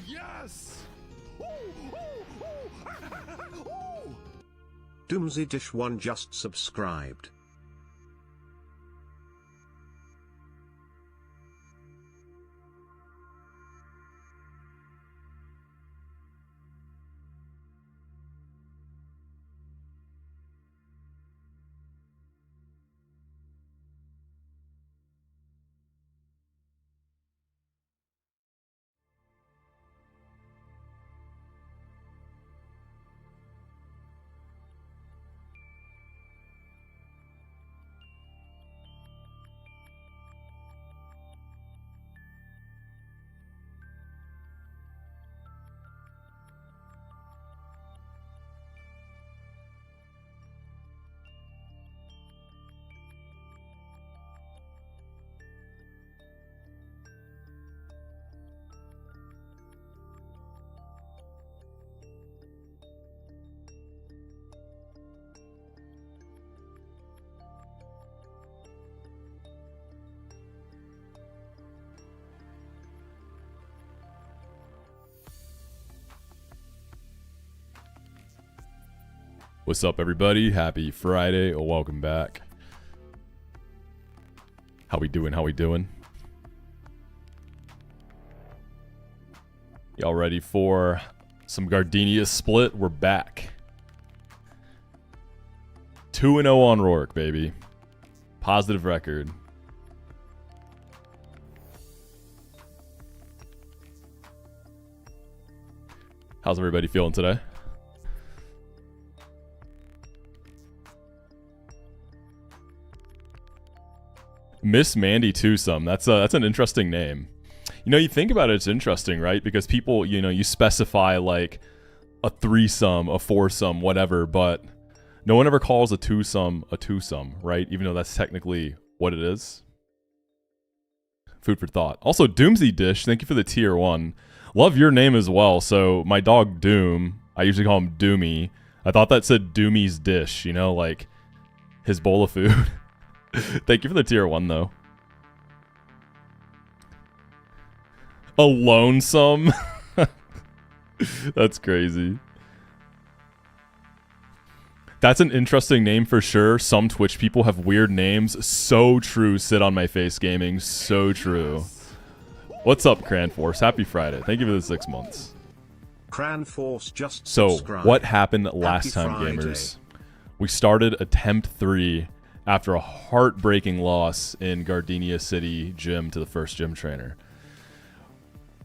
yes! Doomsy Dish 1 just subscribed. What's up, everybody? Happy Friday. Welcome back. How we doing? How we doing? Y'all ready for some Gardenia split? We're back. 2-0 on Rourke, baby. Positive record. How's everybody feeling today? Miss Mandy Twosome. That's an interesting name. You know, you think about it, it's interesting, right? Because people, you know, you specify like a threesome, a foursome, whatever, but no one ever calls a twosome, right? Even though that's technically what it is. Food for thought. Also, Doomsy Dish, thank you for the tier 1. Love your name as well. So my dog Doom, I usually call him Doomy. I thought that said Doomy's Dish, you know, like his bowl of food. Thank you for the tier 1, though. A lonesome? That's crazy. That's an interesting name for sure. Some Twitch people have weird names. So true, Sit on My Face Gaming. So true. What's up, Cranforce? Happy Friday. Thank you for the 6 months. Cranforce just So, subscribed. what happened last Happy time, Friday. gamers? We started attempt 3 after a heartbreaking loss in Gardenia City gym to the first gym trainer.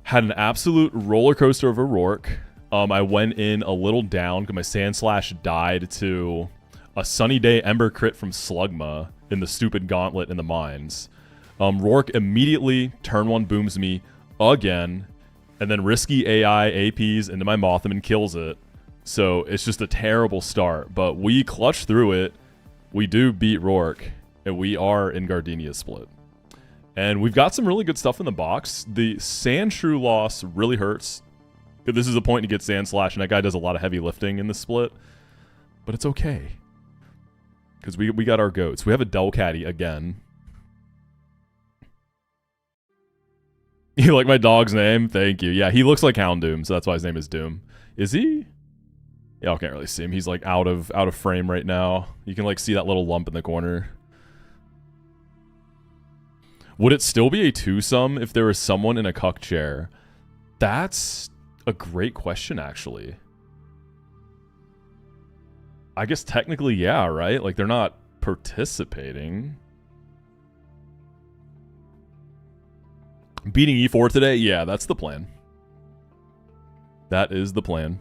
Had an absolute roller coaster over Rourke. I went in a little down because my Sand Slash died to a Sunny Day Ember crit from Slugma in the stupid gauntlet in the mines. Rourke immediately turn 1 booms me again, and then risky AI APs into my Motham and kills it. So it's just a terrible start, but we clutched through it. We do beat Rourke, and we are in Gardenia split. And we've got some really good stuff in the box. The Sand Shrew loss really hurts. This is a point to get Sand Slash, and that guy does a lot of heavy lifting in the split. But it's okay. Because we got our goats. We have a Delcatty again. You like my dog's name? Thank you. Yeah, he looks like Houndoom, so that's why his name is Doom. Is he? Y'all can't really see him. He's like out of frame right now. You can like see that little lump in the corner. Would it still be a twosome if there was someone in a cuck chair? That's a great question, actually. I guess technically, yeah, right? Like they're not participating. Beating E4 today? Yeah, that's the plan. That is the plan.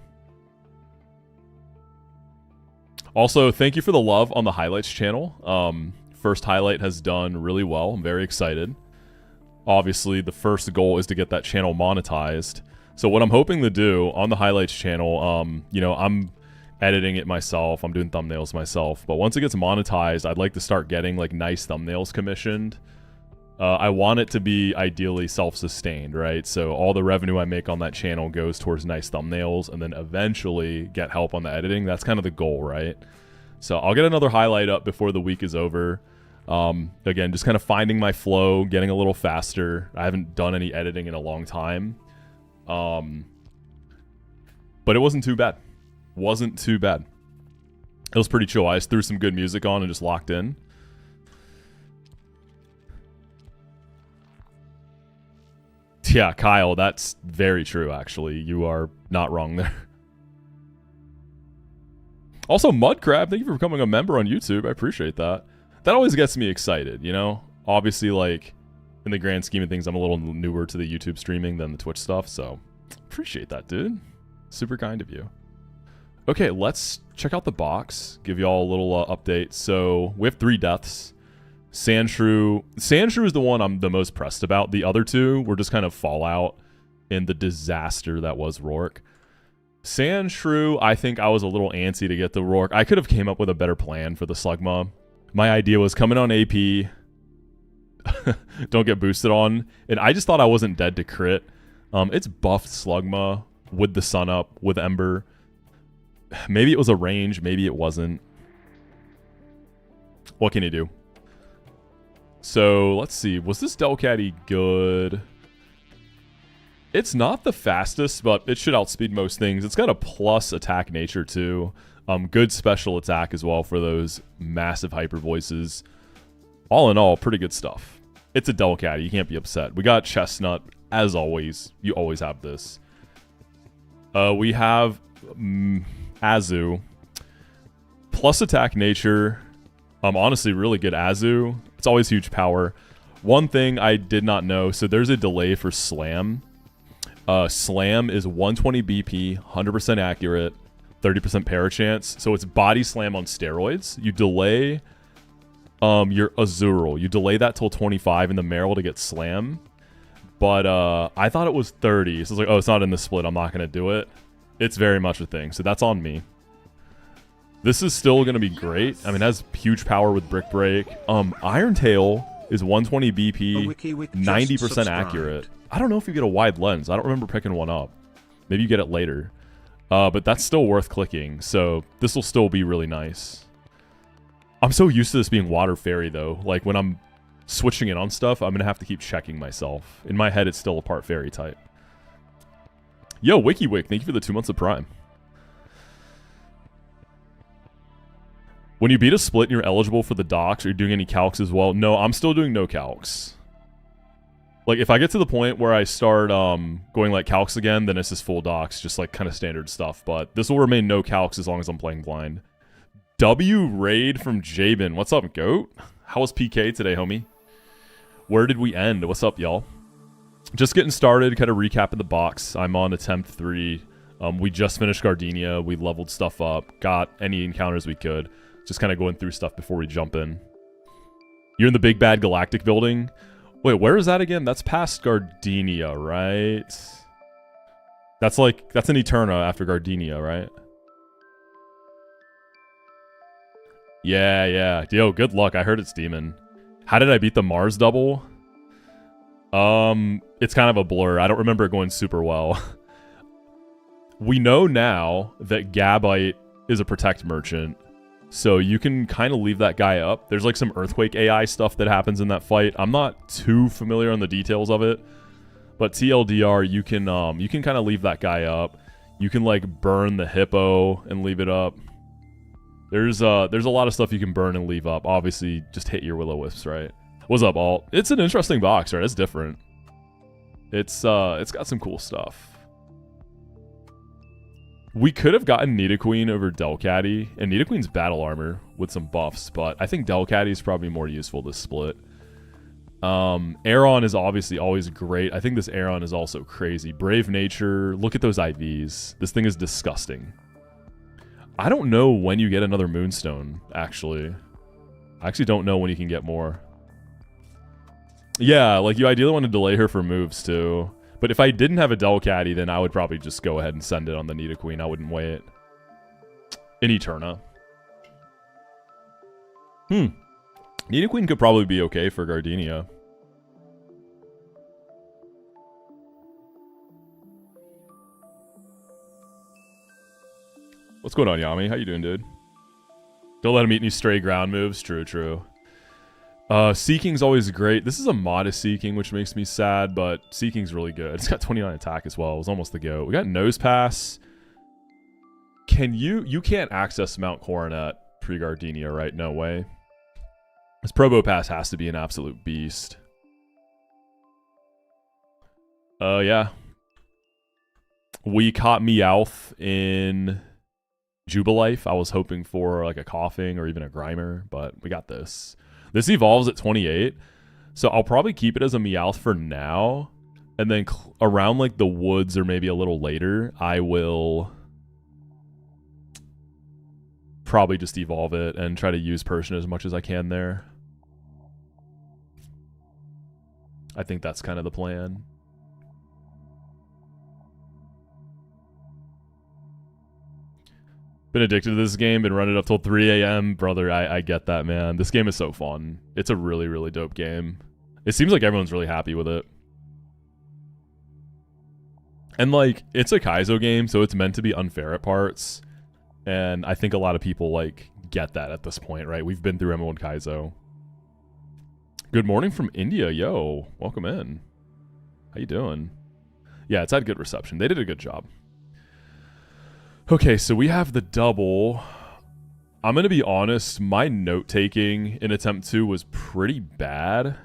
Also, thank you for the love on the highlights channel. First highlight has done really well. I'm very excited. Obviously, the first goal is to get that channel monetized. So what I'm hoping to do on the highlights channel, you know, I'm editing it myself. I'm doing thumbnails myself. But once it gets monetized, I'd like to start getting like nice thumbnails commissioned. I want it to be ideally self-sustained, right? So all the revenue I make on that channel goes towards nice thumbnails and then eventually get help on the editing. That's kind of the goal, right? So I'll get another highlight up before the week is over. Again, just kind of finding my flow, getting a little faster. I haven't done any editing in a long time. But it wasn't too bad. Wasn't too bad. It was pretty chill. I just threw some good music on and just locked in. Yeah, Kyle, that's very true, actually. You are not wrong there. Also, Mudcrab, thank you for becoming a member on YouTube. I appreciate that. That always gets me excited, you know? Obviously, like, in the grand scheme of things, I'm a little newer to the YouTube streaming than the Twitch stuff, so appreciate that, dude. Super kind of you. Okay, let's check out the box. Give y'all a little update. So, we have 3 deaths. Sandshrew is the one I'm the most pressed about. The other 2 were just kind of fallout in the disaster that was Rourke. Sandshrew, I think I was a little antsy to get the Rourke. I could have came up with a better plan for the Slugma. My idea was coming on AP, don't get boosted on, and I just thought I wasn't dead to crit. It's buffed Slugma with the Sun Up, with Ember. Maybe it was a range, maybe it wasn't. What can you do? So, let's see. Was this Delcatty good? It's not the fastest, but it should outspeed most things. It's got a plus attack nature, too. Good special attack as well for those massive hyper voices. All in all, pretty good stuff. It's a Delcatty. You can't be upset. We got Chestnut, as always. You always have this. We have Azu. Plus attack nature. Honestly, really good Azu. It's always huge power. One thing I did not know, so there's a delay for Slam. Slam is 120 BP, 100% accurate, 30% para chance. So it's body slam on steroids. You delay your Azurill. You delay that till 25 in the Meryl to get Slam. But I thought it was 30. So it's like, oh, it's not in the split. I'm not going to do it. It's very much a thing. So that's on me. This is still going to be great. I mean, it has huge power with Brick Break. Iron Tail is 120 BP, 90% accurate. I don't know if you get a wide lens. I don't remember picking one up. Maybe you get it later. But that's still worth clicking. So this will still be really nice. I'm so used to this being Water Fairy, though. Like, when I'm switching it on stuff, I'm going to have to keep checking myself. In my head, it's still a part Fairy type. Yo, WikiWik, thank you for the 2 months of Prime. When you beat a split and you're eligible for the docs, are you doing any calcs as well? No, I'm still doing no calcs. Like, if I get to the point where I start going, like, calcs again, then it's just full docs, just, like, kind of standard stuff. But this will remain no calcs as long as I'm playing blind. W Raid from Jabin. What's up, GOAT? How was PK today, homie? Where did we end? What's up, y'all? Just getting started, kind of recapping the box. I'm on attempt 3. We just finished Gardenia. We leveled stuff up, got any encounters we could. Just kind of going through stuff before we jump in. You're in the Big Bad Galactic building. Wait, where is that again? That's past Gardenia, right? That's like, that's an Eterna after Gardenia, right? Yeah, yeah. Yo, good luck. I heard it's Demon. How did I beat the Mars double? It's kind of a blur. I don't remember it going super well. We know now that Gabite is a Protect Merchant. So you can kind of leave that guy up. There's like some Earthquake AI stuff that happens in that fight. I'm not too familiar on the details of it. But TLDR, you can kind of leave that guy up. You can like burn the Hippo and leave it up. There's a lot of stuff you can burn and leave up. Obviously, just hit your Will-O-Wisps, right? What's up, Alt? It's an interesting box, right? It's different. It's got some cool stuff. We could have gotten Nidoqueen over Delcatty, and Nidoqueen's battle armor with some buffs, but I think Delcatty is probably more useful this split. Aeron is obviously always great. I think this Aeron is also crazy. Brave Nature, look at those IVs. This thing is disgusting. I don't know when you get another Moonstone, actually. I actually don't know when you can get more. Yeah, like you ideally want to delay her for moves, too. But if I didn't have a Delcatty, then I would probably just go ahead and send it on the Nidoqueen. I wouldn't wait. In Eterna. Nidoqueen could probably be okay for Gardenia. What's going on, Yami? How you doing, dude? Don't let him eat any stray ground moves. True, true. Seeking's always great. This is a modest Seeking, which makes me sad, but Seeking's really good. It's got 29 attack as well. It was almost the go. We got Nose Pass. You can't access Mount Coronet pre-Gardenia, right? No way. This Probo Pass has to be an absolute beast. Yeah. We caught Meowth in Jubilife. I was hoping for like a Coughing or even a Grimer, but we got this. This evolves at 28, so I'll probably keep it as a Meowth for now, and then around like the woods or maybe a little later, I will probably just evolve it and try to use Persian as much as I can there. I think that's kind of the plan. Been addicted to this game, been running up till 3 a.m. Brother, I get that, man. This game is so fun. It's a really, really dope game. It seems like everyone's really happy with it. And, like, it's a Kaizo game, so it's meant to be unfair at parts. And I think a lot of people, like, get that at this point, right? We've been through Emerald Kaizo. Good morning from India. Yo, welcome in. How you doing? Yeah, it's had good reception. They did a good job. Okay, so we have the double. I'm going to be honest, my note-taking in attempt 2 was pretty bad.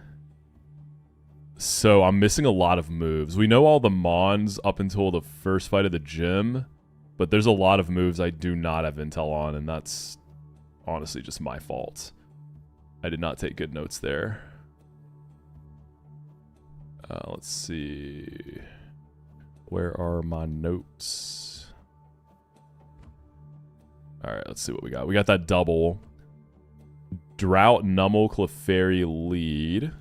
So I'm missing a lot of moves. We know all the Mons up until the first fight of the gym, but there's a lot of moves I do not have intel on, and that's honestly just my fault. I did not take good notes there. Let's see. Where are my notes? All right, let's see what we got. We got that double. Drought, Nummel, Clefairy, lead.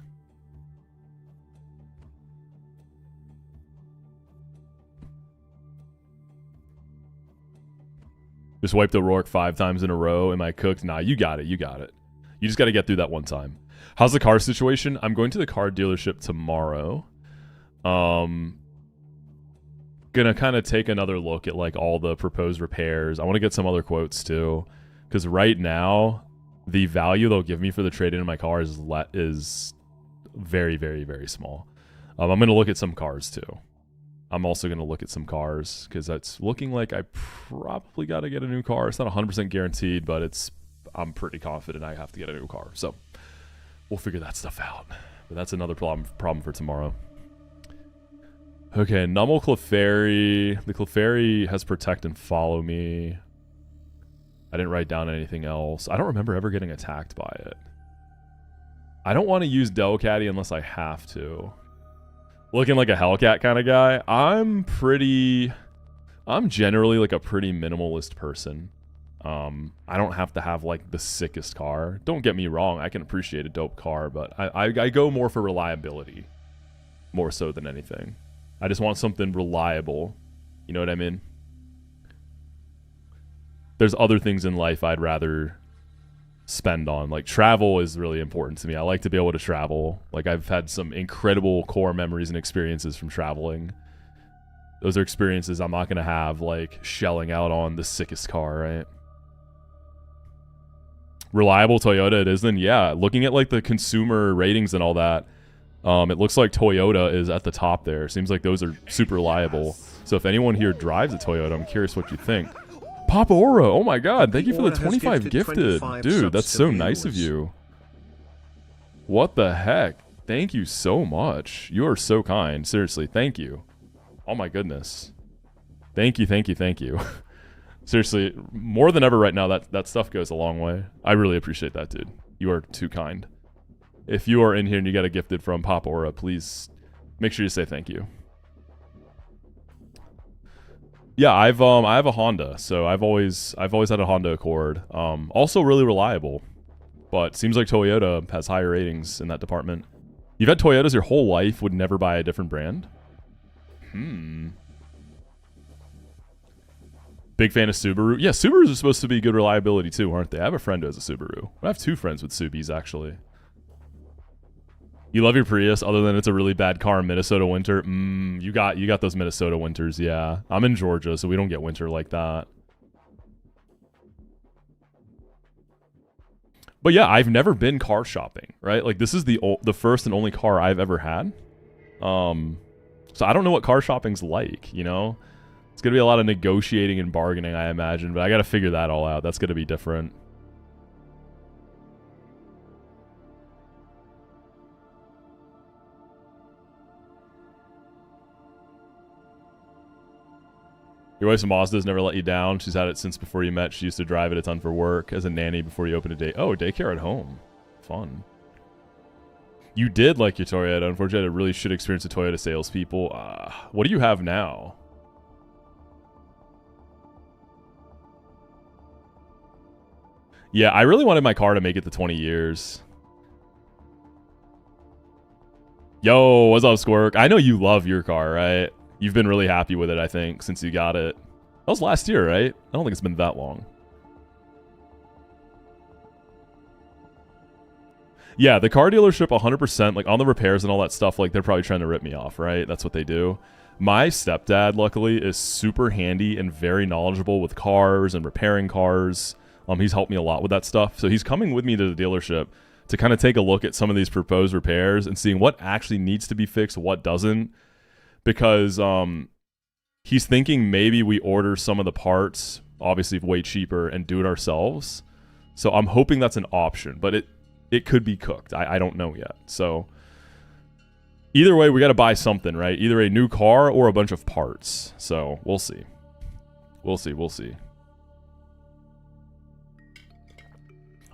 Just wiped the Rourke 5 times in a row. Am I cooked? Nah, you got it. You got it. You just got to get through that one time. How's the car situation? I'm going to the car dealership tomorrow. Gonna kind of take another look at like all the proposed repairs. I want to get some other quotes too, because right now the value they'll give me for the trade-in in my car is very, very, very small. I'm gonna look at some cars too. I'm also gonna look at some cars because that's looking like I probably got to get a new car. It's not 100% guaranteed, but I'm pretty confident I have to get a new car. So we'll figure that stuff out. But that's another problem for tomorrow. Okay, Nummel, Clefairy. The Clefairy has Protect and Follow Me. I didn't write down anything else. I don't remember ever getting attacked by it. I don't want to use Delcatty unless I have to. Looking like a Hellcat kind of guy. I'm generally like a pretty minimalist person. I don't have to have like the sickest car. Don't get me wrong, I can appreciate a dope car, but I go more for reliability. More so than anything. I just want something reliable. You know what I mean? There's other things in life I'd rather spend on. Like travel is really important to me. I like to be able to travel. Like I've had some incredible core memories and experiences from traveling. Those are experiences I'm not going to have like shelling out on the sickest car, right? Reliable Toyota it is then. Yeah, looking at like the consumer ratings and all that, it looks like Toyota is at the top there. Seems like those are super reliable. So if anyone here drives a Toyota, I'm curious what you think. Papa Aura, oh my god, thank you for the 25 gifted. Dude, that's so nice of you. What the heck? Thank you so much. You are so kind. Seriously, thank you. Oh my goodness. Thank you, thank you, thank you. Seriously, more than ever right now, that stuff goes a long way. I really appreciate that, dude. You are too kind. If you are in here and you got a gifted from Papa Aura, please make sure you say thank you. Yeah, I have a Honda, so I've always had a Honda Accord. Also really reliable, but seems like Toyota has higher ratings in that department. You've had Toyotas your whole life, would never buy a different brand? Big fan of Subaru. Yeah, Subarus are supposed to be good reliability too, aren't they? I have a friend who has a Subaru. I have two friends with Subis, actually. You love your Prius, other than it's a really bad car in Minnesota winter. You got those Minnesota winters, yeah. I'm in Georgia, so we don't get winter like that. But yeah, I've never been car shopping, right? Like this is the first and only car I've ever had. So I don't know what car shopping's like, you know? It's going to be a lot of negotiating and bargaining, I imagine, but I got to figure that all out. That's going to be different. Your wife's Mazda's never let you down. She's had it since before you met. She used to drive it a ton for work as a nanny before you opened a day. Oh, daycare at home. Fun. You did like your Toyota. Unfortunately, I had a really shit experience with Toyota salespeople. What do you have now? Yeah, I really wanted my car to make it to 20 years. Yo, what's up, Squirk? I know you love your car, right? You've been really happy with it, I think, since you got it. That was last year, right? I don't think it's been that long. Yeah, the car dealership 100%, like on the repairs and all that stuff, like they're probably trying to rip me off, right? That's what they do. My stepdad, luckily, is super handy and very knowledgeable with cars and repairing cars. He's helped me a lot with that stuff. So he's coming with me to the dealership to kind of take a look at some of these proposed repairs and seeing what actually needs to be fixed, what doesn't. Because he's thinking maybe we order some of the parts, obviously way cheaper, and do it ourselves. So I'm hoping that's an option, but it could be cooked. I don't know yet. So either way, we got to buy something, right? Either a new car or a bunch of parts. So we'll see. We'll see. We'll see.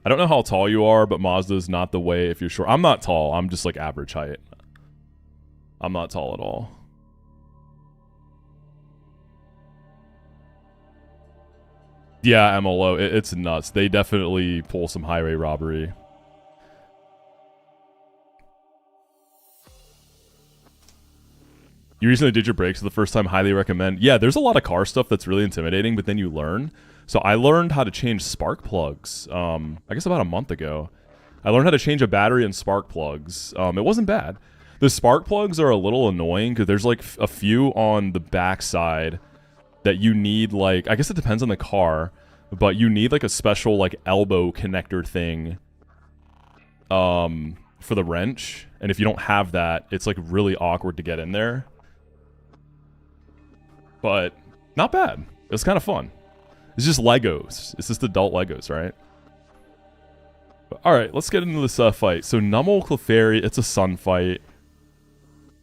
I don't know how tall you are, but Mazda's not the way if you're short. I'm not tall. I'm just like average height. I'm not tall at all. Yeah, MLO. It's nuts. They definitely pull some highway robbery. You recently did your brakes for the first time. Highly recommend. Yeah, there's a lot of car stuff that's really intimidating, but then you learn. So I learned how to change spark plugs, I guess about a month ago. I learned how to change a battery and spark plugs. It wasn't bad. The spark plugs are a little annoying because there's like a few on the back side that you need, like, I guess it depends on the car, but you need like a special like elbow connector thing for the wrench. And if you don't have that, it's like really awkward to get in there. But not bad. It was kind of fun. It's just Legos. It's just adult Legos, right? But, all right, let's get into this fight. So Nummel Clefairy, it's a sun fight.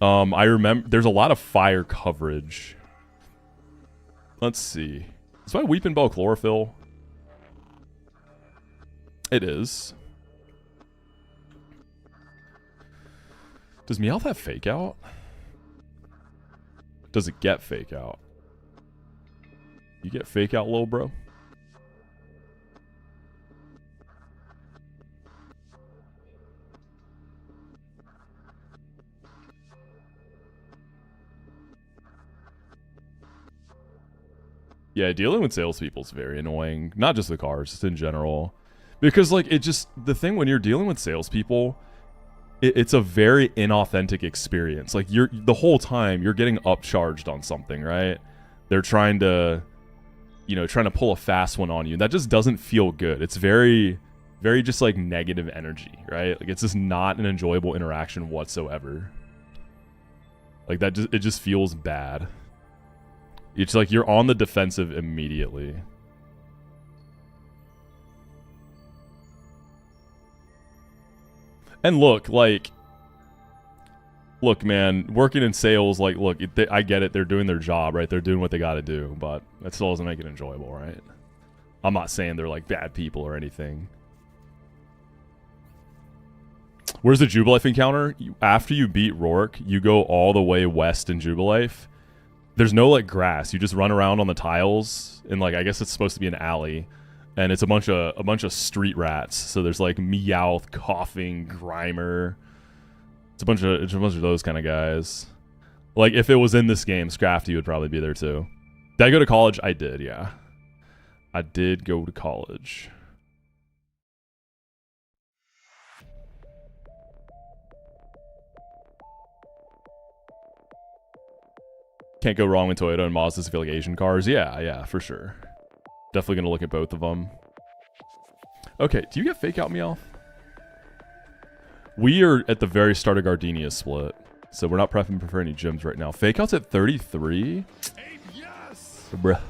I remember there's a lot of fire coverage. Let's see. Is my Weeping Bell chlorophyll? It is. Does Meowth have fake out? Does it get fake out? You get fake out, little bro? Yeah, dealing with salespeople is very annoying. Not just the cars, just in general. Because, like, it just... The thing when you're dealing with salespeople, it's a very inauthentic experience. Like, you're... The whole time, you're getting upcharged on something, right? They're trying to... You know, trying to pull a fast one on you. That just doesn't feel good. It's very... Very just, like, negative energy, right? Like, it's just not an enjoyable interaction whatsoever. Like, that just... It just feels bad. It's like you're on the defensive immediately. And look, like... Look, man, working in sales, like, look, I get it. They're doing their job, right? They're doing what they got to do, but that still doesn't make it enjoyable, right? I'm not saying they're, like, bad people or anything. Where's the Jubilife encounter? After you beat Rourke, you go all the way west in Jubilife. There's no, like, grass. You just run around on the tiles, and, like, I guess it's supposed to be an alley, and it's a bunch of street rats. So there's, like, Meowth, Coughing, Grimer. It's a bunch of those kind of guys. Like, if it was in this game, Scrafty would probably be there too. Did I go to college? I did, yeah. I did go to college. Can't go wrong with Toyota and Mazdas if you like Asian cars. Yeah, for sure. Definitely going to look at both of them. Okay, do you get fake out Meowth? We are at the very start of Gardenia split, so we're not prepping for any gyms right now. Fake out's at 33? Yes. Bruh.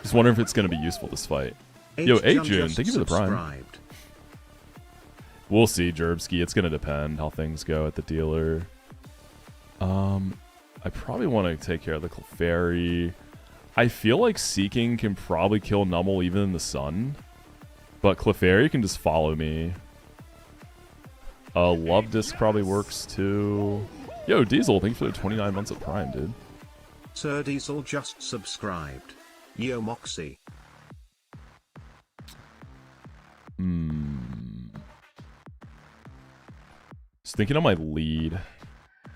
Just wondering if it's going to be useful this fight. Yo, June, thank you for the prime. We'll see, Jerbski. It's going to depend how things go at the dealer. I probably want to take care of the Clefairy. I feel like Seeking can probably kill Numel even in the sun. But Clefairy can just follow me. Love Disc probably works too. Yo, Diesel, thank you for the 29 months of Prime, dude. Sir Diesel just subscribed. Yo, Moxi. Just thinking on my lead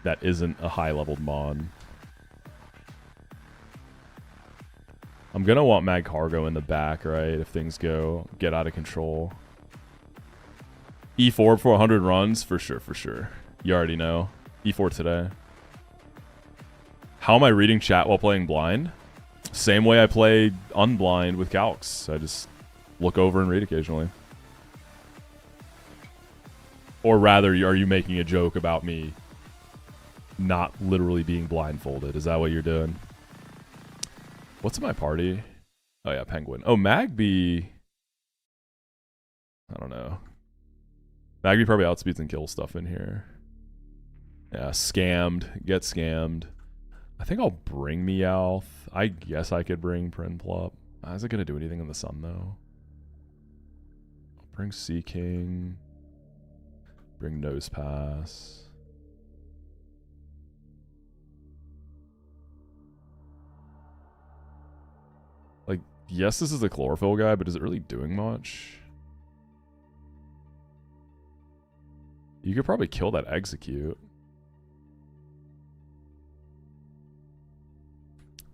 that isn't a high-leveled Mon. I'm going to want Magcargo in the back, right? If things get out of control. E4 for 100 runs? For sure, for sure. You already know. E4 today. How am I reading chat while playing blind? Same way I play unblind with Calcs. I just look over and read occasionally. Or rather, are you making a joke about me not literally being blindfolded? Is that what you're doing? What's in my party? Oh yeah, Penguin. Oh, Magby. I don't know. Magby probably outspeeds and kills stuff in here. Yeah, scammed. Get scammed. I think I'll bring Meowth. I guess I could bring Prinplup. Is it going to do anything in the sun, though? I'll bring Seeking. Bring Nosepass. Like, yes, this is a Chlorophyll guy, but is it really doing much? You could probably kill that Execute.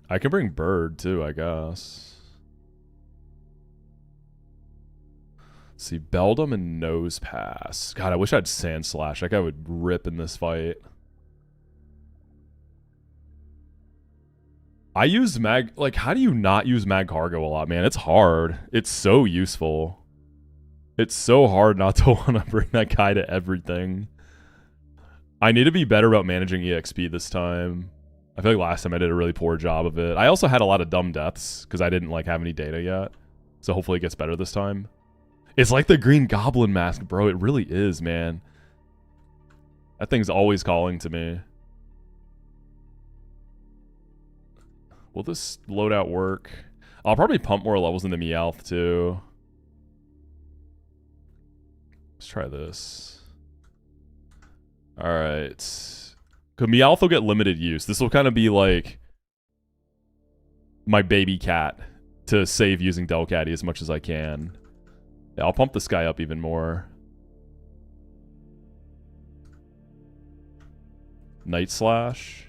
I can bring Bird, too, I guess. Let's see, Beldum and Nosepass. God, I wish I had Sand Slash. That guy would rip in this fight. I use Like, how do you not use Magcargo a lot, man? It's hard. It's so useful. It's so hard not to want to bring that guy to everything. I need to be better about managing EXP this time. I feel like last time I did a really poor job of it. I also had a lot of dumb deaths because I didn't like have any data yet. So hopefully it gets better this time. It's like the Green Goblin mask, bro. It really is, man. That thing's always calling to me. Will this loadout work? I'll probably pump more levels into Meowth, too. Let's try this. Alright. Because Meowth will get limited use. This will kind of be like my baby cat to save using Delcatty as much as I can. Yeah, I'll pump this guy up even more. Night Slash.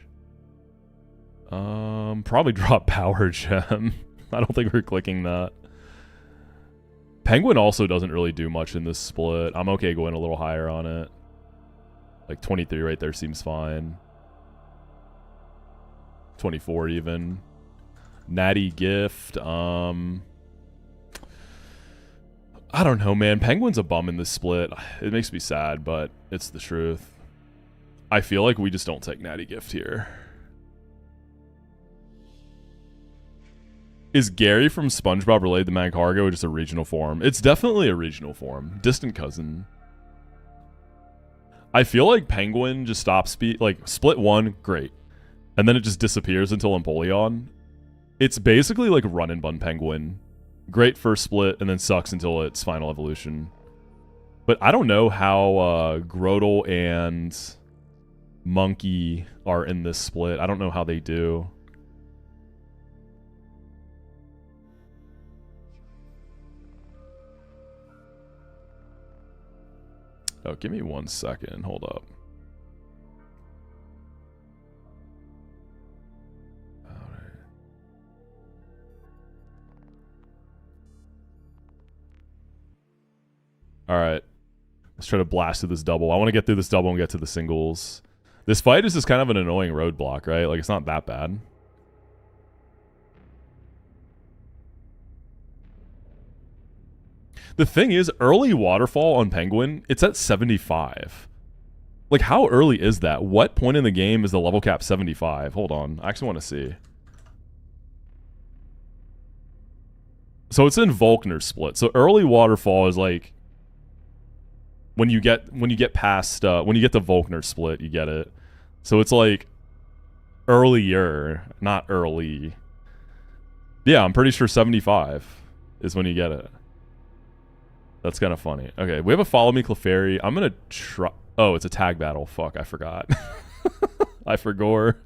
Probably drop Power Gem. I don't think we're clicking that. Penguin also doesn't really do much in this split. I'm okay going a little higher on it. Like 23 right there seems fine. 24 even. Natty Gift. I don't know, man. Penguin's a bum in this split. It makes me sad, but it's the truth. I feel like we just don't take Natty Gift here. Is Gary from SpongeBob related to Magcargo or just a regional form? It's definitely a regional form. Distant cousin. I feel like Penguin just stops speed. Like, split one, great. And then it just disappears until Empoleon. It's basically like Run and Bun Penguin. Great first split, and then sucks until its final evolution. But I don't know how Grotle and Monkey are in this split. I don't know how they do. Oh, give me 1 second. Hold up. All right. Let's try to blast through this double. I want to get through this double and get to the singles. This fight is just kind of an annoying roadblock, right? Like, it's not that bad. The thing is, early waterfall on Penguin, it's at 75. Like, how early is that? What point in the game is the level cap 75? Hold on. I actually want to see. So it's in Volkner's split. So early waterfall is like when you get past when you get the Volkner split, you get it. So it's like earlier, not early. Yeah, I'm pretty sure 75 is when you get it. That's kind of funny. Okay, we have a follow me Clefairy. I'm gonna try. Oh, it's a tag battle. Fuck, I forgot. I forgot.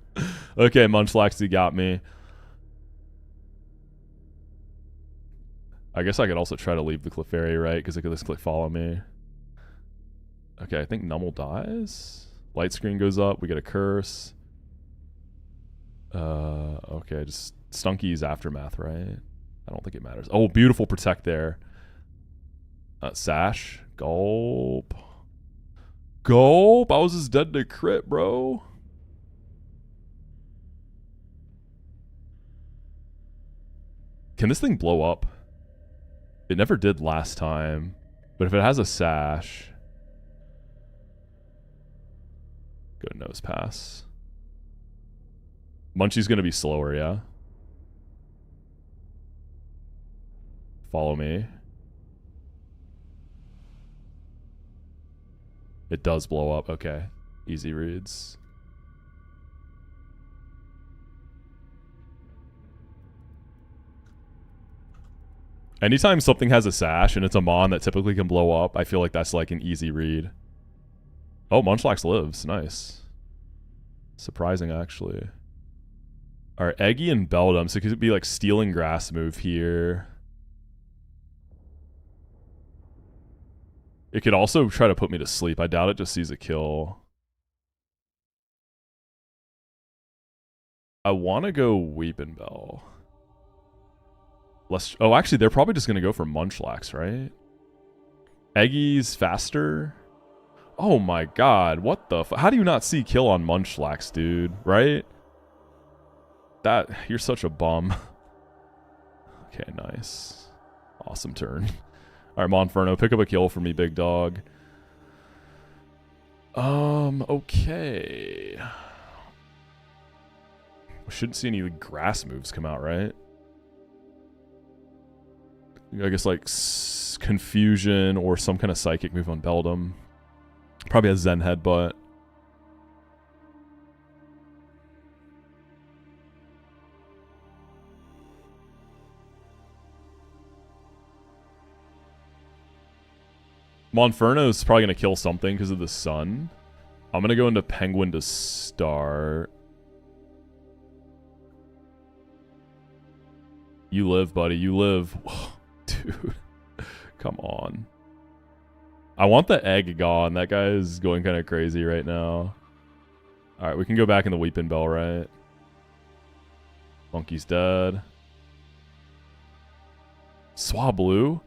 Okay, Munchlaxy got me. I guess I could also try to leave the Clefairy, right? Because it could just click follow me. Okay, I think Nummel dies. Light screen goes up. We get a curse. Okay, just Stunky's Aftermath, right? I don't think it matters. Oh, beautiful protect there. Sash. Gulp. Gulp. I was just dead to crit, bro. Can this thing blow up? It never did last time. But if it has a sash... Go nose pass. Munchie's gonna be slower, yeah? Follow me. It does blow up. Okay. Easy reads. Anytime something has a sash and it's a mon that typically can blow up, I feel like that's like an easy read. Oh, Munchlax lives. Nice. Surprising, actually. Alright, Eggy and Beldum. So it could be like stealing grass move here. It could also try to put me to sleep. I doubt it just sees a kill. I want to go Weepinbell. Oh, actually, they're probably just going to go for Munchlax, right? Eggy's faster. Oh my god, what the how do you not see kill on Munchlax, dude? Right? You're such a bum. Okay, nice. Awesome turn. Alright, Monferno, pick up a kill for me, big dog. Okay. We shouldn't see any grass moves come out, right? I guess like Confusion or some kind of psychic move on Beldum. Probably a Zen Headbutt. Monferno's probably going to kill something because of the sun. I'm going to go into Penguin to start. You live, buddy. You live. Dude. Come on. I want the egg gone. That guy is going kind of crazy right now. Alright, we can go back in the Weepinbell, right? Monkey's dead. Swablu?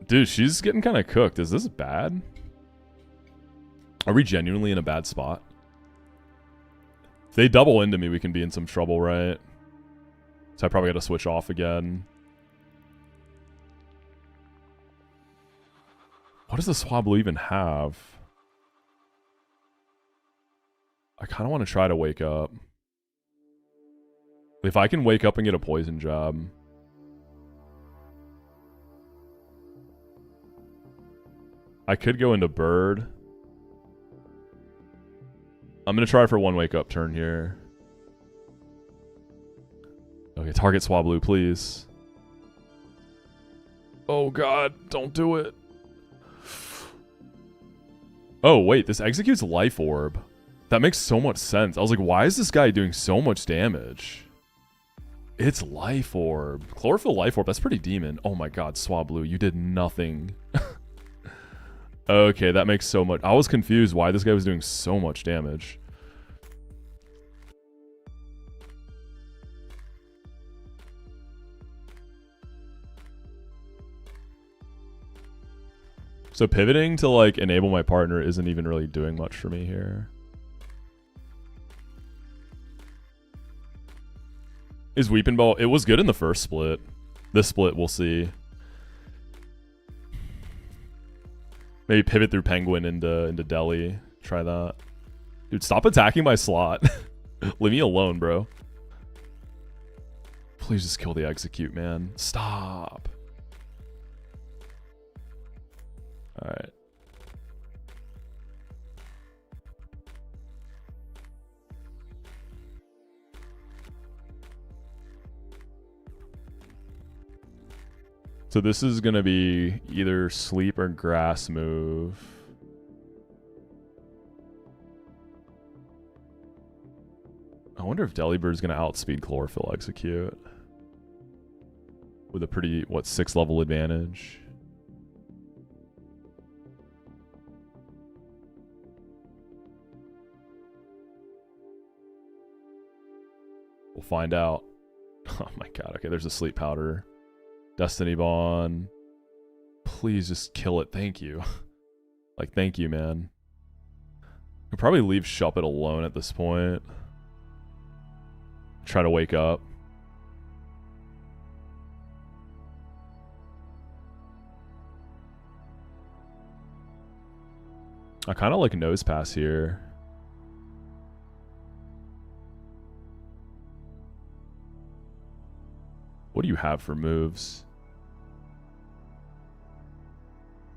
Dude, she's getting kind of cooked. Is this bad? Are we genuinely in a bad spot? If they double into me, we can be in some trouble, right? So I probably got to switch off again. What does the Swablu even have? I kind of want to try to wake up. If I can wake up and get a poison job. I could go into Bird. I'm going to try for one wake up turn here. Okay, target Swablu, please. Oh god, don't do it. Oh wait, this executes Life Orb. That makes so much sense. I was like, why is this guy doing so much damage? It's Life Orb. Chlorophyll Life Orb, that's pretty demon. Oh my god, Swablu, you did nothing. Okay, that makes so much... I was confused why this guy was doing so much damage. So pivoting to like enable my partner isn't even really doing much for me here. Is Weepinbell... It was good in the first split. This split, we'll see. Maybe pivot through Penguin into Delhi. Try that. Dude, stop attacking my slot. Leave me alone, bro. Please just kill the execute, man. Stop. Alright. So this is going to be either sleep or grass move. I wonder if Delibird is going to outspeed Chlorophyll execute. With a pretty, what, 6 level advantage. We'll find out. Oh my god, okay, there's a sleep powder. Destiny Bond. Please just kill it. Thank you. Like, thank you, man. I'll probably leave Shuppet alone at this point. Try to wake up. I kind of like Nose Pass here. What do you have for moves?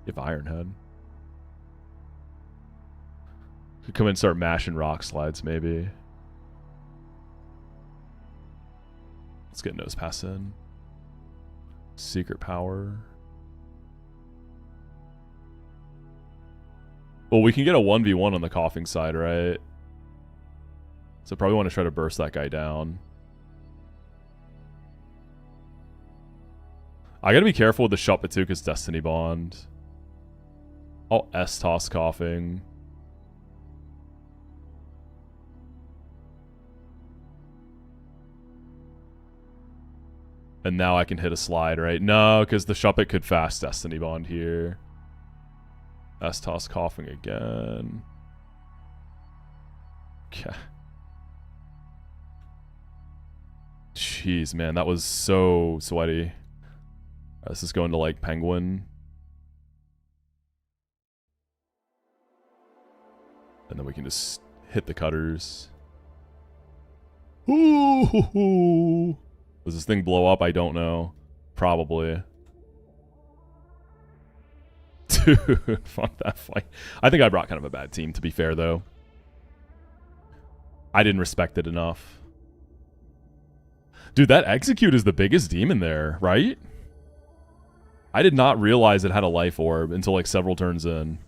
You have Iron Head. Could come in and start mashing rock slides, maybe. Let's get Nose Pass in. Secret Power. Well, we can get a 1v1 on the coughing side, right? So probably want to try to burst that guy down. I gotta be careful with the Shuppet too, because Destiny Bond. I'll S-toss coughing. And now I can hit a slide, right? No, because the Shuppet could fast Destiny Bond here. S-toss coughing again. Okay. Jeez, man, that was so sweaty. This is going to like Penguin. And then we can just hit the cutters. Ooh. Does this thing blow up? I don't know. Probably. Dude, fuck that fight. I think I brought kind of a bad team, to be fair, though. I didn't respect it enough. Dude, that execute is the biggest demon there, right? I did not realize it had a life orb until like several turns in.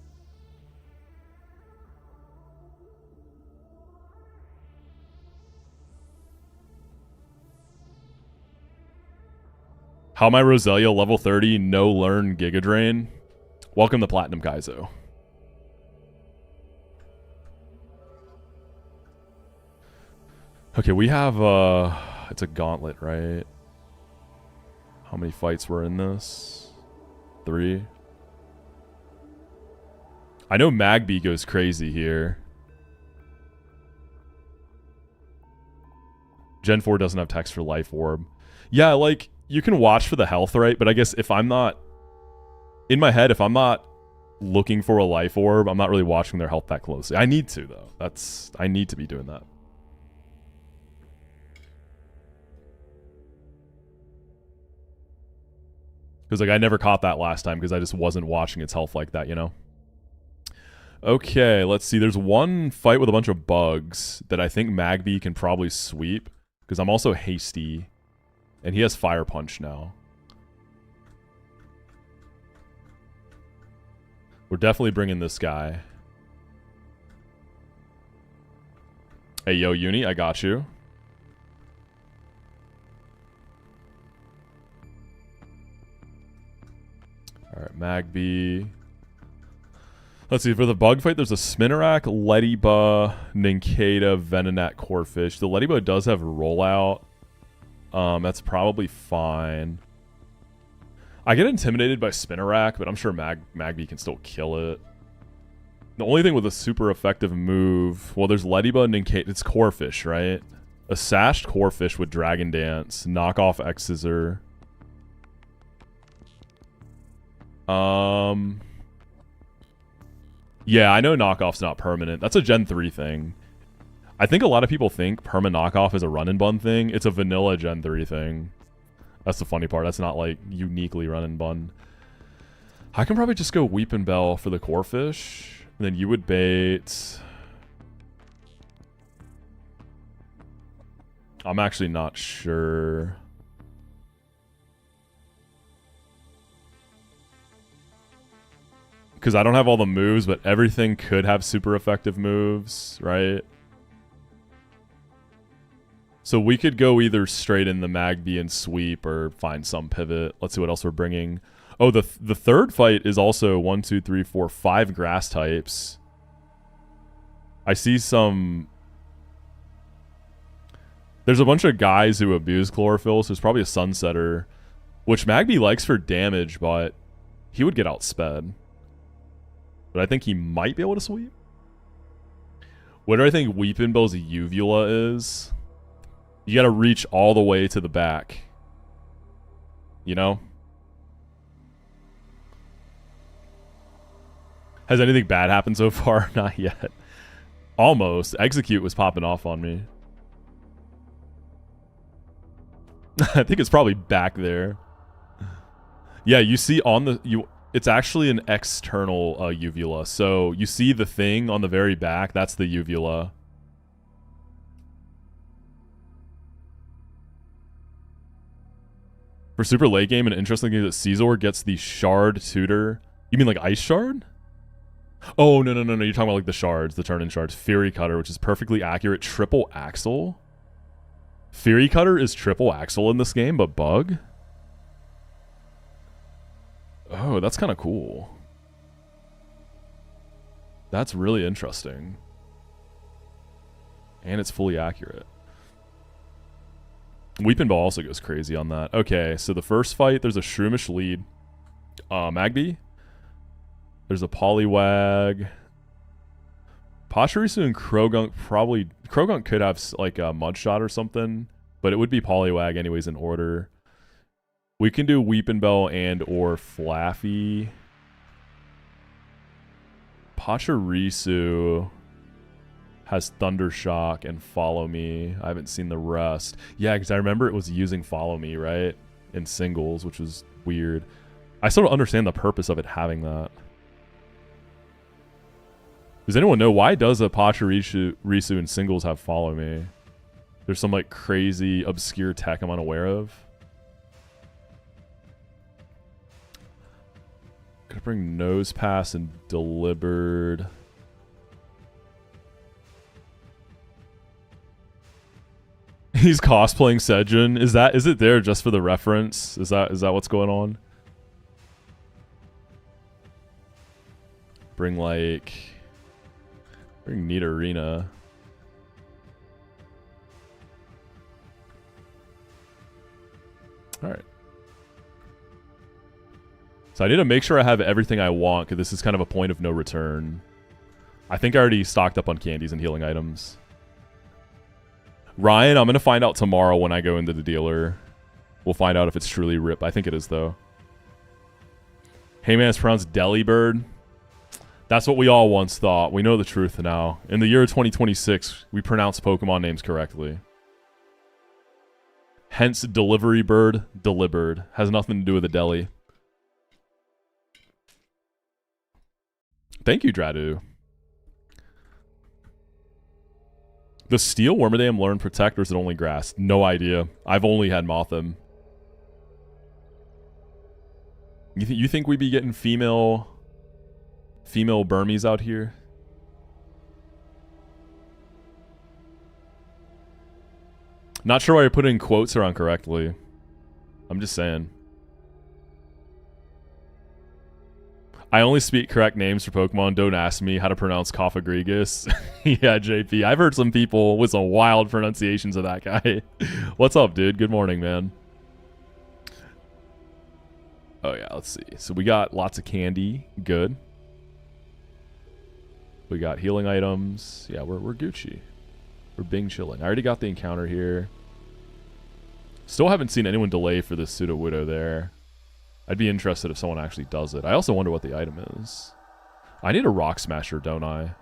How my Roselia level 30 no learn Giga Drain? Welcome to Platinum Kaizo. Okay, we have it's a gauntlet, right? How many fights were in this? 3. I know Magby goes crazy here. Gen 4 doesn't have text for Life Orb. Yeah, like, you can watch for the health, right? But I guess if I'm not... In my head, if I'm not looking for a Life Orb, I'm not really watching their health that closely. I need to, though. I need to be doing that. Because, like, I never caught that last time because I just wasn't watching its health like that, you know? Okay, let's see. There's one fight with a bunch of bugs that I think Magby can probably sweep. Because I'm also hasty. And he has Fire Punch now. We're definitely bringing this guy. Hey, yo, Uni, I got you. Alright, Magby. Let's see, for the bug fight, there's a Spinarak, Leddyba, Nincada, Venonat, Corphish. The Leddyba does have rollout. That's probably fine. I get intimidated by Spinarak, but I'm sure Magby can still kill it. The only thing with a super effective move... Well, there's Leddyba, Nincada... It's Corphish, right? A sashed Corphish with Dragon Dance. Knock off Yeah, I know knockoff's not permanent. That's a Gen 3 thing. I think a lot of people think perma knockoff is a run and bun thing. It's a vanilla Gen 3 thing. That's the funny part. That's not like uniquely run and bun. I can probably just go Weeping Bell for the core fish. And then you would bait. I'm actually not sure. Because I don't have all the moves, but everything could have super effective moves, right? So we could go either straight in the Magby and sweep or find some pivot. Let's see what else we're bringing. Oh, the third fight is also 1, 2, 3, 4, 5 grass types. I see some... There's a bunch of guys who abuse chlorophyll, so there's probably a sunsetter, which Magby likes for damage, but he would get outsped. But I think he might be able to sweep. What do I think Weeping Bell's uvula is? You gotta reach all the way to the back. You know? Has anything bad happened so far? Not yet. Almost. Execute was popping off on me. I think it's probably back there. Yeah, you see on the... It's actually an external uvula. So you see the thing on the very back. That's the uvula. For super late game, an interesting thing is that Caesar gets the shard tutor. You mean like ice shard? Oh, no. You're talking about like the shards, the turn-in shards. Fury Cutter, which is perfectly accurate. Triple Axle. Fury Cutter is triple axle in this game, but bug? Oh, that's kind of cool. That's really interesting. And it's fully accurate. Weeping Ball also goes crazy on that. Okay, so the first fight, there's a Shroomish lead. Magby. There's a Poliwag. Pachirisu and Krogunk probably... Krogunk could have like a Mudshot or something, but it would be Poliwag anyways in order. We can do Weeping Bell and or Flaffy. Pachirisu has Thunder Shock and Follow Me. I haven't seen the rest. Yeah, because I remember it was using Follow Me, right? In singles, which was weird. I still don't understand the purpose of it having that. Does anyone know why does a Pachirisu in singles have Follow Me? There's some like crazy obscure tech I'm unaware of. Gonna bring Nose Pass and Delivered. He's cosplaying Sejun. Is it there just for the reference? Is that what's going on? Bring Neat Arena. Alright. So I need to make sure I have everything I want, because this is kind of a point of no return. I think I already stocked up on candies and healing items. Ryan, I'm going to find out tomorrow when I go into the dealer. We'll find out if it's truly RIP. I think it is, though. Hey man, it's pronounced Delibird. That's what we all once thought. We know the truth now. In the year of 2026, we pronounce Pokemon names correctly. Hence, Delivery Bird, Delivered. Has nothing to do with a deli. Thank you, Dradu. The Steel Wormadam learn Protect, or is it only Grass? No idea. I've only had Mothim. You think we'd be getting female Burmies out here? Not sure why you're putting quotes around correctly. I'm just saying. I only speak correct names for Pokemon. Don't ask me how to pronounce Cofagrigus. Yeah, JP. I've heard some people with some wild pronunciations of that guy. What's up, dude? Good morning, man. Oh, yeah. Let's see. So we got lots of candy. Good. We got healing items. Yeah, we're Gucci. We're Bing chilling. I already got the encounter here. Still haven't seen anyone delay for this Pseudo-Widow there. I'd be interested if someone actually does it. I also wonder what the item is. I need a Rock Smasher, don't I?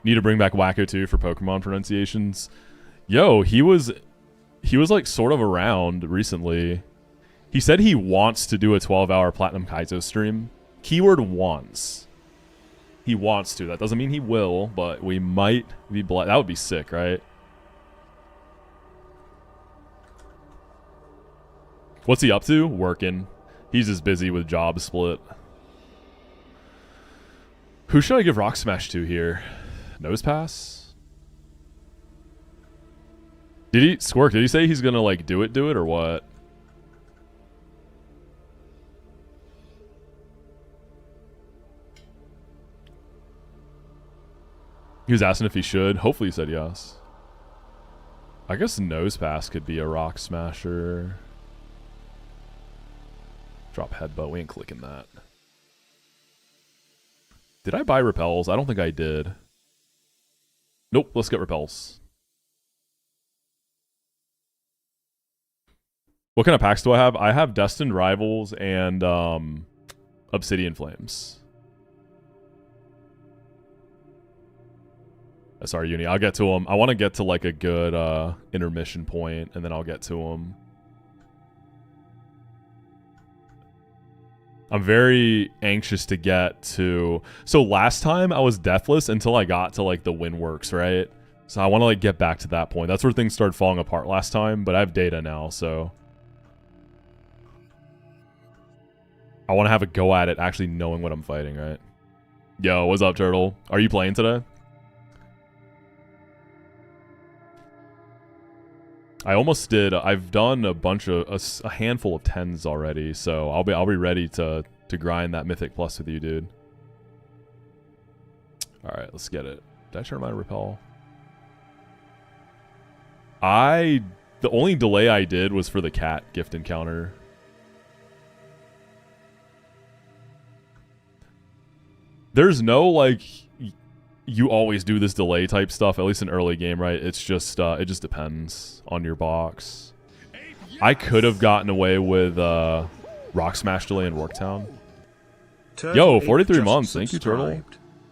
Need to bring back Wacko too for Pokemon pronunciations. Yo, he was like sort of around recently. He said he wants to do a 12-hour Platinum Kaizo stream. Keyword wants. He wants to. That doesn't mean he will, but we might be that would be sick, right? What's he up to? Working. He's just busy with job split. Who should I give Rock Smash to here? Nose Pass? Did he, Squirk, did he say he's gonna like do it or what? He was asking if he should. Hopefully he said yes. I guess Nose Pass could be a Rock Smasher. Drop Headbutt. We ain't clicking that. Did I buy Repels? I don't think I did. Nope, let's get Repels. What kind of packs do I have? I have Destined Rivals and Obsidian Flames. Sorry, Uni. I'll get to them. I want to get to like a good intermission point, and then I'll get to them. I'm very anxious to get to... So last time I was deathless until I got to like the Windworks, right? So I want to like get back to that point. That's where things started falling apart last time, but I have data now, so... I want to have a go at it actually knowing what I'm fighting, right? Yo, what's up, Turtle? Are you playing today? I almost did. I've done a bunch of a handful of 10s already, so I'll be ready to grind that Mythic Plus with you, dude. All right, let's get it. Did I turn my repel? The only delay I did was for the cat gift encounter. There's no like you always do this delay type stuff, at least in early game, right? It's just it just depends on your box. I could have gotten away with Rock Smash delay in Worktown. Yo, 43 months. Thank you, Turtle.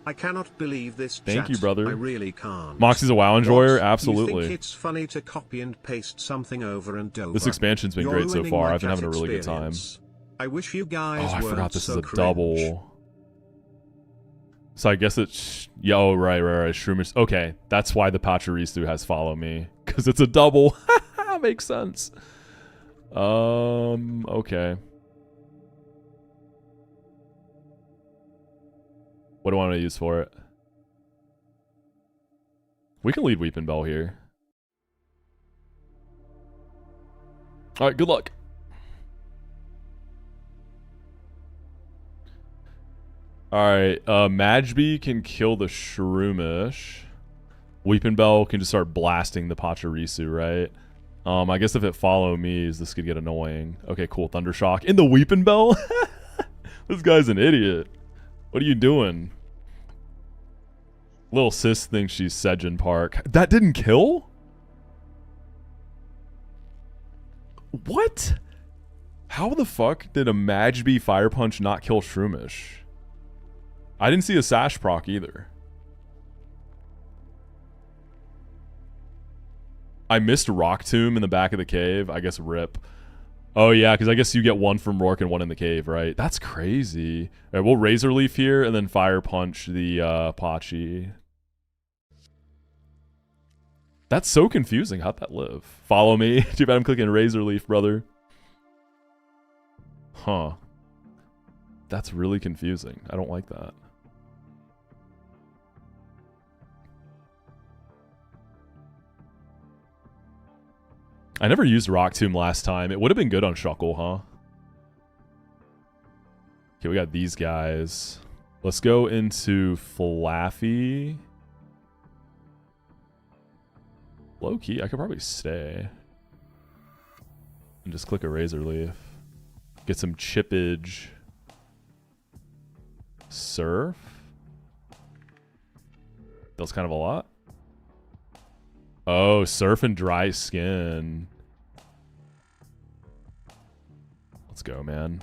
I cannot believe this. Thank you, brother. I really can't. Moxie's a WoW enjoyer, absolutely. You think it's funny to copy and paste something over and over? This expansion's been great so far. I've been having a really good time. I wish you guys I forgot this is a cringe. double. So I guess it's... Yeah, oh, right. Shroomish. Okay, that's why the Pachirisu has follow me. Because it's a double. Makes sense. Okay. What do I want to use for it? We can lead Weeping Bell here. Alright, good luck. Alright, Majby can kill the Shroomish. Weeping Bell can just start blasting the Pachirisu, right? I guess if it follow me, this could get annoying. Okay, cool. Thundershock. In the Weeping Bell? This guy's an idiot. What are you doing? Little sis thinks she's Sejin Park. That didn't kill? What? How the fuck did a Majby Fire Punch not kill Shroomish? I didn't see a Sash proc either. I missed Rock Tomb in the back of the cave. I guess rip. Oh yeah, because I guess you get one from Rourke and one in the cave, right? That's crazy. All right, we'll Razor Leaf here and then Fire Punch the Pachi. That's so confusing. How'd that live? Follow me. Too bad I'm clicking Razor Leaf, brother. Huh. That's really confusing. I don't like that. I never used Rock Tomb last time. It would have been good on Shuckle, huh? Okay, we got these guys. Let's go into Flaffy. Low key, I could probably stay. And just click a Razor Leaf. Get some chippage. Surf. That's kind of a lot. Oh, Surf and Dry Skin. Let's go, man.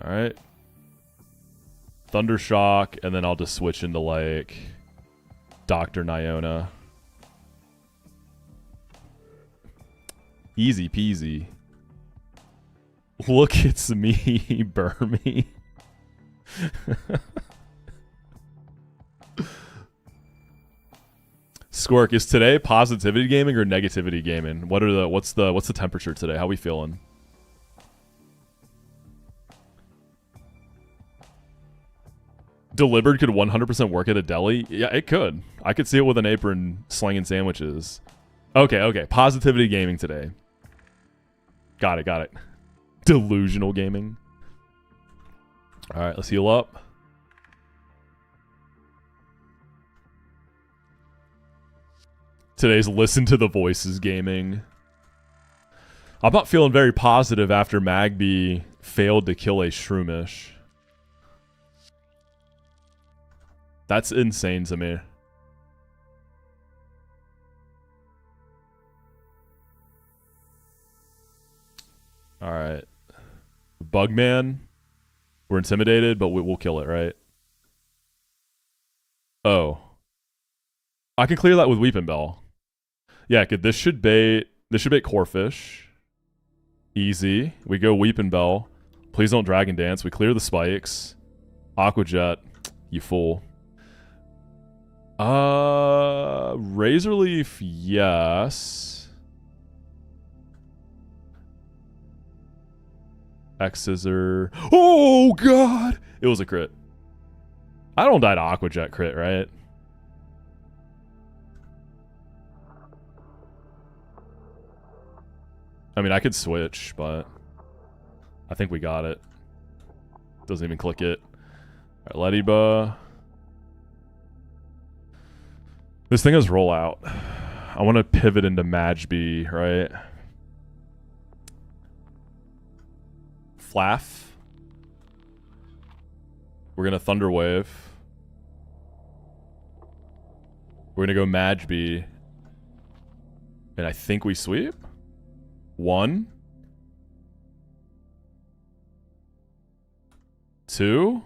All right. Thundershock, and then I'll just switch into like Dr. Nyona. Easy peasy. Look, it's me, Burmy. Squirk, is today positivity gaming or negativity gaming? What's the temperature today? How we feeling? Delivered could 100% work at a deli? Yeah, it could. I could see it with an apron slinging sandwiches. Okay. Positivity gaming today. Got it. Delusional gaming. All right, let's heal up. Today's listen to the voices gaming. I'm not feeling very positive after Magby failed to kill a Shroomish. That's insane to me. All right. Bugman. We're intimidated, but we'll kill it, right? Oh. I can clear that with Weeping Bell. Yeah, good. This should bait Corefish. Easy. We go Weeping Bell. Please don't Dragon Dance. We clear the spikes. Aqua Jet. You fool. Razor Leaf, yes. X Scissor. Oh, God! It was a crit. I don't die to Aqua Jet crit, right? I mean, I could switch, but I think we got it. Doesn't even click it. All right, Lediba. This thing is rollout. I want to pivot into Majby, right? Flaff. We're going to Thunder Wave. We're going to go Majby. And I think we sweep. 1, 2,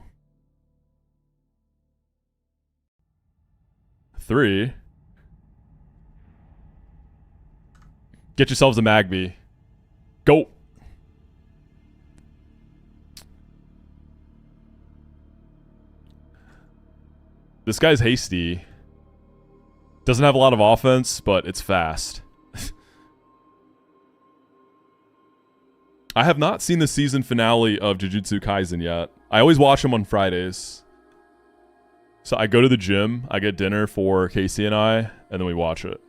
3. Get yourselves a Magby. Go. This guy's hasty. Doesn't have a lot of offense, but it's fast. I have not seen the season finale of Jujutsu Kaisen yet. I always watch them on Fridays. So I go to the gym, I get dinner for Casey and I, and then we watch it.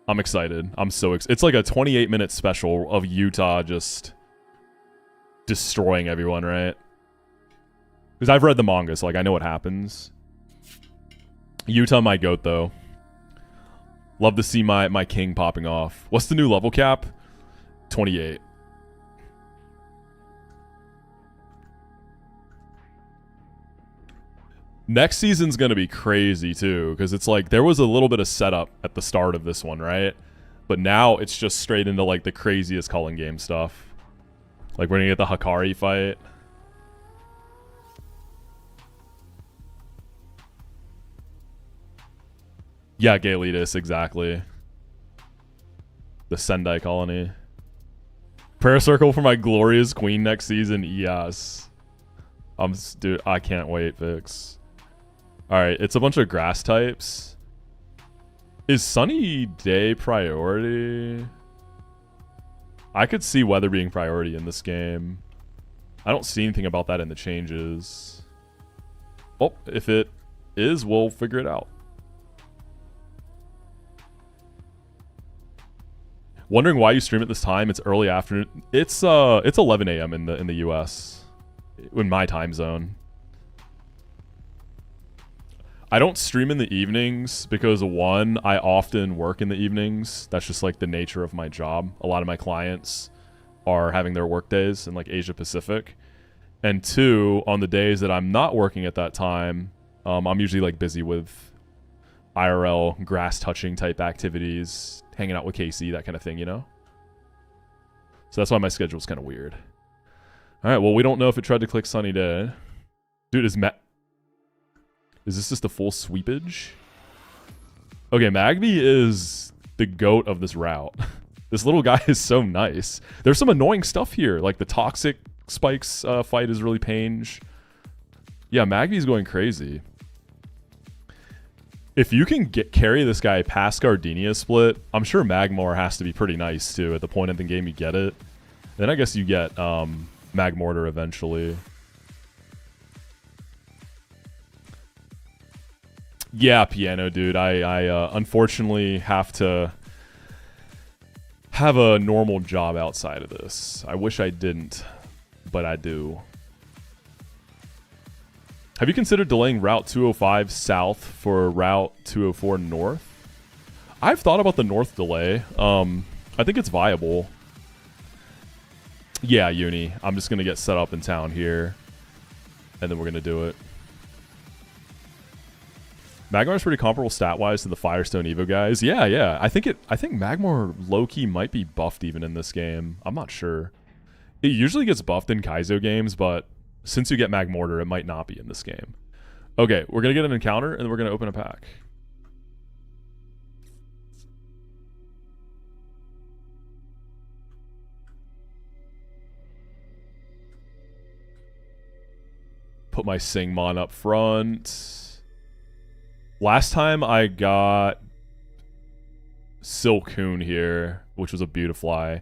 I'm excited. I'm so excited. It's like a 28-minute special of Utah just destroying everyone, right? Because I've read the manga, so like I know what happens. Utah, my goat, though. Love to see my king popping off. What's the new level cap? 28. Next season's going to be crazy, too, because it's like there was a little bit of setup at the start of this one, right? But now it's just straight into, like, the craziest Culling game stuff. Like, we're going to get the Hakari fight. Yeah, Galetus, exactly. The Sendai colony. Prayer circle for my glorious queen next season? Yes. Dude, I can't wait, Vix. Alright, it's a bunch of grass types. Is Sunny Day priority? I could see weather being priority in this game. I don't see anything about that in the changes. Oh, if it is, we'll figure it out. Wondering why you stream at this time? It's early afternoon. It's 11 a.m. in the US. In my time zone. I don't stream in the evenings because, one, I often work in the evenings. That's just like the nature of my job. A lot of my clients are having their work days in like Asia Pacific. And two, on the days that I'm not working at that time, I'm usually like busy with IRL grass touching type activities, hanging out with Casey, that kind of thing, you know? So that's why my schedule's kind of weird. All right, well, we don't know if it tried to click Sunny Day. Dude, is this just a full sweepage? Okay, Magby is the goat of this route. This little guy is so nice. There's some annoying stuff here. Like the toxic spikes fight is really painge. Yeah, Magby's going crazy. If you can carry this guy past Gardenia split, I'm sure Magmor has to be pretty nice too at the point in the game you get it. Then I guess you get Magmortar eventually. Yeah, Piano Dude. I unfortunately have to have a normal job outside of this. I wish I didn't, but I do. Have you considered delaying Route 205 south for Route 204 north? I've thought about the north delay. I think it's viable. Yeah, Uni. I'm just going to get set up in town here, and then we're going to do it. Magmar's pretty comparable stat-wise to the Firestone Evo guys. Yeah. I think Magmar low-key might be buffed even in this game. I'm not sure. It usually gets buffed in Kaizo games, but since you get Magmortar, it might not be in this game. Okay, we're going to get an encounter, and then we're going to open a pack. Put my Singmon up front. Last time I got Silcoon here, which was a Beautifly.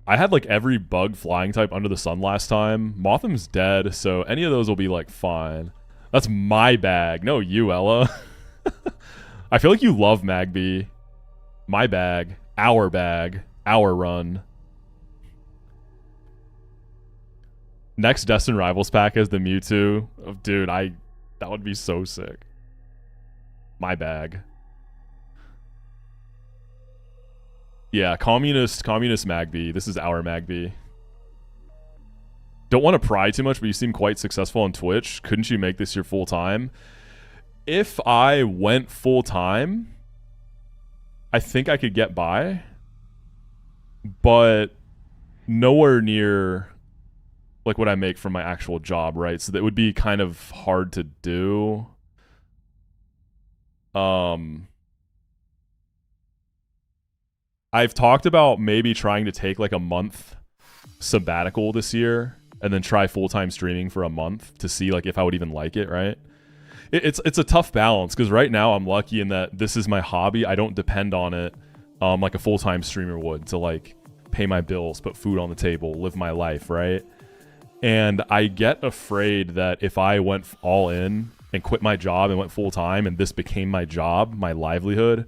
I had like every bug flying type under the sun last time. Motham's dead, so any of those will be like fine. That's my bag. No, you, Ella. I feel like you love Magby. My bag. Our run. Next Destined Rivals pack as the Mewtwo. Oh, dude, that would be so sick. My bag. Yeah, communist Magby. This is our Magby. Don't want to pry too much, but you seem quite successful on Twitch. Couldn't you make this your full time? If I went full time, I think I could get by, but nowhere near like what I make from my actual job, right? So that would be kind of hard to do. I've talked about maybe trying to take like a month sabbatical this year and then try full-time streaming for a month to see like if I would even like it, right? It's a tough balance because right now I'm lucky in that this is my hobby. I don't depend on it like a full-time streamer would to like pay my bills, put food on the table, live my life, right? And I get afraid that if I went all in and quit my job and went full-time and this became my job, my livelihood,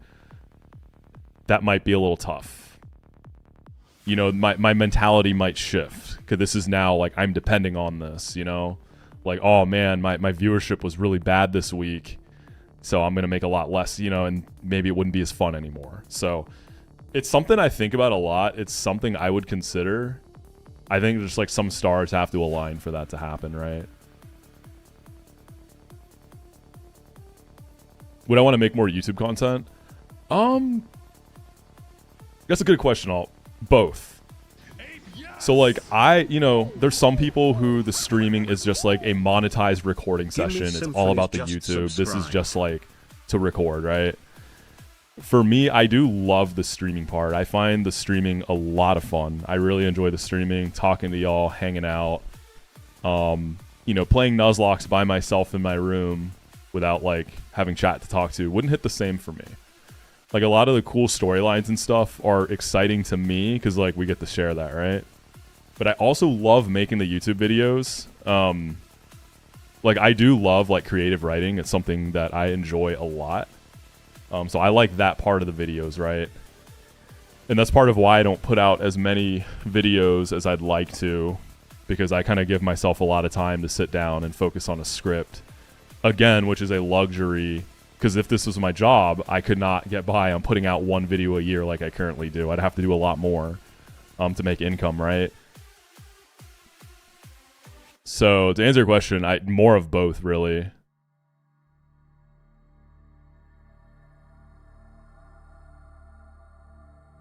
that might be a little tough. You know, my mentality might shift because this is now like I'm depending on this, you know? Like, oh man, my viewership was really bad this week, so I'm going to make a lot less, you know, and maybe it wouldn't be as fun anymore. So it's something I think about a lot. It's something I would consider. I think just like some stars have to align for that to happen, right? Would I want to make more YouTube content? That's a good question. Both. So like you know, there's some people who the streaming is just like a monetized recording session. It's all about the YouTube. This is just like to record, right? For me, I do love the streaming part. I find the streaming a lot of fun. I really enjoy the streaming, talking to y'all, hanging out. You know, playing Nuzlocke by myself in my room without like having chat to talk to wouldn't hit the same for me. Like a lot of the cool storylines and stuff are exciting to me because like we get to share that, right? But I also love making the YouTube videos. Like I do love like creative writing. It's something that I enjoy a lot. So I like that part of the videos, right? And that's part of why I don't put out as many videos as I'd like to, because I kind of give myself a lot of time to sit down and focus on a script. Again, which is a luxury, because if this was my job, I could not get by on putting out one video a year like I currently do. I'd have to do a lot more to make income, right? So to answer your question, more of both, really.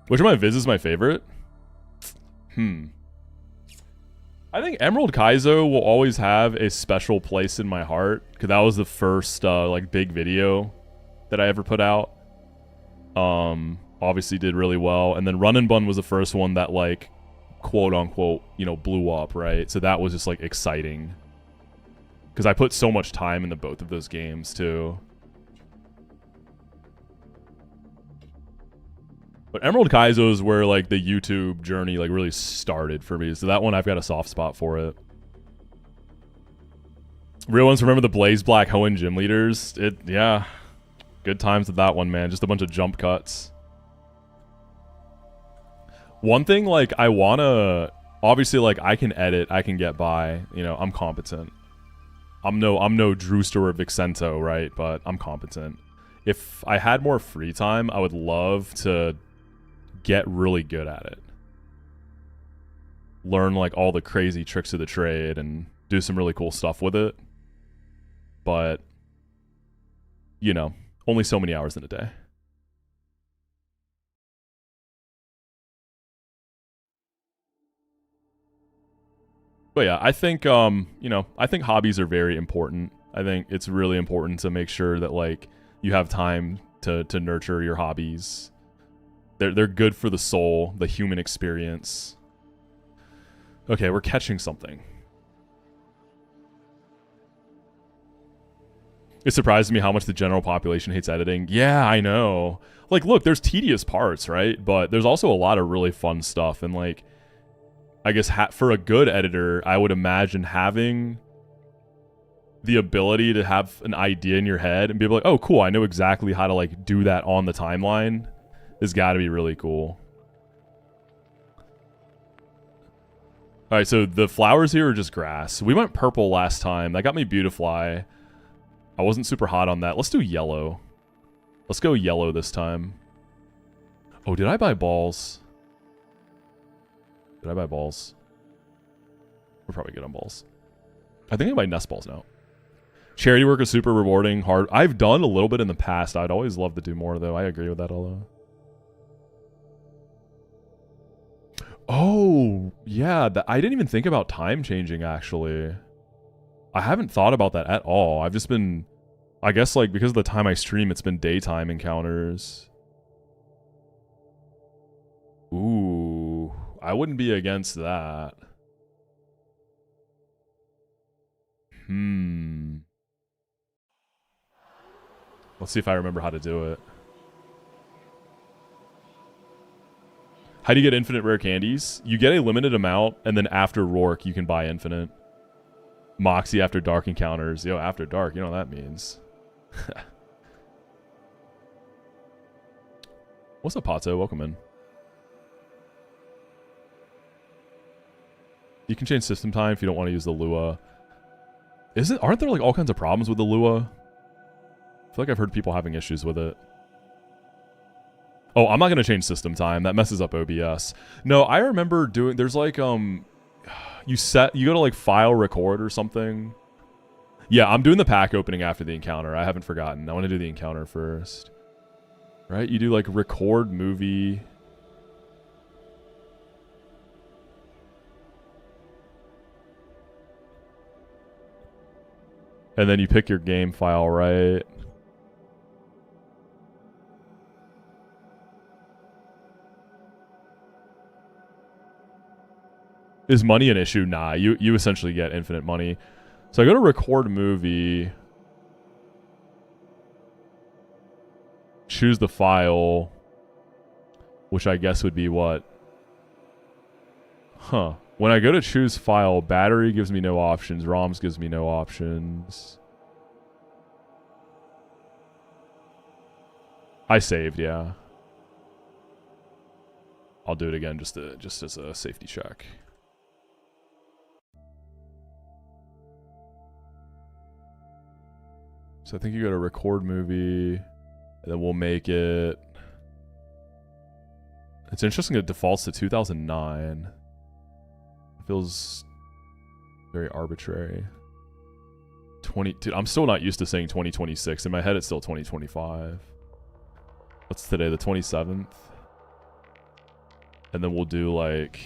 Which of my vids is my favorite? I think Emerald Kaizo will always have a special place in my heart because that was the first like big video that I ever put out. Obviously did really well, and then Run and Bun was the first one that like quote unquote, you know, blew up, right? So that was just like exciting because I put so much time into both of those games too. But Emerald Kaizo is where like the YouTube journey like really started for me. So that one I've got a soft spot for it. Real ones remember the Blaze Black Hoenn gym leaders. Yeah. Good times with that one, man. Just a bunch of jump cuts. One thing like I wanna obviously like I can edit, I can get by, you know, I'm competent. I'm no Drewster or Vixento, right? But I'm competent. If I had more free time, I would love to get really good at it. Learn like all the crazy tricks of the trade and do some really cool stuff with it. But, you know, only so many hours in a day. But yeah, I think, you know, I think hobbies are very important. I think it's really important to make sure that like you have time to nurture your hobbies. They're good for the soul, the human experience. Okay, we're catching something. It surprises me how much the general population hates editing. Yeah, I know. Like, look, there's tedious parts, right? But there's also a lot of really fun stuff. And like, I guess for a good editor, I would imagine having the ability to have an idea in your head and be like, oh, cool, I know exactly how to like do that on the timeline. Has got to be really cool. All right, so the flowers here are just grass. We went purple last time. That got me Beautifly. I wasn't super hot on that. Let's do yellow. Let's go yellow this time. Oh, did I buy balls? Did I buy balls? We're probably good on balls. I think I buy nest balls now. Charity work is super rewarding. Hard. I've done a little bit in the past. I'd always love to do more, though. I agree with that, although. Oh, yeah. I didn't even think about time changing, actually. I haven't thought about that at all. I've just been... I guess, like, because of the time I stream, it's been daytime encounters. Ooh. I wouldn't be against that. Let's see if I remember how to do it. How do you get infinite rare candies? You get a limited amount, and then after Rourke, you can buy infinite. Moxi after dark encounters. Yo, after dark, you know what that means. What's up, Pato? Welcome in. You can change system time if you don't want to use the Lua. Aren't there like all kinds of problems with the Lua? I feel like I've heard people having issues with it. Oh, I'm not going to change system time. That messes up OBS. No, I remember doing... There's like, you go to like file record or something. Yeah, I'm doing the pack opening after the encounter. I haven't forgotten. I want to do the encounter first. Right? You do like record movie... And then you pick your game file, right? Is money an issue? Nah, you essentially get infinite money. So I go to record movie. Choose the file. Which I guess would be what? Huh. When I go to choose file, battery gives me no options. ROMs gives me no options. I saved, yeah. I'll do it again just as a safety check. So I think you go to record movie, and then we'll make it... It's interesting it defaults to 2009. Feels very arbitrary. Dude, I'm still not used to saying 2026. In my head, it's still 2025. What's today? The 27th? And then we'll do like...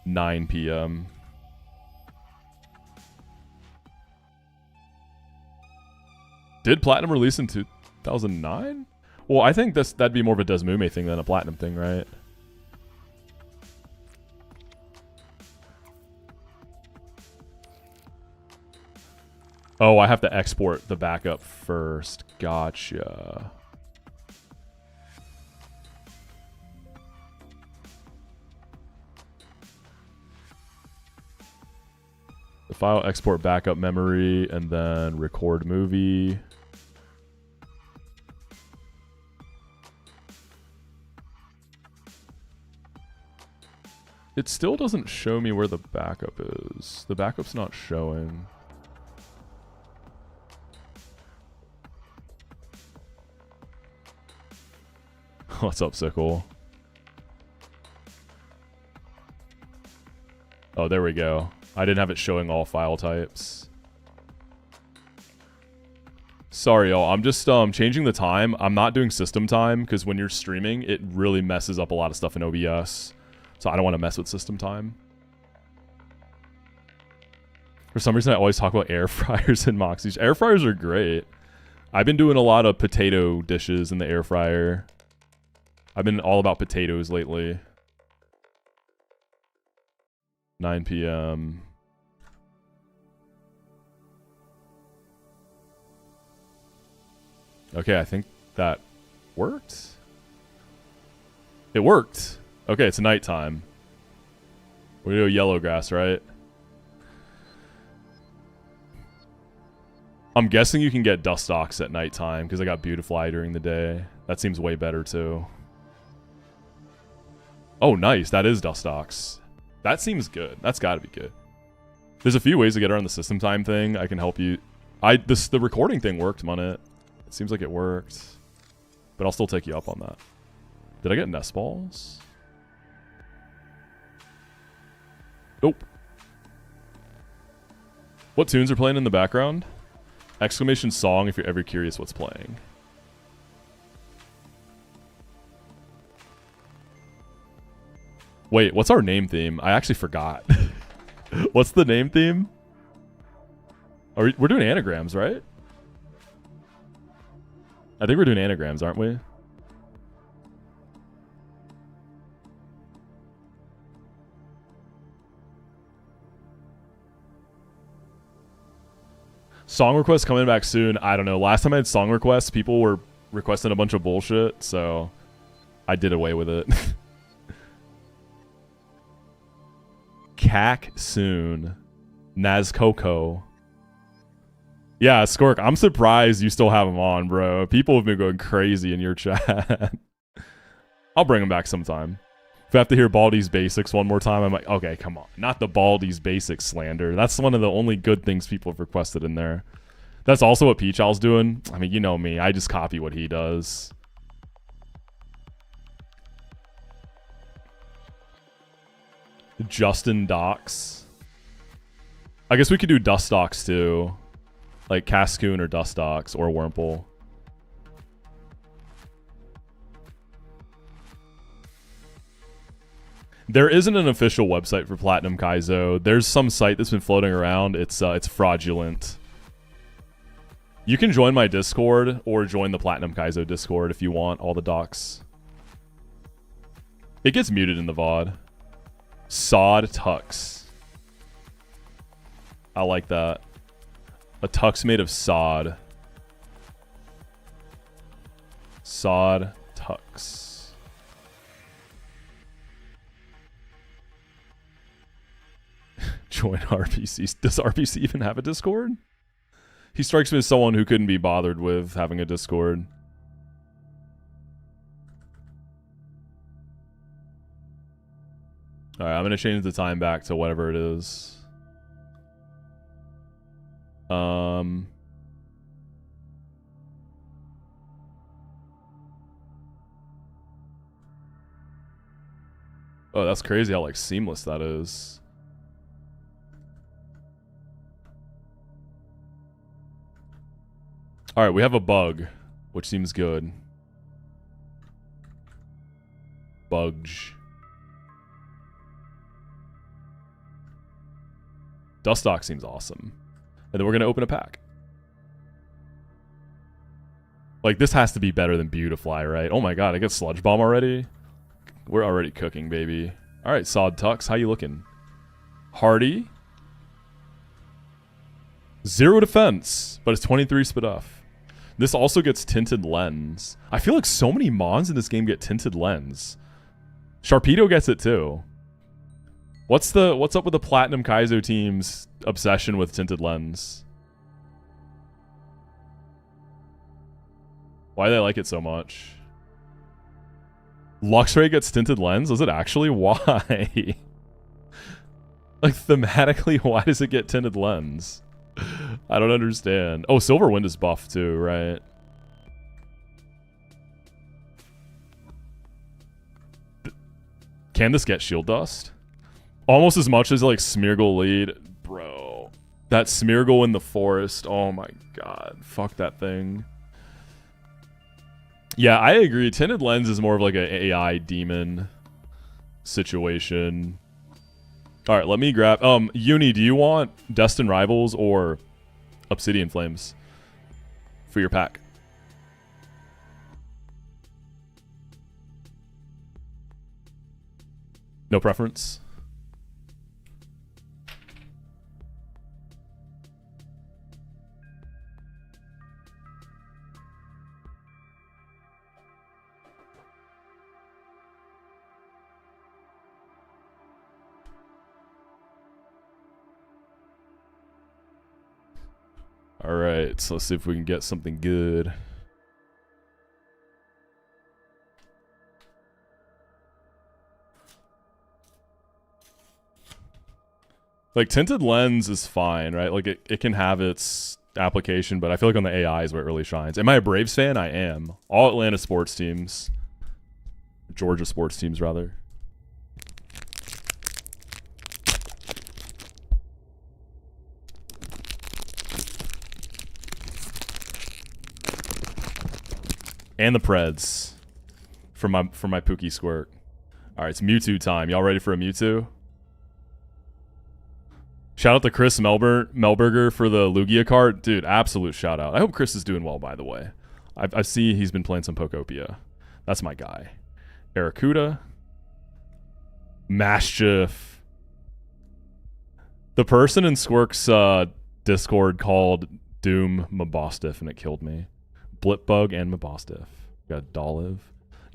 9 p.m. Did Platinum release in 2009? Well, I think that'd be more of a Desmume thing than a Platinum thing, right? Oh, I have to export the backup first. Gotcha. The file export backup memory and then record movie. It still doesn't show me where the backup is. The backup's not showing. What's up, Sickle? Oh, there we go. I didn't have it showing all file types. Sorry, y'all. I'm just changing the time. I'm not doing system time because when you're streaming, it really messes up a lot of stuff in OBS. So I don't want to mess with system time. For some reason, I always talk about air fryers and Moxis. Air fryers are great. I've been doing a lot of potato dishes in the air fryer. I've been all about potatoes lately. 9 p.m. Okay, I think that worked. It worked. Okay, it's nighttime. We're gonna go yellow grass, right? I'm guessing you can get dust ox at nighttime because I got beautifly during the day. That seems way better too. Oh, nice. That is dust ox. That seems good. That's got to be good. There's a few ways to get around the system time thing. I can help you. The recording thing worked on it. It seems like it worked. But I'll still take you up on that. Did I get nest balls? Nope. What tunes are playing in the background? Exclamation song if you're ever curious what's playing. Wait, what's our name theme? I actually forgot. What's the name theme? We're doing anagrams, right? I think we're doing anagrams, aren't we? Song requests coming back soon. I don't know. Last time I had song requests, people were requesting a bunch of bullshit, so I did away with it. Cack soon. Nazcoco. Yeah, Skork, I'm surprised you still have him on, bro. People have been going crazy in your chat. I'll bring him back sometime. If I have to hear Baldi's Basics one more time, I'm like, okay, come on. Not the Baldi's Basics slander. That's one of the only good things people have requested in there. That's also what Peach Owl's doing. I mean, you know me. I just copy what he does. Justin Docs. I guess we could do Dust Docs too. Like Cascoon or Dust Docs or Wurmple. There isn't an official website for Platinum Kaizo. There's some site that's been floating around. It's fraudulent. You can join my Discord or join the Platinum Kaizo Discord if you want all the docs. It gets muted in the VOD. Sod tux. I like that. A tux made of sod. Sod tux. Join RPC. Does RPC even have a Discord? He strikes me as someone who couldn't be bothered with having a Discord. Alright, I'm going to change the time back to whatever it is. Oh, that's crazy how, like, seamless that is. Alright, we have a bug, which seems good. Bugs. Dustock seems awesome. And then we're going to open a pack. Like, this has to be better than Beautifly, right? Oh my god, I get Sludge Bomb already? We're already cooking, baby. Alright, Sod Tux, how you looking? Hardy. 0 defense, but it's 23 Spaduf. This also gets Tinted Lens. I feel like so many Mons in this game get Tinted Lens. Sharpedo gets it too. What's up with the Platinum Kaizo team's obsession with Tinted Lens? Why do they like it so much? Luxray gets Tinted Lens? Is it actually? Why? Like, thematically, why does it get Tinted Lens? I don't understand. Oh, Silverwind is buffed too, right? Can this get Shield Dust? Almost as much as, like, Smeargle lead. Bro. That Smeargle in the forest. Oh my god. Fuck that thing. Yeah, I agree. Tinted Lens is more of like an AI demon situation. Alright, let me grab... Uni, do you want Destined Rivals or Obsidian Flames for your pack? No preference? Alright, so let's see if we can get something good. Like, Tinted Lens is fine, right? Like, it can have its application, but I feel like on the AI is where it really shines. Am I a Braves fan? I am. All Atlanta sports teams. Georgia sports teams, rather. And the Preds for my Pookie Squirt. All right, it's Mewtwo time. Y'all ready for a Mewtwo? Shout out to Chris Melberger for the Lugia card. Dude, absolute shout out. I hope Chris is doing well, by the way. I see he's been playing some Pokopia. That's my guy. Aracuda. Maschiff. The person in Squirk's Discord called Doom Mabostiff, and it killed me. Blipbug and Mabostiff. Got Dolive.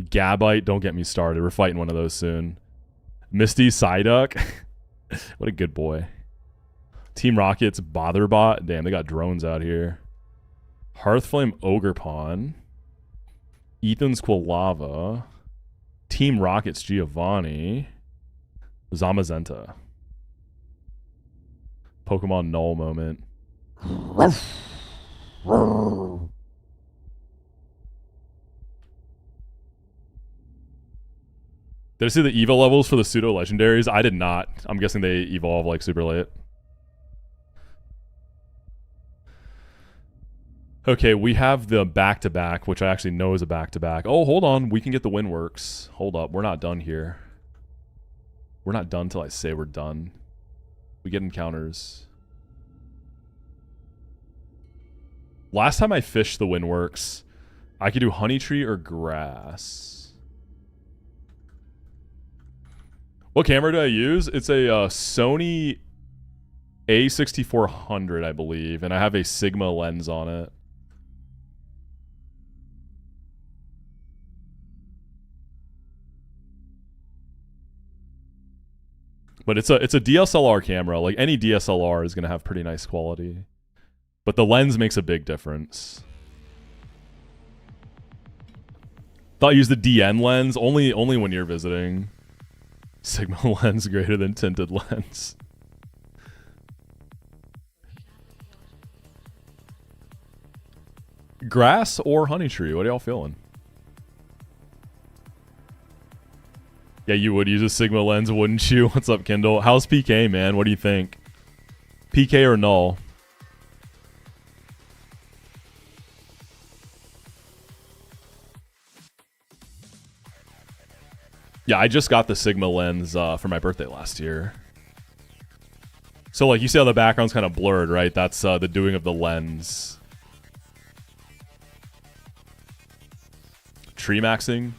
Gabite, don't get me started. We're fighting one of those soon. Misty Psyduck. What a good boy. Team Rocket's Botherbot. Damn, they got drones out here. Hearthflame Ogerpon. Ethan's Quilava. Team Rocket's Giovanni. Zamazenta. Pokemon Null moment. Did I see the Evo levels for the pseudo legendaries? I did not. I'm guessing they evolve like super late. Okay, we have the back-to-back, which I actually know is a back-to-back. Oh, hold on. We can get the Windworks. Hold up. We're not done here. We're not done till I say we're done. We get encounters. Last time I fished the Windworks, I could do Honey Tree or Grass. What camera do I use? It's a Sony A6400, I believe, and I have a Sigma lens on it. But it's a DSLR camera. Like, any DSLR is going to have pretty nice quality. But the lens makes a big difference. Thought you used the DN lens only when you're visiting. Sigma lens greater than tinted lens. Grass or Honey Tree? What are y'all feeling? Yeah, you would use a Sigma lens, wouldn't you? What's up, Kindle? How's PK, man? What do you think? PK or Null? Yeah, I just got the Sigma lens for my birthday last year. So, like, you see how the background's kind of blurred, right? That's the doing of the lens. Tree maxing.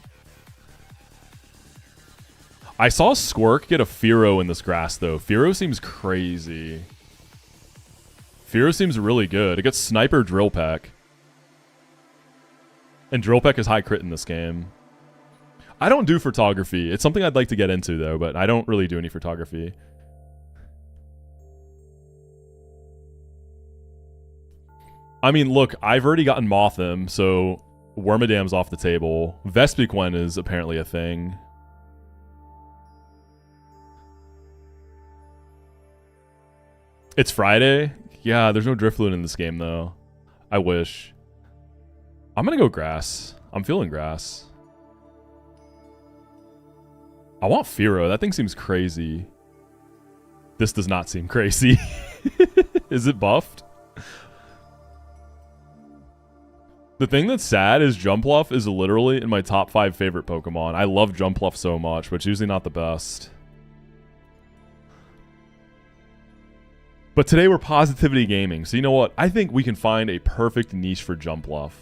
I saw Squirk get a Fearow in this grass, though. Fearow seems crazy. Fearow seems really good. It gets Sniper Drill Peck. And Drill Peck is high crit in this game. I don't do photography. It's something I'd like to get into, though, but I don't really do any photography. I mean, look, I've already gotten Mothim, so Wormadam's off the table. Vespiquen is apparently a thing. It's Friday? Yeah, there's no Drifloon in this game, though. I wish. I'm gonna go grass. I'm feeling grass. I want Fearow. That thing seems crazy. This does not seem crazy. Is it buffed? The thing that's sad is Jumpluff is literally in my top 5 favorite Pokemon. I love Jumpluff so much, but it's usually not the best. But today we're positivity gaming, so you know what? I think we can find a perfect niche for Jumpluff.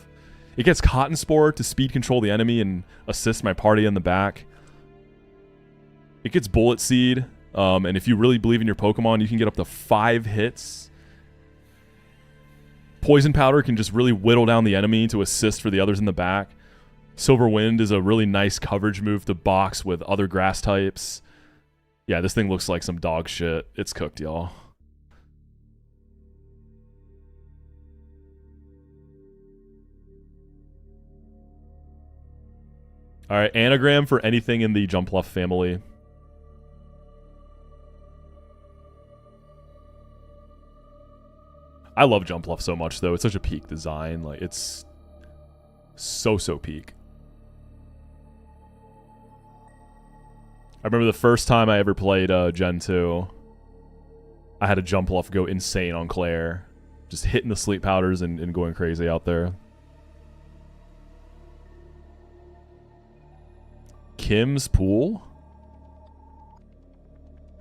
It gets Cotton Spore to speed control the enemy and assist my party in the back. It gets Bullet Seed, and if you really believe in your Pokemon, you can get up to 5 hits. Poison Powder can just really whittle down the enemy to assist for the others in the back. Silver Wind is a really nice coverage move to box with other grass types. Yeah, this thing looks like some dog shit. It's cooked, y'all. Alright, anagram for anything in the Jumpluff family. I love Jumpluff so much, though. It's such a peak design. Like, it's so peak. I remember the first time I ever played Gen 2, I had a Jumpluff go insane on Claire. Just hitting the sleep powders and going crazy out there. Kim's Pool?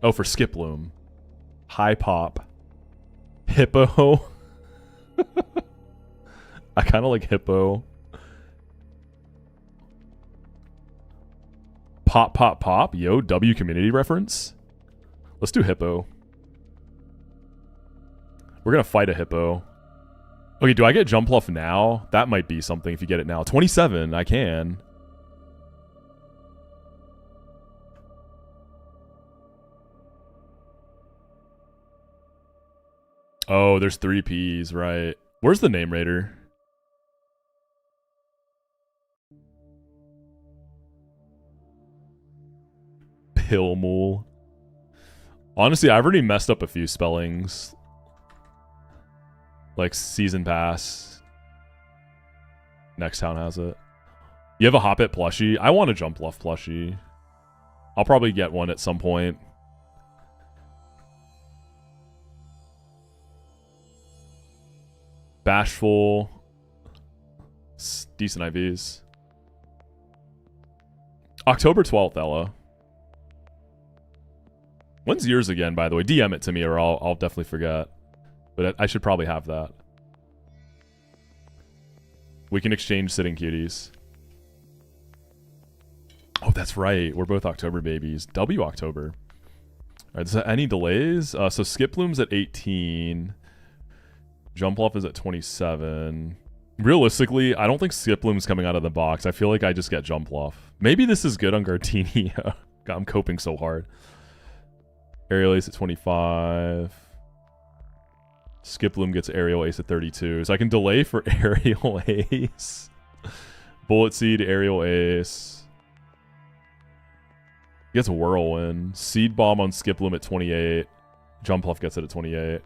Oh, for Skiploom. High Pop. Hippo. I kind of like Hippo. Pop, pop, pop. Yo, W community reference. Let's do Hippo. We're going to fight a Hippo. Okay, do I get Jumpluff now? That might be something if you get it now. 27, I can. Oh, there's 3 Ps, right. Where's the name raider? Pillmool. Honestly, I've already messed up a few spellings. Like Season Pass. Next town has it. You have a Hoppit plushie? I want a Jumpluff plushie. I'll probably get one at some point. Bashful. Decent IVs. October 12th, Ella. When's yours again, by the way? DM it to me or I'll definitely forget. But I should probably have that. We can exchange sitting cuties. Oh, that's right. We're both October babies. W October. All right, is there any delays? So Skiploom's at 18. Jumpluff is at 27. Realistically, I don't think Skiploom's coming out of the box. I feel like I just get Jumpluff. Maybe this is good on Gardenia. God, I'm coping so hard. Aerial Ace at 25. Skiploom gets Aerial Ace at 32. So I can delay for Aerial Ace. Bullet Seed, Aerial Ace. He gets Whirlwind. Seed Bomb on Skiploom at 28. Jumpluff gets it at 28.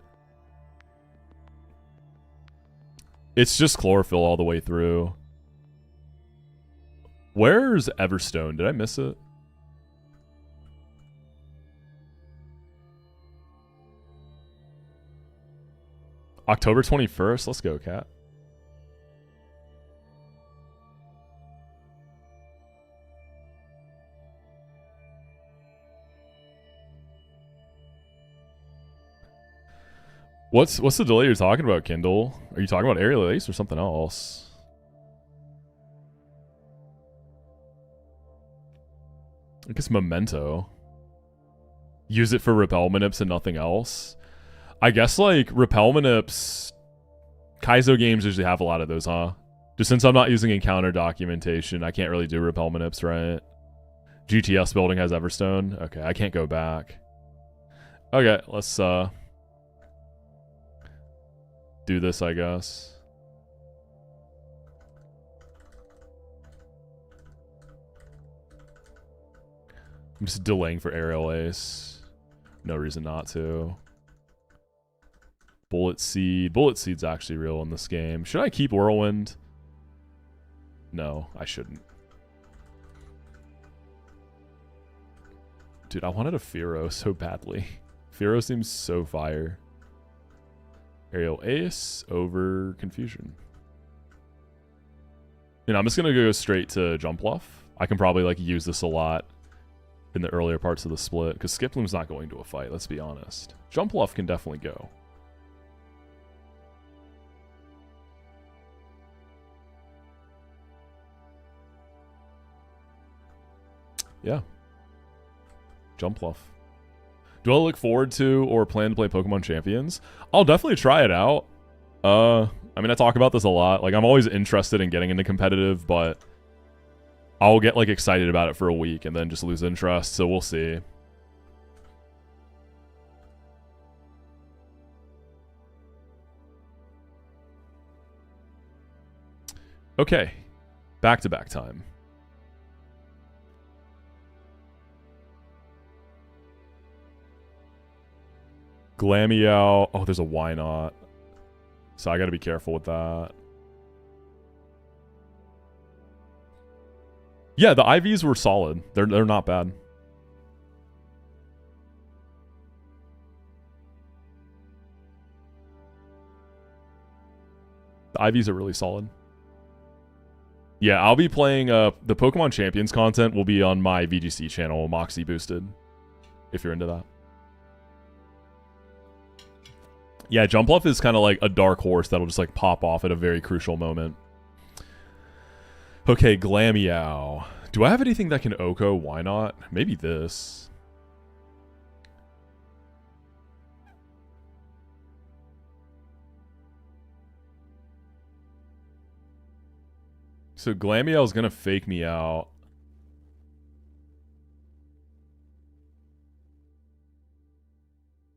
It's just Chlorophyll all the way through. Where's Everstone? Did I miss it? October 21st? Let's go, Cat. What's the delay you're talking about, Kindle? Are you talking about aerial ace or something else? I guess Memento. Use it for repel manips and nothing else. I guess like repel manips, Kaizo games usually have a lot of those, huh? Just since I'm not using encounter documentation, I can't really do repel manips, right? GTS building has Everstone. Okay, I can't go back. Okay, let's do this, I guess. I'm just delaying for aerial ace. No reason not to. Bullet Seed. Bullet Seed's actually real in this game. Should I keep Whirlwind? No, I shouldn't. Dude, I wanted a Firo so badly. Firo seems so fire. Aerial Ace over Confusion. And I'm just going to go straight to Jump Bluff. I can probably like use this a lot in the earlier parts of the split, because Skiploom's not going to a fight, let's be honest. Jump Bluff can definitely go. Yeah. Jump Bluff. Do I look forward to or plan to play Pokemon Champions? I'll definitely try it out. I mean, I talk about this a lot. Like, I'm always interested in getting into competitive, but I'll get like excited about it for a week and then just lose interest, so we'll see. Okay. Back-to-back time. Glameow. Oh, there's a why not. So I gotta be careful with that. Yeah, the IVs were solid. They're not bad. The IVs are really solid. Yeah, I'll be playing the Pokemon Champions content will be on my VGC channel, Moxi Boosted, if you're into that. Yeah, Jump Bluff is kind of like a dark horse that'll just like pop off at a very crucial moment. Okay, Glameow. Do I have anything that can Oko? Why not? Maybe this. So Glameow is going to fake me out.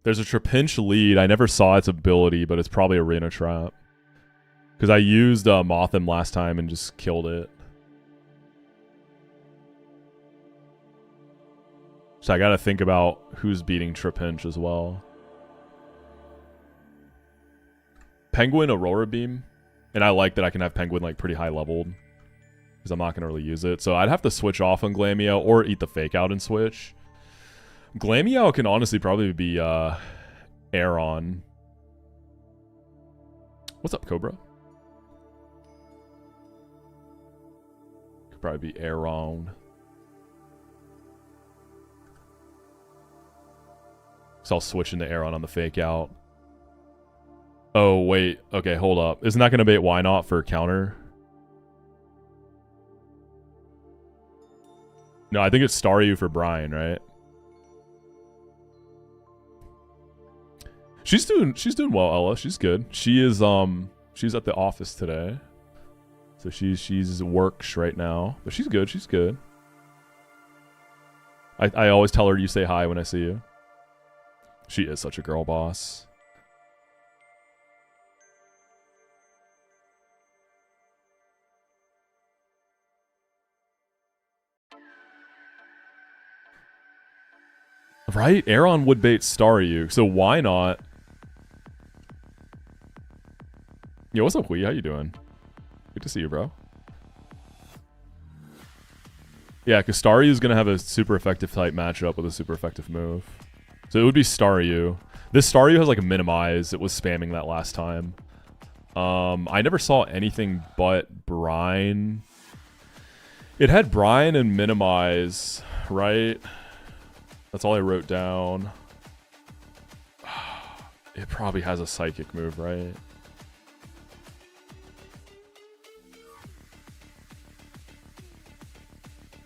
There's a Trapinch lead. I never saw its ability, but it's probably Arena Trap. Because I used Mothim last time and just killed it. So I gotta think about who's beating Trapinch as well. Penguin, Aurora Beam. And I like that I can have Penguin like pretty high leveled. Because I'm not gonna really use it. So I'd have to switch off on Glameow or eat the fake out and switch. Glameow can honestly probably be Aeron. What's up, Cobra? Could probably be Aeron. So I'll switch into Aeron on the fake out. Oh, wait. Okay, hold up. Isn't that going to bait Why Not for counter? No, I think it's Staryu for Brian, right? She's doing well, Ella. She's good. She is she's at the office today. So she's works right now. But she's good, she's good. I always tell her you say hi when I see you. She is such a girl boss. Right? Aeron would bait Staryu, so why not? Yo, what's up, Hui? How you doing? Good to see you, bro. Yeah, because Staryu's going to have a super effective type matchup with a super effective move. So it would be Staryu. This Staryu has like a minimize. It was spamming that last time. I never saw anything but Brine. It had Brine and minimize, right? That's all I wrote down. It probably has a psychic move, right?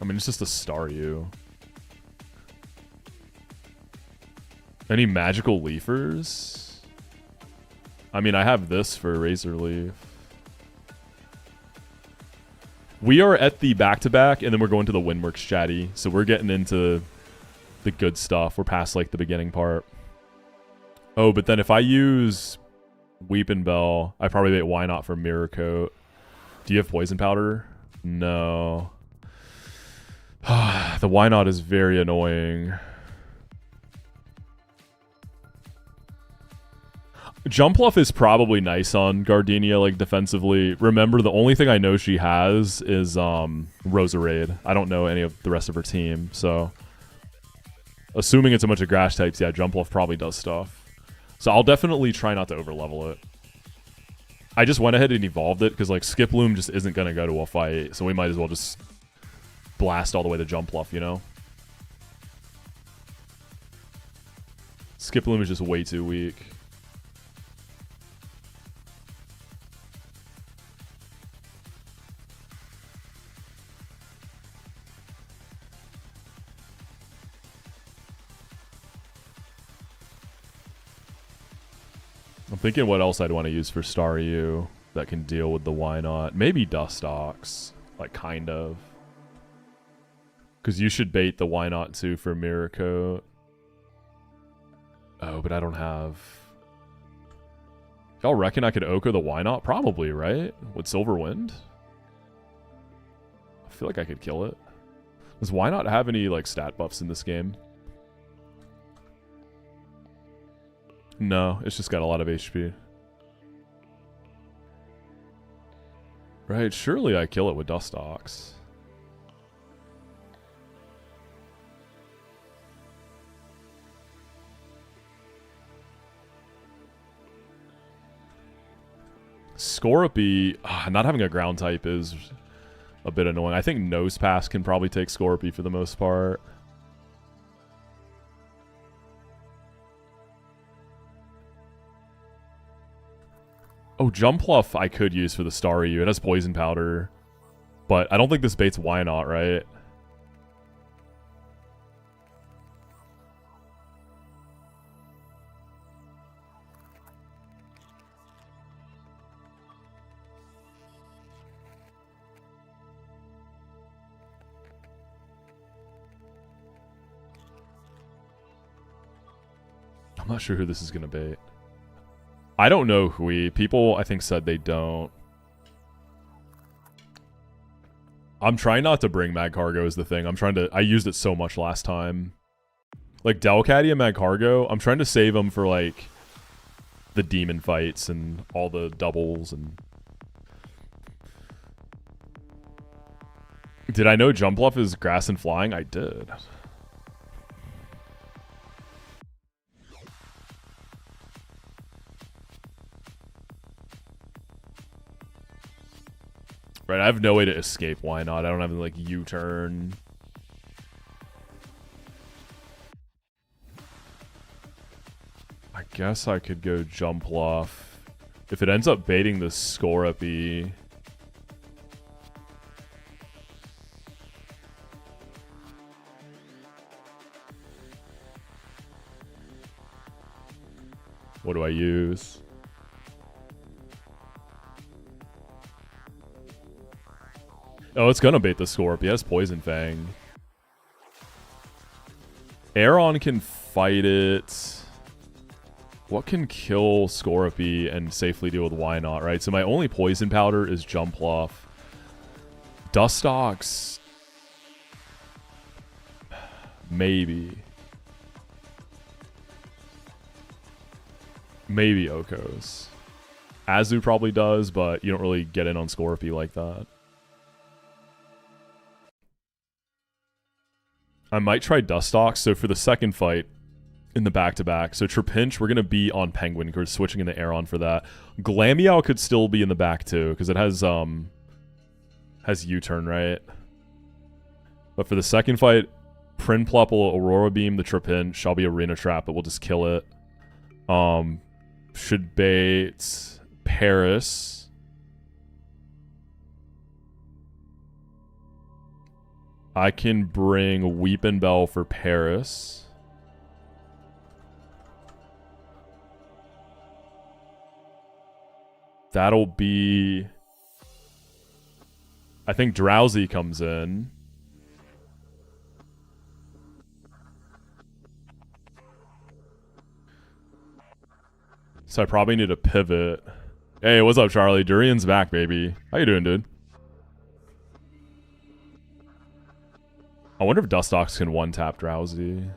I mean, it's just a Staryu. Any magical leafers? I mean, I have this for Razor Leaf. We are at the back-to-back, and then we're going to the Windworks chatty. So we're getting into the good stuff. We're past, like, the beginning part. Oh, but then if I use Weepin' Bell, I probably bait Why Not for Mirror Coat. Do you have Poison Powder? No. The Why Not is very annoying. Jumpluff is probably nice on Gardenia, like, defensively. Remember, the only thing I know she has is Roserade. I don't know any of the rest of her team, so... Assuming it's a bunch of grass types, yeah, Jumpluff probably does stuff. So I'll definitely try not to overlevel it. I just went ahead and evolved it, because, like, Skiploom just isn't going to go to a fight, so we might as well just blast all the way to Jumpluff, you know? Skiploom is just way too weak. I'm thinking what else I'd want to use for Staryu that can deal with the Why Not. Maybe Dustox. Like, kind of. Because you should bait the Why Not too for Mirror Coat. Oh, but I don't have... Y'all reckon I could Ochre the Why Not? Probably, right? With Silver Wind? I feel like I could kill it. Does Why Not have any, like, stat buffs in this game? No, it's just got a lot of HP. Right, surely I kill it with Dustox. Scorpy, not having a ground type is a bit annoying. I think Nosepass can probably take Scorpy for the most part. Oh, Jumpluff I could use for the Staryu. It has Poison Powder. But I don't think this baits Why Not, right? I'm not sure who this is going to bait. I don't know Hui. People, I think, said they don't. I'm trying not to bring Magcargo as the thing. I'm trying to... I used it so much last time. Like, Delcatty and Magcargo, I'm trying to save them for, like, the demon fights and all the doubles and... Did I know Jumpluff is grass and flying? I did. Right, I have no way to escape. Why not? I don't have, like, U-turn. I guess I could go Jumpluff. If it ends up baiting the Scorpy... What do I use? Oh, it's gonna bait the Scorpy. It has Poison Fang. Aeron can fight it. What can kill Scorpy and safely deal with Why Not, right? So my only Poison Powder is Jumpluff. Dustox. Maybe. Maybe Okos. Azu probably does, but you don't really get in on Scorpy like that. I might try Dustox. So for the second fight in the back-to-back, so Trapinch, we're going to be on Penguin because we're switching into Aeron for that. Glameow could still be in the back too because it has U-turn, right? But for the second fight, Prinplup will Aurora Beam the Trapinch. I'll be Arena Trap, but we'll just kill it. Should bait Paris. I can bring Weepin' Bell for Paris. That'll be... I think Drowsy comes in. So I probably need to pivot. Hey, what's up, Charlie? Durian's back, baby. How you doing, dude? I wonder if Dustox can one-tap Drowsy.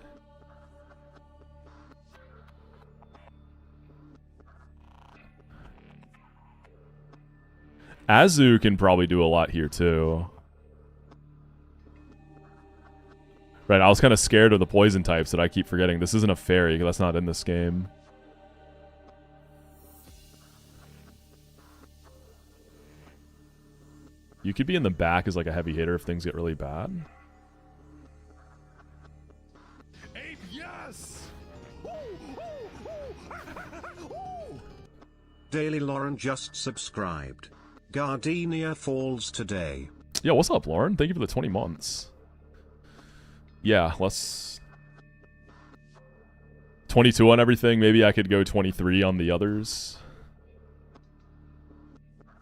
Azu can probably do a lot here, too. Right, I was kind of scared of the poison types that I keep forgetting. This isn't a fairy, because that's not in this game. You could be in the back as like a heavy hitter if things get really bad. Ape, yes! Daily Lauren just subscribed. Gardenia falls today. Yeah, what's up, Lauren? Thank you for the 20 months. Yeah, let's... 22 on everything. Maybe I could go 23 on the others.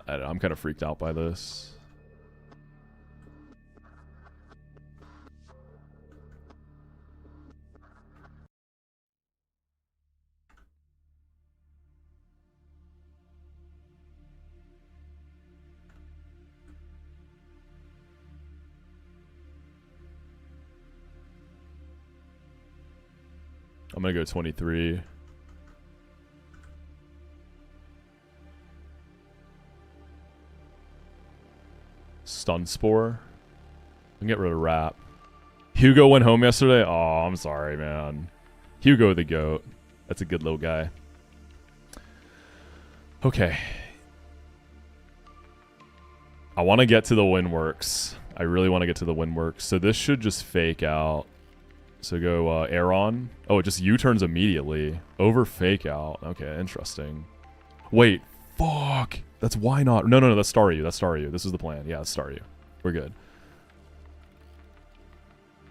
I don't know, I'm kind of freaked out by this. I'm gonna go 23. Stun Spore. I can get rid of Wrap. Hugo went home yesterday? Oh, I'm sorry, man. Hugo the GOAT. That's a good little guy. Okay. I want to get to the Windworks. I really want to get to the Windworks. So this should just fake out. So go Aeron. Oh, it just U-turns immediately. Over fake out. Okay, interesting. Wait. Fuck. That's why not. No, that's Staryu. That's Staryu. This is the plan. Yeah, that's Staryu. We're good.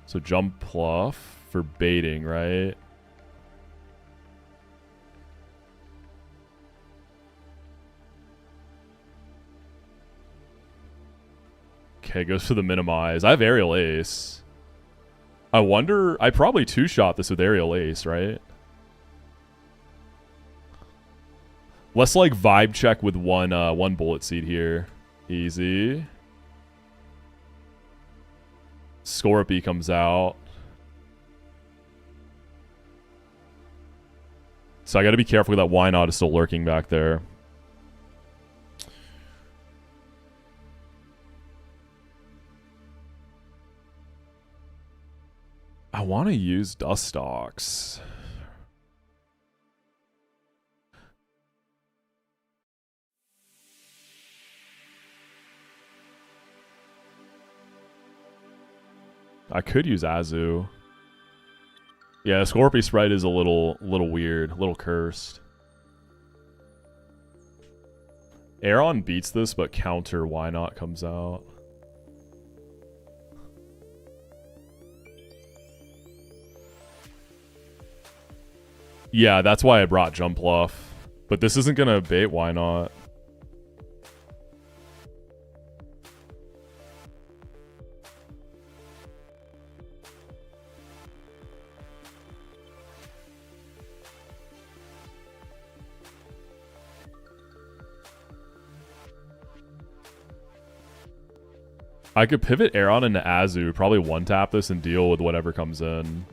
So jump Pluff for baiting, right? Okay, goes for the minimize. I have Aerial Ace. I wonder... I probably two-shot this with Aerial Ace, right? Let's, like, vibe check with one Bullet Seed here. Easy. Scorpy comes out. So I gotta be careful that Why Not is still lurking back there. I want to use Dustox. I could use Azu. Yeah, Scorpy Sprite is a little weird, a little cursed. Aeron beats this, but counter Why Not comes out. Yeah, that's why I brought Jump Bluff. But this isn't gonna bait Why Not. I could pivot Aeron into Azu, probably one-tap this and deal with whatever comes in.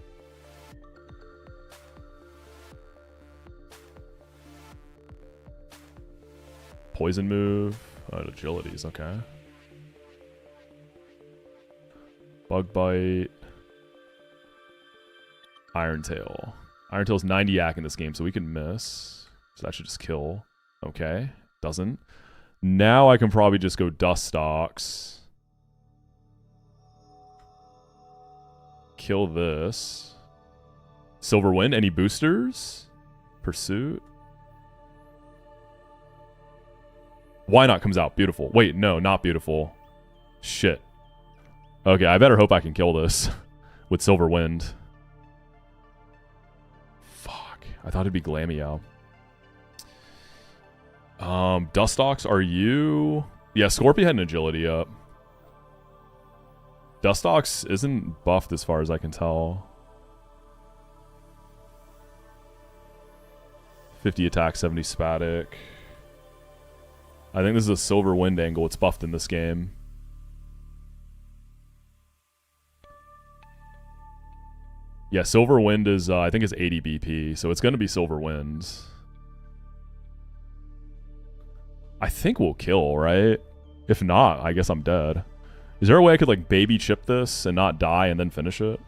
Poison move. Agilities, okay. Bug Bite. Iron Tail. Iron Tail's 90 yak in this game, so we can miss. So that should just kill. Okay. Doesn't. Now I can probably just go Dustox. Kill this. Silver Wind. Any boosters? Pursuit. Why not comes out. Beautiful. Wait, no, not beautiful. Shit. Okay, I better hope I can kill this with Silver Wind. Fuck. I thought it'd be Glameow. Dustox, are you... Yeah, Scorpio had an agility up. Dustox isn't buffed as far as I can tell. 50 attack, 70 spatic. I think this is a Silver Wind angle. It's buffed in this game. Yeah, Silver Wind is, I think is 80 BP, so it's going to be Silver Winds. I think we'll kill, right? If not, I guess I'm dead. Is there a way I could, like, baby chip this and not die and then finish it?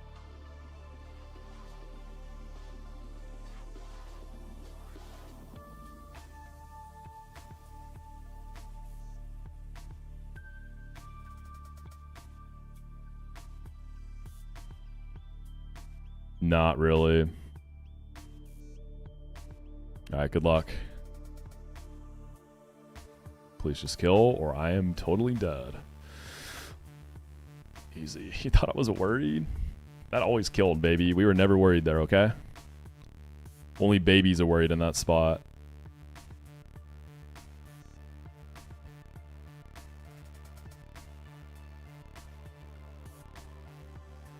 Not really. Alright, good luck. Please just kill, or I am totally dead. Easy. You thought I was worried? That always killed, baby. We were never worried there, okay? Only babies are worried in that spot.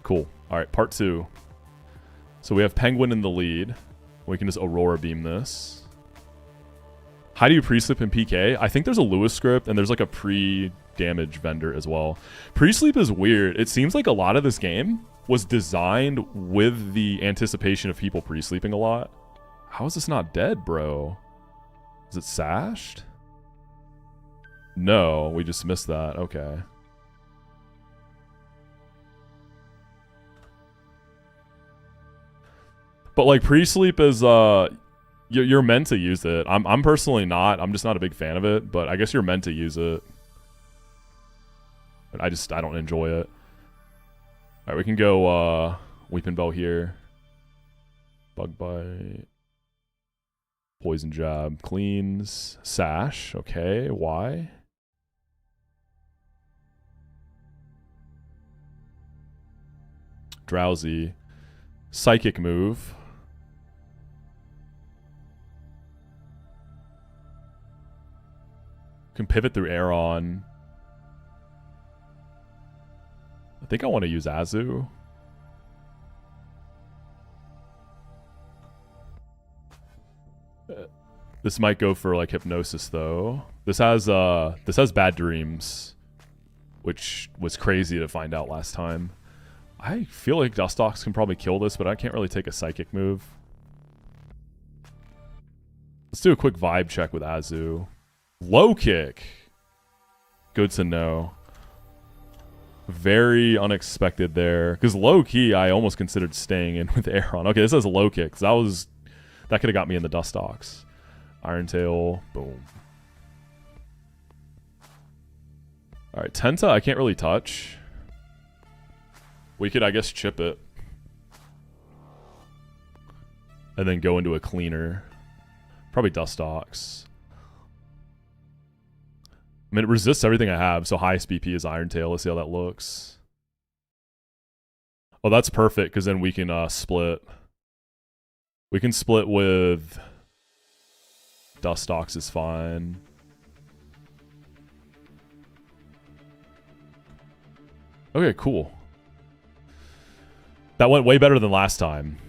Cool. Alright, part 2. So we have Penguin in the lead. We can just Aurora Beam this. How do you pre-sleep in PK? I think there's a Lewis script and there's like a pre-damage vendor as well. Pre-sleep is weird. It seems like a lot of this game was designed with the anticipation of people pre-sleeping a lot. How is this not dead, bro? Is it sashed? No, we just missed that. Okay. But like pre-sleep is you're meant to use it. I'm personally not. I'm just not a big fan of it, but I guess you're meant to use it. But I don't enjoy it. Alright, we can go Weeping Bell here. Bug Bite. Poison Jab. Cleans. Sash. Okay, why? Drowsy. Psychic move. Can pivot through Aeron. I think I want to use Azu. This might go for like Hypnosis though. This has Bad Dreams, which was crazy to find out last time. I feel like Dustox can probably kill this, but I can't really take a Psychic move. Let's do a quick vibe check with Azu. Low kick. Good to know. Very unexpected there. Because low key, I almost considered staying in with Aeron. Okay, this has a low kick. That could have got me in the Dustox. Iron Tail. Boom. Alright, Tenta I can't really touch. We could, I guess, chip it. And then go into a cleaner. Probably Dustox. I mean, it resists everything I have, so highest BP is Iron Tail. Let's see how that looks. Oh, that's perfect, because then we can split. We can split with... Dustox is fine. Okay, cool. That went way better than last time.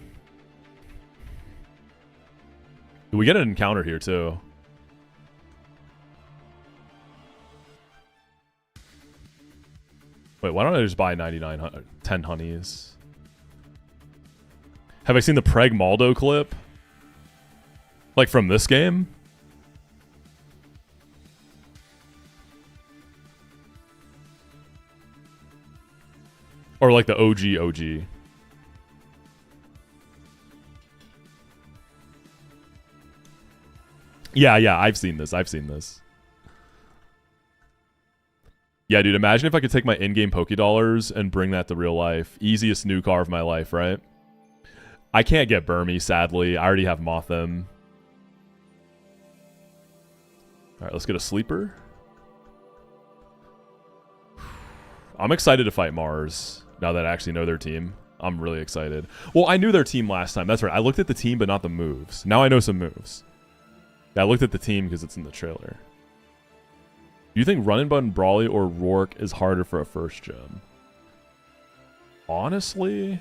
We get an encounter here, too. Wait, why don't I just buy 10 honeys? Have I seen the Preg Maldo clip? Like from this game? Or like the OG? Yeah, I've seen this. Yeah, dude, imagine if I could take my in-game Pokédollars and bring that to real life. Easiest new car of my life, right? I can't get Burmy, sadly. I already have Mothim. All right, let's get a sleeper. I'm excited to fight Mars now that I actually know their team. I'm really excited. Well, I knew their team last time. That's right. I looked at the team, but not the moves. Now I know some moves. Yeah, I looked at the team because it's in the trailer. Do you think Run and Button Brawly or Rourke is harder for a first gem? Honestly,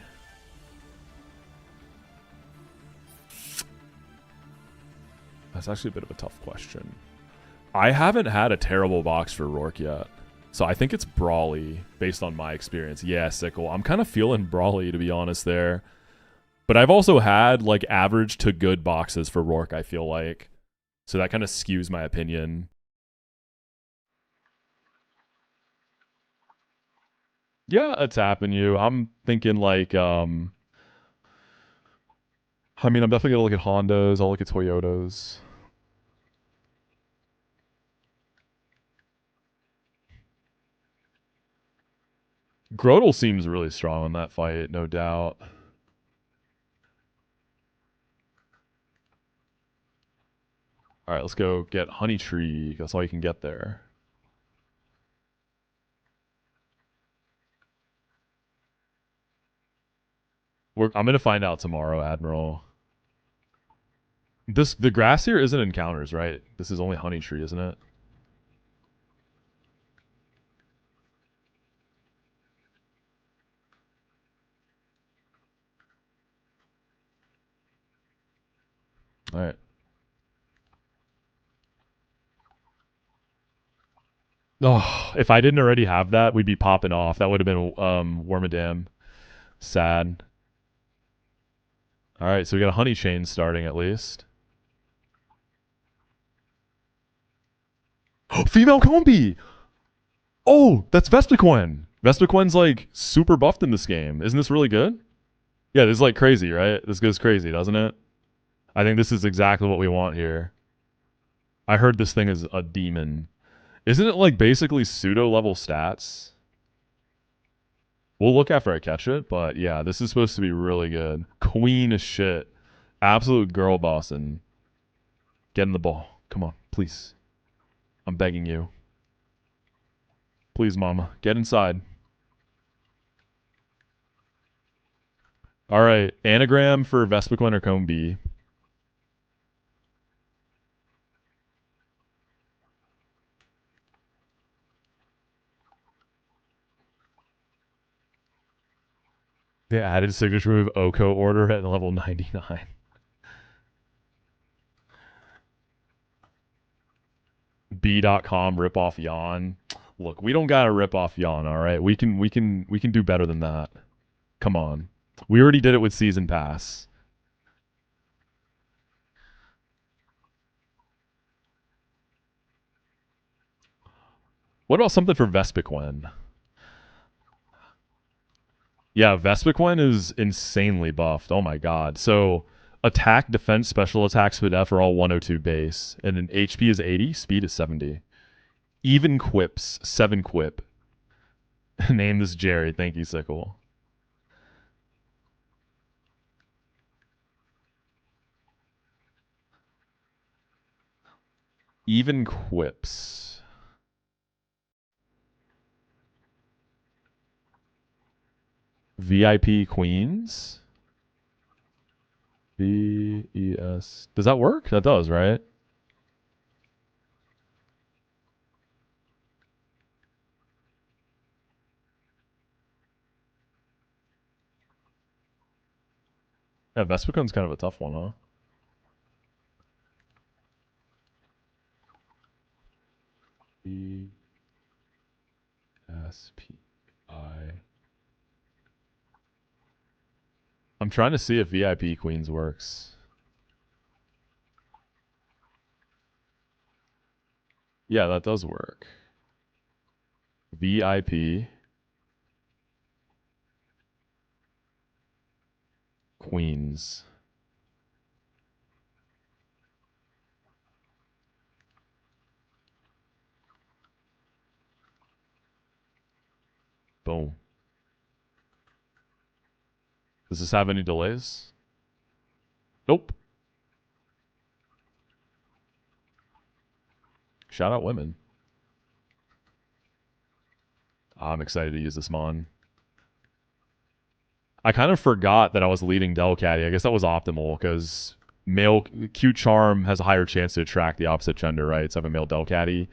that's actually a bit of a tough question. I haven't had a terrible box for Rourke yet. So I think it's Brawly based on my experience. Yeah, Sickle. I'm kind of feeling Brawly, to be honest, there. But I've also had like average to good boxes for Rourke, I feel like. So that kind of skews my opinion. Yeah, it's happened you. I'm thinking like I mean, I'm definitely gonna look at Hondas, I'll look at Toyotas. Grodel seems really strong in that fight, no doubt. Alright, let's go get Honey Tree. That's all you can get there. I'm gonna find out tomorrow, Admiral. The grass here isn't encounters, right? This is only Honey Tree, isn't it? Alright. Oh, if I didn't already have that, we'd be popping off. That would have been Wormadam. Sad. Alright, so we got a Honey Chain starting at least. Female Combi! Oh, that's Vespiquen. Vespiquen's like super buffed in this game. Isn't this really good? Yeah, this is like crazy, right? This goes crazy, doesn't it? I think this is exactly what we want here. I heard this thing is a demon. Isn't it like basically pseudo level stats? We'll look after I catch it, but yeah, this is supposed to be really good. Queen of shit. Absolute girl bossing. Get in the ball. Come on, please. I'm begging you. Please, mama. Get inside. Alright, anagram for Vespiquen or Cone B. They added signature move Oko order at level 99. B.com rip off Yawn. Look, we don't gotta rip off Yawn, alright? We can do better than that. Come on. We already did it with Season Pass. What about something for Vespiquen? Yeah, Vespiquen is insanely buffed. Oh my god. So attack, defense, special attacks, speed F are all 102 base. And then HP is 80, speed is 70. Even quips, 7 quip. Name this Jerry. Thank you, Sickle. Even quips. VIP Queens? VES. Does that work? That does, right? Yeah, Vespiquen's kind of a tough one, huh? VSPI. I'm trying to see if VIP Queens works. Yeah, that does work. VIP Queens. Boom. Does this have any delays? Nope. Shout out women. I'm excited to use this Mon. I kind of forgot that I was leading Delcatty. I guess that was optimal because male cute charm has a higher chance to attract the opposite gender, right? So I have a male Delcatty.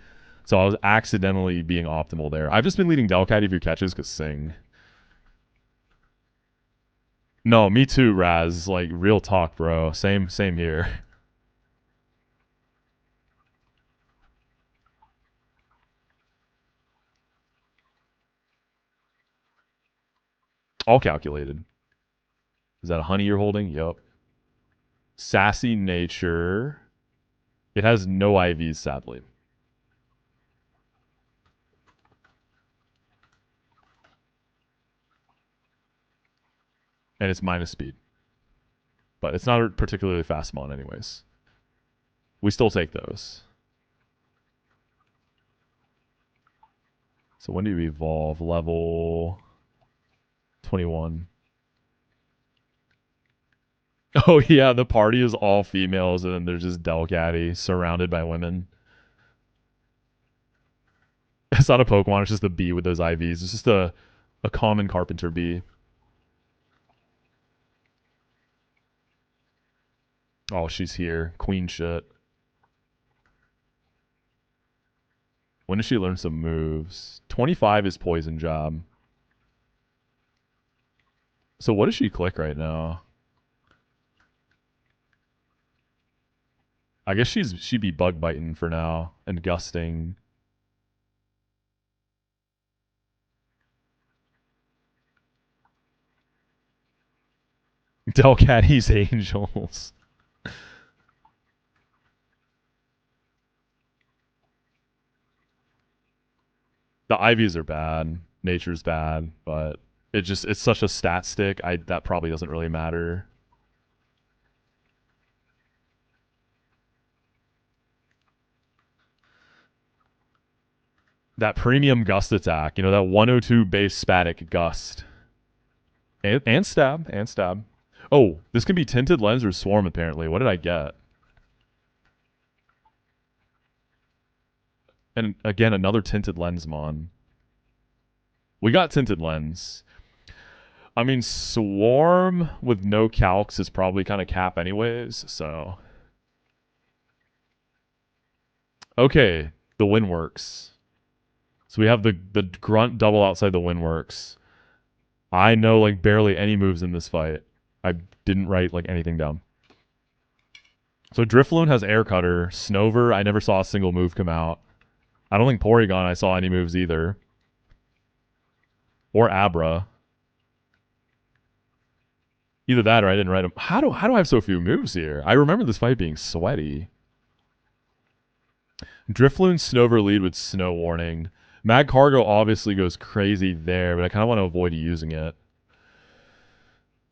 So I was accidentally being optimal there. I've just been leading Delcatty if your catches because sing. No, me too, Raz. Like real talk, bro. Same here. All calculated. Is that a honey you're holding? Yup. Sassy nature. It has no IVs, sadly. And it's minus speed. But it's not a particularly fast Mon anyways. We still take those. So when do you evolve? Level 21. Oh yeah, the party is all females and then there's just Delcatty surrounded by women. It's not a Pokemon, it's just a bee with those IVs. It's just a common carpenter bee. Oh, she's here. Queen shit. When does she learn some moves? 25 is Poison Job. So what does she click right now? I guess she'd be bug biting for now and gusting. Delcatty's Angels. The IVs are bad. Nature's bad, but it's such a stat stick. That probably doesn't really matter. That premium gust attack, you know, that 102 base spatic gust. And stab. Oh, this can be tinted lens or swarm apparently. What did I get? And again, another tinted lens mon. We got tinted lens. I mean, swarm with no calcs is probably kind of cap anyways, so. Okay, the Windworks. So we have the grunt double outside the Windworks. I know like barely any moves in this fight. I didn't write like anything down. So Drifloon has Air Cutter. Snover, I never saw a single move come out. I don't think Porygon I saw any moves either. Or Abra. Either that or I didn't write them. How do I have so few moves here? I remember this fight being sweaty. Drifloon Snover lead with Snow Warning. Mag Cargo obviously goes crazy there, but I kind of want to avoid using it.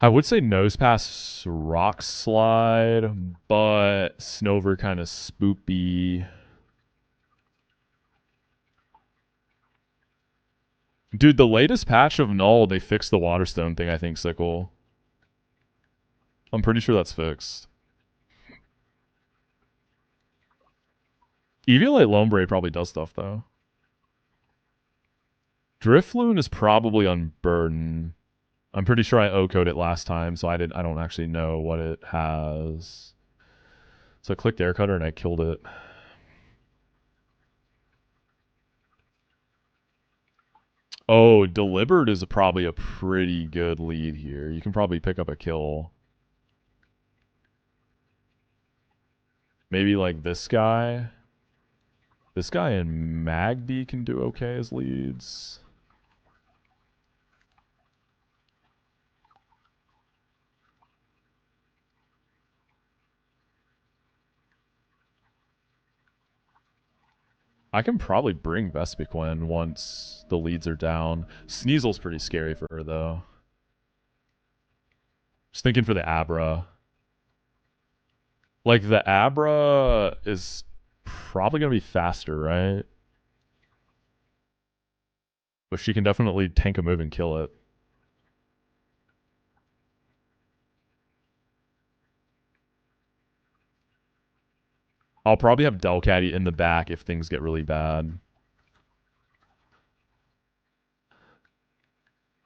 I would say Nose Pass Rock Slide, but Snover kind of spoopy. Dude, the latest patch of Null, they fixed the Waterstone thing, I think, Sickle. I'm pretty sure that's fixed. Eviolite Lombre probably does stuff, though. Drifloon is probably unburdened. I'm pretty sure I O-code it last time, so I don't actually know what it has. So I clicked Air Cutter and I killed it. Oh, Deliberate is probably a pretty good lead here. You can probably pick up a kill. Maybe like this guy. This guy and Magby can do okay as leads. I can probably bring Vespiquen once the leads are down. Sneasel's pretty scary for her, though. Just thinking for the Abra. Like, the Abra is probably going to be faster, right? But she can definitely tank a move and kill it. I'll probably have Delcatty in the back if things get really bad.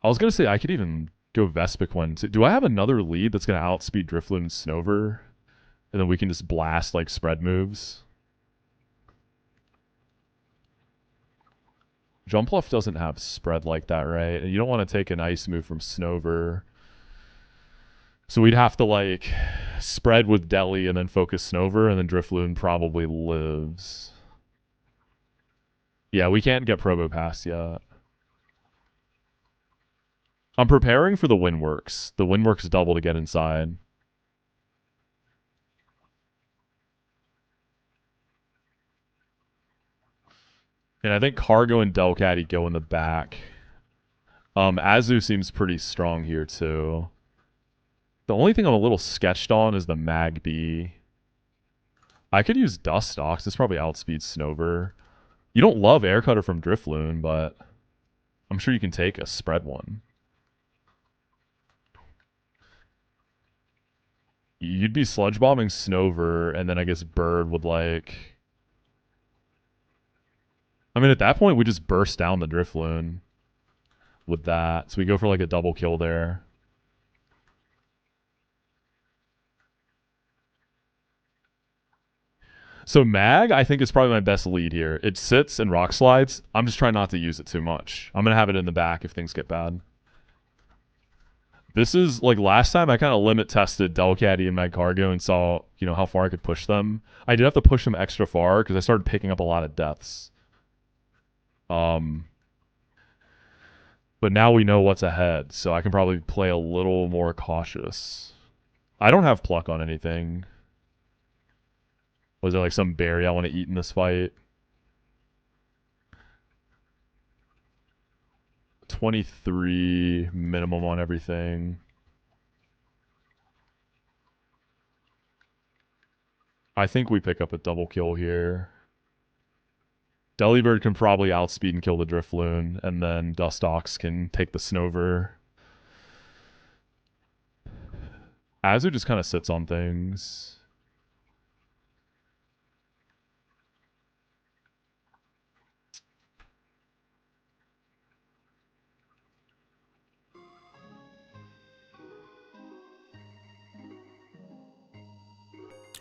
I was going to say I could even go Vespiquen. Do I have another lead that's going to outspeed Drifloon and Snover? And then we can just blast like spread moves. Jumpluff doesn't have spread like that, right? And you don't want to take an ice move from Snover. So we'd have to like spread with Deli and then focus Snover, and then Drifloon probably lives. Yeah, we can't get Probopass yet. I'm preparing for the Windworks. The Windworks double to get inside. And I think Cargo and Delcatty go in the back. Azu seems pretty strong here too. The only thing I'm a little sketched on is the Mag B. I could use Dustox. This probably outspeeds Snover. You don't love Air Cutter from Drifloon, but I'm sure you can take a spread one. You'd be Sludge Bombing Snover, and then I guess Bird would like... I mean, at that point, we just burst down the Drifloon with that. So we go for like a double kill there. So Mag, I think, is probably my best lead here. It sits and rock slides. I'm just trying not to use it too much. I'm going to have it in the back if things get bad. This is, like, last time I kind of limit tested Delcatty and Magcargo and saw, you know, how far I could push them. I did have to push them extra far because I started picking up a lot of deaths. But now we know what's ahead, so I can probably play a little more cautious. I don't have pluck on anything. Was there like some berry I want to eat in this fight? 23 minimum on everything. I think we pick up a double kill here. Delibird can probably outspeed and kill the Drifloon, and then Dustox can take the Snover. Azu just kind of sits on things.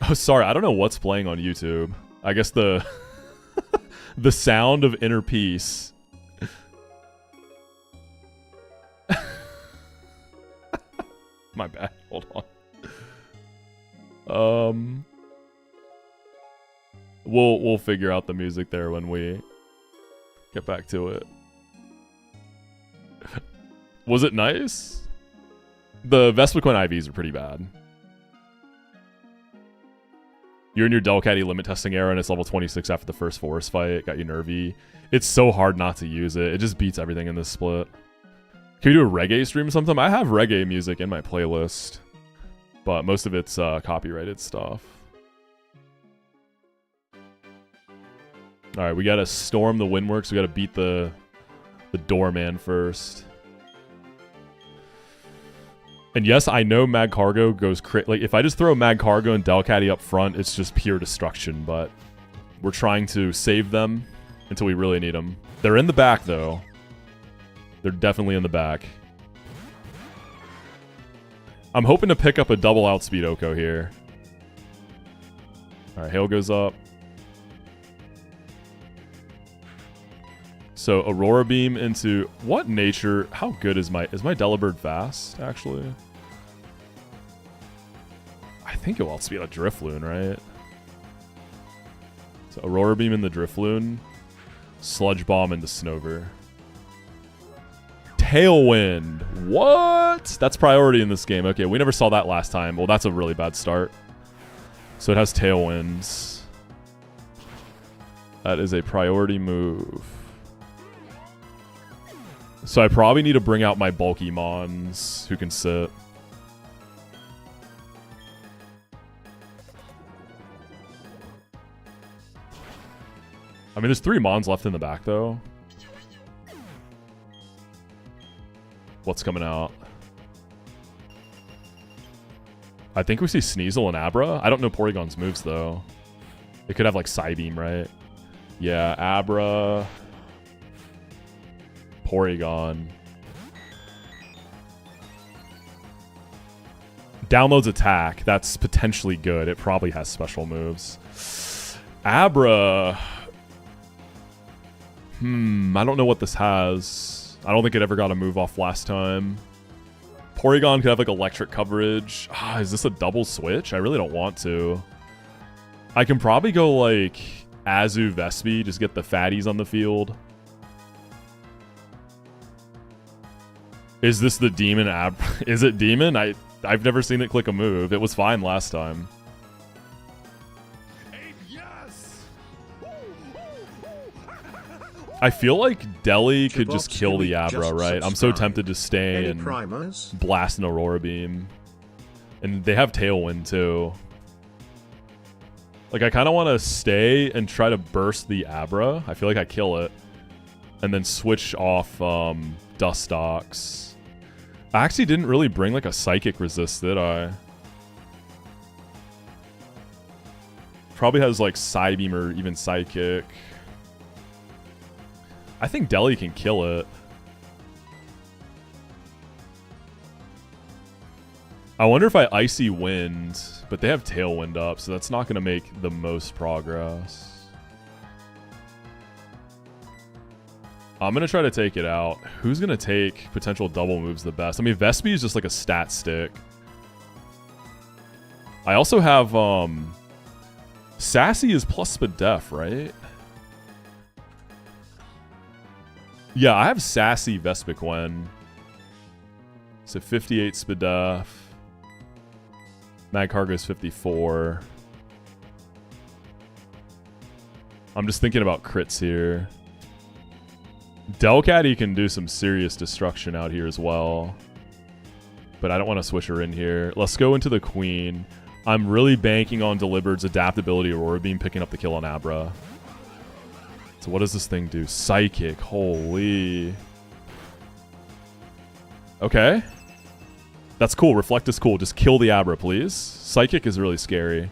Oh, sorry, I don't know what's playing on YouTube. I guess the the sound of inner peace. My bad. Hold on. We'll figure out the music there when we get back to it. Was it nice? The Vespiquen IVs are pretty bad. You're in your Delcatty limit testing era and it's level 26 after the first forest fight. Got you nervy. It's so hard not to use it. It just beats everything in this split. Can we do a reggae stream or something? I have reggae music in my playlist, but most of it's copyrighted stuff. Alright, we gotta storm the Windworks. We gotta beat the doorman first. And yes, I know Magcargo goes crit. Like, if I just throw Magcargo and Delcatty up front, it's just pure destruction. But we're trying to save them until we really need them. They're in the back, though. They're definitely in the back. I'm hoping to pick up a double outspeed Oko here. Alright, Hail goes up. So Aurora Beam into what nature? How good is my Delibird fast, actually? I think it will outspeed a Drifloon, right? So Aurora Beam in the Drifloon, Sludge Bomb into Snover. Tailwind. What? That's priority in this game. Okay, we never saw that last time. Well, that's a really bad start. So it has Tailwinds. That is a priority move. So I probably need to bring out my bulky Mons who can sit. I mean, there's 3 Mons left in the back, though. What's coming out? I think we see Sneasel and Abra. I don't know Porygon's moves, though. It could have like Psybeam, right? Yeah, Abra. Porygon. Downloads attack. That's potentially good. It probably has special moves. Abra. I don't know what this has. I don't think it ever got a move off last time. Porygon could have like electric coverage. Is this a double switch? I really don't want to. I can probably go like Azu Vespi, just get the fatties on the field. Is this the demon Abra? Is it demon? I've never seen it click a move. It was fine last time. Yes. I feel like Delhi could just kill the Abra, right? I'm so tempted to stay and blast an Aurora Beam. And they have Tailwind too. Like, I kind of want to stay and try to burst the Abra. I feel like I kill it. And then switch off Dustox. I actually didn't really bring like a Psychic Resist, did I? Probably has like Psybeam or even Psychic. I think Delhi can kill it. I wonder if I Icy Wind, but they have Tailwind up, so that's not going to make the most progress. I'm going to try to take it out. Who's going to take potential double moves the best? I mean, Vespi is just like a stat stick. I also have, Sassy is plus Spadef, right? Yeah, I have Sassy Vespiquen. So 58 Spadef. Magcargo is 54. I'm just thinking about crits here. Delcatty can do some serious destruction out here as well. But I don't want to switch her in here. Let's go into the Queen. I'm really banking on Delibert's adaptability Aurora Beam picking up the kill on Abra. So what does this thing do? Psychic. Holy. Okay. That's cool. Reflect is cool. Just kill the Abra, please. Psychic is really scary.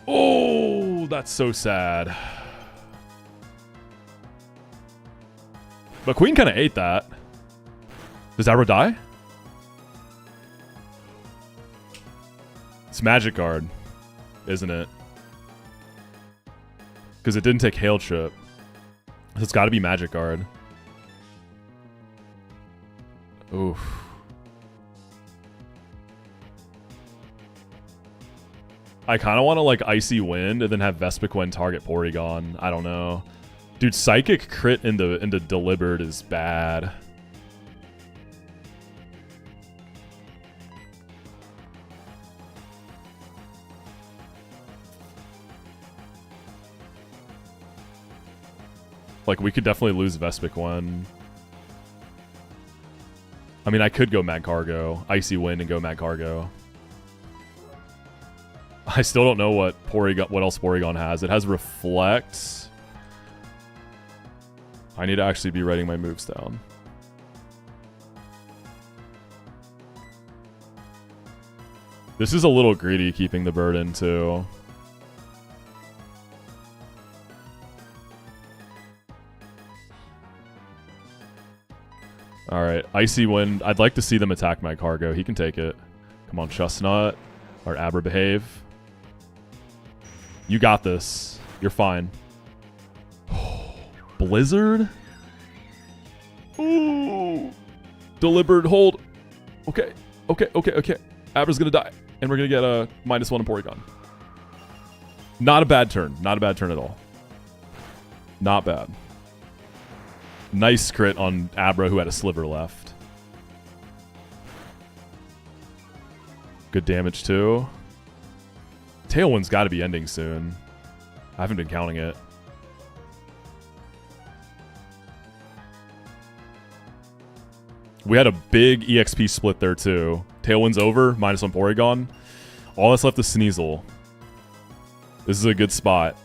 Oh, that's so sad. But Queen kind of ate that. Does Abra die? It's Magic Guard, isn't it? Because it didn't take Hail Trip. So it's got to be Magic Guard. Oof. I kind of want to like Icy Wind and then have Vespiquen target Porygon. I don't know. Dude, Psychic crit into Deliberate is bad. Like, we could definitely lose Vespiquen. I mean, I could go Magcargo, Icy Wind, and go Magcargo. I still don't know what else Porygon has. It has Reflect. I need to actually be writing my moves down. This is a little greedy, keeping the burden, too. Alright, Icy Wind. I'd like to see them attack Magcargo. He can take it. Come on, Chestnut. Or Abra behave. You got this. You're fine. Blizzard? Ooh. Deliberate hold. Okay. Okay. Abra's gonna die. And we're gonna get a -1 in Porygon. Not a bad turn. Not a bad turn at all. Not bad. Nice crit on Abra, who had a sliver left. Good damage, too. Tailwind's got to be ending soon. I haven't been counting it. We had a big EXP split there, too. Tailwind's over, -1 Porygon. All that's left is Sneasel. This is a good spot.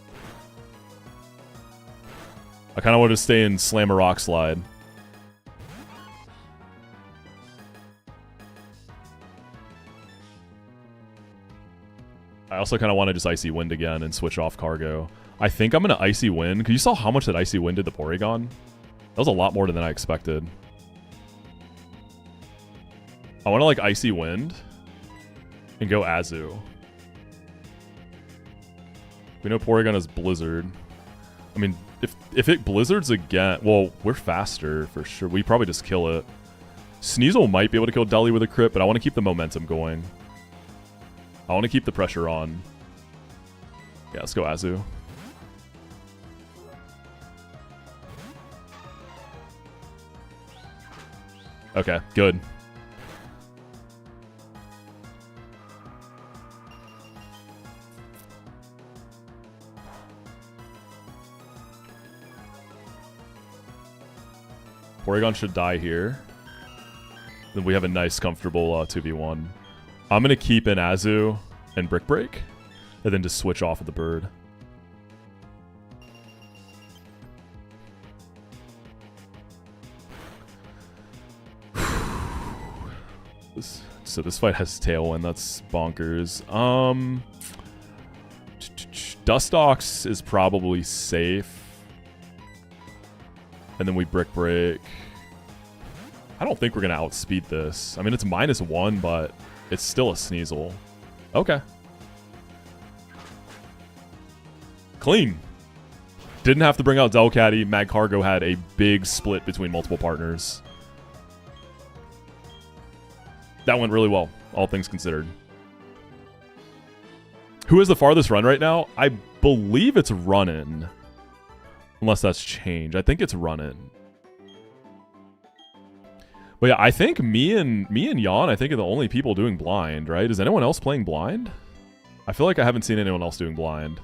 I kind of want to stay in Slam a Rock Slide. I also kind of want to just Icy Wind again and switch off Cargo. I think I'm going to Icy Wind, because you saw how much that Icy Wind did the Porygon? That was a lot more than I expected. I want to like Icy Wind and go Azu. We know Porygon is Blizzard. I mean, if it Blizzards again, well, we're faster for sure. We probably just kill it. Sneasel might be able to kill Deli with a crit, but I want to keep the momentum going. I want to keep the pressure on. Yeah, let's go Azu. Okay, good. Porygon should die here. Then we have a nice, comfortable 2v1. I'm going to keep in Azu and Brick Break, and then just switch off of the bird. So this fight has Tailwind. That's bonkers. Dustox is probably safe. And then we Brick Break. I don't think we're going to outspeed this. I mean, it's -1, but it's still a Sneasel. Okay. Clean. Didn't have to bring out Delcatty. Magcargo had a big split between multiple partners. That went really well, all things considered. Who is the farthest run right now? I believe it's Runnin'. Unless that's changed. I think it's Runnin'. But yeah, I think me and Jan, I think, are the only people doing blind, right? Is anyone else playing blind? I feel like I haven't seen anyone else doing blind.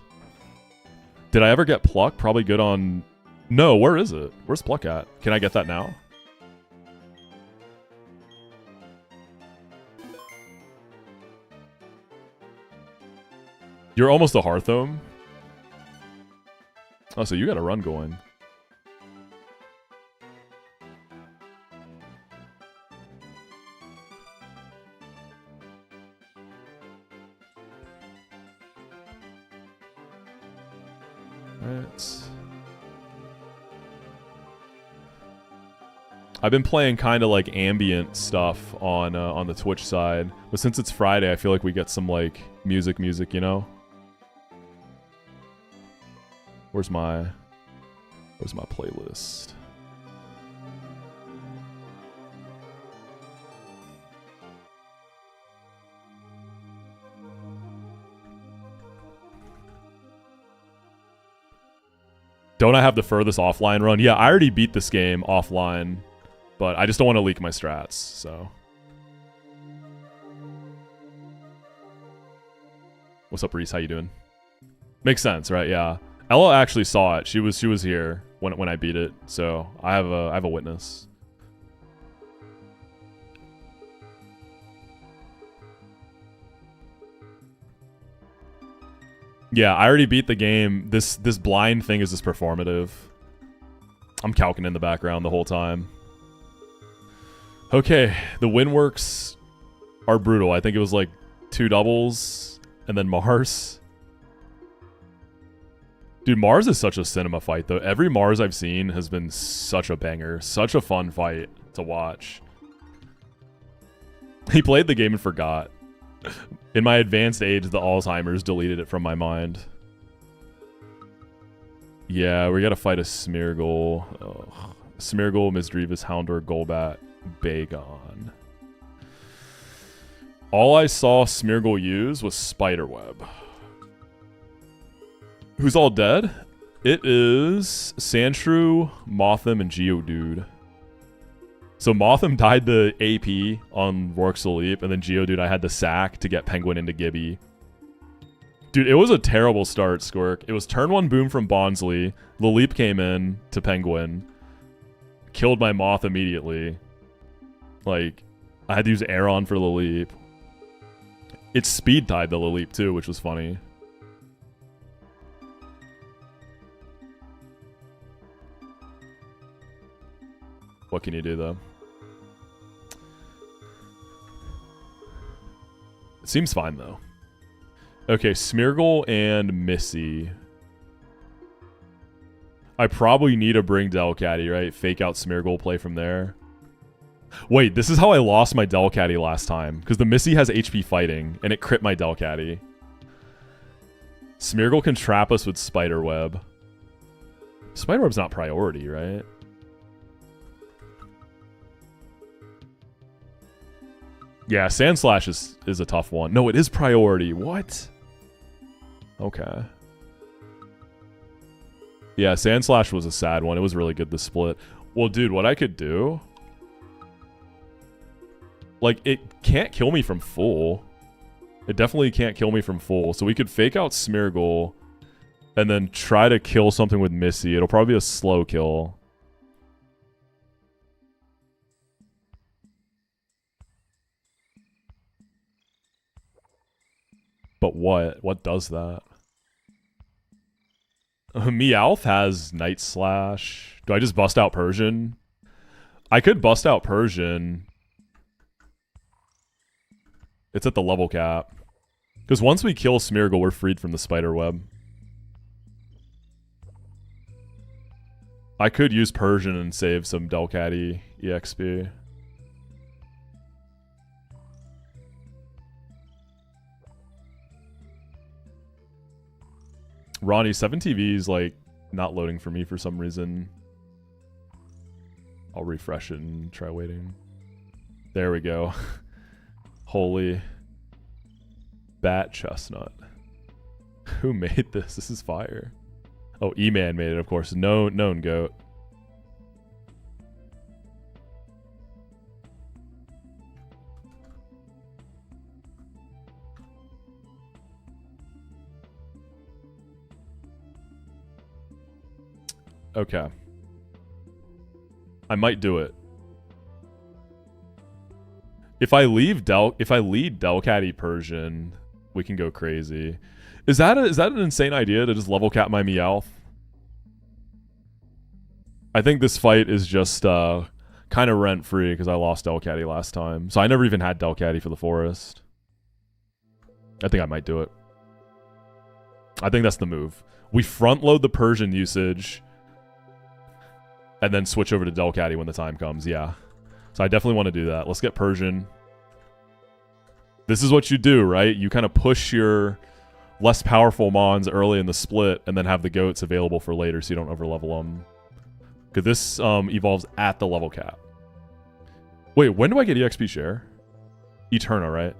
Did I ever get Pluck? Probably good on... No, where is it? Where's Pluck at? Can I get that now? You're almost a Hearthome? Oh, so you got a run going. Right. I've been playing kind of like ambient stuff on the Twitch side, but since it's Friday, I feel like we get some like music, you know. Where's my playlist? Don't I have the furthest offline run? Yeah, I already beat this game offline, but I just don't want to leak my strats, so. What's up, Reese? How you doing? Makes sense, right? Yeah. Ella actually saw it. She was here when I beat it, so I have a witness. Yeah, I already beat the game. This blind thing is just performative. I'm calcing in the background the whole time. Okay, the Windworks are brutal. I think it was like 2 doubles and then Mars. Dude, Mars is such a cinema fight, though. Every Mars I've seen has been such a banger. Such a fun fight to watch. He played the game and forgot. In my advanced age, the Alzheimer's deleted it from my mind. Yeah, we gotta fight a Smeargle. Ugh. Smeargle, Misdreavus, Houndour, Golbat, Bagon. All I saw Smeargle use was Spiderweb. Who's all dead? It is Sandshrew, Mothim, and Geodude. So Mothim died the AP on Rourke's Leap, and then Geodude I had the sack to get Penguin into Gibby. Dude, it was a terrible start, Squirk. It was turn 1 boom from Bonsly. The Leap came in to Penguin. Killed my Moth immediately. Like, I had to use Aeron for the Leap. It speed tied the Leap too, which was funny. What can you do, though? It seems fine, though. Okay, Smeargle and Missy. I probably need to bring Delcatty, right? Fake out Smeargle, play from there. Wait, this is how I lost my Delcatty last time. Because the Missy has HP fighting, and it crit my Delcatty. Smeargle can trap us with Spiderweb. Spiderweb's not priority, right? Yeah, Sandslash is a tough one. No, it is priority. What? Okay. Yeah, Sandslash was a sad one. It was really good, the split. Well, dude, what I could do... Like, it can't kill me from full. It definitely can't kill me from full. So we could fake out Smeargle and then try to kill something with Missy. It'll probably be a slow kill. But what? What does that? Meowth has Night Slash. Do I just bust out Persian? I could bust out Persian. It's at the level cap. Because once we kill Smeargle, we're freed from the spider web. I could use Persian and save some Delcatty EXP. Ronnie, 7TV is like not loading for me for some reason. I'll refresh it and try waiting. There we go. Holy bat chestnut. Who made this? This is fire. Oh, E-Man made it, of course. Known goat. Okay. I might do it. If I lead Delcatty Persian, we can go crazy. Is that an insane idea to just level cap my Meowth? I think this fight is just kind of rent free because I lost Delcatty last time. So I never even had Delcatty for the forest. I think I might do it. I think that's the move. We front load the Persian usage and then switch over to Delcatty when the time comes. Yeah. So I definitely want to do that. Let's get Persian. This is what you do, right? You kind of push your less powerful mons early in the split and then have the goats available for later so you don't overlevel them. Because this evolves at the level cap. Wait, when do I get EXP share? Eterna, right?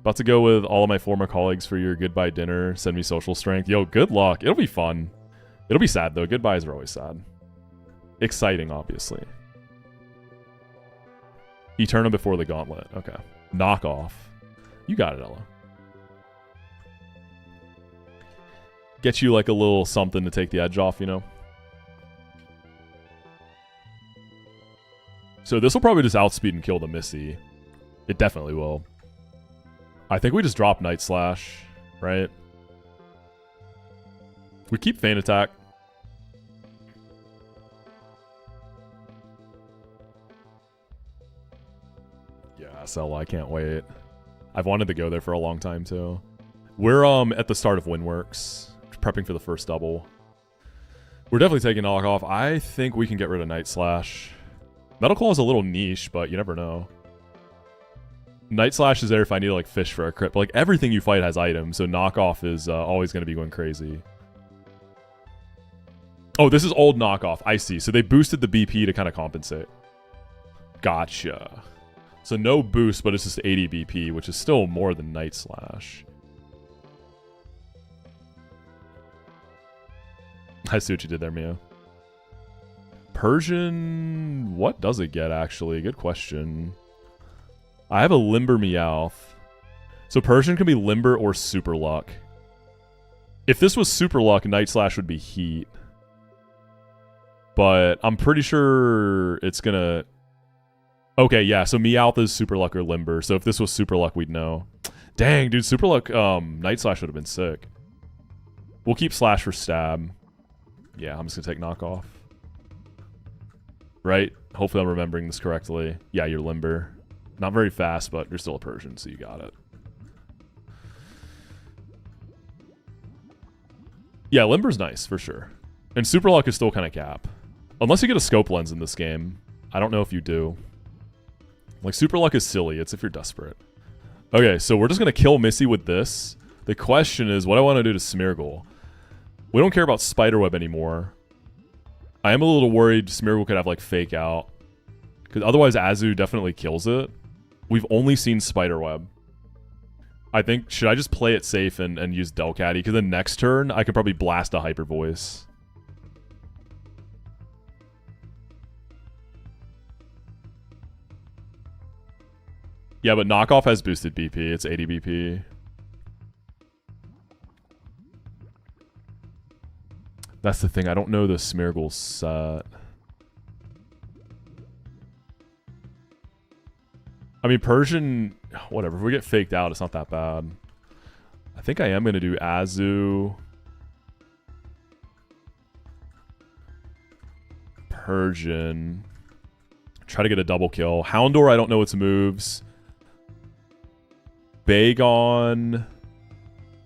About to go with all of my former colleagues for your goodbye dinner. Send me social strength. Yo, good luck. It'll be fun. It'll be sad, though. Goodbyes are always sad. Exciting, obviously. Eterna before the gauntlet. Okay. Knockoff. You got it, Ella. Get you like a little something to take the edge off, you know? So this will probably just outspeed and kill the Missy. It definitely will. I think we just drop Night Slash, right? We keep Feint Attack. Yeah, Sella, I can't wait. I've wanted to go there for a long time too. We're at the start of Windworks, prepping for the first double. We're definitely taking knockoff. I think we can get rid of Night Slash. Metal Claw is a little niche, but you never know. Night Slash is there if I need to like fish for a crit, but like everything you fight has items, so knockoff is always going to be going crazy. Oh, this is old knockoff. I see. So they boosted the BP to kind of compensate. Gotcha. So no boost, but it's just 80 BP, which is still more than Night Slash. I see what you did there, Mia. Persian... What does it get, actually? Good question. I have a Limber Meowth. So Persian can be Limber or Super Luck. If this was Super Luck, Night Slash would be Heat. But I'm pretty sure it's gonna... Okay, yeah, so Meowth is Super Luck or Limber. So if this was Super Luck, we'd know. Dang, dude, Super Luck, Night Slash would have been sick. We'll keep Slash for Stab. Yeah, I'm just gonna take Knockoff. Right? Hopefully I'm remembering this correctly. Yeah, you're Limber. Not very fast, but you're still a Persian, so you got it. Yeah, Limber's nice, for sure. And Super Luck is still kind of cap. Unless you get a scope lens in this game. I don't know if you do. Like, Super Luck is silly. It's if you're desperate. Okay, so we're just going to kill Missy with this. The question is, what I want to do to Smeargle. We don't care about Spiderweb anymore. I am a little worried Smeargle could have, like, Fake Out. Because otherwise, Azu definitely kills it. We've only seen Spiderweb. I think, should I just play it safe and use Delcatty? Because then next turn, I could probably blast a Hyper Voice. Yeah, but Knockoff has boosted BP. It's 80 BP. That's the thing. I don't know the Smeargle set. I mean, Persian, whatever. If we get faked out, it's not that bad. I think I am going to do Azu. Persian. Try to get a double kill. Houndour, I don't know its moves. Bagon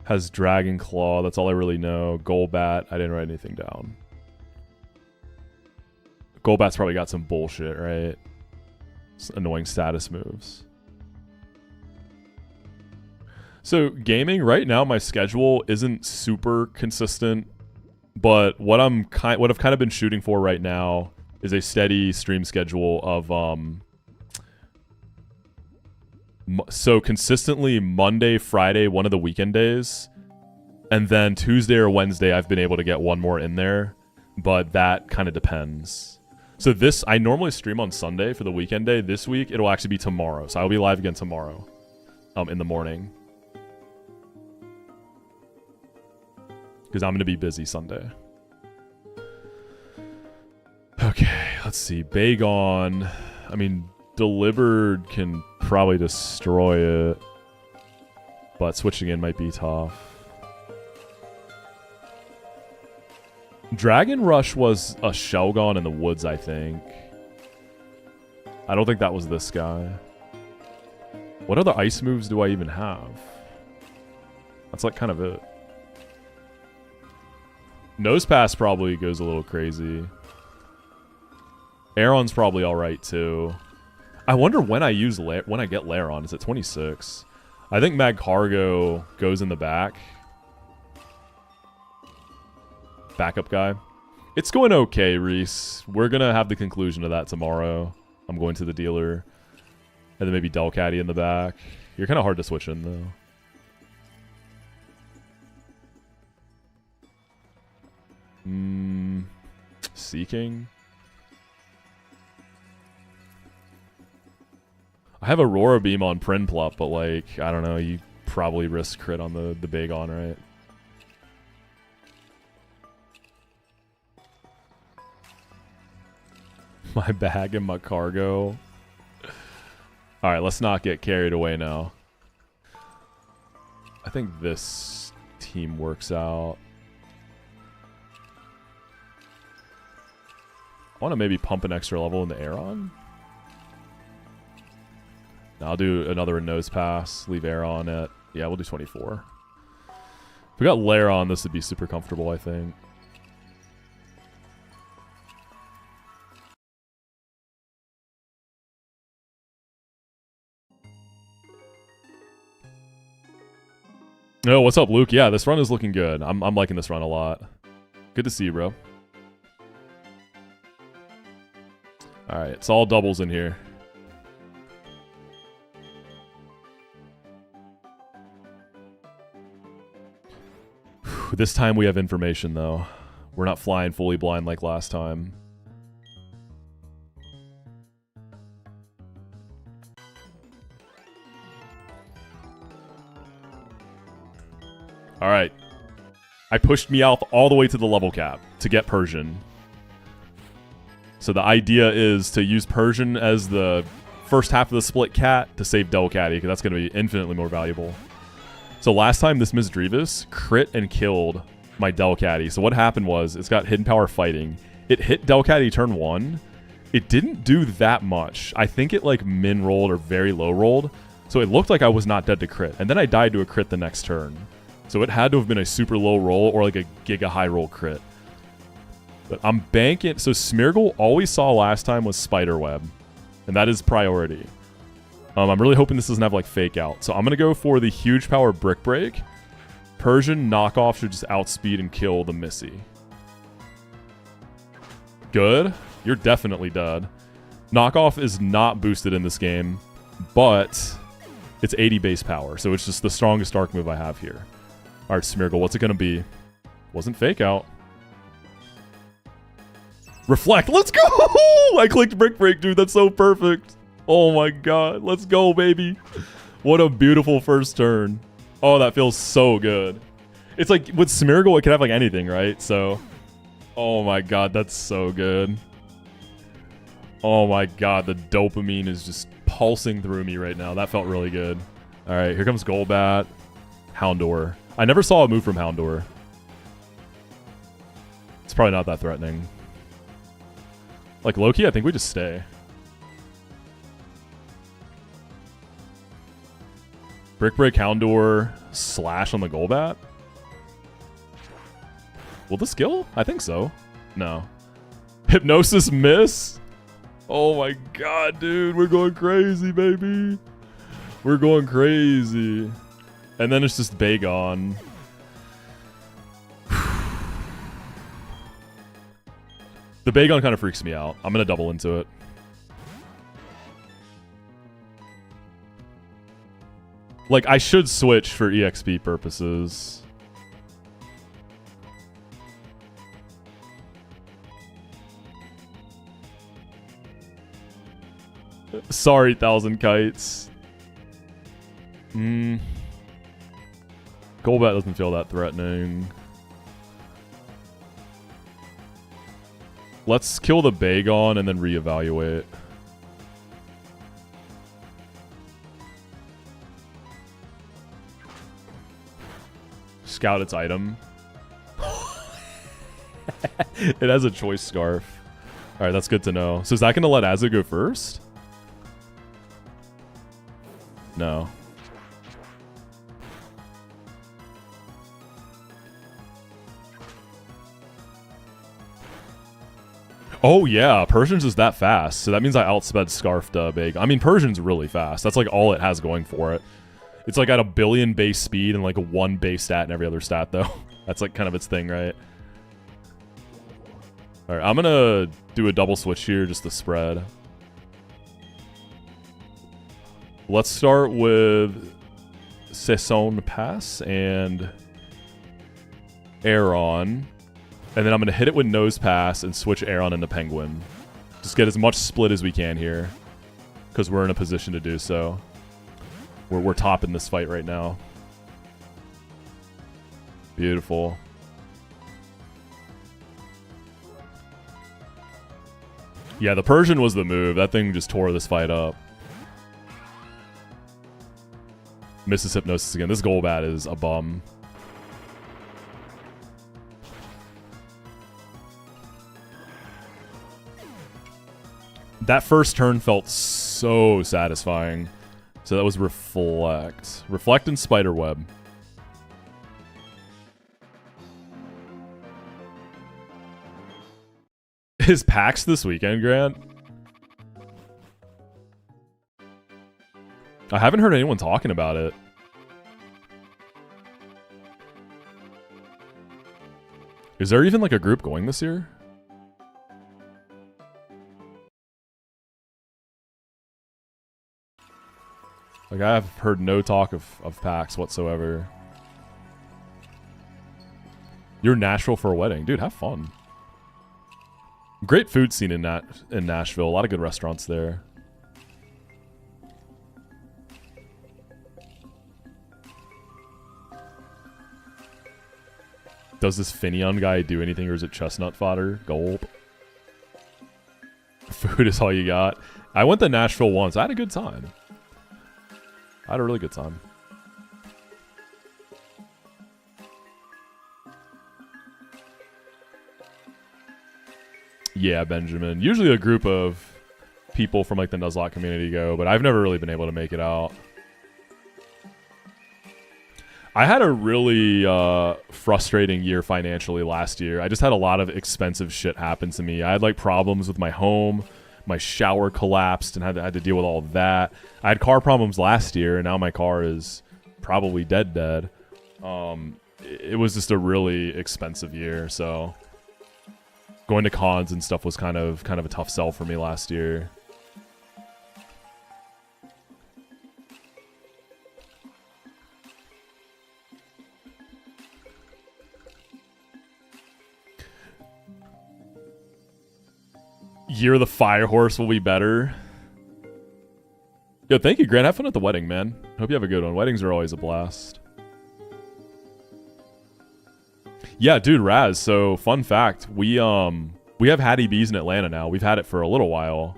has Dragon Claw. That's all I really know. Golbat, I didn't write anything down. Golbat's probably got some bullshit, right? Annoying status moves. So gaming right now, my schedule isn't super consistent, but what I've kind of been shooting for right now is a steady stream schedule of so consistently Monday, Friday, one of the weekend days, and then Tuesday or Wednesday I've been able to get one more in there, but that kind of depends. So this, I normally stream on Sunday for the weekend day. This week, it'll actually be tomorrow. So I'll be live again tomorrow in the morning. Because I'm going to be busy Sunday. Okay, let's see. Bagon. I mean, Delivered can probably destroy it. But switching in might be tough. Dragon Rush was a Shelgon in the woods, I think. I don't think that was this guy. What other ice moves do I even have? That's like kind of it. Nosepass probably goes a little crazy. Aeron's probably alright too. I wonder when I use when I get Lairon. Is it 26? I think Magcargo goes in the back. Backup guy. It's going okay, Reese. We're going to have the conclusion of that tomorrow. I'm going to the dealer. And then maybe Delcatty in the back. You're kind of hard to switch in, though. Seeking. I have Aurora Beam on Prinplup, but like, I don't know, you probably risk crit on the Bagon, right? My bag and my cargo. Alright, let's not get carried away now. I think this team works out. I want to maybe pump an extra level in the Aeron. Now I'll do another nose pass. Leave Aeron at... Yeah, we'll do 24. If we got Lairon, this would be super comfortable, I think. Oh, what's up, Luke? Yeah, this run is looking good. I'm liking this run a lot. Good to see you, bro. Alright, it's all doubles in here. This time we have information, though. We're not flying fully blind like last time. Alright. I pushed Meowth all the way to the level cap to get Persian. So the idea is to use Persian as the first half of the split cat to save Delcatty, because that's going to be infinitely more valuable. So last time this Miss Drevis crit and killed my Delcatty. So what happened was, it's got Hidden Power Fighting. It hit Delcatty turn 1, It didn't do that much. I think it like min rolled or very low rolled. So it looked like I was not dead to crit. And then I died to a crit the next turn. So it had to have been a super low roll or like a giga high roll crit. But I'm banking. So Smeargle, all we saw last time was Spiderweb. And that is priority. I'm really hoping this doesn't have like fake out. So I'm going to go for the huge power Brick Break. Persian knockoff should just outspeed and kill the Missy. Good. You're definitely dead. Knockoff is not boosted in this game, but it's 80 base power, so it's just the strongest dark move I have here. All right, Smeargle, what's it going to be? Wasn't fake out. Reflect. Let's go! I clicked Brick Break, dude. That's so perfect. Oh my god. Let's go, baby. What a beautiful first turn. Oh, that feels so good. It's like with Smeargle, it can have like anything, right? So, oh my god, that's so good. Oh my god, the dopamine is just pulsing through me right now. That felt really good. All right, here comes Golbat. Houndour. I never saw a move from Houndour. It's probably not that threatening. Like Loki, I think we just stay. Brick Break, Houndour, slash on the Golbat. Will this kill? I think so. No. Hypnosis miss? Oh my god, dude. We're going crazy, baby. We're going crazy. And then it's just Bagon. The Bagon kind of freaks me out. I'm going to double into it. Like, I should switch for EXP purposes. Sorry, Thousand Kites. Golbat doesn't feel that threatening. Let's kill the Bagon and then reevaluate. Scout its item. It has a choice scarf. Alright, that's good to know. So is that going to let Azza go first? No. Oh yeah, Persian's is that fast. So that means I outsped Scarf to Big. I mean, Persian's really fast. That's like all it has going for it. It's like at a billion base speed and like a 1 base stat and every other stat though. That's like kind of its thing, right? Alright, I'm gonna do a double switch here just to spread. Let's start with Saison Pass and Aeron. And then I'm going to hit it with Nose Pass and switch Aeron into Penguin. Just get as much split as we can here. Because we're in a position to do so. We're topping this fight right now. Beautiful. Yeah, the Persian was the move. That thing just tore this fight up. Misses Hypnosis again. This Golbat is a bum. That first turn felt so satisfying. So that was Reflect. Reflect and Spiderweb. Is PAX this weekend, Grant? I haven't heard anyone talking about it. Is there even like a group going this year? Like, I have heard no talk of PAX whatsoever. You're in Nashville for a wedding. Dude, have fun. Great food scene in Nashville. A lot of good restaurants there. Does this Finneon guy do anything, or is it chestnut fodder? Gulp. Food is all you got. I went to Nashville once. I had a good time. I had a really good time. Yeah, Benjamin. Usually a group of people from like the Nuzlocke community go, but I've never really been able to make it out. I had a really frustrating year financially last year. I just had a lot of expensive shit happen to me. I had like problems with my home. My shower collapsed and had to deal with all of that. I had car problems last year, and now my car is probably dead. It was just a really expensive year, so going to cons and stuff was kind of a tough sell for me last year. Year of the Fire Horse will be better. Yo, thank you, Grant. Have fun at the wedding, man. Hope you have a good one. Weddings are always a blast. Yeah, dude, Raz. So, fun fact, we have Hattie B's in Atlanta now. We've had it for a little while.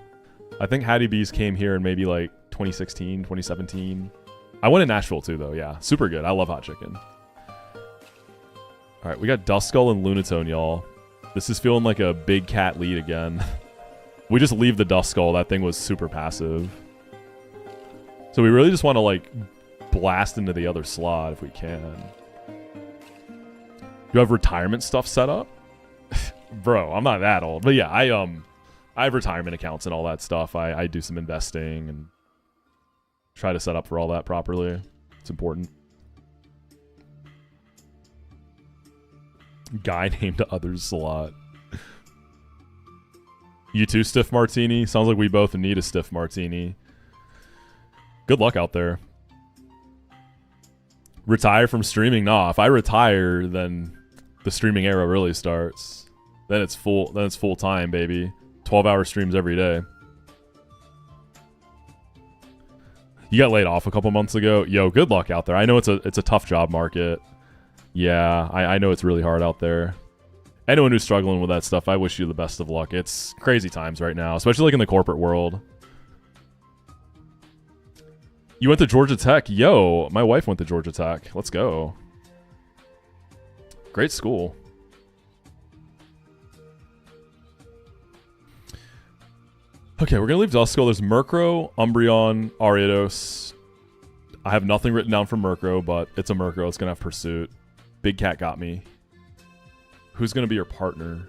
I think Hattie B's came here in maybe like 2016, 2017. I went in Nashville too, though. Yeah, super good. I love hot chicken. All right, we got Duskull and Lunatone, y'all. This is feeling like a big cat lead again. We just leave the Duskull. That thing was super passive. So we really just want to like blast into the other slot if we can. You have retirement stuff set up? Bro, I'm not that old. But yeah, I have retirement accounts and all that stuff. I do some investing and try to set up for all that properly. It's important. Guy named Others Slot. You too, Stiff Martini? Sounds like we both need a Stiff Martini. Good luck out there. Retire from streaming? Nah, if I retire, then the streaming era really starts. Then it's full time, baby. 12-hour streams every day. You got laid off a couple months ago. Yo, good luck out there. I know it's a tough job market. Yeah, I know it's really hard out there. Anyone who's struggling with that stuff, I wish you the best of luck. It's crazy times right now, especially like in the corporate world. You went to Georgia Tech? Yo, my wife went to Georgia Tech. Let's go. Great school. Okay, we're going to leave Duskull. There's Murkrow, Umbreon, Ariados. I have nothing written down for Murkrow, but it's a Murkrow. It's going to have Pursuit. Big Cat got me. Who's going to be your partner?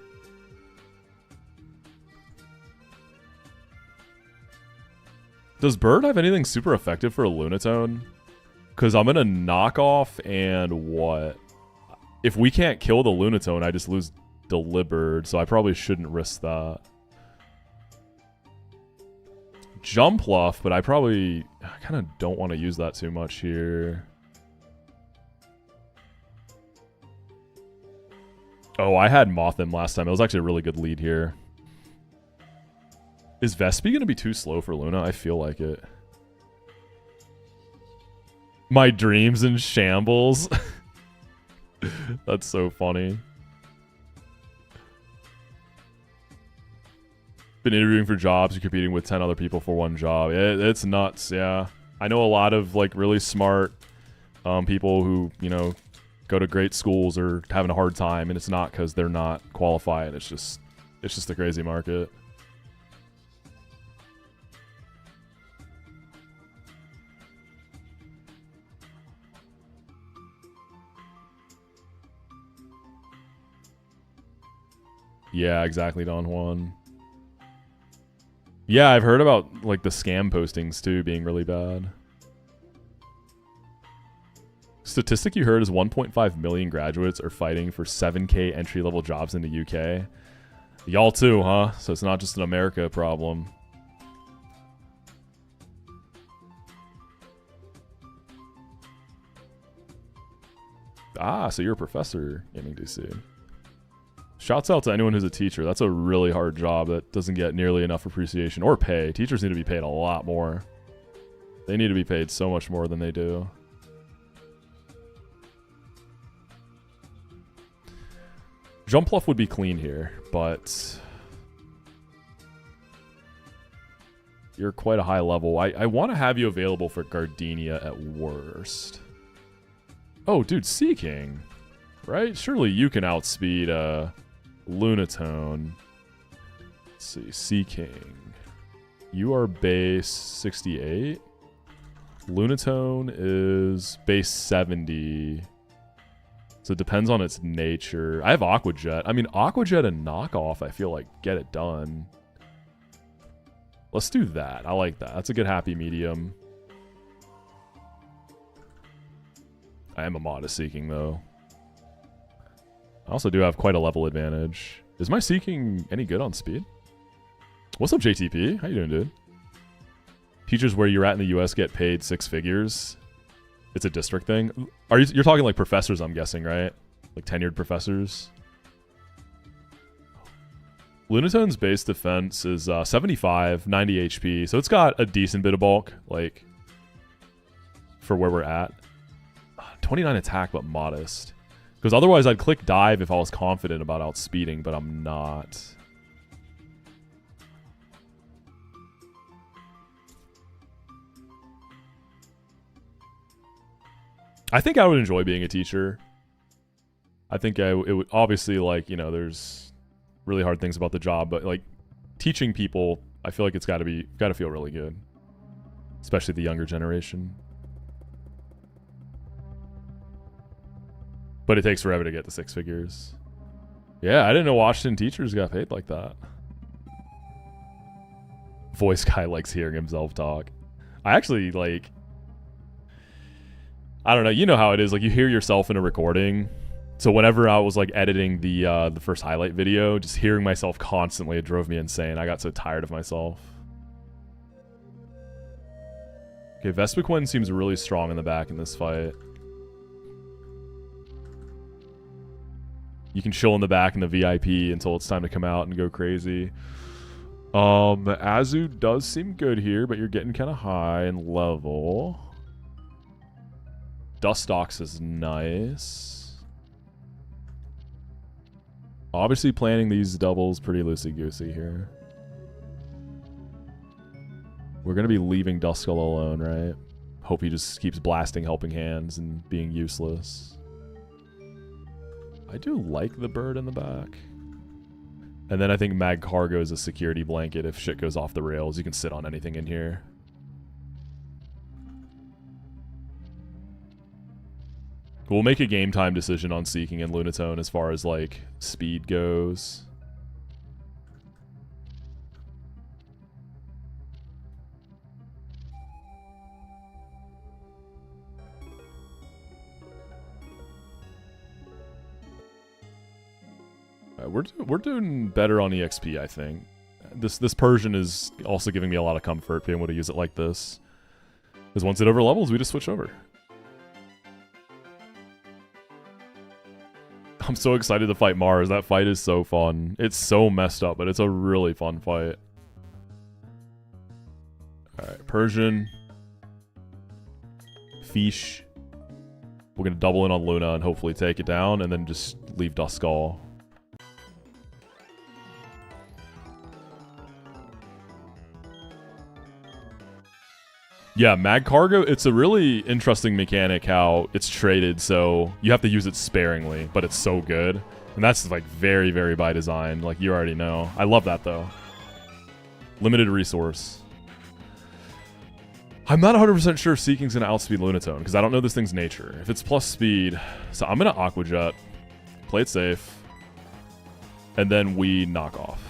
Does Bird have anything super effective for a Lunatone? Because I'm going to knock off and what? If we can't kill the Lunatone, I just lose Deliberate, so I probably shouldn't risk that. Jumpluff, but I kind of don't want to use that too much here. Oh, I had Mothim last time. It was actually a really good lead here. Is Vespi going to be too slow for Luna? I feel like it. My dreams in shambles. That's so funny. Been interviewing for jobs. You're competing with 10 other people for one job. It's nuts, yeah. I know a lot of like really smart people who, you know, go to great schools are having a hard time, and it's not because they're not qualified. It's just a crazy market. Yeah, exactly, Don Juan. Yeah, I've heard about like the scam postings too being really bad. Statistic you heard is 1.5 million graduates are fighting for 7K entry-level jobs in the UK. Y'all too, huh? So it's not just an America problem. Ah, so you're a professor, Gaming DC. Shouts out to anyone who's a teacher. That's a really hard job that doesn't get nearly enough appreciation or pay. Teachers need to be paid a lot more. They need to be paid so much more than they do. Jumpluff would be clean here, but you're quite a high level. I want to have you available for Gardenia at worst. Oh, dude, Seaking, right? Surely you can outspeed Lunatone. Let's see. Sea King. You are base 68. Lunatone is base 70. So it depends on its nature. I have Aqua Jet. I mean, Aqua Jet and Knockoff, I feel like, get it done. Let's do that. I like that. That's a good happy medium. I am a modest Seeking, though. I also do have quite a level advantage. Is my Seeking any good on speed? What's up, JTP? How you doing, dude? Teachers where you're at in the US get paid 6 figures. It's a district thing. You're talking like professors, I'm guessing, right? Like tenured professors. Lunatone's base defense is 75, 90 HP. So it's got a decent bit of bulk, like, for where we're at. 29 attack, but modest. Because otherwise I'd click dive if I was confident about outspeeding, but I'm not. I think I would enjoy being a teacher. I think it would, obviously, like, you know, there's really hard things about the job, but like teaching people, I feel like it's got to feel really good, especially the younger generation. But it takes forever to get to 6 figures. Yeah, I didn't know Washington teachers got paid like that. Voice guy likes hearing himself talk. I actually, like, I don't know. You know how it is. Like, you hear yourself in a recording. So whenever I was, like, editing the first highlight video, just hearing myself constantly, it drove me insane. I got so tired of myself. Okay, Vespiquen seems really strong in the back in this fight. You can chill in the back in the VIP until it's time to come out and go crazy. Azu does seem good here, but you're getting kind of high in level. Dustox is nice. Obviously planning these doubles pretty loosey-goosey here. We're going to be leaving Duskull alone, right? Hope he just keeps blasting Helping Hands and being useless. I do like the bird in the back. And then I think Mag Cargo is a security blanket. If shit goes off the rails, you can sit on anything in here. We'll make a game time decision on Seeking and Lunatone as far as, like, speed goes. We're doing better on EXP, I think. This Persian is also giving me a lot of comfort being able to use it like this. Because once it over levels, we just switch over. I'm so excited to fight Mars. That fight is so fun. It's so messed up, but it's a really fun fight. Alright, Persian. Fish. We're going to double in on Luna and hopefully take it down, and then just leave Duskull. Yeah, Mag Cargo, it's a really interesting mechanic how it's traded, so you have to use it sparingly, but it's so good. And that's, like, very, very by design, like you already know. I love that, though. Limited resource. I'm not 100% sure if Seeking's going to outspeed Lunatone, because I don't know this thing's nature. If it's plus speed, so I'm going to Aqua Jet, play it safe, and then we knock off.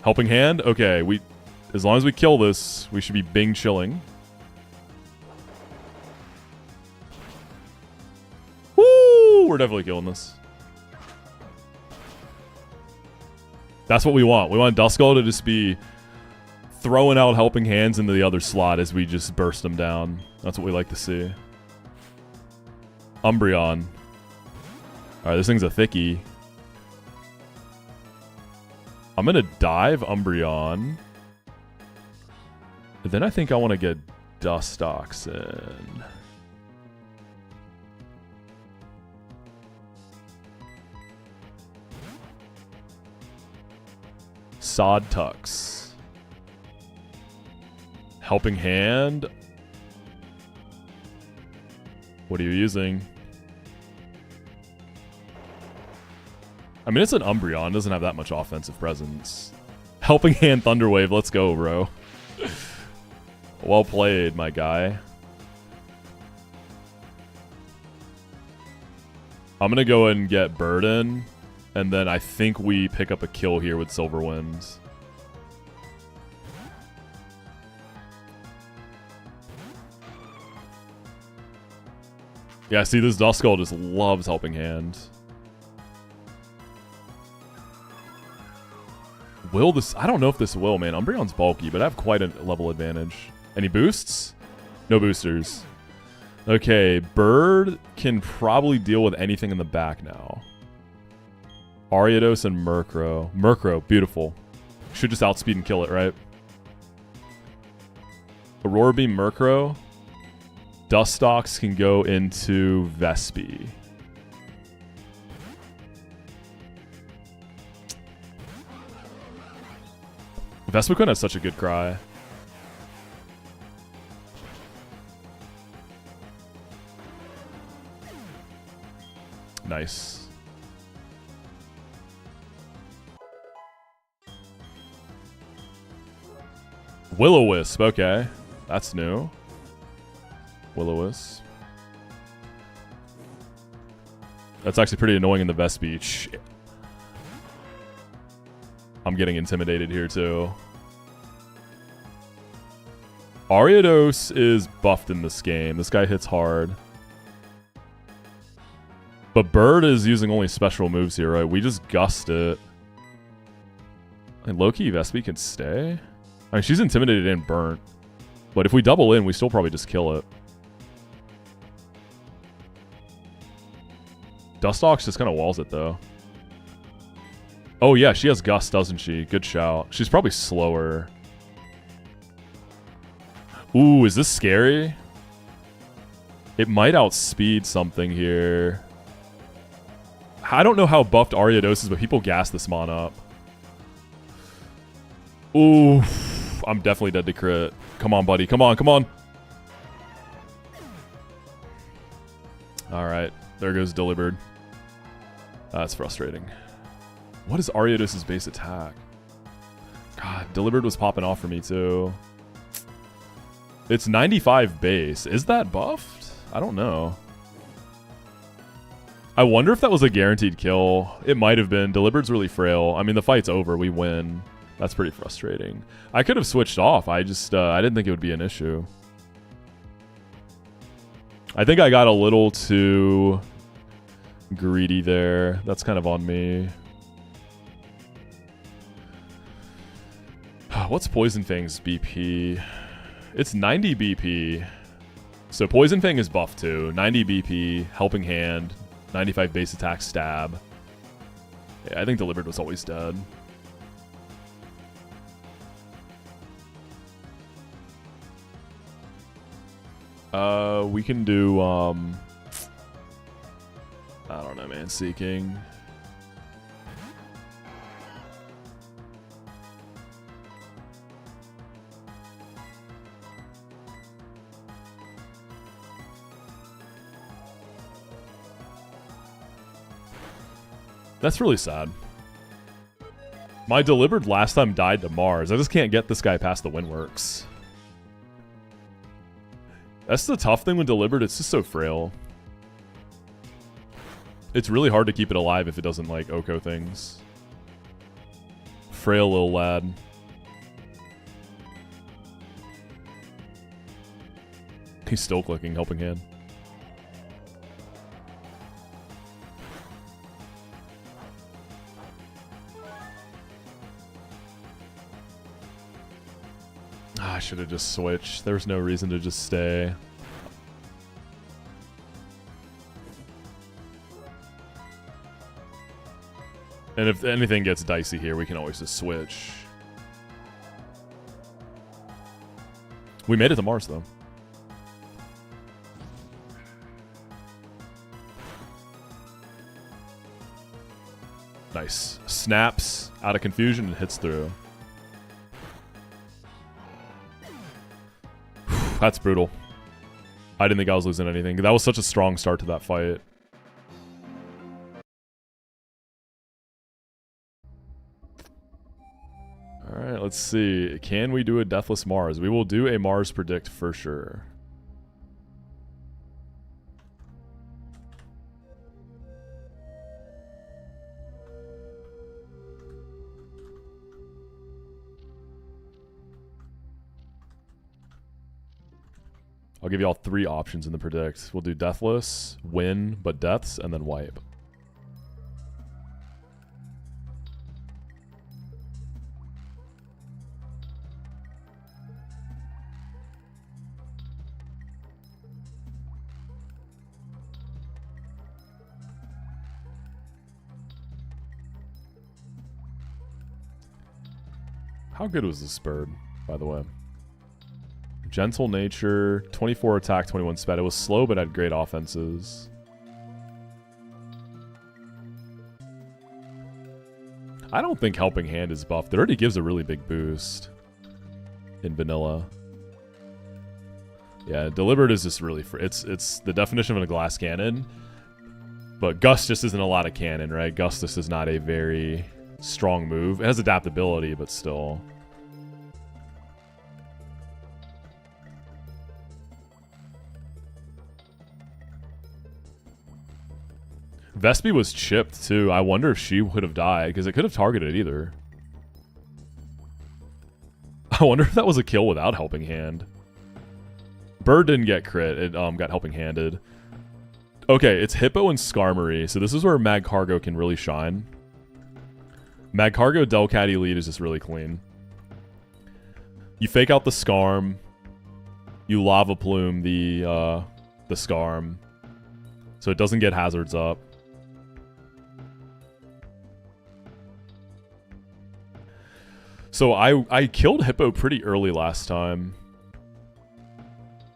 Helping Hand? Okay, as long as we kill this, we should be Bing chilling. Woo! We're definitely killing this. That's what we want. We want Duskull to just be throwing out Helping Hands into the other slot as we just burst them down. That's what we like to see. Umbreon. Alright, this thing's a thickie. I'm gonna dive Umbreon. But then I think I want to get Dustox in. Sodtux. Helping Hand. What are you using? I mean, it's an Umbreon. It doesn't have that much offensive presence. Helping Hand Thunderwave. Let's go, bro. Well played, my guy. I'm going to go ahead and get Burden. And then I think we pick up a kill here with Silver Winds. Yeah, see, this Duskull just loves Helping Hand. Will this... I don't know if this will, man. Umbreon's bulky, but I have quite a level advantage. Any boosts? No boosters. Okay, Bird can probably deal with anything in the back now. Ariados and Murkrow. Murkrow, beautiful. Should just outspeed and kill it, right? Aurora Beam Murkrow. Dustox can go into Vespi. Vespiquen has such a good cry. Nice. Will-O-Wisp, okay. That's new. Will-O-Wisp. That's actually pretty annoying in the Vespi. Shit. I'm getting intimidated here too. Ariados is buffed in this game. This guy hits hard. But Bird is using only special moves here, right? We just gust it. And low-key Vespi can stay? I mean, she's intimidated and burnt. But if we double in, we still probably just kill it. Dustox just kind of walls it, though. Oh, yeah, she has Gust, doesn't she? Good shout. She's probably slower. Ooh, is this scary? It might outspeed something here. I don't know how buffed Ariados is, but people gas this mon up. Ooh, I'm definitely dead to crit. Come on, buddy. Come on, come on. All right, there goes Delivered. That's frustrating. What is Ariados' base attack? God, Delivered was popping off for me too. It's 95 base. Is that buffed? I don't know. I wonder if that was a guaranteed kill. It might have been. Delivered's really frail. I mean, the fight's over. We win. That's pretty frustrating. I could have switched off. I just, I didn't think it would be an issue. I think I got a little too greedy there. That's kind of on me. What's Poison Fang's BP? It's 90 BP. So Poison Fang is buffed too. 90 BP, Helping Hand, 95 base attack, stab. Yeah, I think Delivered was always dead. We can do, I don't know, man. Seeking. That's really sad. My Delivered last time died to Mars. I just can't get this guy past the Windworks. That's the tough thing with Delivered. It's just so frail. It's really hard to keep it alive if it doesn't like Oko things. Frail little lad. He's still clicking Helping Hand. I should have just switched. There was no reason to just stay. And if anything gets dicey here, we can always just switch. We made it to Mars, though. Nice. Snaps out of confusion and hits through. That's brutal. I didn't think I was losing anything. That was such a strong start to that fight. let's see. Can we do a Deathless Mars? We will do a Mars predict for sure. I'll give you all 3 options in the predict. We'll do Deathless, win, but deaths, and then wipe. How good was this bird, by the way? Gentle nature, 24 attack, 21 sped. It was slow, but had great offenses. I don't think Helping Hand is buffed. It already gives a really big boost in vanilla. Yeah, Deliberate is just really... It's the definition of a glass cannon. But Gust just isn't a lot of cannon, right? Gustus is not a very strong move. It has adaptability, but still... Vespi was chipped too. I wonder if she would have died, because it could have targeted either. I wonder if that was a kill without Helping Hand. Bird didn't get crit. It got Helping Handed. Okay, it's Hippo and Skarmory. So this is where Mag Cargo can really shine. Mag Cargo Delcat Elite is just really clean. You fake out the Skarm. You Lava Plume the Skarm. So it doesn't get hazards up. So I killed Hippo pretty early last time.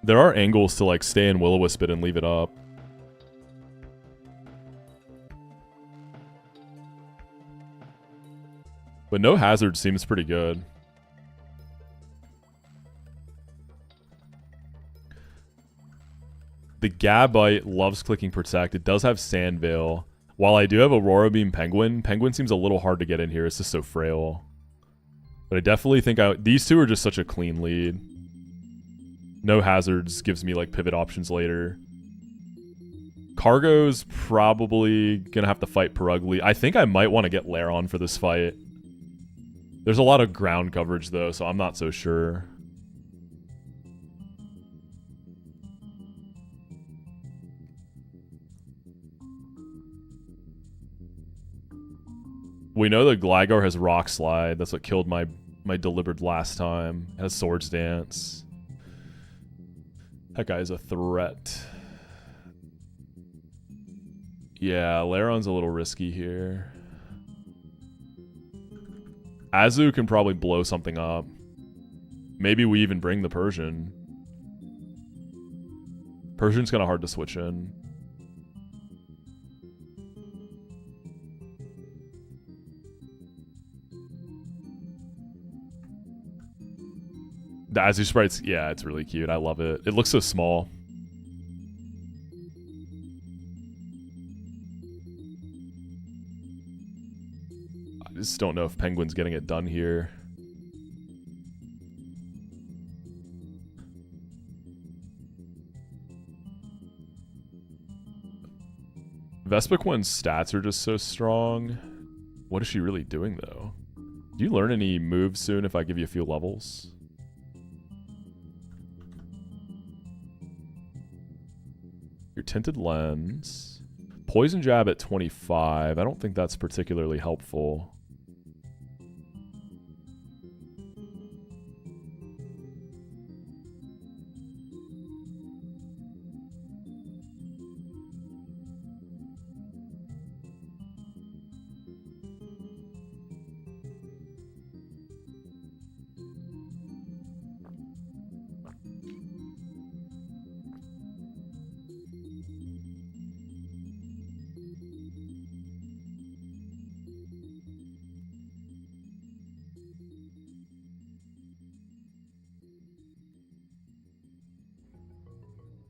There are angles to like stay in Will-O-Wisp it and leave it up. But no hazard seems pretty good. The Gabite loves clicking Protect. It does have Sand Veil. While I do have Aurora Beam Penguin, Penguin seems a little hard to get in here. It's just so frail. But I definitely think these two are just such a clean lead. No hazards gives me like pivot options later. Cargo's probably gonna have to fight Perugly. I think I might want to get Lairon for this fight. There's a lot of ground coverage though, so I'm not so sure. We know that Gligar has Rock Slide. That's what killed my Deliberate last time. It has Swords Dance. That guy's a threat. Yeah, Lairon's a little risky here. Azu can probably blow something up. Maybe we even bring the Persian. Persian's kind of hard to switch in. The Azu sprite's, yeah, it's really cute. I love it. It looks so small. I just don't know if Penguin's getting it done here. Vespiquen's stats are just so strong. What is she really doing, though? Do you learn any moves soon if I give you a few levels? Your Tinted Lens. Poison Jab at 25. I don't think that's particularly helpful.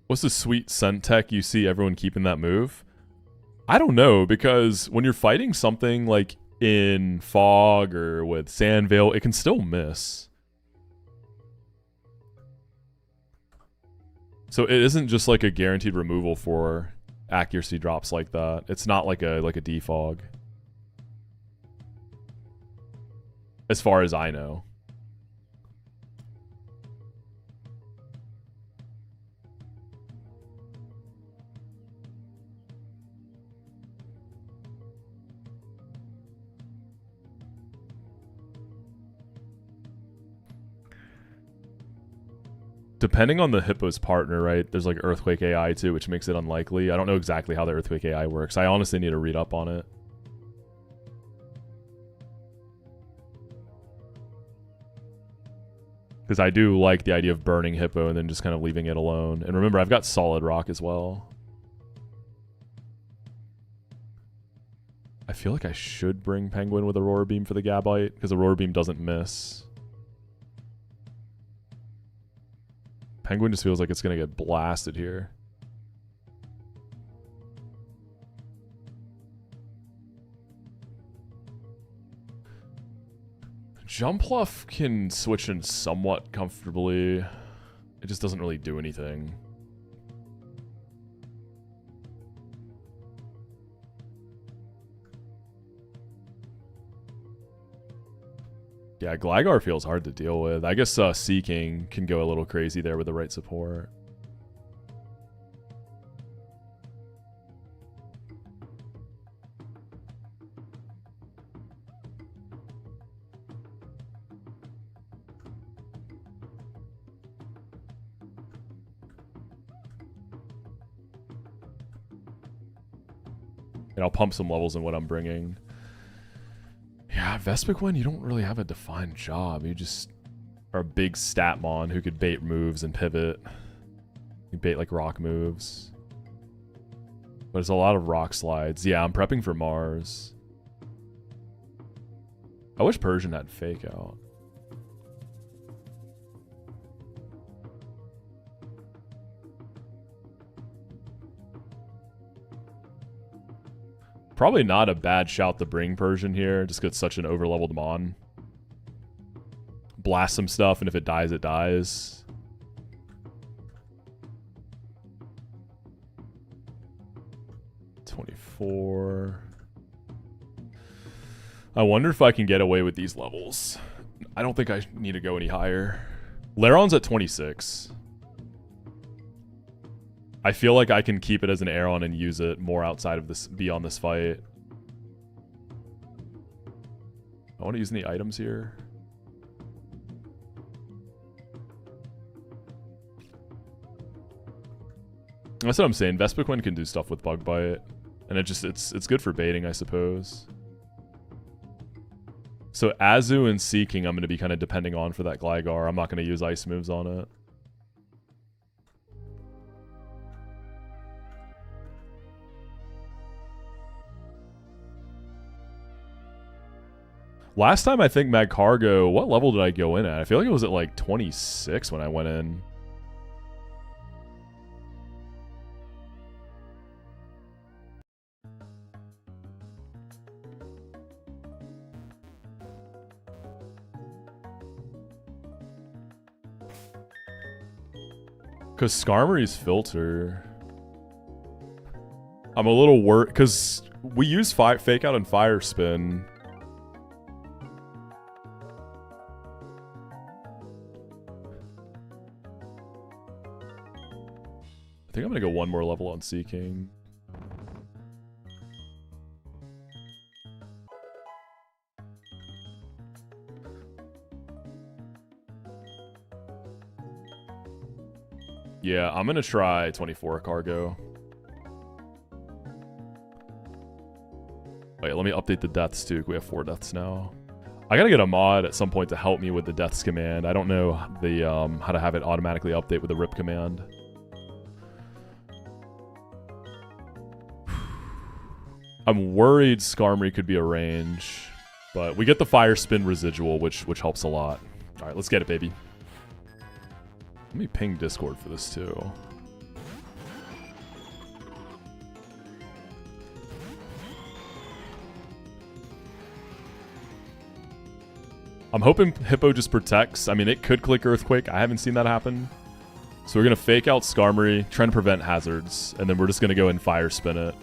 What's the sweet scent tech you see everyone keeping that move? I don't know, because when you're fighting something, like, in fog or with sand veil, it can still miss. So it isn't just like a guaranteed removal for accuracy drops like that. It's not like a defog. As far as I know. Depending on the Hippo's partner, right? There's like Earthquake AI too, which makes it unlikely. I don't know exactly how the Earthquake AI works. I honestly need to read up on it. Because I do like the idea of burning Hippo and then just kind of leaving it alone. And remember, I've got Solid Rock as well. I feel like I should bring Penguin with Aurora Beam for the Gabite, because Aurora Beam doesn't miss. Penguin just feels like it's going to get blasted here. Jumpluff can switch in somewhat comfortably. It just doesn't really do anything. Yeah, Gligar feels hard to deal with. I guess Sea King can go a little crazy there with the right support. And I'll pump some levels in what I'm bringing. Yeah, Vespiquen, you don't really have a defined job. You just are a big Statmon who could bait moves and pivot. You bait like rock moves. But there's a lot of rock slides. Yeah, I'm prepping for Mars. I wish Persian had Fake Out. Probably not a bad shout to bring Persian here, just because it's such an overleveled Mon. Blast some stuff, and if it dies, it dies. $24. I wonder if I can get away with these levels. I don't think I need to go any higher. Laron's at 26. I feel like I can keep it as an Aeron and use it more outside of this, beyond this fight. I want to use any items here. That's what I'm saying. Vespiquen can do stuff with Bug Bite, and it's good for baiting, I suppose. So Azu and Sea King I'm going to be kind of depending on for that Gligar. I'm not going to use ice moves on it. Last time I think Magcargo, what level did I go in at? I feel like it was at like 26 when I went in. Because Skarmory's filter. I'm a little worried, because we use Fake Out and Fire Spin. I think I'm going to go one more level on Sea King. Yeah, I'm going to try 24 Cargo. Wait, let me update the deaths too. We have 4 deaths now. I gotta get a mod at some point to help me with the deaths command. I don't know the how to have it automatically update with the rip command. I'm worried Skarmory could be a range, but we get the Fire Spin residual, which helps a lot. All right, let's get it, baby. Let me ping Discord for this too. I'm hoping Hippo just protects. I mean, it could click Earthquake. I haven't seen that happen. So we're going to fake out Skarmory, trying to prevent hazards, and then we're just going to go and Fire Spin it.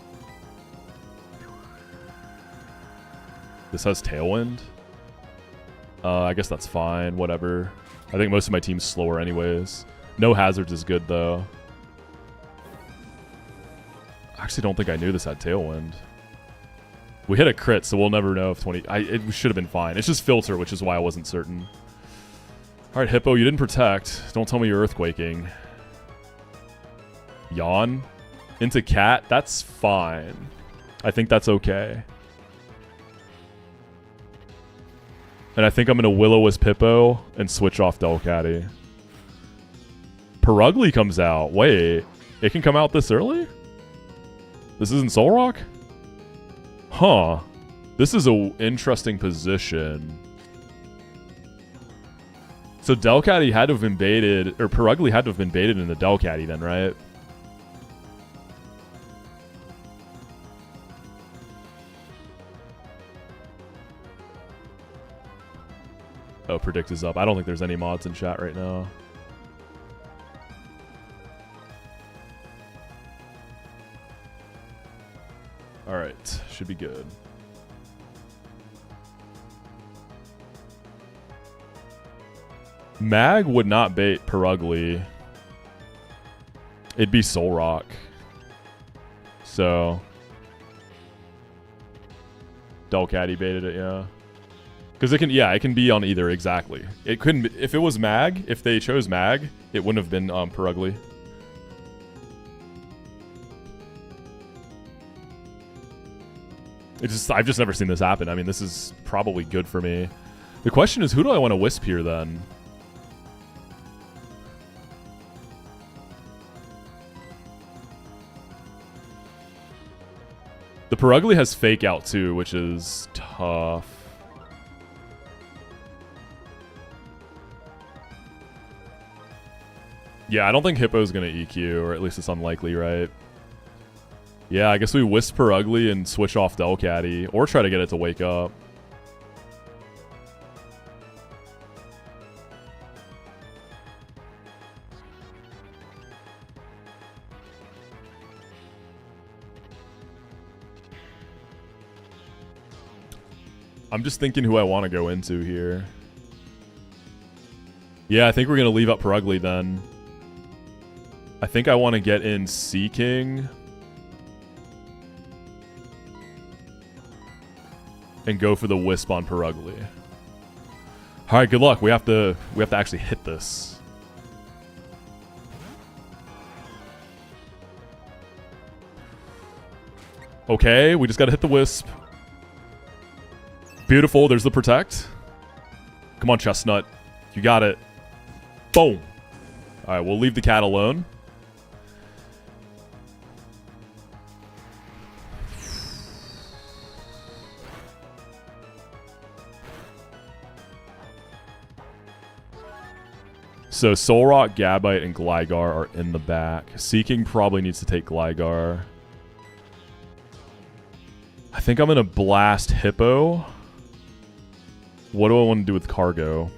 This has Tailwind. I guess that's fine. Whatever. I think most of my team's slower anyways. No hazards is good, though. I actually don't think I knew this had Tailwind. We hit a crit, so we'll never know if 20... it should have been fine. It's just Filter, which is why I wasn't certain. Alright, Hippo, you didn't protect. Don't tell me you're Earthquaking. Yawn? Into Cat? That's fine. I think that's okay. And I think I'm going to Will-O-Wisp Hippo and switch off Delcatty. Purugly comes out. Wait, it can come out this early? This isn't Solrock? Huh. This is an interesting position. So Delcatty had to have been baited, or Purugly had to have been baited into Delcatty then, right? Oh, Predict is up. I don't think there's any mods in chat right now. Alright, should be good. Mag would not bait Purugly. It'd be Solrock. So Delcatty baited it, yeah. Because it can, yeah, it can be on either, exactly. It couldn't be, if it was Mag, if they chose Mag, it wouldn't have been Purugly. It's just, I've just never seen this happen. I mean, this is probably good for me. The question is, who do I want to Wisp here then? The Purugly has Fake Out too, which is tough. Yeah, I don't think Hippo's going to EQ, or at least it's unlikely, right? Yeah, I guess we Wisp Purugly and switch off Delcatty, or try to get it to wake up. I'm just thinking who I want to go into here. Yeah, I think we're going to leave up Purugly then. I think I want to get in Seaking. And go for the Wisp on Purugly. Alright, good luck. We have to actually hit this. Okay, we just gotta hit the Wisp. Beautiful, there's the Protect. Come on, Chestnut. You got it. Boom. Alright, we'll leave the cat alone. So Solrock, Gabite, and Gligar are in the back. Seaking probably needs to take Gligar. I think I'm going to blast Hippo. What do I want to do with Cargo?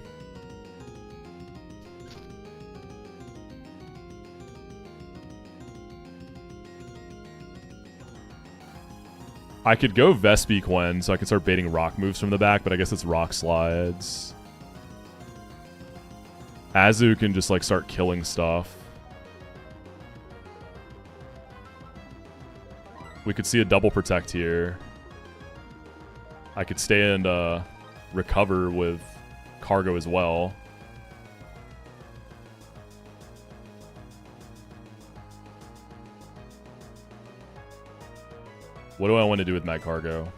I could go Vespiquen, so I could start baiting rock moves from the back, but I guess it's Rock Slides. Azu can just, like, start killing stuff. We could see a double Protect here. I could stay and recover with Cargo as well. What do I want to do with my Cargo?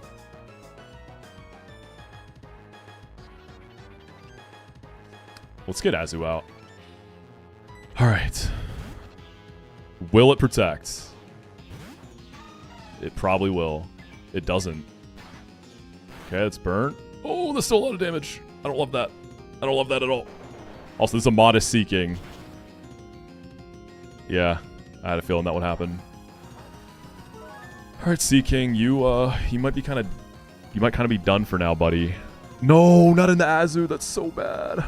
Let's get Azu out. Alright. Will it protect? It probably will. It doesn't. Okay, it's burnt. Oh, that's still a lot of damage. I don't love that. I don't love that at all. Also, this is a modest Seaking. Yeah, I had a feeling that would happen. Alright, Seaking, you might be kind of be done for now, buddy. No, not in the Azu. That's so bad.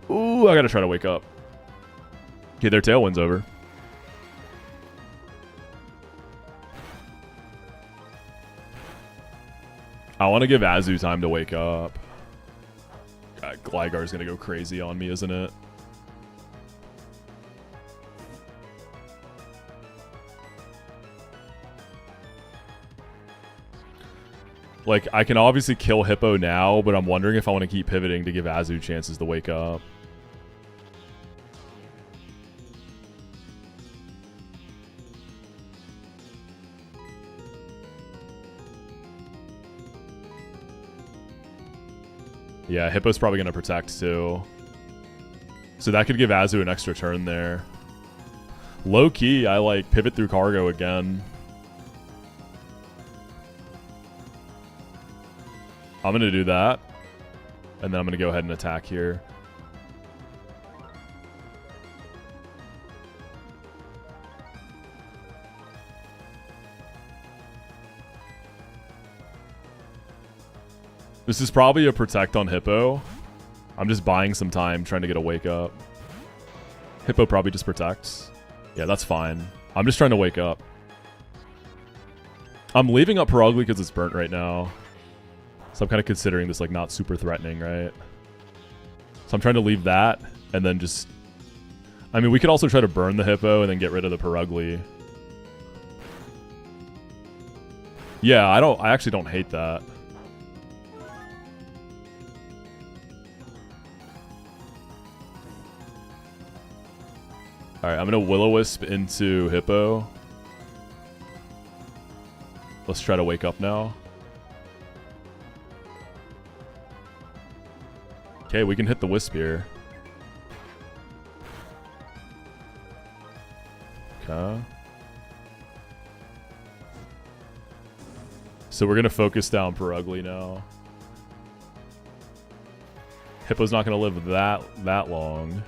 Ooh, I gotta try to wake up. Okay, their Tailwind's over. I want to give Azu time to wake up. God, Gligar's gonna go crazy on me, isn't it? Like, I can obviously kill Hippo now, but I'm wondering if I want to keep pivoting to give Azu chances to wake up. Yeah, Hippo's probably going to protect too. So that could give Azu an extra turn there. Low key, I like pivot through Cargo again. I'm going to do that. And then I'm going to go ahead and attack here. This is probably a protect on Hippo. I'm just buying some time, trying to get a wake up. Hippo probably just protects. Yeah, that's fine. I'm just trying to wake up. I'm leaving up Perugly because it's burnt right now. So I'm kind of considering this like not super threatening, right? So I'm trying to leave that and then just... I mean, we could also try to burn the Hippo and then get rid of the Perugly. Yeah, I actually don't hate that. Alright, I'm going to Will-O-Wisp into Hippo. Let's try to wake up now. Okay, we can hit the Wisp here. Okay. So we're going to focus down Perugly now. Hippo's not going to live that long.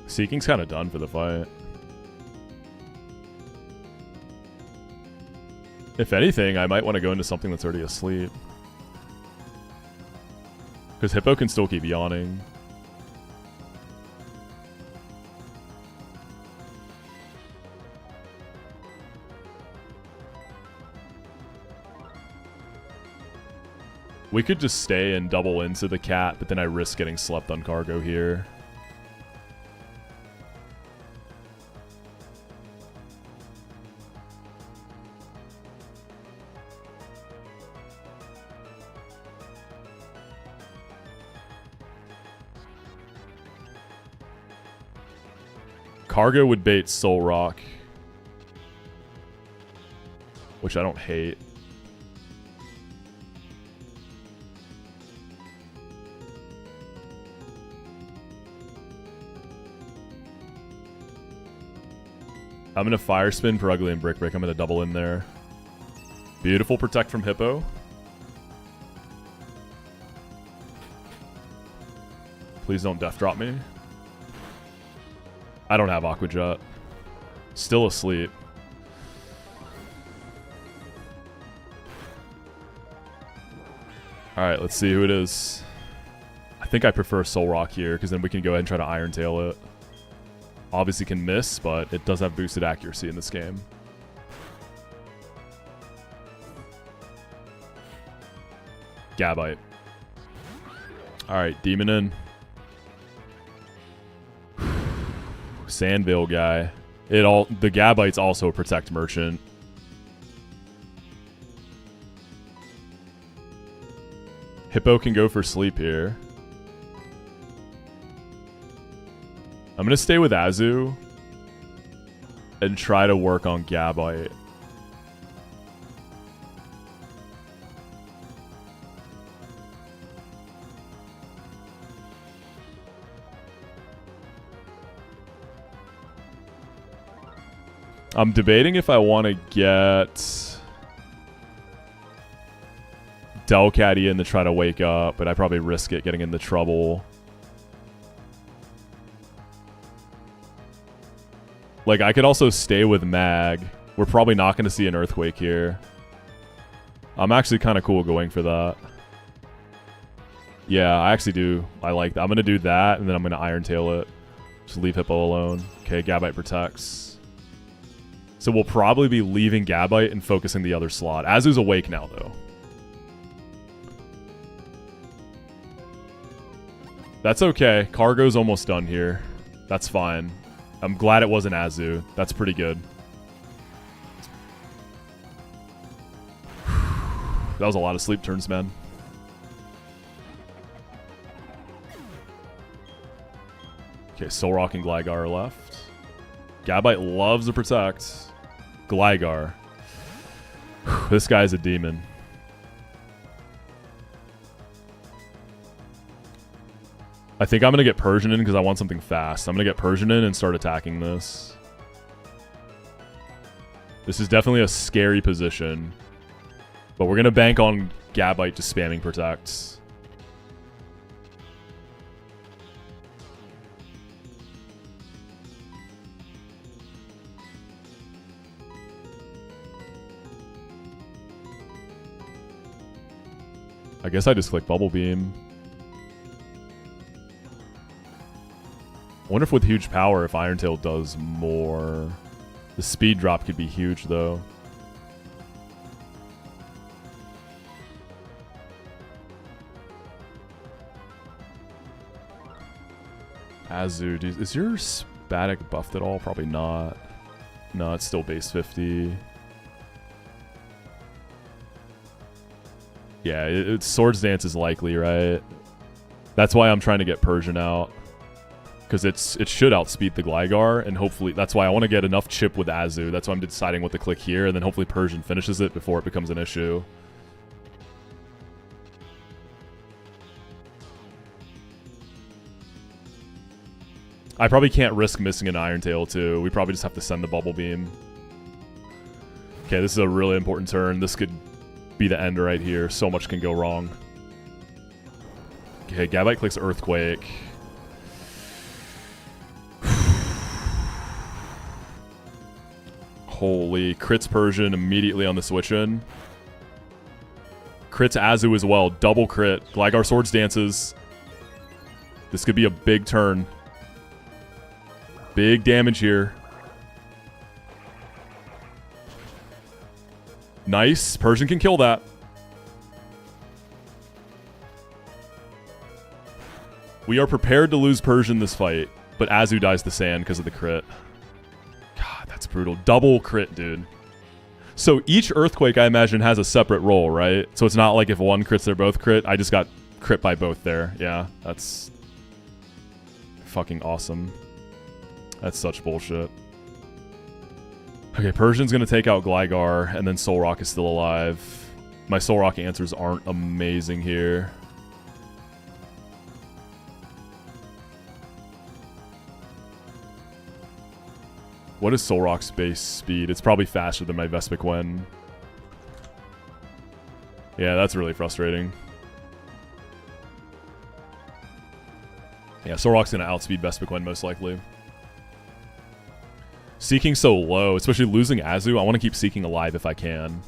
Seeking's kind of done for the fight. If anything, I might want to go into something that's already asleep. Because Hippo can still keep yawning. We could just stay and double into the cat, but then I risk getting slept on Cargo here. Cargo would bait Soul Rock, which I don't hate. I'm going to Fire Spin, Perugly, and Brick Break. I'm going to double in there. Beautiful protect from Hippo. Please don't Death Drop me. I don't have Aqua Jet. Still asleep. Alright, let's see who it is. I think I prefer Soul Rock here, because then we can go ahead and try to Iron Tail it. Obviously can miss, but it does have boosted accuracy in this game. Gabite. Alright, Demon in. Sandville guy. The Gabites also protect Merchant. Hippo can go for sleep here. I'm gonna stay with Azu and try to work on Gabite. I'm debating if I want to get Delcatty in to try to wake up, but I probably risk it getting into trouble. Like, I could also stay with Mag. We're probably not going to see an Earthquake here. I'm actually kind of cool going for that. Yeah, I actually do. I like that. I'm going to do that, and then I'm going to Iron Tail it. Just leave Hippo alone. Okay, Gabite protects. So we'll probably be leaving Gabite and focusing the other slot. Azu's awake now, though. That's okay. Cargo's almost done here. That's fine. I'm glad it wasn't Azu. That's pretty good. That was a lot of sleep turns, man. Okay, Solrock and Gligar are left. Gabite loves to protect. Gligar. This guy's a demon. I think I'm going to get Persian in because I want something fast. I'm going to get Persian in and start attacking this. This is definitely a scary position. But we're going to bank on Gabite just spamming protects. I guess I just click Bubble Beam. I wonder if with huge power, if Iron Tail does more. The speed drop could be huge, though. Azu, dude, is your Spatic buffed at all? Probably not. No, it's still base 50. Yeah, Swords Dance is likely, right? That's why I'm trying to get Persian out. Because it should outspeed the Gligar, and hopefully... That's why I want to get enough chip with Azu. That's why I'm deciding what to click here, and then hopefully Persian finishes it before it becomes an issue. I probably can't risk missing an Iron Tail, too. We probably just have to send the Bubble Beam. Okay, this is a really important turn. This could be the end right here. So much can go wrong. Okay, Gabite clicks Earthquake. Holy, crits Persian immediately on the switch in. Crits Azu as well. Double crit. Gligar Swords Dances. This could be a big turn. Big damage here. Nice. Persian can kill that. We are prepared to lose Persian this fight, but Azu dies to sand because of the crit. God, that's brutal. Double crit, dude. So each Earthquake, I imagine, has a separate roll, right? So it's not like if one crits, they're both crit. I just got crit by both there. Yeah, that's fucking awesome. That's such bullshit. Okay, Persian's going to take out Gligar, and then Solrock is still alive. My Solrock answers aren't amazing here. What is Solrock's base speed? It's probably faster than my Vespiquen. Yeah, that's really frustrating. Yeah, Solrock's going to outspeed Vespiquen most likely. Seeking so low, especially losing Azu. I want to keep Seeking alive if I can.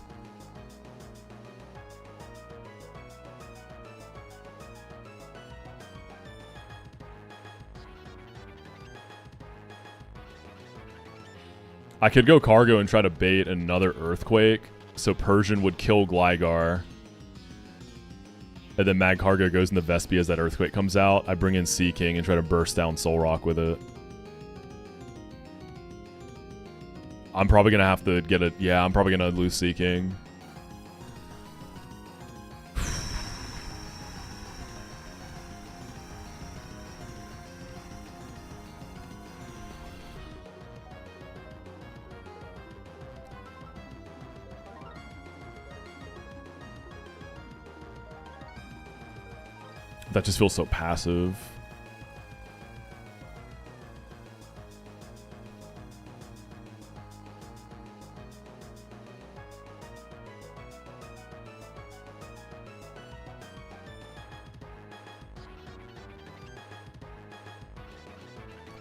I could go Cargo and try to bait another Earthquake, so Persian would kill Gligar. And then Mag Cargo goes into Vespi as that Earthquake comes out. I bring in Seeking and try to burst down Solrock with it. I'm probably going to have to get it. Yeah, I'm probably going to lose Seeking. That just feels so passive.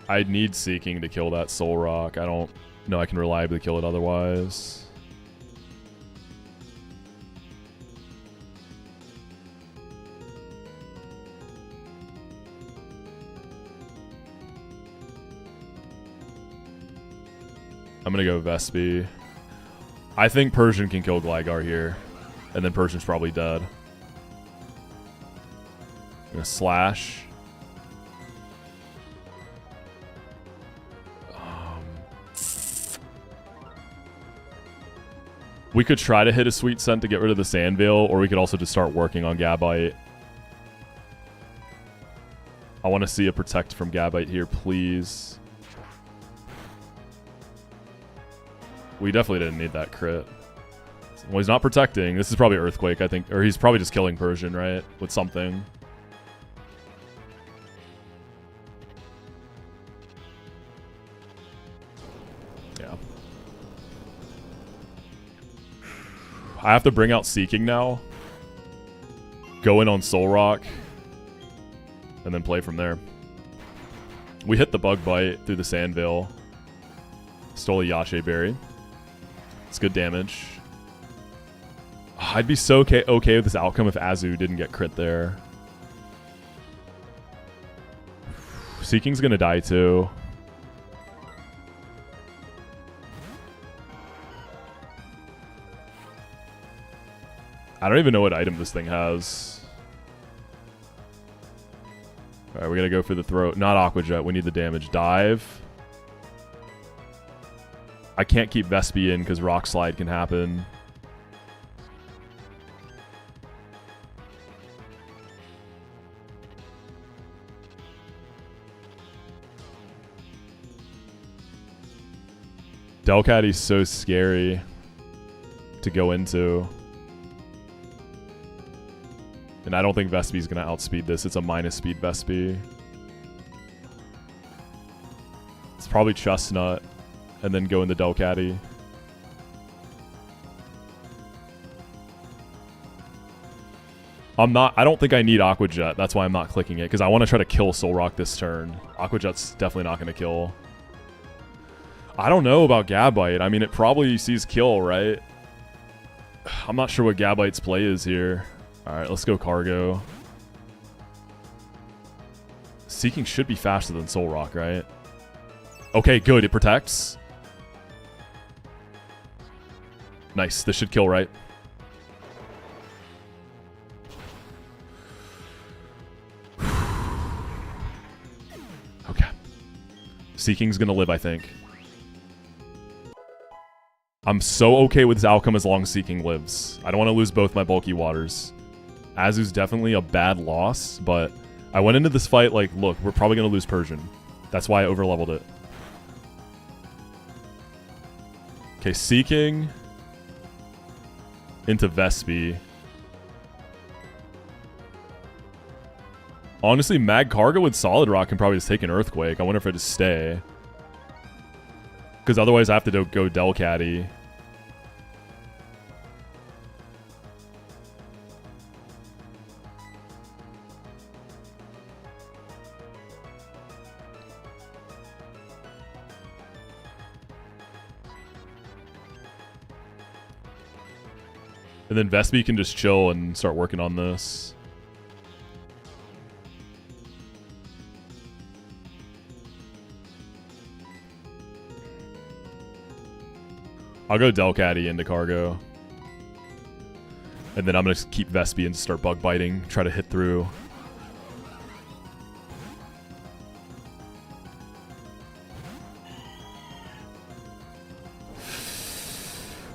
I need Seeking to kill that Soul Rock. I don't know I can reliably kill it otherwise. I'm gonna go Vespi. I think Persian can kill Gligar here. And then Persian's probably dead. I'm gonna slash. We could try to hit a Sweet Scent to get rid of the Sand Veil, or we could also just start working on Gabite. I want to see a Protect from Gabite here, please. We definitely didn't need that crit. Well, he's not protecting. This is probably Earthquake, I think. Or he's probably just killing Persian, right? With something. Yeah. I have to bring out Seeking now. Go in on Soul Rock. And then play from there. We hit the Bug Bite through the Sand Veil. Stole a Yache Berry. It's good damage. I'd be so okay with this outcome if Azu didn't get crit there. Seeking's gonna die too. I don't even know what item this thing has. Alright, we gotta go for the throat. Not Aqua Jet, we need the damage. Dive. I can't keep Vespi in because Rock Slide can happen. Delcatty's so scary to go into. And I don't think Vespi's going to outspeed this. It's a minus speed Vespi. It's probably Chestnut. And then go into Delcatty. I don't think I need Aqua Jet. That's why I'm not clicking it. Because I want to try to kill Soul Rock this turn. Aqua Jet's definitely not going to kill. I don't know about Gabite. I mean, it probably sees kill, right? I'm not sure what Gabite's play is here. Alright, let's go Cargo. Seeking should be faster than Soul Rock, right? Okay, good. It protects. Nice. This should kill, right? Okay. Seeking's gonna live, I think. I'm so okay with this outcome as long as Seeking lives. I don't want to lose both my bulky waters. Azu's definitely a bad loss, but I went into this fight like, look, we're probably going to lose Persian. That's why I overleveled it. Okay, Seeking into Vespi. Honestly, Mag Cargo with Solid Rock can probably just take an Earthquake. I wonder if I just stay. Because otherwise I have to go Delcatty. And then Vespi can just chill and start working on this. I'll go Delcatty into Cargo. And then I'm going to keep Vespi and start bug biting. Try to hit through.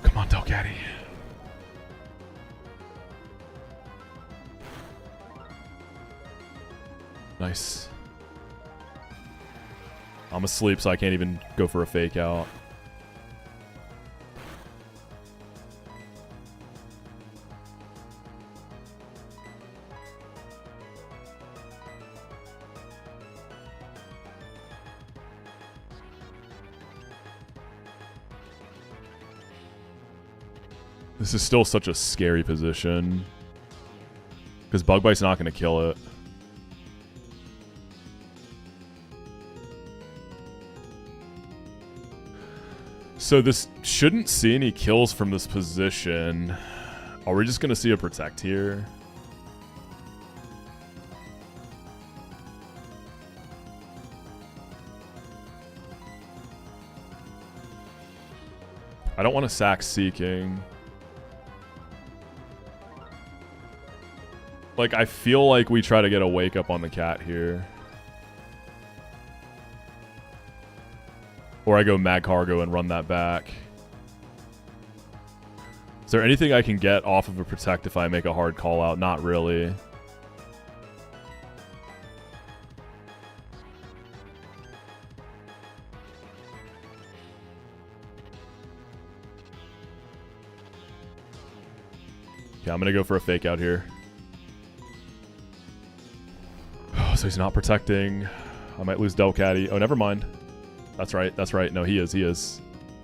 Come on, Delcatty. Nice. I'm asleep, so I can't even go for a fake out. This is still such a scary position. Because Bug Bite's not going to kill it. So this shouldn't see any kills from this position. Are we just going to see a protect here? I don't want to sack Seeking. Like, I feel like we try to get a wake up on the cat here. Or I go Mag Cargo and run that back. Is there anything I can get off of a protect if I make a hard call out? Not really. Yeah, I'm gonna go for a fake out here. Oh, so he's not protecting. I might lose Delcatty. Oh, never mind. That's right. That's right. No, he is. He is.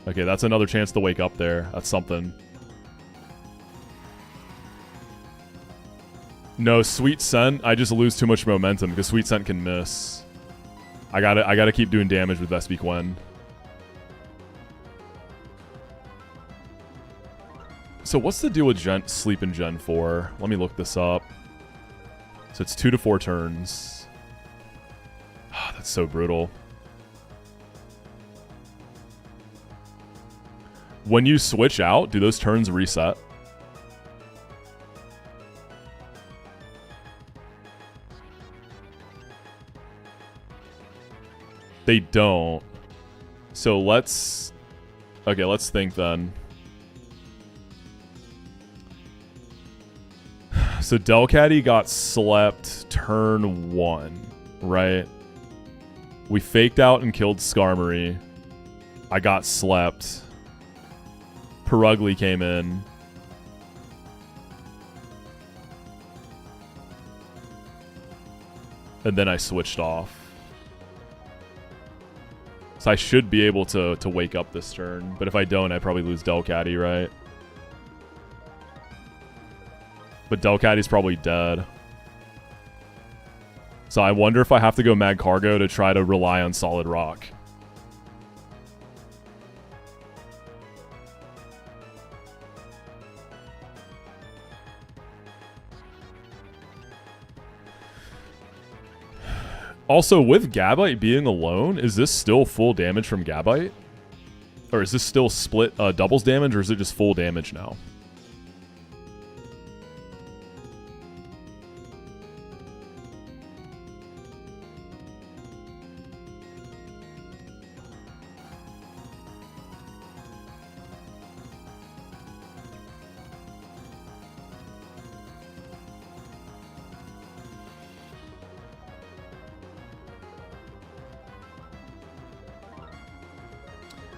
Okay, that's another chance to wake up there. That's something. No, Sweet Scent. I just lose too much momentum because Sweet Scent can miss. I gotta keep doing damage with Vespi Quen. So what's the deal with Sleep in Gen 4? Let me look this up. So it's 2 to 4 turns. Oh, that's so brutal. When you switch out, do those turns reset? They don't. So let's... Okay, let's think then. So Delcatty got slept turn 1, right? We faked out and killed Skarmory. I got slept. Perugly came in. And then I switched off. So I should be able to wake up this turn. But if I don't, I probably lose Delcatty, right? But Delcatty's probably dead. So I wonder if I have to go Mag Cargo to try to rely on Solid Rock. Also, with Gabite being alone, is this still full damage from Gabite? Or is this still split doubles damage, or is it just full damage now?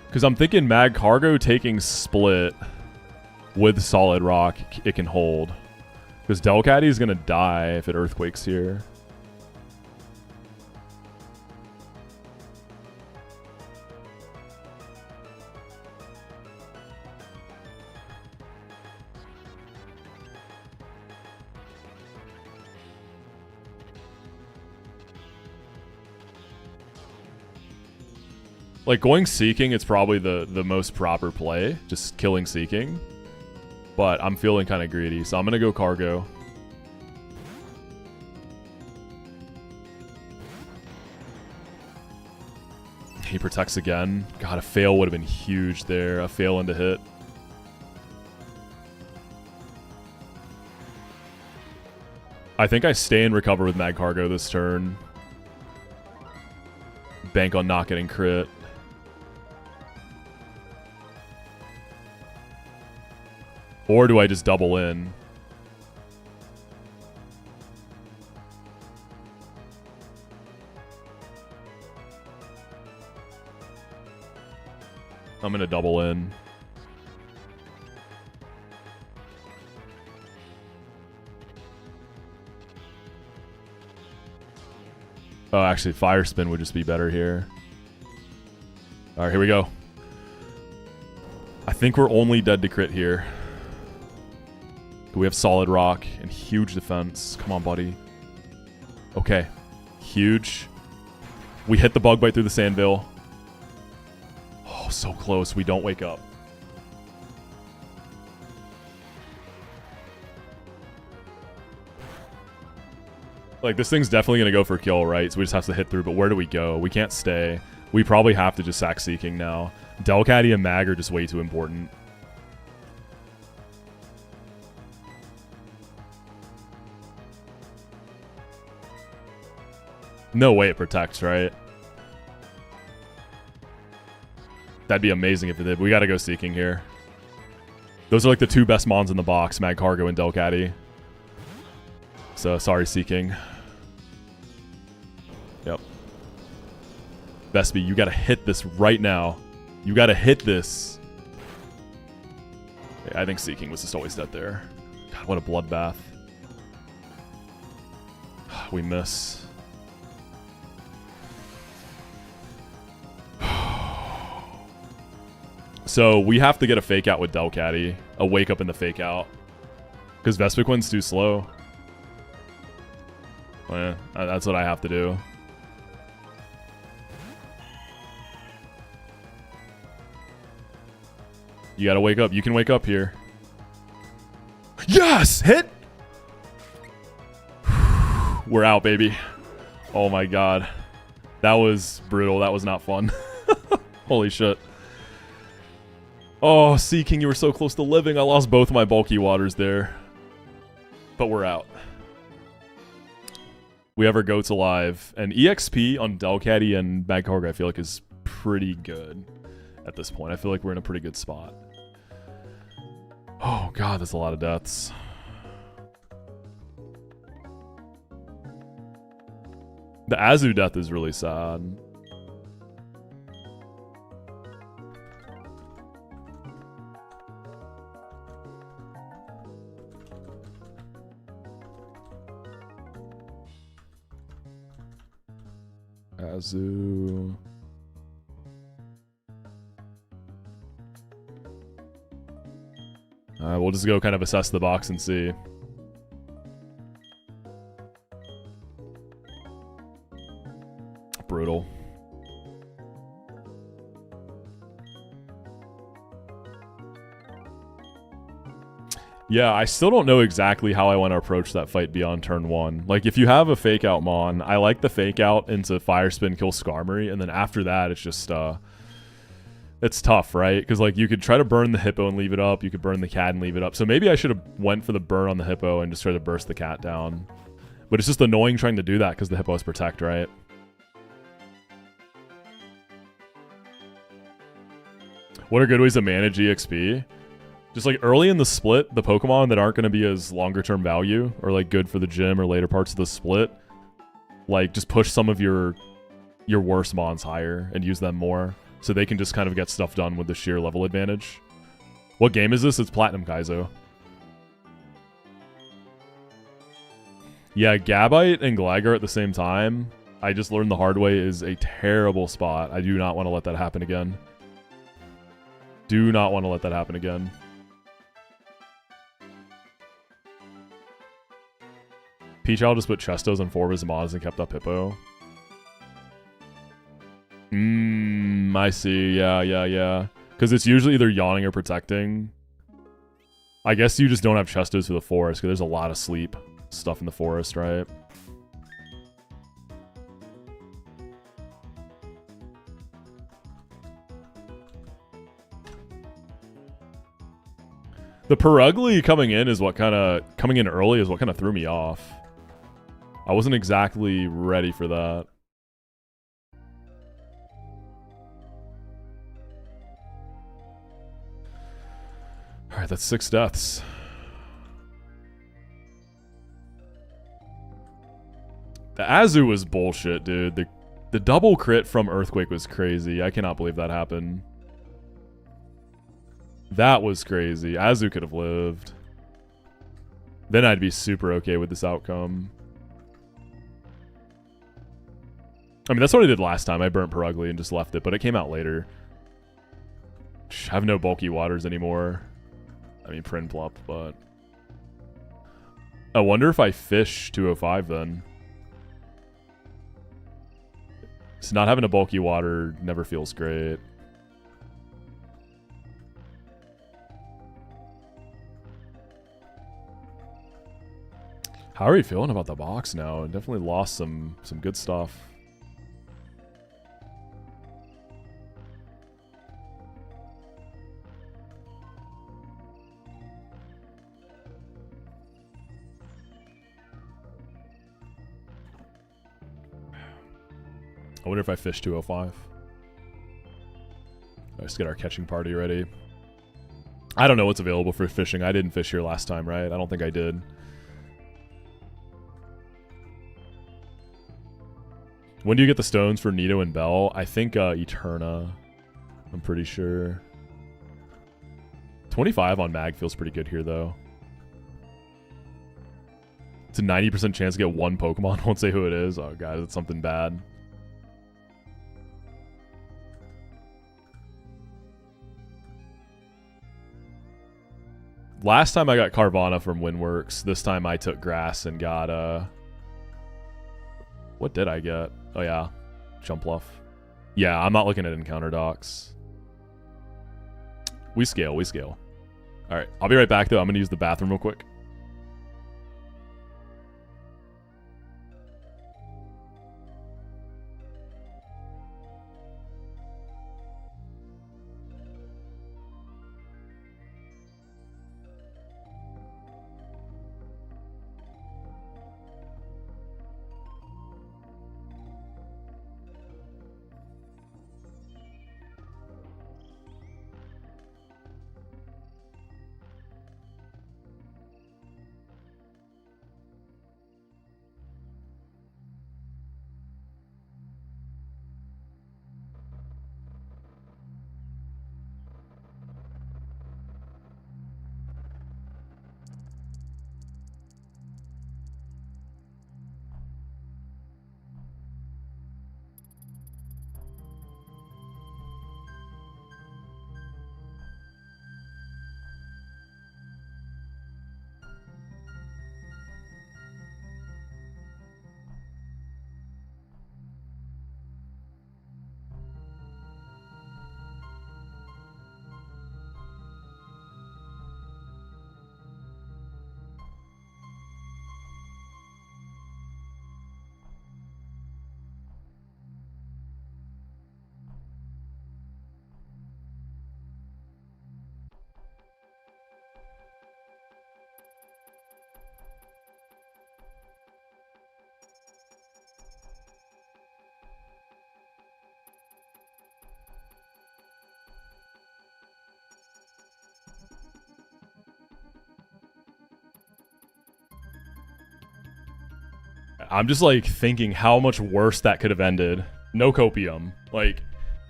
Because I'm thinking Mag Cargo taking split with Solid Rock, it can hold. Because Delcatty is going to die if it Earthquakes here. Like, going Seeking, it's probably the most proper play. Just killing Seeking. But I'm feeling kind of greedy, so I'm going to go Cargo. He protects again. God, a fail would have been huge there. A fail into hit. I think I stay and recover with Mag Cargo this turn. Bank on not getting crit. Or do I just double in? I'm going to double in. Oh, actually, Fire Spin would just be better here. All right, here we go. I think we're only dead to crit here. We have Solid Rock and huge defense. Come on, buddy. Okay. Huge. We hit the Bug Bite through the Sandville. Oh, so close. We don't wake up. Like, this thing's definitely going to go for kill, right? So we just have to hit through, but where do we go? We can't stay. We probably have to just sack Seeking now. Delcatty and Mag are just way too important. No way it protects, right? That'd be amazing if it did. We gotta go Seeking here. Those are like the two best mons in the box, Mag Cargo and Delcatty. So, sorry, Seeking. Yep. Vespi, you gotta hit this right now. You gotta hit this. Yeah, I think Seeking was just always dead there. God, what a bloodbath. We miss. So we have to get a fake out with Delcatty. A wake up in the fake out. Because Vespiquin's too slow. Well, yeah, that's what I have to do. You gotta wake up. You can wake up here. Yes! Hit! We're out, baby. Oh my god. That was brutal. That was not fun. Holy shit. Oh, Seeking, you were so close to living. I lost both my bulky waters there. But we're out. We have our goats alive. And EXP on Delcatty and Mag Cargo, I feel like, is pretty good at this point. I feel like we're in a pretty good spot. Oh, God, that's a lot of deaths. The Azu death is really sad. Azu. We'll just go kind of assess the box and see. Brutal. Yeah, I still don't know exactly how I want to approach that fight beyond turn 1. Like, if you have a fake out Mon, I like the fake out into Fire Spin, kill Skarmory, and then after that, it's just, it's tough, right? Because, like, you could try to burn the Hippo and leave it up, you could burn the Cat and leave it up. So maybe I should have went for the burn on the Hippo and just tried to burst the Cat down. But it's just annoying trying to do that because the Hippo has Protect, right? What are good ways to manage EXP? Just like early in the split, the Pokemon that aren't going to be as longer term value or like good for the gym or later parts of the split, like just push some of your worst mons higher and use them more so they can just kind of get stuff done with the sheer level advantage. What game is this? It's Platinum Kaizo. Yeah, Gabite and Gligar at the same time, I just learned the hard way, is a terrible spot. I do not want to let that happen again. Do not want to let that happen again. Peachal just put Chestos on 4 of his mons and kept up Hippo. I see. Yeah. Because it's usually either yawning or protecting. I guess you just don't have Chestos for the forest, because there's a lot of sleep stuff in the forest, right? The Perugly coming in early is what kind of threw me off. I wasn't exactly ready for that. Alright, that's 6 deaths. The Azu was bullshit, dude. The double crit from Earthquake was crazy. I cannot believe that happened. That was crazy. Azu could have lived. Then I'd be super okay with this outcome. I mean, that's what I did last time. I burnt Perugly and just left it, but it came out later. I have no bulky waters anymore. I mean, Prinplup, but... I wonder if I fish 205 then. So not having a bulky water never feels great. How are you feeling about the box now? It definitely lost some good stuff. I wonder if I fish 205. Let's get our catching party ready. I don't know what's available for fishing. I didn't fish here last time, right? I don't think I did. When do you get the stones for Nito and Bell? I think Eterna. I'm pretty sure. 25 on mag feels pretty good here, though. It's a 90% chance to get one Pokemon. Won't say who it is. Oh, guys, it's something bad. Last time I got Carvana from Windworks. This time I took grass and got, what did I get? Oh, yeah. Jumpluff. Yeah, I'm not looking at encounter docs. We scale, we scale. Alright, I'll be right back, though. I'm going to use the bathroom real quick. I'm just like thinking how much worse that could have ended. No copium. Like,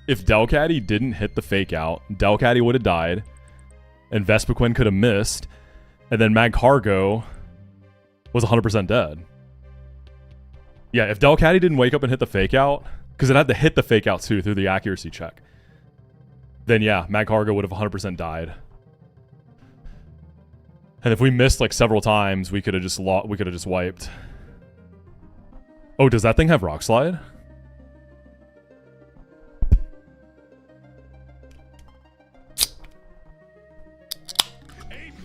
if Delcatty didn't hit the fake out, Delcatty would have died, and Vespiquen could have missed, and then Magcargo was 100% dead. Yeah, if Delcatty didn't wake up and hit the fake out, because it had to hit the fake out too through the accuracy check, then yeah, Magcargo would have 100% died. And if we missed like several times, we could have just wiped. Oh, does that thing have Rock Slide?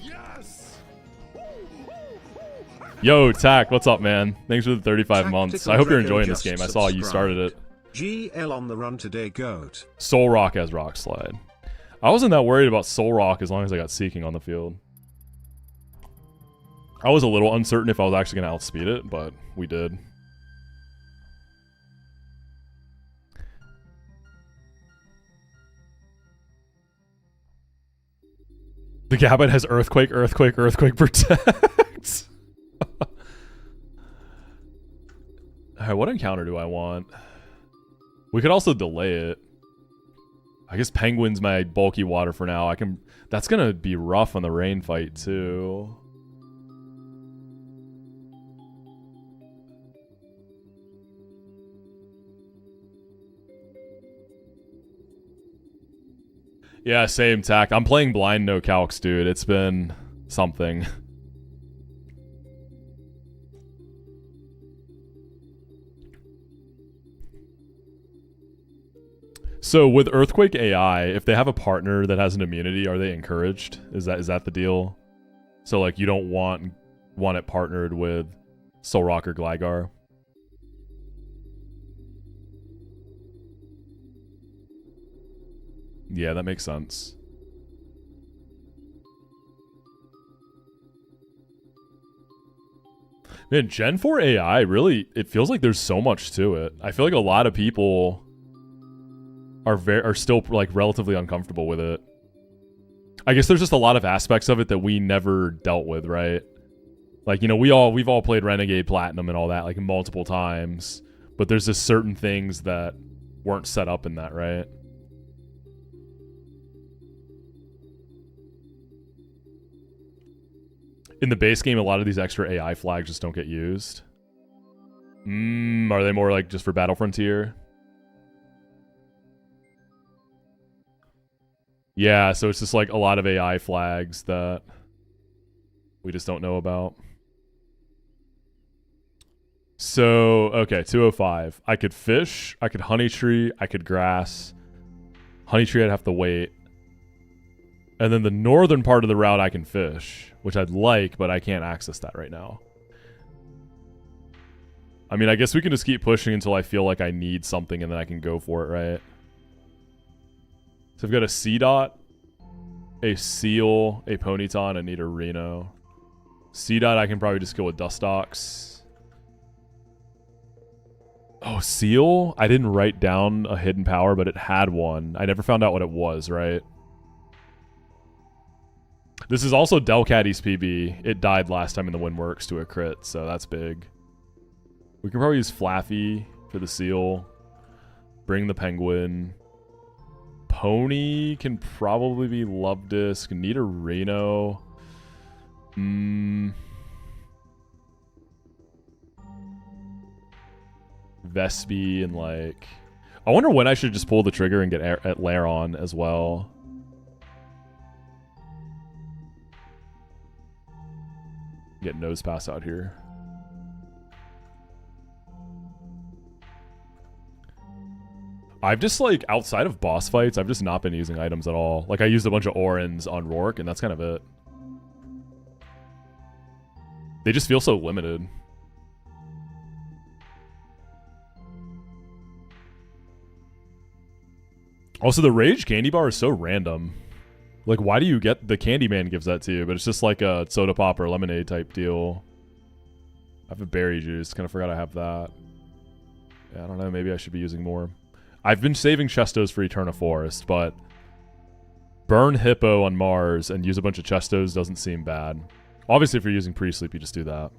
Yes! Yo, Tack, what's up, man? Thanks for the 35 months. I hope you're enjoying this Draco game. I saw you started it. GL on the run today, goat. Soul Rock has Rock Slide. I wasn't that worried about Soul Rock as long as I got Seeking on the field. I was a little uncertain if I was actually going to outspeed it, but we did. The Gabite has Earthquake, Earthquake, Earthquake Protect. Alright, what encounter do I want? We could also delay it. I guess Penguin's my bulky water for now. That's gonna be rough on the rain fight too. Yeah, same, Tack. I'm playing blind no calcs, dude. It's been something. So with Earthquake AI, if they have a partner that has an immunity, are they encouraged? Is that the deal? So like you don't want it partnered with Soul Rocker Gligar. Yeah, that makes sense. Man, Gen 4 AI, really, it feels like there's so much to it. I feel like a lot of people are still like relatively uncomfortable with it. I guess there's just a lot of aspects of it that we never dealt with, right? Like, you know, we've all played Renegade Platinum and all that like multiple times, but there's just certain things that weren't set up in that, right? In the base game, a lot of these extra AI flags just don't get used. Are they more like just for Battle Frontier? Yeah, so it's just like a lot of AI flags that we just don't know about. So, okay, 205. I could fish, I could honey tree, I could grass. Honey tree I'd have to wait. And then the northern part of the route I can fish, which I'd like, but I can't access that right now. I mean, I guess we can just keep pushing until I feel like I need something and then I can go for it, right? So I've got a C-Dot, a Seal, a Ponyta, and a Reno. C-Dot I can probably just kill with Dustox. Oh, Seal? I didn't write down a hidden power, but it had one. I never found out what it was, right? This is also Delcatty's PB. It died last time in the Windworks to a crit, so that's big. We can probably use Flaffy for the Seal. Bring the Penguin. Pony can probably be Love Disc. Need a Reno. Vespi and like... I wonder when I should just pull the trigger and get at Laron as well. Get Nose Pass out here. I've just like, outside of boss fights, I've just not been using items at all. Like I used a bunch of Orans on Rourke and that's kind of it. They just feel so limited. Also, the Rage Candy Bar is so random. Like, why do you get... The Candyman gives that to you, but it's just like a soda pop or lemonade type deal. I have a berry juice. Kind of forgot I have that. Yeah, I don't know. Maybe I should be using more. I've been saving Chestos for Eterna Forest, but... Burn Hippo on Mars and use a bunch of Chestos doesn't seem bad. Obviously, if you're using pre-sleep, you just do that.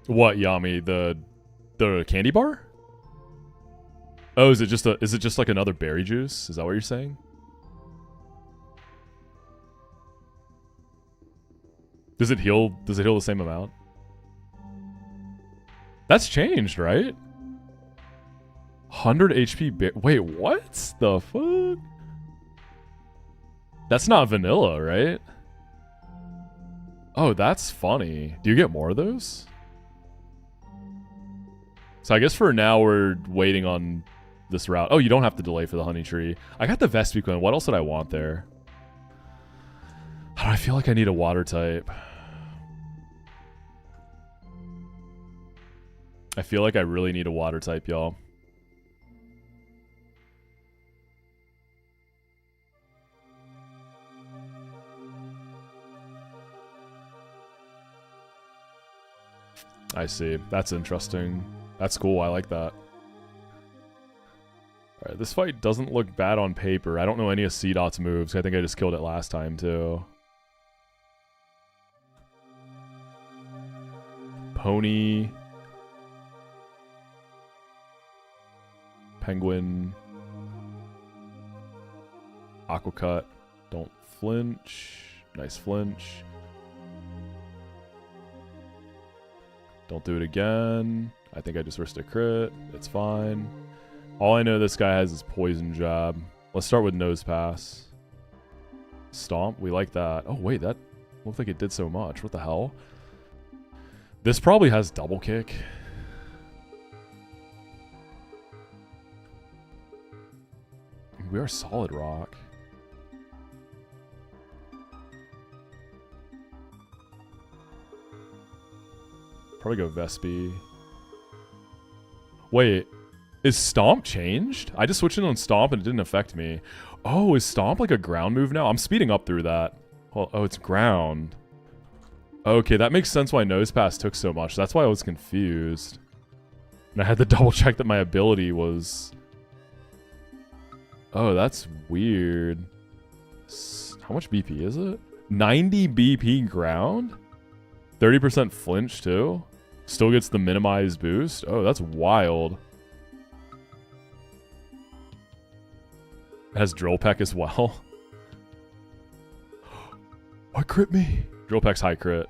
What, Yami? The candy bar? Oh, is it just like another berry juice? Is that what you're saying? Does it heal the same amount? That's changed, right? 100 HP wait, what the fuck? That's not vanilla, right? Oh, that's funny. Do you get more of those? So I guess for now we're waiting on this route. Oh, you don't have to delay for the honey tree. I got the Vespiquen. What else did I want there? I feel like I need a water type. I feel like I really need a water type, y'all. I see. That's interesting. That's cool. I like that. Alright, this fight doesn't look bad on paper. I don't know any of C-Dot's moves. I think I just killed it last time, too. Pony. Penguin. Aquacut. Don't flinch. Nice flinch. Don't do it again. I think I just risked a crit. It's fine. All I know this guy has is Poison Jab. Let's start with Nose Pass. Stomp. We like that. Oh, wait. That looked like it did so much. What the hell? This probably has double kick. We are solid rock. Probably go Vespi. Wait, is Stomp changed? I just switched it on Stomp and it didn't affect me. Oh, is Stomp like a ground move now? I'm speeding up through that. Oh, it's ground. Okay, that makes sense why Nose Pass took so much. That's why I was confused. And I had to double check that my ability was... Oh, that's weird. How much BP is it? 90 BP ground? 30% flinch too? Still gets the minimized boost? Oh, that's wild. It has Drill Peck as well. What crit me? Drill Peck's high crit.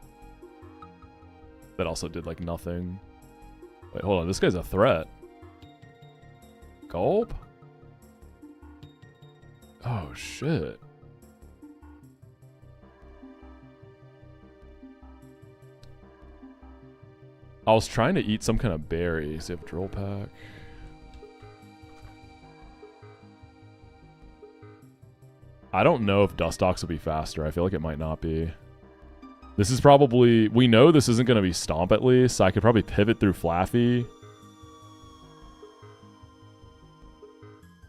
That also did like nothing. Wait, hold on. This guy's a threat. Gulp? Oh, shit. I was trying to eat some kind of berry. See if Drill Pack. I don't know if Dustox will be faster. I feel like it might not be. This is probably... We know this isn't going to be Stomp at least, so I could probably pivot through Flaffy.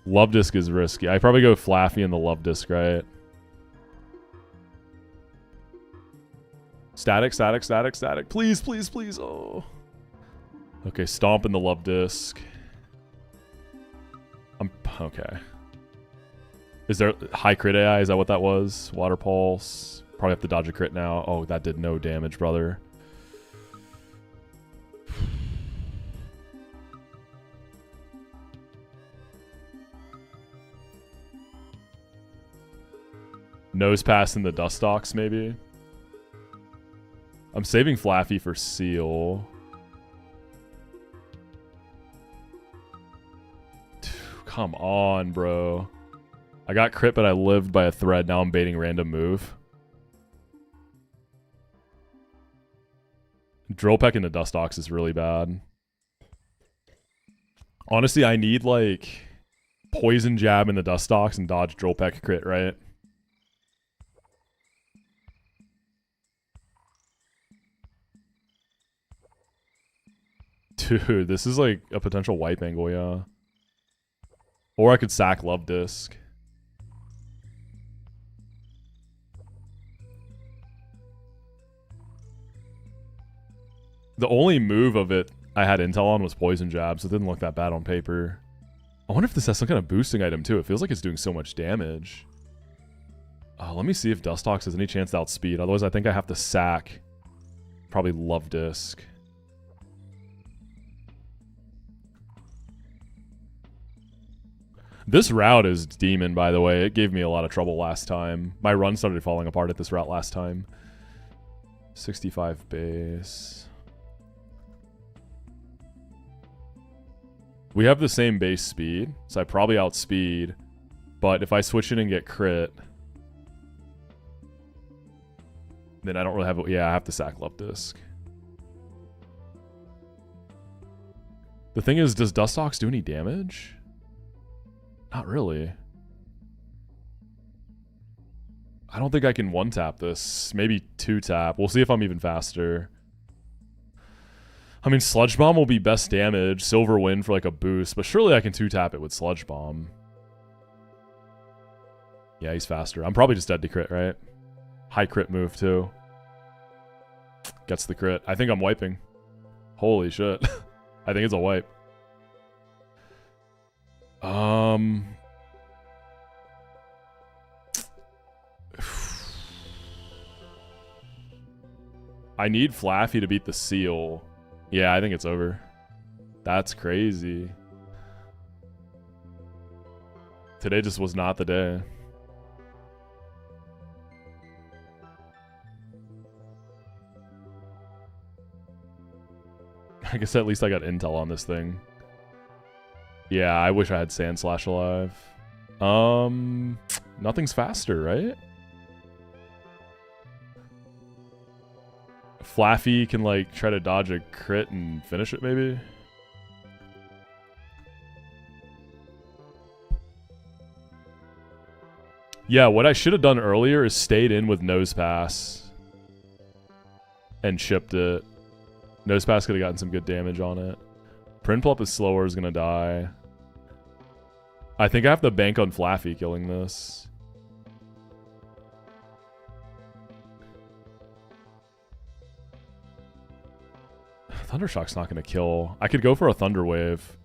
Love Disc is risky. I probably go Flaffy and the Love Disc, right? Static, static, static, static. Please, please, please. Oh. Okay, Stomp in the Love Disc. Okay. Is there high crit AI? Is that what that was? Water Pulse. Probably have to dodge a crit now. Oh, that did no damage, brother. Nose Pass in the Dustox, maybe? I'm saving Flaffy for Seal. Come on, bro. I got crit, but I lived by a thread. Now I'm baiting random move. Drill Peck in the Dustox is really bad. Honestly, I need, like, Poison Jab in the Dustox and dodge Drill Peck crit, right? Dude, this is like a potential wipe angle, yeah. Or I could sack Love Disc. The only move of it I had intel on was Poison Jab, so it didn't look that bad on paper. I wonder if this has some kind of boosting item too. It feels like it's doing so much damage. Let me see if Dustox has any chance to outspeed. Otherwise, I think I have to sack. Probably Love Disc. This route is demon, by the way. It gave me a lot of trouble last time. My run started falling apart at this route last time. 65 base. We have the same base speed, so I probably outspeed. But if I switch it and get crit, then I don't really have... Yeah, I have to sack Love Disc. The thing is, does Dustox do any damage? Not really. I don't think I can one-tap this. Maybe two-tap. We'll see if I'm even faster. I mean, Sludge Bomb will be best damage. Silver Wind for like a boost. But surely I can two-tap it with Sludge Bomb. Yeah, he's faster. I'm probably just dead to crit, right? High crit move, too. Gets the crit. I think I'm wiping. Holy shit. I think it's a wipe. I need Flaffy to beat the Seal. Yeah, I think it's over. That's crazy. Today just was not the day. I guess at least I got intel on this thing. Yeah, I wish I had Sand Slash alive. Nothing's faster, right? Flaffy can like try to dodge a crit and finish it maybe. Yeah, what I should have done earlier is stayed in with Nose Pass and chipped it. Nose Pass could have gotten some good damage on it. Prinplup is slower, is gonna die. I think I have to bank on Flaffy killing this. Thundershock's not gonna kill. I could go for a Thunder Wave.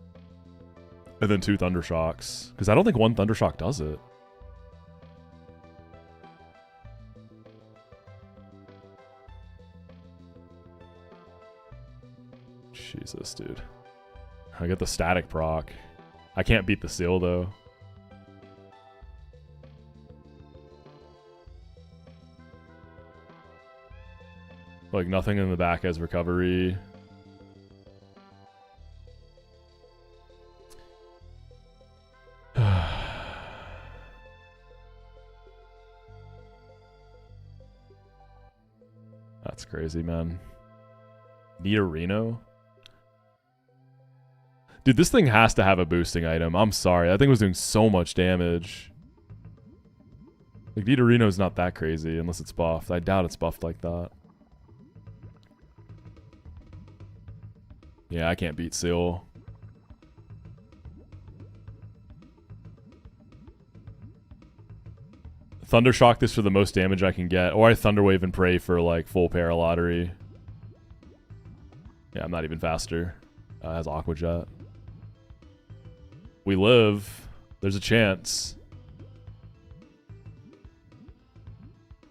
And then 2 Thundershocks. Because I don't think 1 Thundershock does it. Jesus, dude. I get the static proc. I can't beat the seal, though. Like, nothing in the back has recovery. That's crazy, man. Need a Reno? Dude, this thing has to have a boosting item. I'm sorry. That thing was doing so much damage. Like, Nidorino's not that crazy unless it's buffed. I doubt it's buffed like that. Yeah, I can't beat Seal. Thundershock this for the most damage I can get. Or I Thunderwave and pray for, like, full para lottery. Yeah, I'm not even faster. It has Aqua Jet. We live. There's a chance.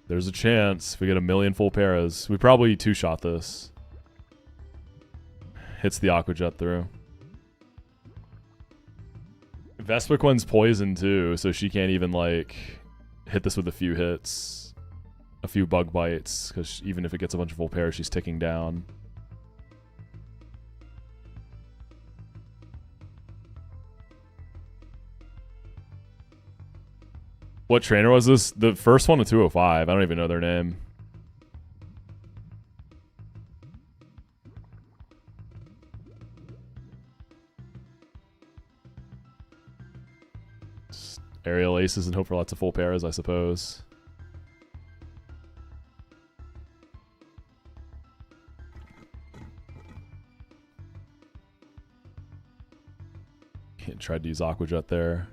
There's a chance. If we get 1,000,000 full paras. We probably 2-shot this. Hits the Aqua Jet through. Vespiquen's poison too, so she can't even, like, hit this with a few hits. A few bug bites, because even if it gets a bunch of full paras, she's ticking down. What trainer was this? The first one to 205. I don't even know their name. Just aerial aces and hope for lots of full paras, I suppose. Can't try to use Aqua Jet there.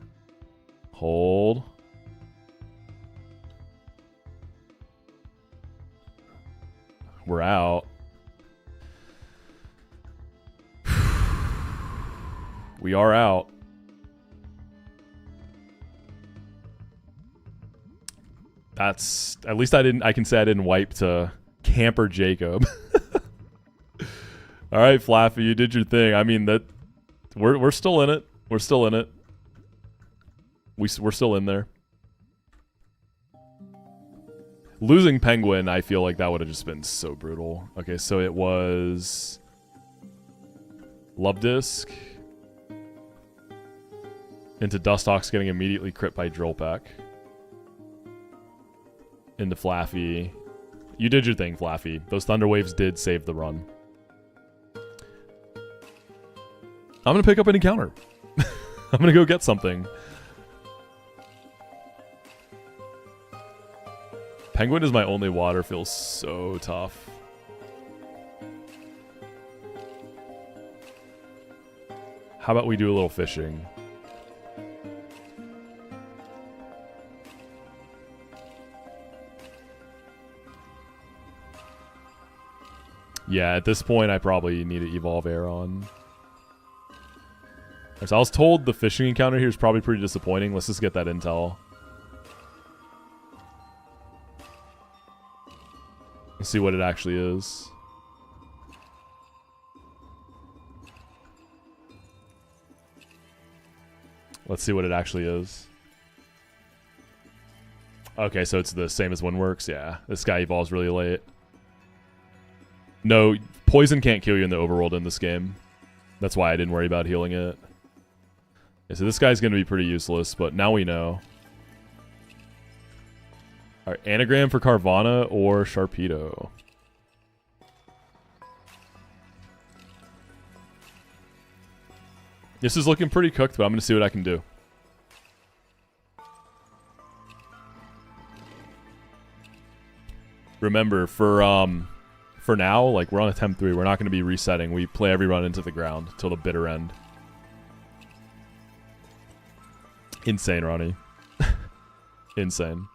Hold. We're out. We are out. That's at least I can say I didn't wipe to Camper Jacob. All right, Flaffy, you did your thing. I mean that we're still in it. We're still in it. We're still in there. Losing Penguin, I feel like that would have just been so brutal. Okay, so it was Love Disc into Dusthawks getting immediately crit by Drillpeck. Into Flaffy. You did your thing, Flaffy. Those Thunder Waves did save the run. I'm going to pick up an encounter. I'm going to go get something. Penguin is my only water. Feels so tough. How about we do a little fishing? Yeah, at this point I probably need to evolve Aeron. So I was told the fishing encounter here is probably pretty disappointing. Let's just get that intel. Let's see what it actually is. Let's see what it actually is. Okay, so it's the same as Windworks. Yeah, this guy evolves really late. No, poison can't kill you in the overworld in this game. That's why I didn't worry about healing it. Yeah, so this guy's going to be pretty useless, but now we know. Alright, Anagram for Carvana or Sharpedo? This is looking pretty cooked, but I'm gonna see what I can do. Remember, for now, like, we're on attempt 3. We're not going to be resetting. We play every run into the ground till the bitter end. Insane, Ronnie. Insane.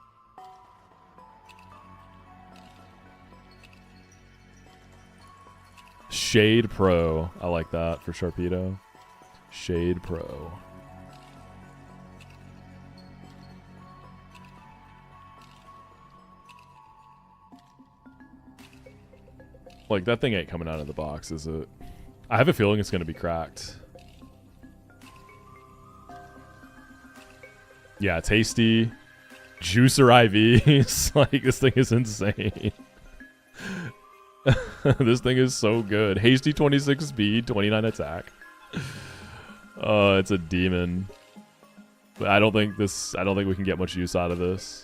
Shade Pro. I like that for Sharpedo. Shade Pro. Like, that thing ain't coming out of the box, is it? I have a feeling it's going to be cracked. Yeah, tasty. Juicer IVs. Like, this thing is insane. This thing is so good. Hasty 26 speed, 29 attack. Oh, it's a demon. But I don't think we can get much use out of this.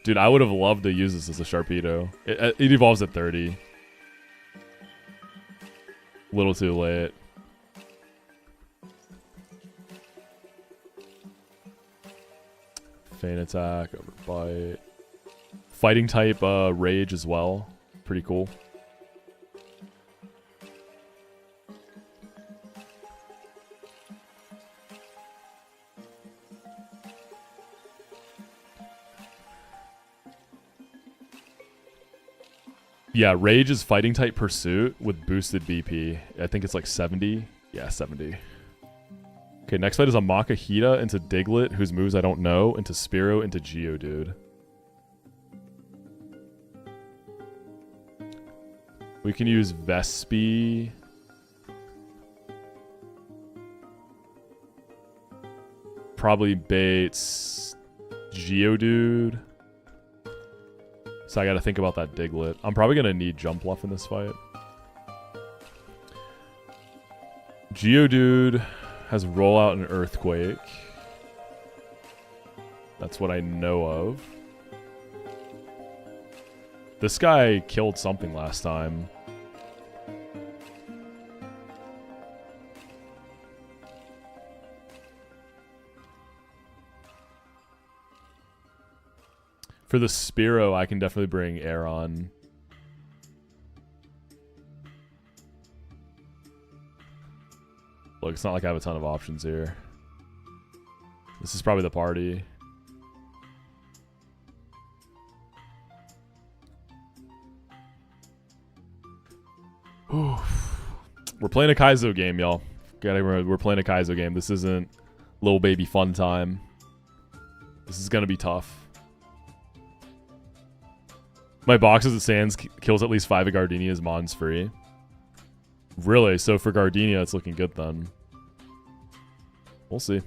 Dude, I would have loved to use this as a Sharpedo. It evolves at 30. Little too late. Feint attack, overbite. Fighting type rage as well. Pretty cool. Yeah, Rage is fighting type pursuit with boosted BP. I think it's like 70. Yeah, 70. Okay, next fight is a Makahita into Diglett, whose moves I don't know, into Spearow, into Geodude. We can use Vespi. Probably baits Geodude. So I gotta think about that Diglett. I'm probably gonna need Jump Bluff in this fight. Geodude has Rollout and Earthquake. That's what I know of. This guy killed something last time. For the Spearow, I can definitely bring Air on. Look, it's not like I have a ton of options here. This is probably the party. We're playing a Kaizo game, y'all. We're playing a Kaizo game. This isn't little baby fun time. This is gonna be tough. My box as it stands kills at least 5 of Gardenia's mons free. Really? So for Gardenia, it's looking good then. We'll see.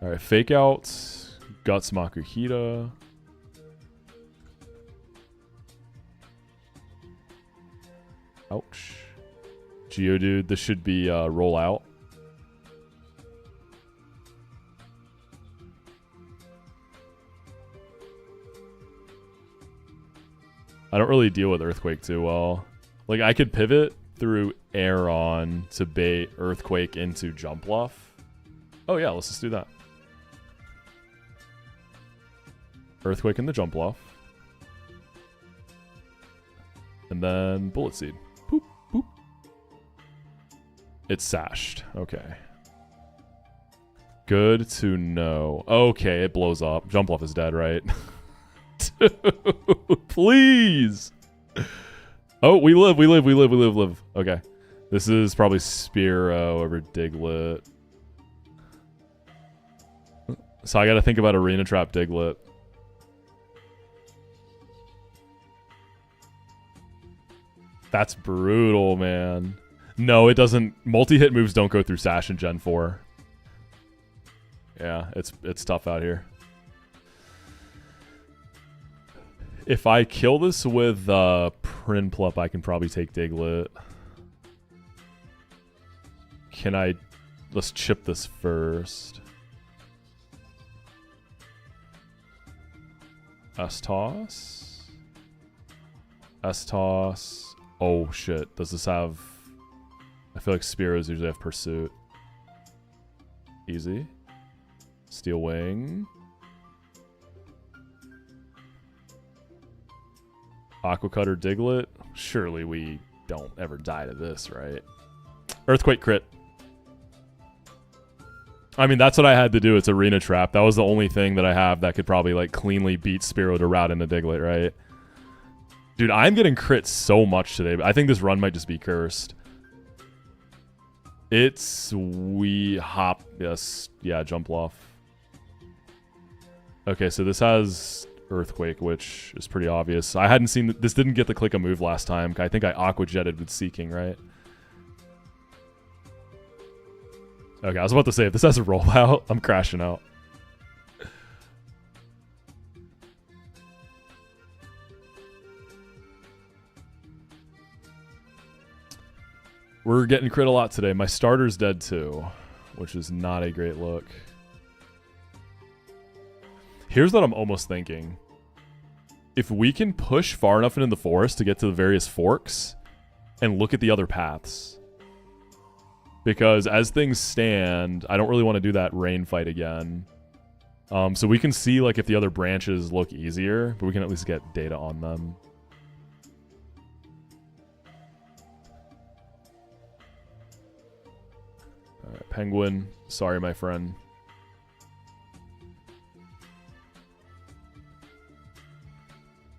Alright, Fake Out. Guts Makuhita. Ouch. Geodude, this should be roll out. I don't really deal with Earthquake too well. Like, I could pivot through Aeron to bait Earthquake into Jump Bluff. Oh yeah, let's just do that. Earthquake in the Jump Bluff. And then Bullet Seed. Boop, boop. It's sashed. Okay. Good to know. Okay, it blows up. Jump Bluff is dead, right? Dude, please. Oh, we live. Okay. This is probably Spearow over Diglett. So I gotta think about Arena Trap Diglett. That's brutal, man. No, it doesn't. Multi-hit moves don't go through Sash in Gen 4. Yeah, it's tough out here. If I kill this with Prinplup, I can probably take Diglett. Can I... Let's chip this first. S-Toss. S-Toss. Oh, shit. Does this have... I feel like Spearows usually have Pursuit. Easy. Steel Wing. Aqua Cutter Diglett. Surely we don't ever die to this, right? Earthquake crit. I mean, that's what I had to do. It's Arena Trap. That was the only thing that I have that could probably, like, cleanly beat Spearow to route into Diglett, right? Dude, I'm getting crit so much today, but I think this run might just be cursed. It's... We hop... Yes. Yeah, jump off. Okay, so this has Earthquake, which is pretty obvious. I hadn't seen... This didn't get the click a move last time. I think I Aqua Jetted with Seeking, right? Okay, I was about to say, if this has a rollout, I'm crashing out. We're getting crit a lot today. My starter's dead too, which is not a great look. Here's what I'm almost thinking. If we can push far enough into the forest to get to the various forks and look at the other paths. Because as things stand, I don't really want to do that rain fight again. So we can see like if the other branches look easier, but we can at least get data on them. Alright, Penguin. Sorry, my friend.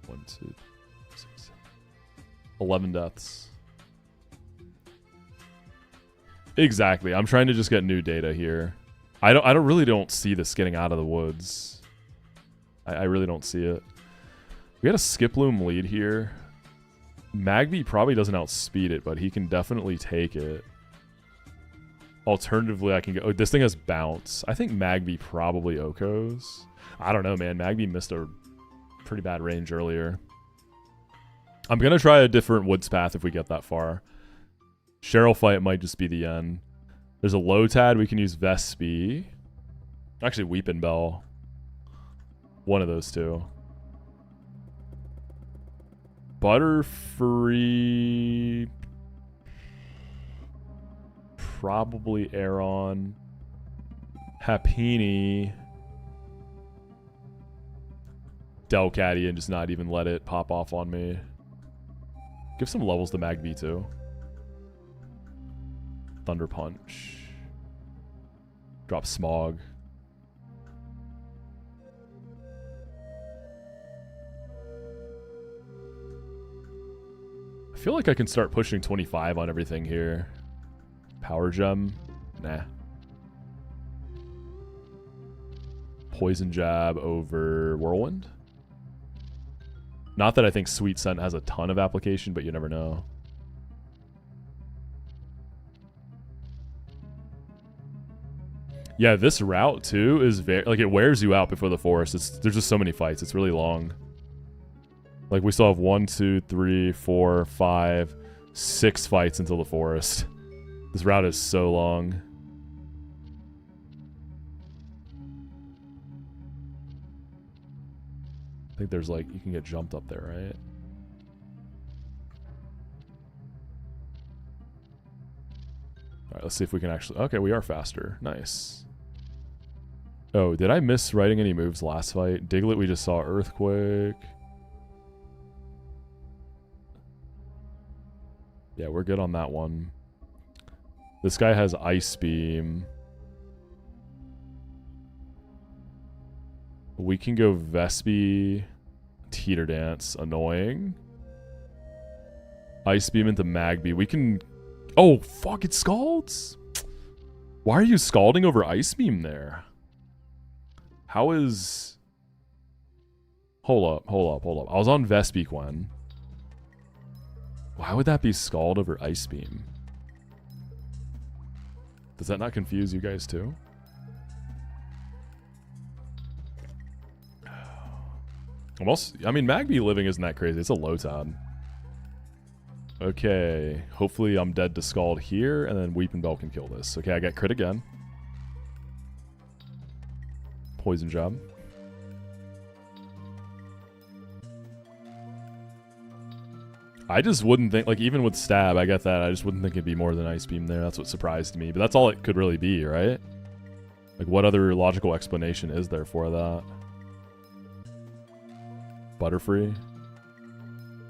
One, two, 6, 7. 11 deaths. Exactly. I'm trying to just get new data here. I really don't see this getting out of the woods. I really don't see it. We got a Skiploom lead here. Magby probably doesn't outspeed it, but he can definitely take it. Alternatively, I can go... Oh, this thing has bounce. I think Magby probably Okos. I don't know, man. Magby missed a pretty bad range earlier. I'm going to try a different woods path if we get that far. Cheryl fight might just be the end. There's a Lotad. We can use Vespi. Actually, Weepin' Bell. One of those two. Butterfree. Probably Aeron. Happini. Delcatty and just not even let it pop off on me. Give some levels to Magby too. Thunder Punch. Drop Smog. I feel like I can start pushing 25 on everything here. Power Gem? Nah. Poison Jab over Whirlwind? Not that I think Sweet Scent has a ton of application, but you never know. Yeah, this route too is very like it wears you out before the forest. There's just so many fights. It's really long. Like we still have 1, 2, 3, 4, 5, 6 fights until the forest. This route is so long. I think there's like you can get jumped up there, right? All right, let's see if we can actually... Okay, we are faster. Nice. Oh, did I miss writing any moves last fight? Diglett, we just saw Earthquake. Yeah, we're good on that one. This guy has Ice Beam. We can go Vespi, Teeter Dance, annoying. Ice Beam into Magby. We can... Oh, fuck, it scalds? Why are you scalding over Ice Beam there? How is... Hold up. I was on Vespiquen. Why would that be scald over Ice Beam? Does that not confuse you guys too? Almost, I mean, Magby living isn't that crazy. It's a Lotad. Okay, hopefully I'm dead to Scald here, and then Weepin' Bell can kill this. Okay, I got crit again. Poison Job. I just wouldn't think, like, even with stab, I get that. I just wouldn't think it'd be more than Ice Beam there. That's what surprised me. But that's all it could really be, right? Like, what other logical explanation is there for that? Butterfree.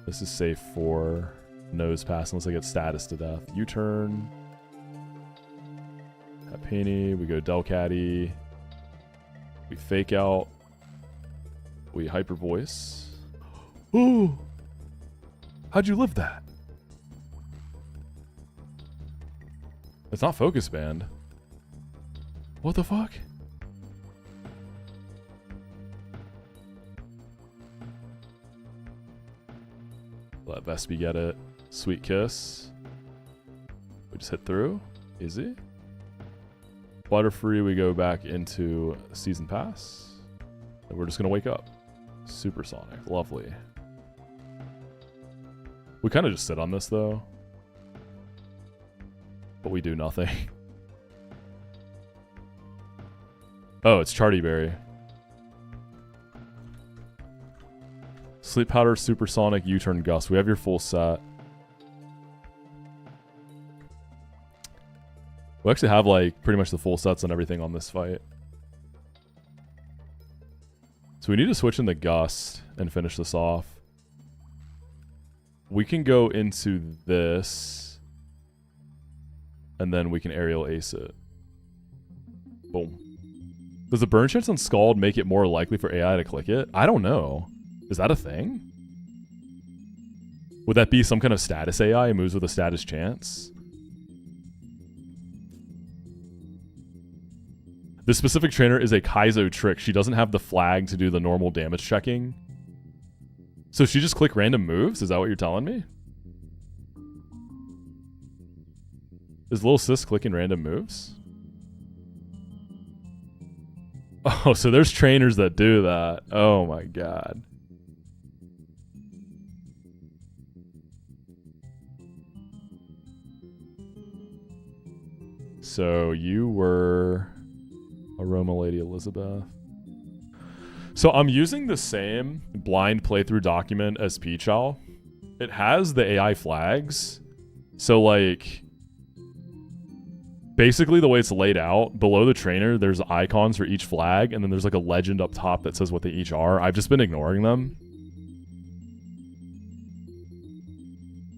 This is safe for nose pass unless I get status to death. U-turn. Happini. We go Delcatty. We fake out. We hyper voice. Ooh! How'd you live that? It's not focus band. What the fuck? Let Vespi get it. Sweet kiss. We just hit through. Easy. Butterfree, we go back into Season Pass. And we're just going to wake up. Supersonic. Lovely. We kind of just sit on this, though. But we do nothing. Oh, it's Charty Berry. Sleep Powder, Supersonic, U-turn, Gust. We have your full set. We actually have, like, pretty much the full sets and everything on this fight. So we need to switch in the Gust and finish this off. We can go into this. And then we can aerial ace it. Boom. Does the burn chance on Scald make it more likely for AI to click it? I don't know. Is that a thing? Would that be some kind of status AI moves with a status chance? This specific trainer is a Kaizo trick. She doesn't have the flag to do the normal damage checking. So she just click random moves? Is that what you're telling me? Is Lil Sis clicking random moves? Oh, so there's trainers that do that. Oh my god. So you were Aroma Lady Elizabeth. So I'm using the same blind playthrough document as Peachal. It has the AI flags. So like, basically the way it's laid out, below the trainer, there's icons for each flag, and then there's like a legend up top that says what they each are. I've just been ignoring them.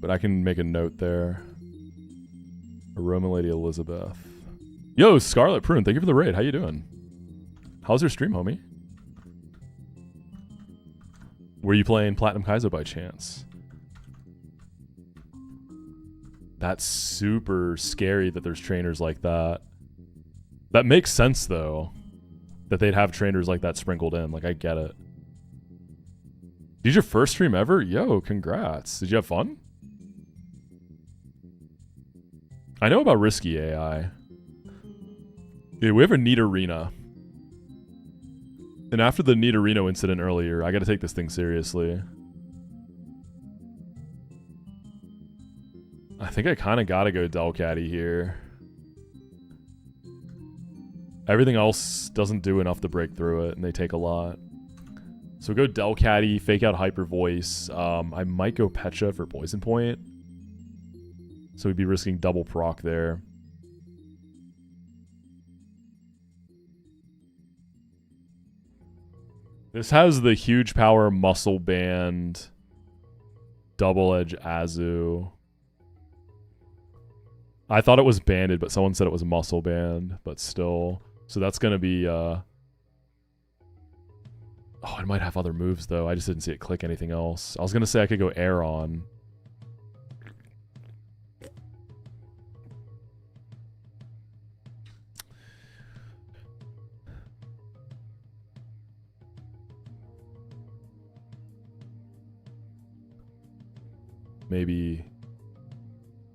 But I can make a note there. Aroma Lady Elizabeth. Yo, Scarlet Prune, thank you for the raid. How you doing? How's your stream, homie? Were you playing Platinum Kaizo by chance? That's super scary that there's trainers like that. That makes sense, though. That they'd have trainers like that sprinkled in. Like, I get it. Did your first stream ever? Yo, congrats. Did you have fun? I know about Risky AI. Yeah, we have a Neat Arena. And after the Neat Arena incident earlier, I gotta take this thing seriously. I think I kind of gotta go Delcatty here. Everything else doesn't do enough to break through it, and they take a lot. So go Delcatty, fake out Hyper Voice. I might go Pecha for Poison Point. So we'd be risking double proc there. This has the huge power Muscle Band, Double Edge Azu. I thought it was banded, but someone said it was Muscle Band, but still. So that's going to be... Oh, it might have other moves, though. I just didn't see it click anything else. I was going to say I could go Air on. Maybe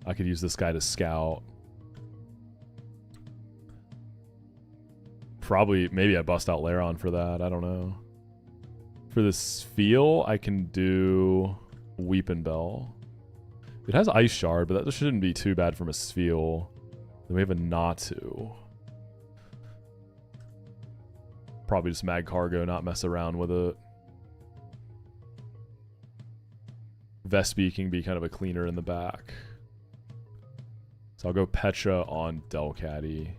I could use this guy to scout. Probably, maybe I bust out Laron for that. I don't know. For this feel, I can do Weepin' Bell. It has Ice Shard, but that shouldn't be too bad from a Sfeel. Then we have a Natu. Probably just Mag Cargo, not mess around with it. Vespi can be kind of a cleaner in the back. So I'll go Petra on Delcatty.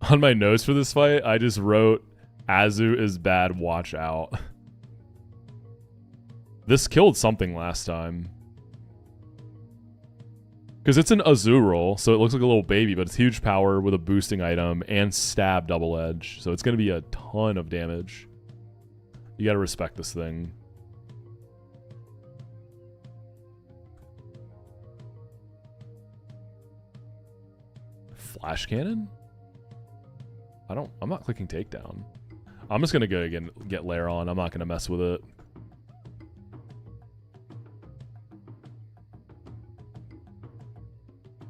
On my notes for this fight, I just wrote, Azu is bad, watch out. This killed something last time. Because it's an Azurill, so it looks like a little baby, but it's huge power with a boosting item and stab double edge. So it's going to be a ton of damage. You got to respect this thing. Flash cannon? I'm not clicking takedown. I'm just going to go again, get Lair on. I'm not going to mess with it.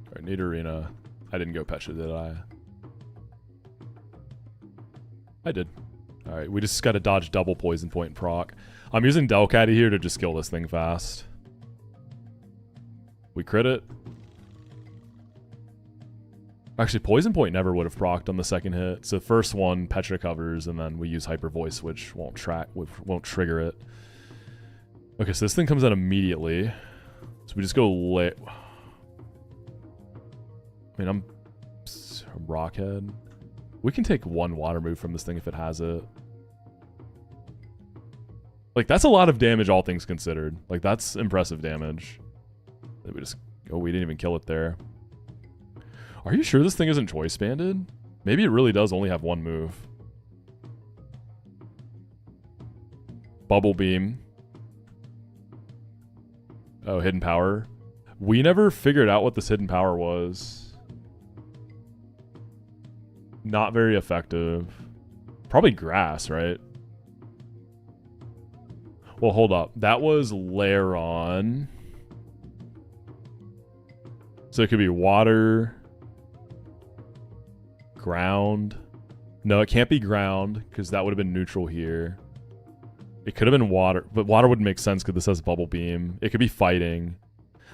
Alright, need arena. I didn't go Petra, did I? I did. Alright, we just got to dodge double poison point proc. I'm using Delcatty here to just kill this thing fast. We crit it. Actually, Poison Point never would have procced on the second hit. So first one, Petra covers, and then we use Hyper Voice, which won't trigger it. Okay, so this thing comes out immediately. So we just go late. I mean, I'm Rockhead. We can take one water move from this thing if it has it. Like, that's a lot of damage, all things considered. Like, that's impressive damage. We just... Oh, we didn't even kill it there. Are you sure this thing isn't choice banded? Maybe it really does only have one move. Bubble Beam. Oh, hidden power. We never figured out what this hidden power was. Not very effective. Probably grass, right? Well, hold up. That was Lairon. So it could be water... Ground. No, it can't be ground, because that would have been neutral here. It could have been water, but water wouldn't make sense because this has bubble beam. It could be fighting.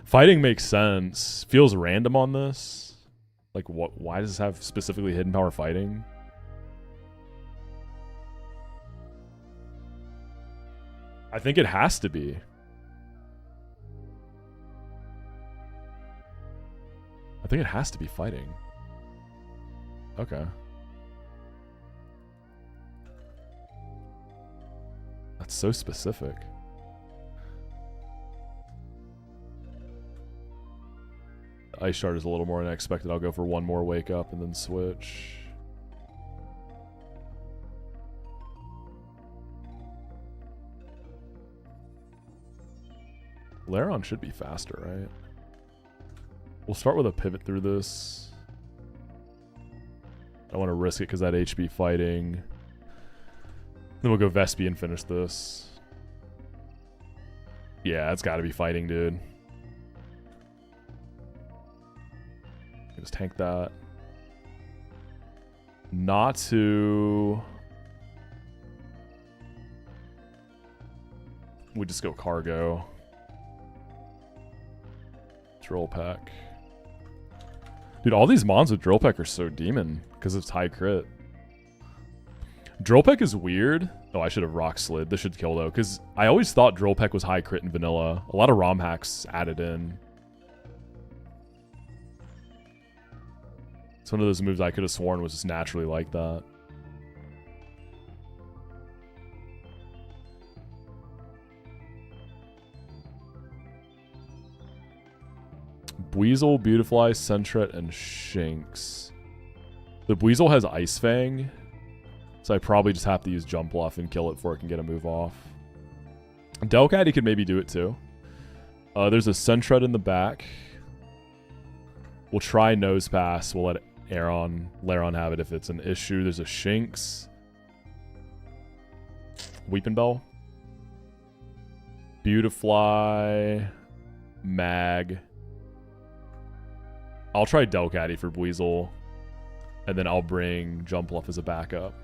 Fighting makes sense. Feels random on this. Like, what? Why does this have specifically hidden power fighting? I think it has to be. I think it has to be fighting. Okay. That's so specific. The Ice Shard is a little more than I expected. I'll go for one more wake up and then switch. Lairon should be faster, right? We'll start with a pivot through this. I want to risk it because that HB fighting. Then we'll go Vespi and finish this. Yeah, it's got to be fighting, dude. Just tank that. Not to... We just go cargo. Drill Peck. Dude, all these mons with Drill Peck are so demon because it's high crit. Drill Peck is weird. Oh, I should have rock slid. This should kill though, because I always thought Drill Peck was high crit in vanilla. A lot of ROM hacks added in. It's one of those moves I could have sworn was just naturally like that. Buizel, Beautifly, Sentret, and Shinx. The Buizel has Ice Fang, so I probably just have to use Jump Bluff and kill it before it can get a move off. Delcatty could maybe do it too. There's a Sentret in the back. We'll try Nose Pass. We'll let Lairon have it if it's an issue. There's a Shinx. Weeping Bell. Beautifly. Mag. I'll try Delcatty for Buizel, and then I'll bring Jump Bluff as a backup.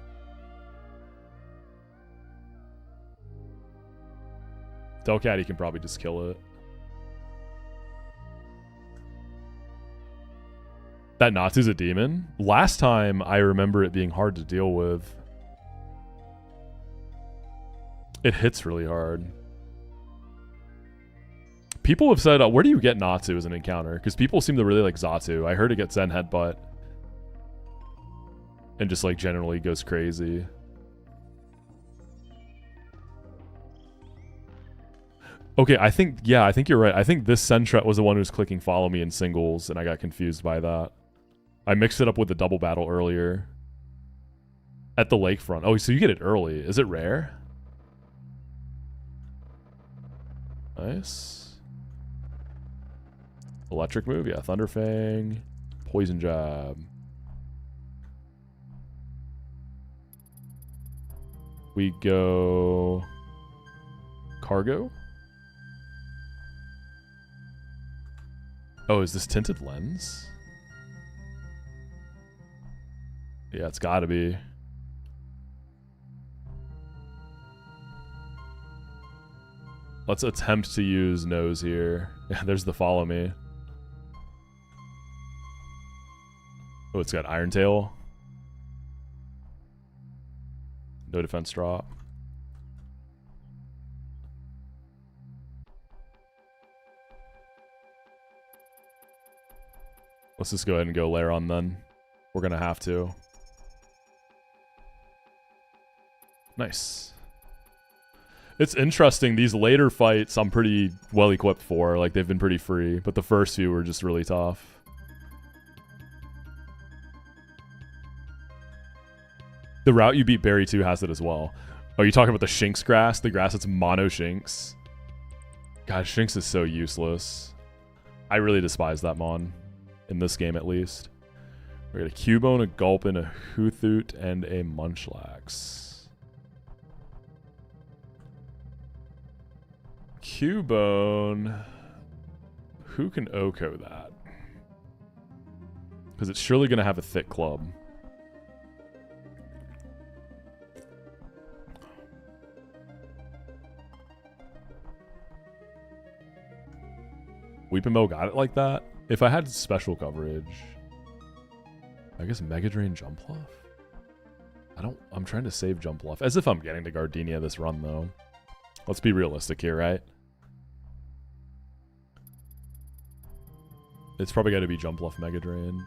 Delcatty can probably just kill it. That Natsu's a demon? Last time, I remember it being hard to deal with. It hits really hard. People have said, where do you get Natsu as an encounter? Because people seem to really like Zatsu. I heard it gets Zen Headbutt. And just like generally goes crazy. Okay, I think you're right. I think this Sentret was the one who was clicking follow me in singles, and I got confused by that. I mixed it up with the double battle earlier. At the lakefront. Oh, so you get it early. Is it rare? Nice. Electric move, yeah. Thunderfang. Poison Jab. We go... Cargo? Oh, is this Tinted Lens? Yeah, it's gotta be. Let's attempt to use Nose here. Yeah, there's the follow me. Oh, it's got Iron Tail. No defense drop. Let's just go ahead and go layer on then. We're gonna have to. Nice. It's interesting, these later fights I'm pretty well equipped for. Like, they've been pretty free, but the first few were just really tough. The route you beat Berry 2 has it as well. Oh, you talking about the Shinx grass? The grass that's mono Shinx? God, Shinx is so useless. I really despise that mon. In this game, at least. We got a Cubone, a Gulpin, a Hoothoot, and a Munchlax. Cubone. Who can Oko that? Because it's surely going to have a thick club. Weepinbell got it like that? If I had special coverage, I guess Mega Drain Jumpluff? I'm trying to save Jumpluff. As if I'm getting to Gardenia this run, though. Let's be realistic here, right? It's probably got to be Jumpluff Mega Drain.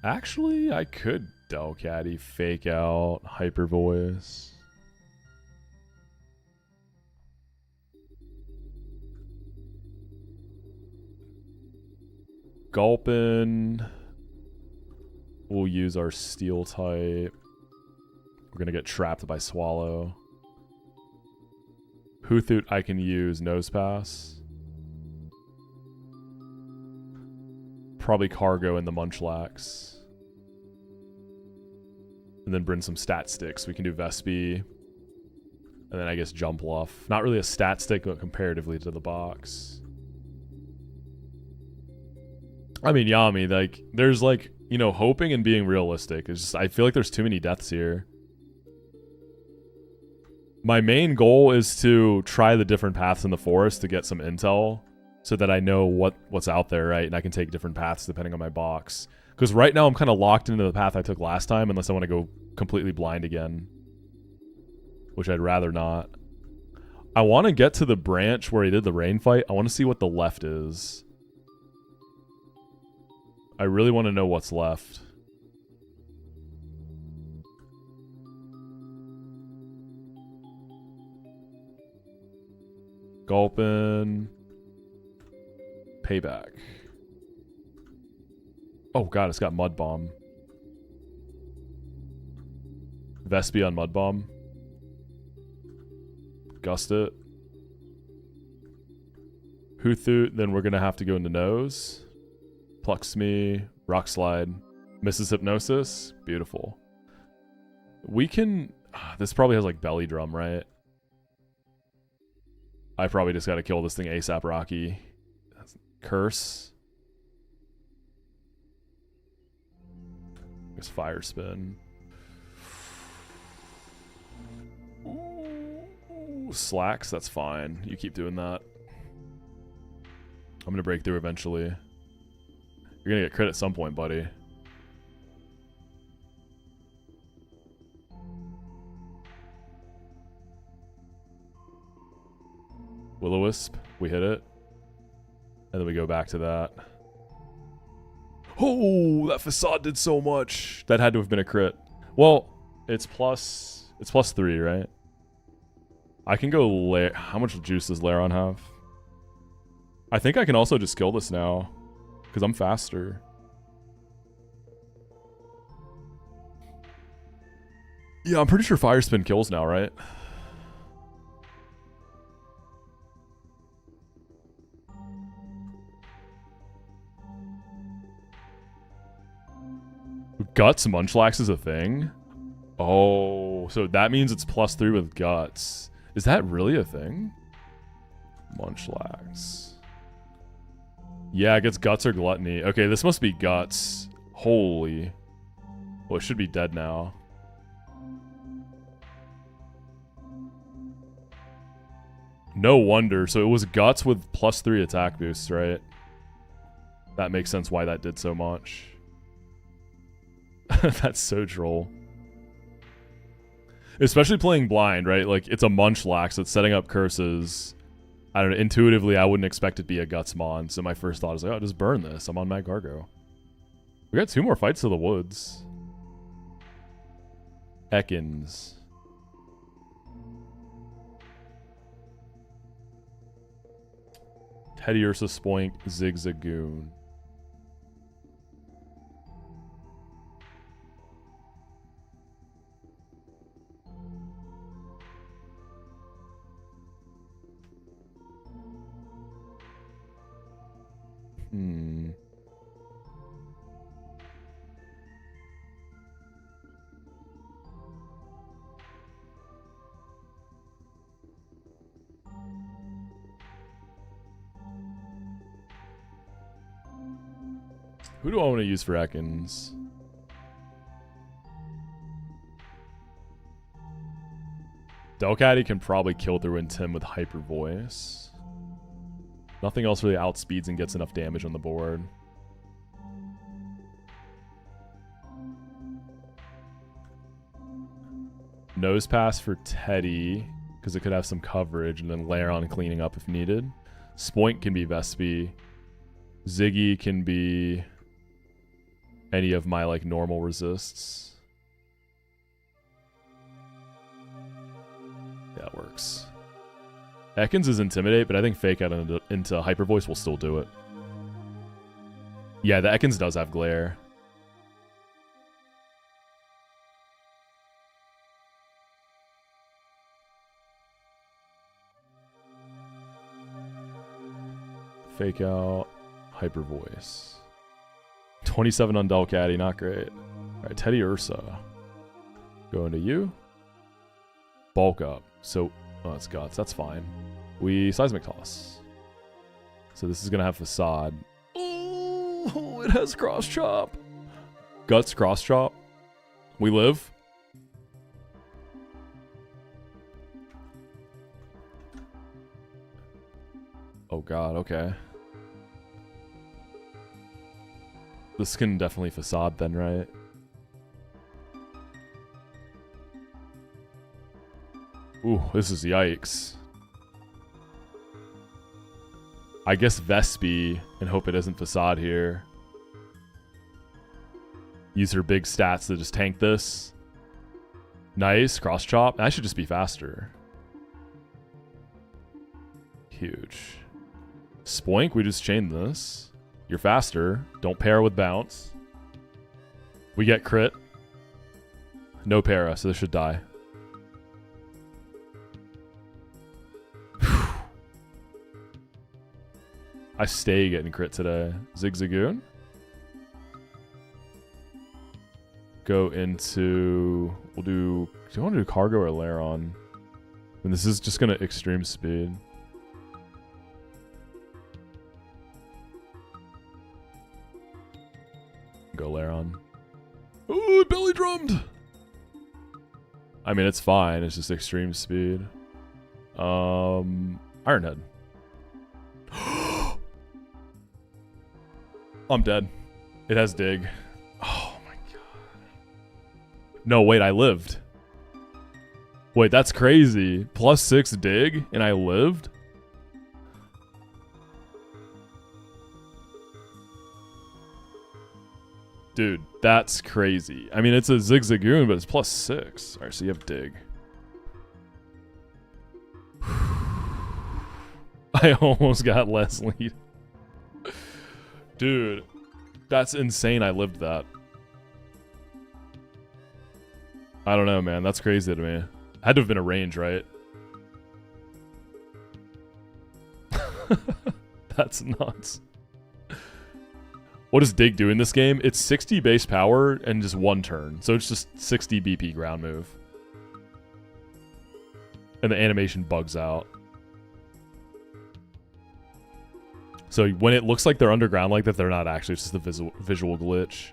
Actually, I could Delcatty, Fake Out, Hyper Voice. Gulpin. We'll use our Steel type. We're going to get trapped by Swallow. Hoothoot, I can use Nose Pass. Probably Cargo in the Munchlax. And then bring some stat sticks. We can do Vespi. And then I guess Jumpluff. Not really a stat stick, but comparatively to the box. I mean, Yami, like, there's like, you know, hoping and being realistic. It's just, I feel like there's too many deaths here. My main goal is to try the different paths in the forest to get some intel so that I know what's out there, right? And I can take different paths depending on my box. Because right now I'm kind of locked into the path I took last time unless I want to go completely blind again. Which I'd rather not. I want to get to the branch where he did the rain fight. I want to see what the left is. I really want to know what's left. Gulpin. Payback. Oh god, it's got Mud Bomb. Vespi on Mud Bomb. Gust it. Hoothoot, then we're going to have to go into Nose. Plucks me, Rock Slide, misses Hypnosis. Beautiful. We can... This probably has like Belly Drum, right? I probably just got to kill this thing ASAP Rocky. Curse. I guess Fire Spin. Ooh, Slacks, that's fine. You keep doing that. I'm going to break through eventually. You're gonna get crit at some point, buddy. Will-O-Wisp. We hit it. And then we go back to that. Oh, that facade did so much. That had to have been a crit. Well, it's plus 3, right? I can go how much juice does Laron have? I think I can also just kill this now. Because I'm faster. Yeah, I'm pretty sure Fire Spin kills now, right? Guts Munchlax is a thing? Oh, so that means it's plus 3 with Guts. Is that really a thing? Munchlax. Yeah, it gets Guts or Gluttony. Okay, this must be Guts. Holy. Well, it should be dead now. No wonder. So it was Guts with plus 3 attack boosts, right? That makes sense why that did so much. That's so droll. Especially playing blind, right? Like, it's a Munchlax that's setting up curses. I don't know. Intuitively, I wouldn't expect it to be a Gutsmon. So my first thought is like, oh, just burn this. I'm on Mad Gargo. We got 2 more fights to the woods. Ekans. Teddy Ursa Spoink Zigzagoon. Who do I want to use for Ekans? Delcatty can probably kill through Intim with Hyper Voice. Nothing else really outspeeds and gets enough damage on the board. Nose Pass for Teddy, because it could have some coverage, and then layer on cleaning up if needed. Spoink can be Vespi. Ziggy can be any of my, like, normal resists. Yeah, it works. Ekans is Intimidate, but I think Fake Out into Hyper Voice will still do it. Yeah, the Ekans does have Glare. Fake Out, Hyper Voice. 27 on Delcatty, not great. Alright, Teddy Ursa. Going to you. Bulk up. So, oh, it's Guts. That's fine. We Seismic Toss. So this is going to have Facade. Oh, it has Cross Chop. Guts, Cross Chop. We live. Oh god, okay. This can definitely Facade then, right? Ooh, this is yikes. I guess Vespi and hope it isn't Facade here. Use her big stats to just tank this. Nice, Cross Chop. I should just be faster. Huge. Spoink, we just chained this. You're faster. Don't pair with bounce. We get crit. No para, so this should die. I stay getting crit today. Zigzagoon. Go into... We'll do... Do you want to do Cargo or Laron? And this is just going to extreme speed. Go Laron. Ooh, belly drummed! I mean, it's fine. It's just extreme speed. Ironhead. I'm dead. It has dig. Oh my god. No, wait, I lived. Wait, that's crazy. +6 dig, and I lived? Dude, that's crazy. I mean, it's a Zigzagoon, but it's +6. All right, so you have dig. I almost got less lead. Dude, that's insane. I lived that. I don't know, man. That's crazy to me. Had to have been a range, right? That's nuts. What does dig do in this game? It's 60 base power and just 1 turn. So it's just 60 BP ground move. And the animation bugs out. So when it looks like they're underground like that, they're not actually. It's just a visual glitch.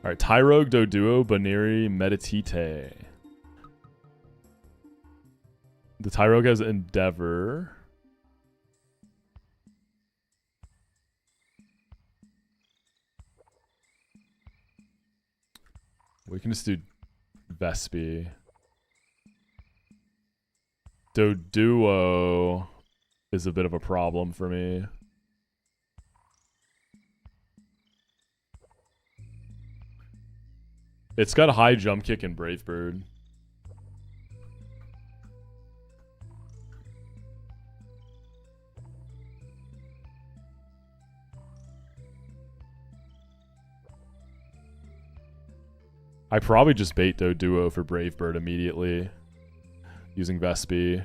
Alright, Tyrogue, Doduo, Baniri, Meditite. The Tyrogue has Endeavor. We can just do Vespi. Doduo is a bit of a problem for me. It's got a high jump kick and Brave Bird. I probably just bait Doduo for Brave Bird immediately. Using Vespi.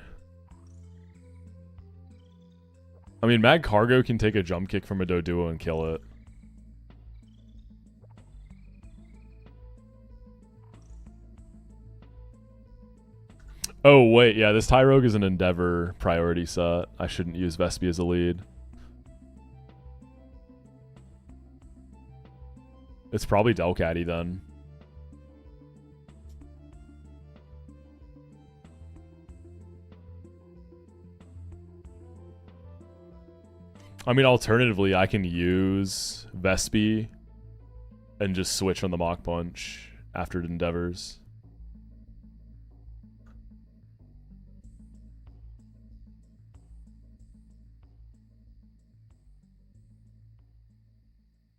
I mean, Mag Cargo can take a jump kick from a Doduo and kill it. Oh, wait. Yeah, this Tyrogue is an Endeavor priority set. I shouldn't use Vespi as a lead. It's probably Delcatty then. I mean, alternatively, I can use Vespi and just switch on the Mach Punch after it endeavors.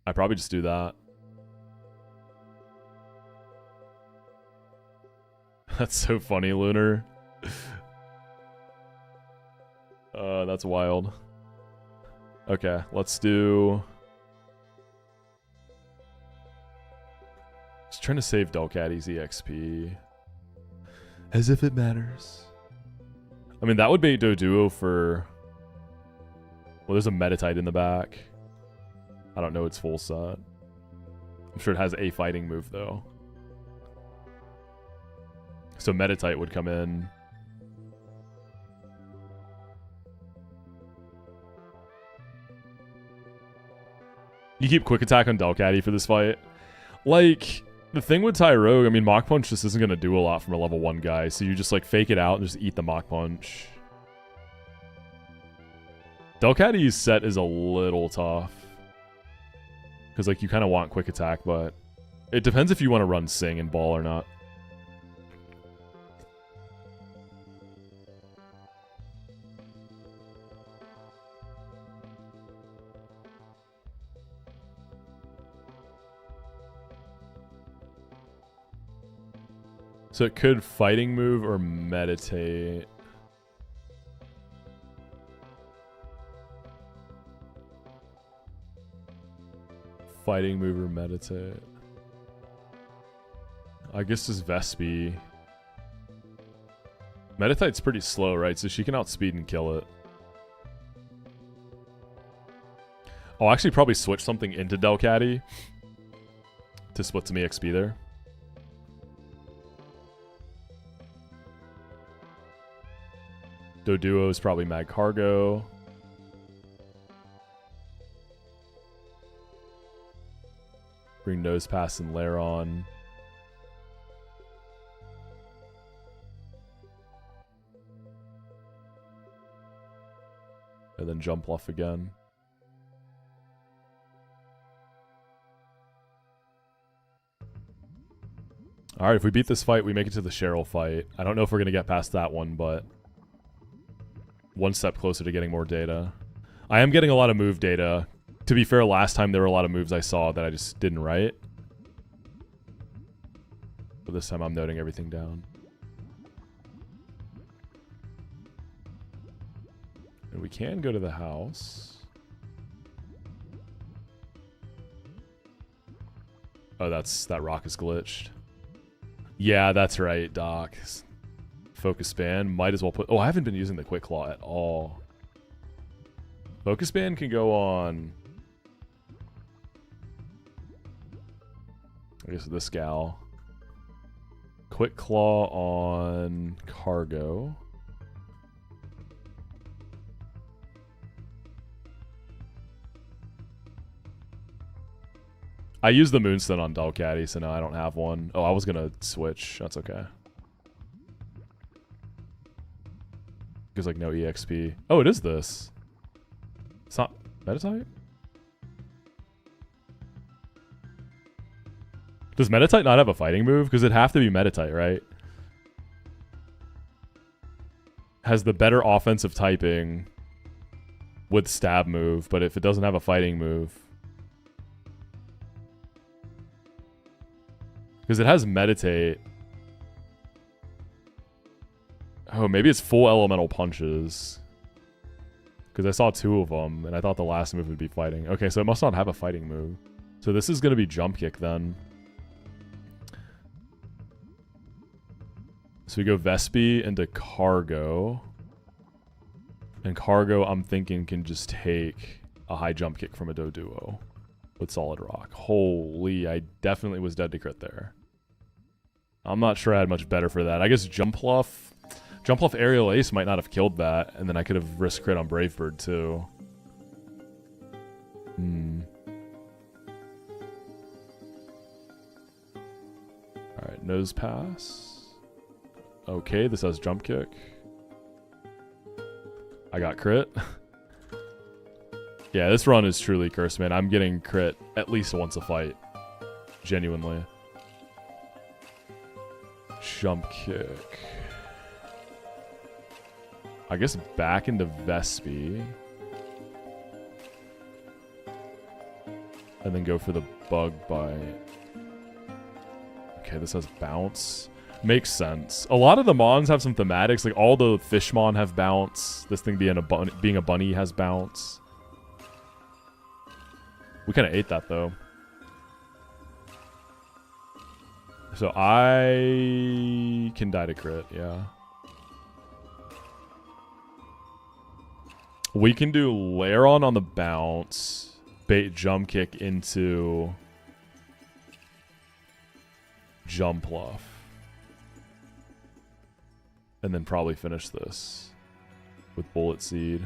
I probably just do that. That's so funny, Lunar. That's wild. Okay, let's do... Just trying to save Delcatty's EXP. As if it matters. I mean, that would be Doduo for... Well, there's a Meditite in the back. I don't know its full set. I'm sure it has a fighting move, though. So Meditite would come in. You keep Quick Attack on Delcatty for this fight. Like, the thing with Tyrogue, I mean, Mach Punch just isn't going to do a lot from a level 1 guy. So you just, like, fake it out and just eat the Mach Punch. Delcatty's set is a little tough. Because, like, you kind of want Quick Attack, but it depends if you want to run Sing and Ball or not. So it could fighting move or meditate. Fighting move or meditate. I guess just Vespi. Meditite's pretty slow, right? So she can outspeed and kill it. I'll actually probably switch something into Delcatty to split some EXP there. Doduo is probably Mag Cargo. Bring Nose Pass and Lair on. And then jump bluff again. Alright, if we beat this fight, we make it to the Cheryl fight. I don't know if we're going to get past that one, but... one step closer to getting more data. I am getting a lot of move data To be fair, last time there were a lot of moves I saw that I just didn't write. But this time I'm noting everything down. And we can go to the house. Oh, that rock is glitched. Yeah, that's right, Doc. Focus band. Might as well put... Oh, I haven't been using the quick claw at all. Focus band can go on... I guess this gal. Quick claw on cargo. I used the Moonstone on Delcatty, so now I don't have one. Oh, I was gonna switch. That's okay. Because, like, no EXP. Oh, it is this. It's not Metatype? Does Metatype not have a fighting move? Because it'd have to be Metatype, right? Has the better offensive typing with stab move, but if it doesn't have a fighting move... Because it has Meditate. Oh, maybe it's full elemental punches. Because I saw 2 of them, and I thought the last move would be fighting. Okay, so it must not have a fighting move. So this is going to be jump kick then. So we go Vespi into cargo. And cargo, I'm thinking, can just take a high jump kick from a Doduo with solid rock. Holy, I definitely was dead to crit there. I'm not sure I had much better for that. I guess Jump Luff Aerial Ace might not have killed that, and then I could have risked crit on Bravebird too. Alright, nose pass. Okay, this has jump kick. I got crit. Yeah, this run is truly cursed, man. I'm getting crit at least once a fight. Genuinely. Jump kick. I guess back into Vespi. And then go for the bug bite. Okay, this has bounce. Makes sense. A lot of the Mons have some thematics. Like all the Fishmon have bounce. This thing being a bunny has bounce. We kind of ate that though. So I can die to crit, yeah. We can do Laron on the bounce. Bait jump kick into Jump Luff. And then probably finish this with Bullet Seed.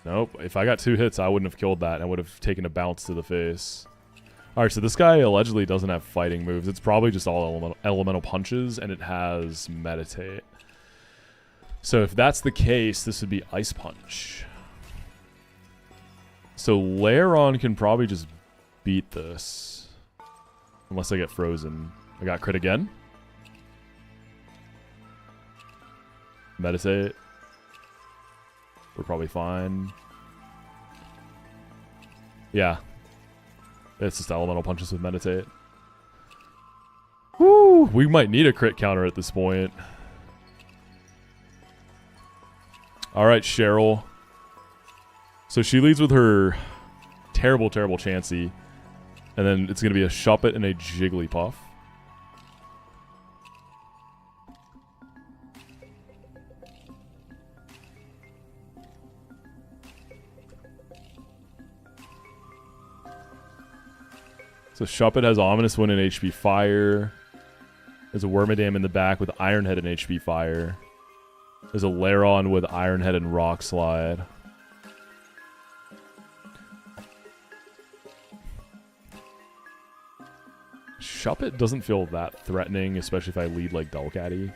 Nope. If I got 2 hits, I wouldn't have killed that. I would have taken a bounce to the face. Alright, so this guy allegedly doesn't have fighting moves. It's probably just all elemental punches, and it has Meditate. So if that's the case, this would be Ice Punch. So Laron can probably just beat this. Unless I get frozen. I got crit again. Meditate. We're probably fine. Yeah. It's just elemental punches with Meditate. Woo! We might need a crit counter at this point. Alright, Cheryl. So she leads with her terrible, terrible Chansey. And then it's going to be a Shuppet and a Jigglypuff. So Shuppet has Ominous Wind and HP Fire. There's a Wormadam in the back with Iron Head and HP Fire. There's a Laron with Iron Head and Rock Slide. Shuppet doesn't feel that threatening, especially if I lead like Delcatty.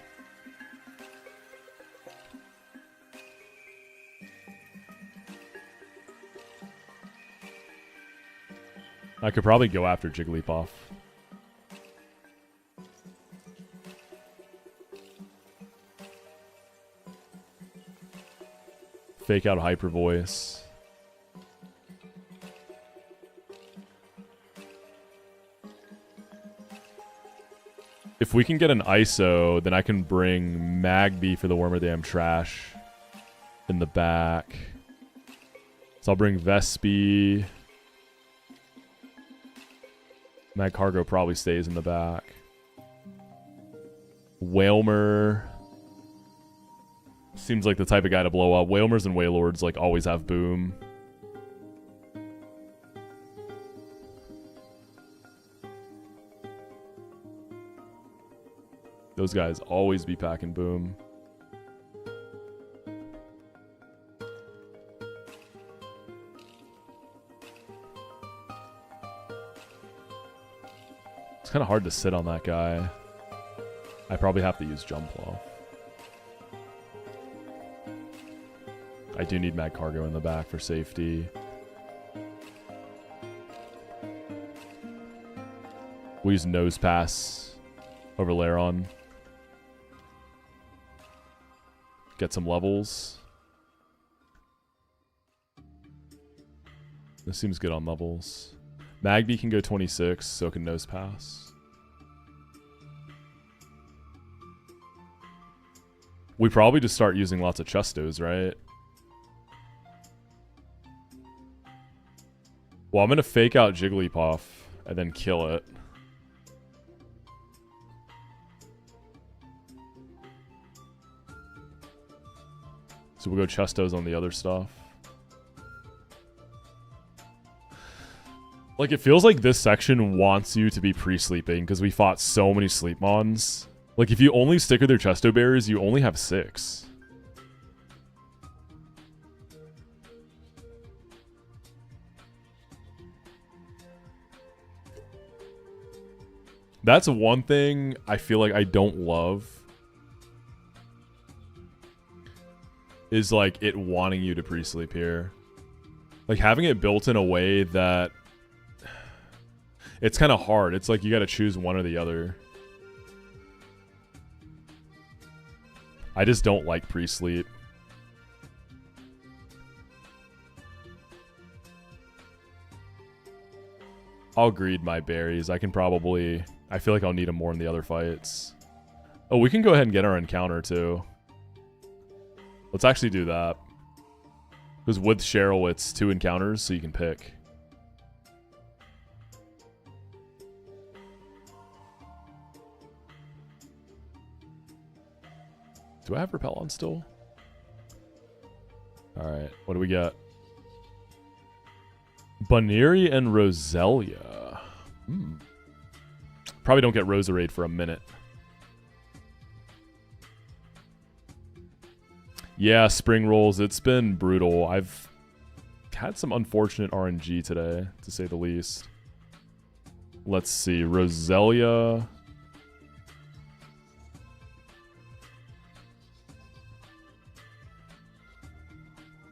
I could probably go after Jigglypuff. Fake out Hyper Voice. If we can get an ISO, then I can bring Magby for the Wormer Dam Trash in the back. So I'll bring Vespi. Mag Cargo probably stays in the back. Whalmer seems like the type of guy to blow up. Whalmers and Wailords like always have boom. Those guys always be packing boom. It's kind of hard to sit on that guy. I probably have to use Jump Law. I do need Mag Cargo in the back for safety. We use Nose Pass over Laron. Get some levels. This seems good on levels. Magby can go 26, so can Nose Pass. We probably just start using lots of Chustos, right? Well, I'm going to fake out Jigglypuff and then kill it. So we'll go Chustos on the other stuff. Like, it feels like this section wants you to be pre-sleeping because we fought so many Sleepmons. Like, if you only stick with your Chesto Berries, you only have 6. That's one thing I feel like I don't love. Is like it wanting you to pre-sleep here. Like having it built in a way that it's kind of hard. It's like you got to choose one or the other. I just don't like pre-sleep. I'll greed my berries. I can probably... I feel like I'll need them more in the other fights. Oh, we can go ahead and get our encounter too. Let's actually do that. Because with Cheryl, it's 2 encounters, so you can pick. Do I have Repel on still? Alright, what do we got? Baneri and Roselia. Probably don't get Roserade for a minute. Yeah, spring rolls. It's been brutal. I've had some unfortunate RNG today, to say the least. Let's see. Roselia.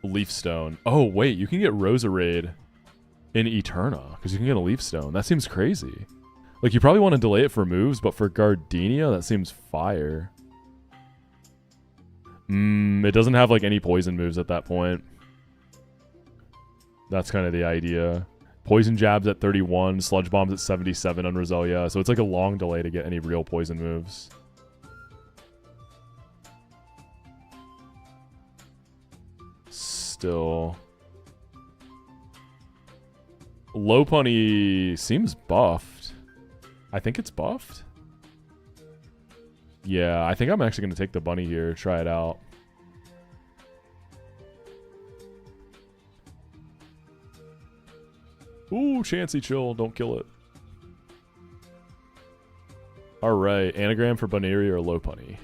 Leaf Stone. Oh, wait. You can get Roserade in Eterna because you can get a Leaf Stone. That seems crazy. Like, you probably want to delay it for moves, but for Gardenia, that seems fire. It doesn't have, like, any poison moves at that point. That's kind of the idea. Poison Jab's at 31, Sludge Bomb's at 77 on Roselia, so it's like a long delay to get any real poison moves. Still... Lopunny seems buffed. I think it's buffed. Yeah, I think I'm actually going to take the bunny here. Try it out. Ooh, Chansey chill. Don't kill it. Alright, anagram for Baneri or Lopunny.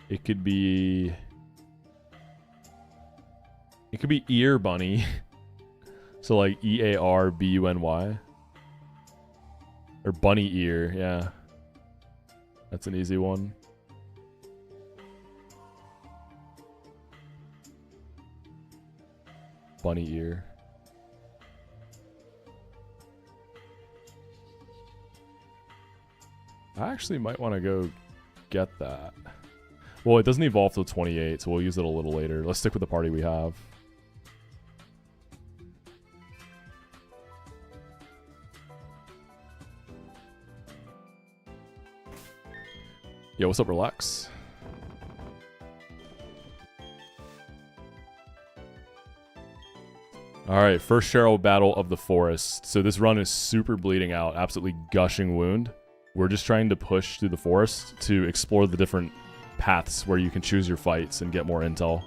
It could be... It could be Ear Bunny. So like E-A-R-B-U-N-Y. Or Bunny Ear, yeah. That's an easy one. Bunny Ear. I actually might want to go get that. Well, it doesn't evolve till 28, so we'll use it a little later. Let's stick with the party we have. Yo, what's up, Relax? Alright, first Cheryl Battle of the Forest. So this run is super bleeding out, absolutely gushing wound. We're just trying to push through the forest to explore the different paths where you can choose your fights and get more intel.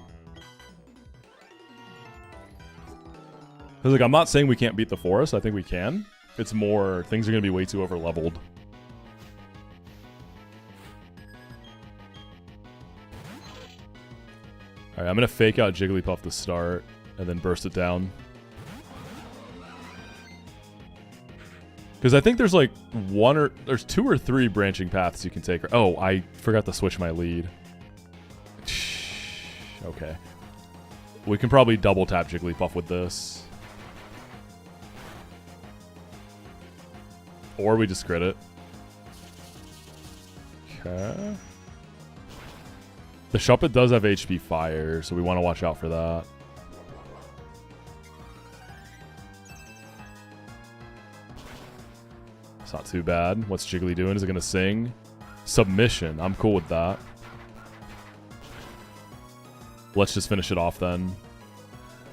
Because, like, I'm not saying we can't beat the forest, I think we can. It's more, things are going to be way too over-leveled. Alright, I'm going to fake out Jigglypuff to start, and then burst it down. Because I think there's like there's 2 or 3 branching paths you can take. Oh, I forgot to switch my lead. Okay. We can probably double tap Jigglypuff with this. Or we just crit it. Okay. The Shuppet does have HP Fire, so we want to watch out for that. It's not too bad. What's Jiggly doing? Is it going to sing? Submission. I'm cool with that. Let's just finish it off then.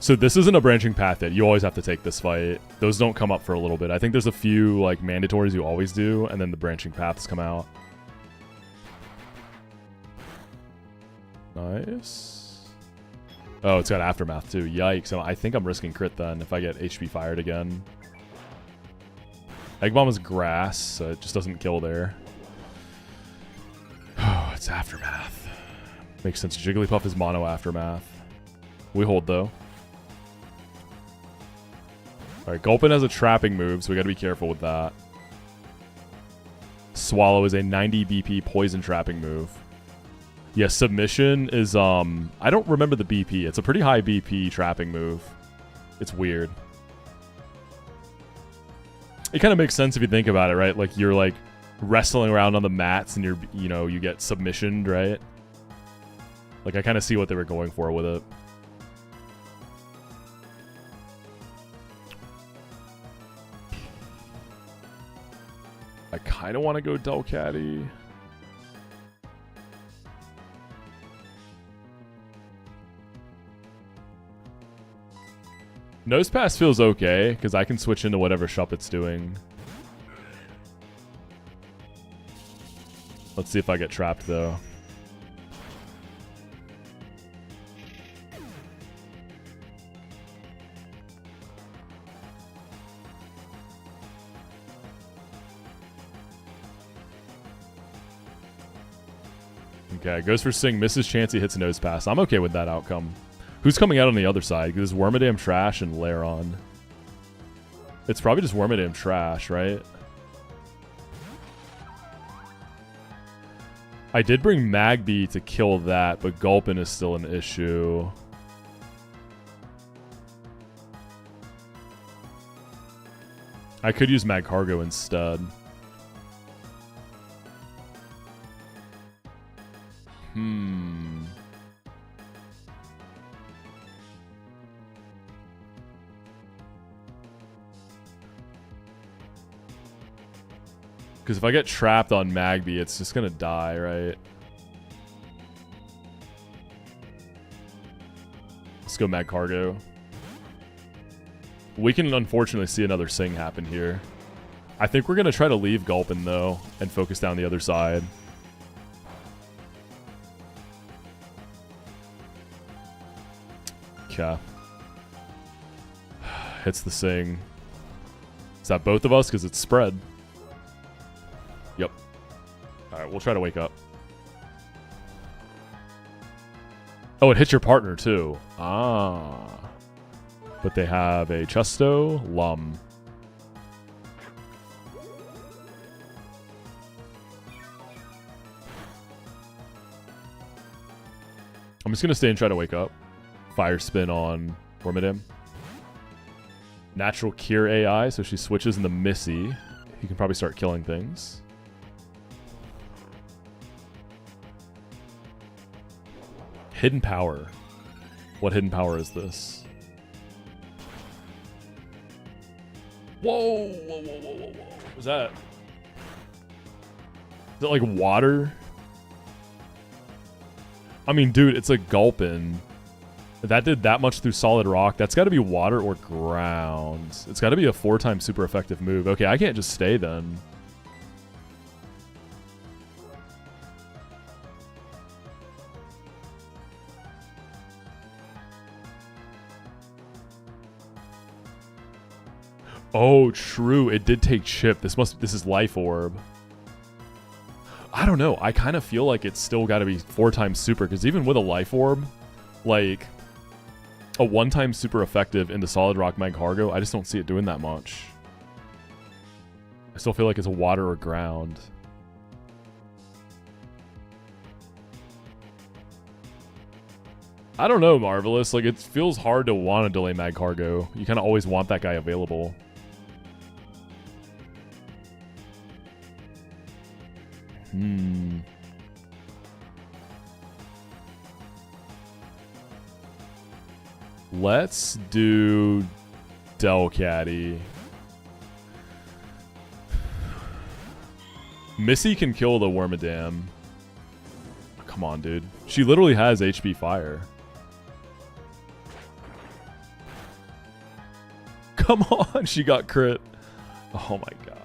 So this isn't a branching path yet. You always have to take this fight. Those don't come up for a little bit. I think there's a few like mandatories you always do, and then the branching paths come out. Nice. Oh, it's got Aftermath too. Yikes. I think I'm risking crit then if I get HP fired again. Egg Bomb is grass, so it just doesn't kill there. Oh, it's Aftermath. Makes sense. Jigglypuff is mono Aftermath. We hold though. Alright, Gulpin has a trapping move, so we gotta be careful with that. Swallow is a 90 BP poison trapping move. Yeah, Submission is, I don't remember the BP. It's a pretty high BP trapping move. It's weird. It kind of makes sense if you think about it, right? Like, you're, like, wrestling around on the mats and you get submissioned, right? Like, I kind of see what they were going for with it. I kind of want to go Delcatty. Nosepass feels okay, because I can switch into whatever Shuppet's doing. Let's see if I get trapped, though. Okay, goes for Sing, misses Chansey, hits Nosepass. I'm okay with that outcome. Who's coming out on the other side? Because Wormadam Trash and Lairon. It's probably just Wormadam Trash, right? I did bring Magby to kill that, but Gulpin is still an issue. I could use Magcargo instead. Because if I get trapped on Magby, it's just going to die, right? Let's go Magcargo. We can unfortunately see another Sing happen here. I think we're going to try to leave Gulpin, though, and focus down the other side. Okay. Hits the Sing. Is that both of us? Because it's spread. Yep. Alright, we'll try to wake up. Oh, it hits your partner, too. Ah. But they have a Chesto, Lum. I'm just going to stay and try to wake up. Fire Spin on Wormadam. Natural Cure AI, so she switches into Missy. He can probably start killing things. Hidden power. What hidden power is this? Whoa, whoa, whoa, whoa, whoa, whoa. What was that? Is it like water? I mean, dude, it's a Gulpin. That did that much through solid rock. That's got to be water or ground. It's got to be a 4-time super effective move. Okay, I can't just stay then. Oh, true. It did take chip. This is life orb. I don't know. I kind of feel like it's still got to be 4-time super, because even with a life orb, like a 1-time super effective into solid rock mag cargo, I just don't see it doing that much. I still feel like it's a water or ground. I don't know, Marvelous. Like, it feels hard to want to delay mag cargo. You kind of always want that guy available. Let's do Delcatty. Missy can kill the Wormadam. Come on, dude. She literally has HP fire. Come on, she got crit. Oh my god.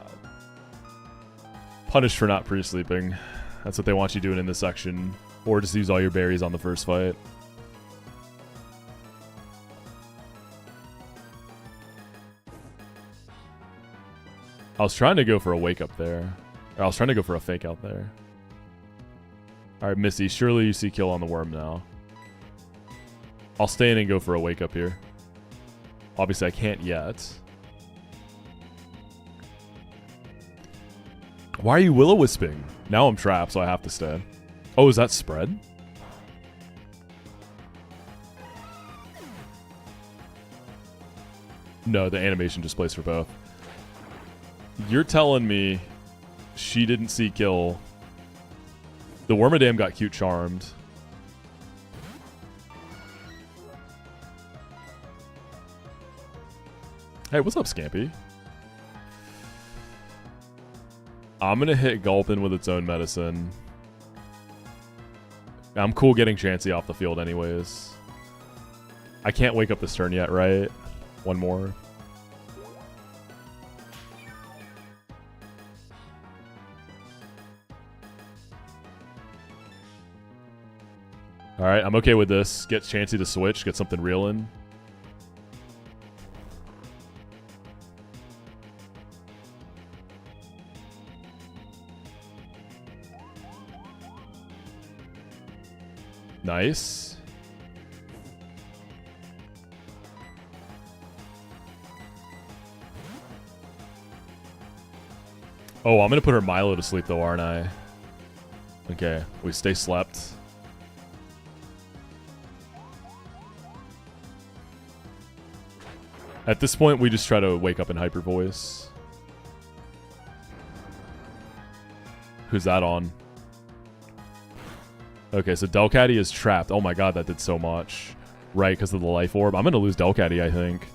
Punished for not pre-sleeping. That's what they want you doing in this section. Or just use all your berries on the first fight. I was trying to go for a wake up there. Or I was trying to go for a fake out there. Alright, Missy, surely you see kill on the worm now. I'll stay in and go for a wake up here. Obviously, I can't yet. Why are you will-o-wisping? Now I'm trapped, so I have to stay. Oh, is that spread? No, the animation just plays for both. You're telling me she didn't see kill. The Wormadam got cute charmed. Hey, what's up, Scampy? I'm going to hit Gulpin with its own medicine. I'm cool getting Chansey off the field anyways. I can't wake up this turn yet, right? One more. Alright, I'm okay with this. Get Chansey to switch, get something real in. Nice. Oh, I'm going to put her Milo to sleep though, aren't I? Okay, we stay slept. At this point, we just try to wake up in Hyper Voice. Who's that on? Okay, so Delcatty is trapped. Oh my god, that did so much. Right, because of the life orb. I'm going to lose Delcatty, I think.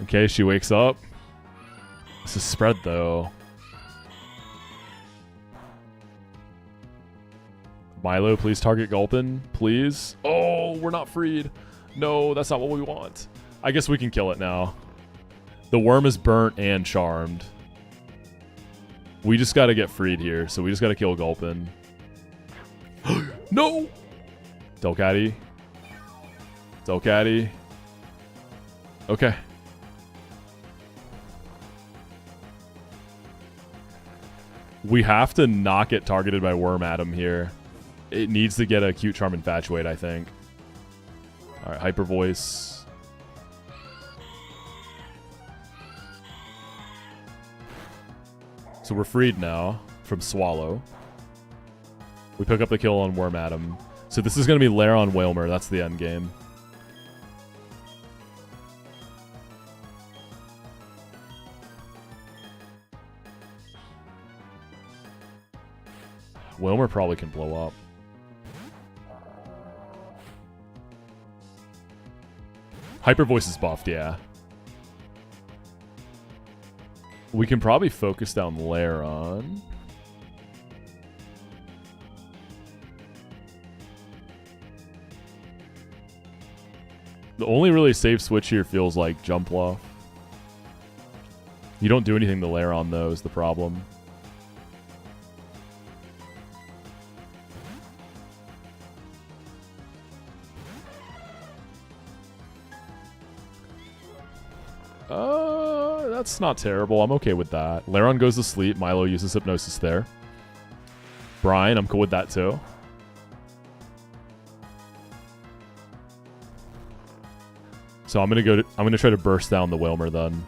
Okay, she wakes up. This is spread, though. Milo, please target Gulpin. Please. Oh, we're not freed. No, that's not what we want. I guess we can kill it now. The worm is burnt and charmed. We just got to get freed here, so we just got to kill Gulpin. No! Delcatty. Delcatty. Okay. We have to not get targeted by Worm Atom here. It needs to get a cute charm infatuate, I think. Alright, Hyper Voice. So we're freed now from Swallow. We pick up the kill on Worm Atom. So this is going to be Lair on Whalmer. That's the end game. Wilmer probably can blow up. Hyper Voice is buffed, yeah. We can probably focus down Laron. The only really safe switch here feels like Jump Bluff. You don't do anything to Laron, though, is the problem. That's not terrible. I'm okay with that. Laron goes to sleep. Milo uses Hypnosis there. Brian, I'm cool with that too. So I'm gonna try to burst down the Wilmer then.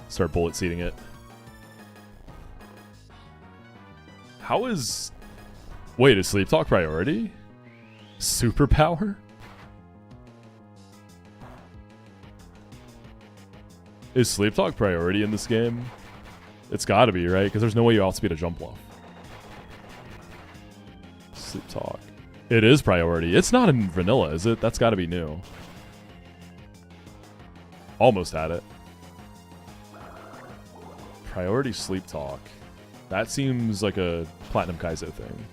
Start bullet seeding it. How is... Wait, is Sleep Talk priority? Superpower? Is Sleep Talk priority in this game? It's gotta be, right? Because there's no way you outspeed a Jump Bluff. Sleep Talk. It is priority. It's not in vanilla, is it? That's gotta be new. Almost had it. Priority Sleep Talk. That seems like a Platinum Kaizo thing.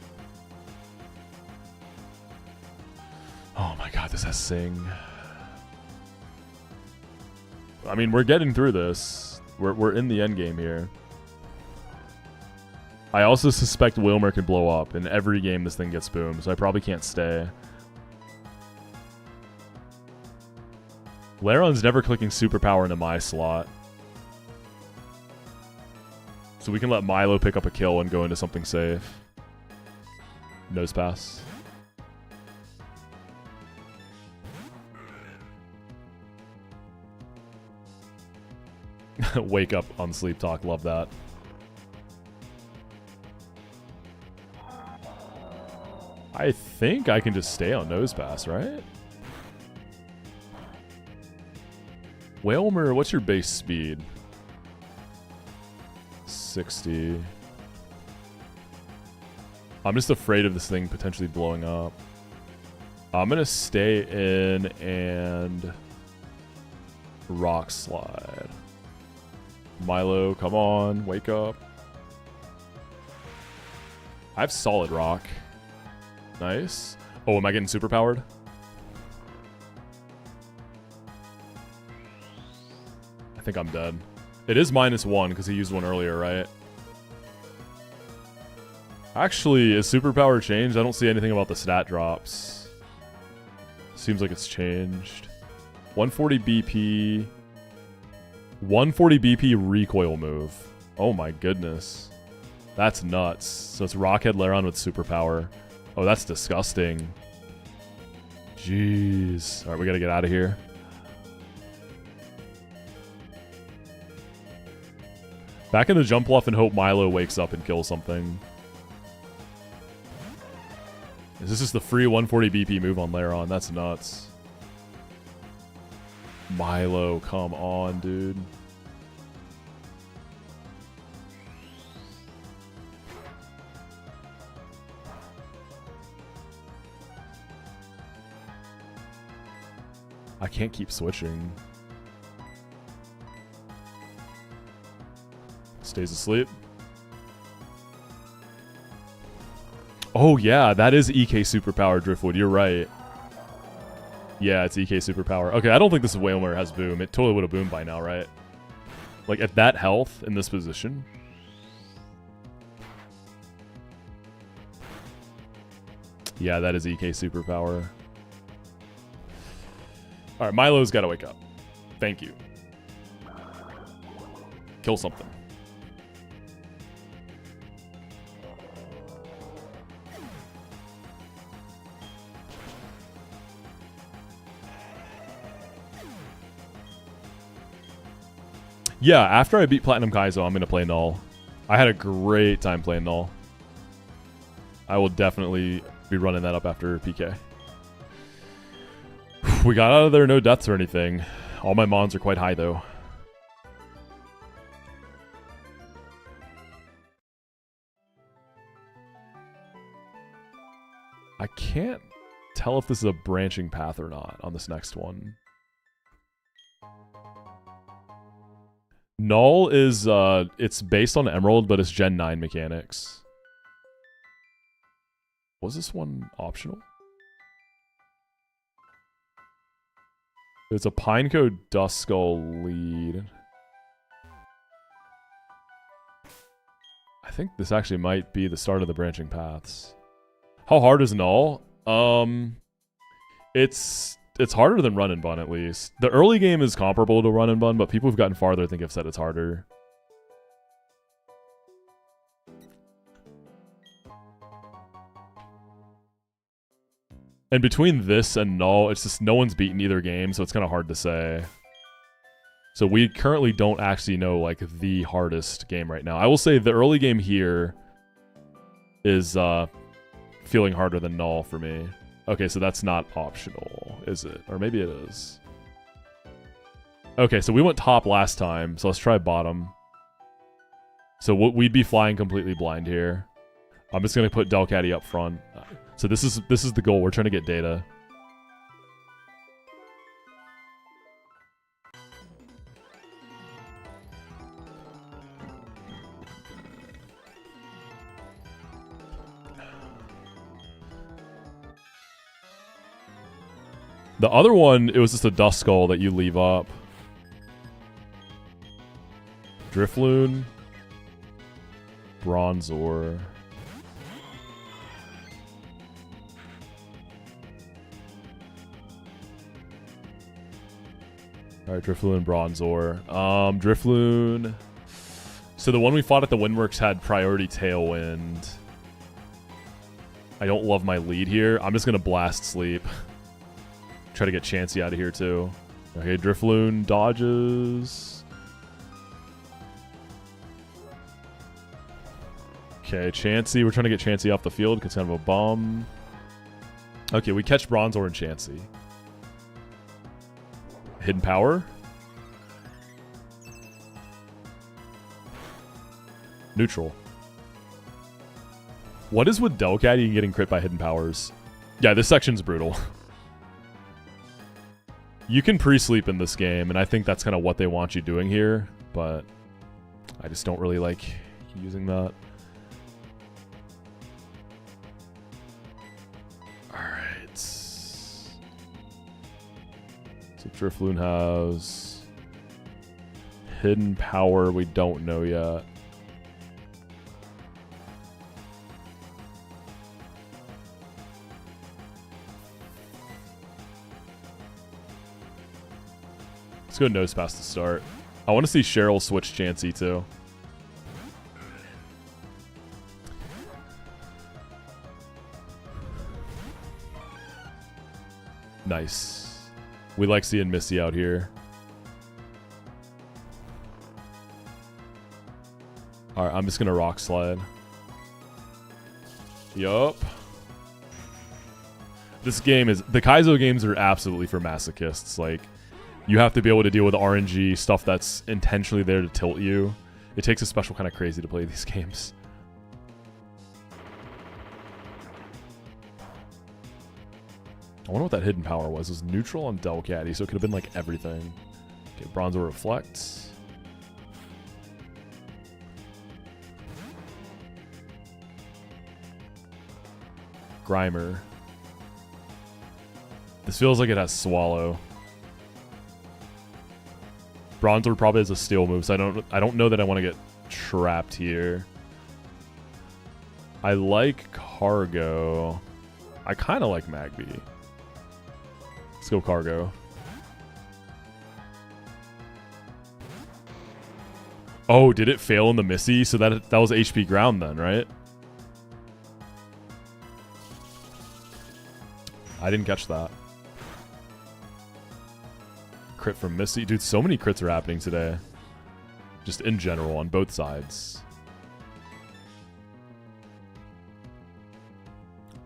Oh my god, this has Sing. I mean, we're getting through this. We're in the end game here. I also suspect Wilmer can blow up. In every game this thing gets boomed, so I probably can't stay. Laron's never clicking Superpower into my slot. So we can let Milo pick up a kill and go into something safe. Nose pass. Wake up on Sleep Talk. Love that. I think I can just stay on Nose Pass, right? Wilmer, what's your base speed? 60. I'm just afraid of this thing potentially blowing up. I'm going to stay in and Rock Slide. Milo, come on, wake up. I have solid rock. Nice. Oh, am I getting super powered? I think I'm dead. It is -1 because he used one earlier, right? Actually, is superpower changed? I don't see anything about the stat drops. Seems like it's changed. 140 BP. 140 BP recoil move. Oh my goodness. That's nuts. So it's Rockhead Laron with superpower. Oh, that's disgusting. Jeez. Alright, we gotta get out of here. Back in the Jump Bluff and hope Milo wakes up and kills something. Is this just the free 140 BP move on Laron? That's nuts. Milo, come on, dude. I can't keep switching. Stays asleep. Oh yeah, that is EK superpower Driftwood. You're right. Yeah, it's EK superpower. Okay, I don't think this Whalmer has boom. It totally would have boomed by now, right? Like at that health in this position. Yeah, that is EK superpower. All right, Milo's got to wake up. Thank you. Kill something. Yeah, after I beat Platinum Kaizo, I'm going to play Null. I had a great time playing Null. I will definitely be running that up after PK. We got out of there, no deaths or anything. All my mons are quite high, though. I can't tell if this is a branching path or not on this next one. Null is, it's based on Emerald, but it's Gen 9 mechanics. Was this one optional? It's a Pineco Dust Skull lead. I think this actually might be the start of the branching paths. How hard is Null? It's harder than Run and Bun, at least. The early game is comparable to Run and Bun, but people who've gotten farther, I think, have said it's harder. And between this and Null, it's just no one's beaten either game, so it's kind of hard to say. So we currently don't actually know, like, the hardest game right now. I will say the early game here is feeling harder than Null for me. Okay, so that's not optional, is it? Or maybe it is. Okay, so we went top last time, so let's try bottom. So we'd be flying completely blind here. I'm just going to put Delcatty up front. So this is the goal. We're trying to get data. The other one, it was just a Dust Skull that you leave up. Drifloon. Bronzor. Alright, Drifloon, Bronzor. Drifloon. So the one we fought at the Windworks had priority Tailwind. I don't love my lead here. I'm just going to Blast Sleep. Try to get Chansey out of here too. Okay, Drifloon dodges. Okay, Chansey. We're trying to get Chansey off the field because it's kind of a bomb. Okay, we catch Bronzor and Chansey. Hidden Power. Neutral. What is with Delcatty getting crit by Hidden Powers? Yeah, this section's brutal. You can pre-sleep in this game, and I think that's kind of what they want you doing here, but I just don't really like using that. Alright. So Drifloon has Hidden Power, we don't know yet. Let's go Nose Pass to start. I want to see Cheryl switch Chansey too. Nice. We like seeing Missy out here. Alright, I'm just going to Rock Slide. Yup. This game is... The Kaizo games are absolutely for masochists. Like... You have to be able to deal with RNG, stuff that's intentionally there to tilt you. It takes a special kind of crazy to play these games. I wonder what that Hidden Power was. It was neutral on Delcatty, so it could have been like everything. Okay, Bronzor reflects. Grimer. This feels like it has Swallow. Bronzor probably has a steel move, so I don't know that I want to get trapped here. I like Cargo. I kind of like Magby. Let's go Cargo. Oh, did it fail in the Missy? So that was HP ground then, right? I didn't catch that. Crit from Missy. Dude, so many crits are happening today. Just in general, on both sides.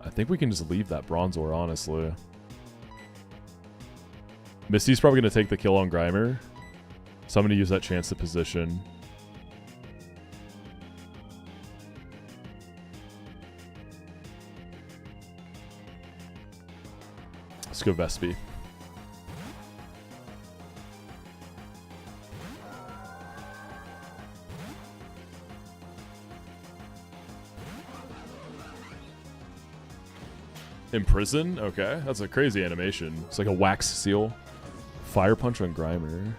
I think we can just leave that Bronzor, honestly. Missy's probably going to take the kill on Grimer. So I'm going to use that chance to position. go Vespi. Imprison? Okay, that's a crazy animation. It's like a wax seal. Fire punch on Grimer.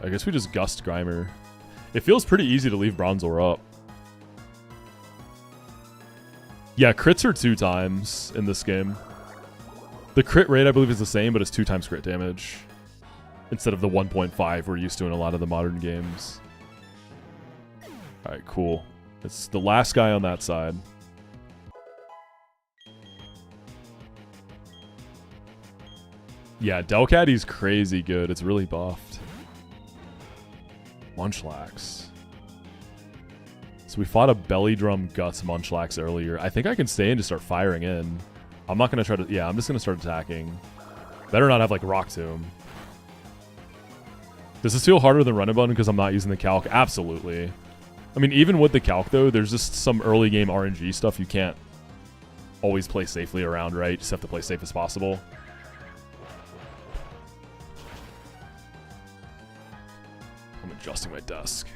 I guess we just gust Grimer. It feels pretty easy to leave Bronzor up. Yeah, crits are 2 times in this game. The crit rate, I believe, is the same, but it's 2 times crit damage. Instead of the 1.5 we're used to in a lot of the modern games. Alright, cool. It's the last guy on that side. Yeah, Delcatty's crazy good. It's really buffed. Munchlax. So we fought a Belly Drum Guts Munchlax earlier. I think I can stay in to start firing in. I'm not going to try to... Yeah, I'm just going to start attacking. Better not have, like, Rock Tomb. Does this feel harder than Run and Bun because I'm not using the calc? Absolutely. I mean, even with the calc, though, there's just some early game RNG stuff you can't always play safely around, right? You just have to play safe as possible. I'm adjusting my desk.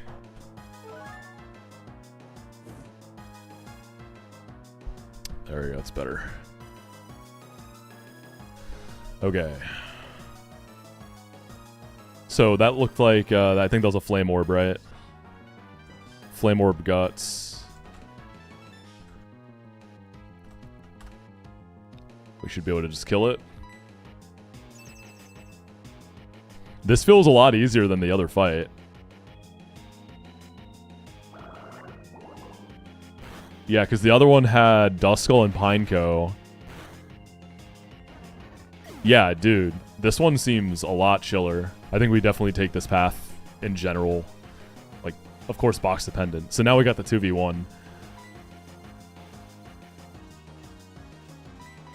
There we go, that's better. Okay. So that looked like, I think that was a Flame Orb, right? Flame Orb Guts. We should be able to just kill it. This feels a lot easier than the other fight. Yeah, because the other one had Duskull and Pineco. Yeah, dude. This one seems a lot chiller. I think we definitely take this path in general. Like, of course, box dependent. So now we got the 2v1.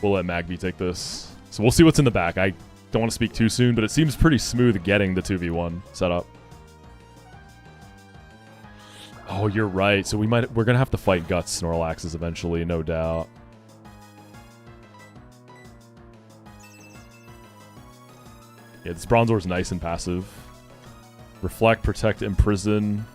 We'll let Magby take this. So we'll see what's in the back. I don't want to speak too soon, but it seems pretty smooth getting the 2v1 set up. Oh, you're right. So we're gonna have to fight Guts Snorlaxes eventually, no doubt. Yeah, this Bronzor's nice and passive. Reflect, Protect, Imprison.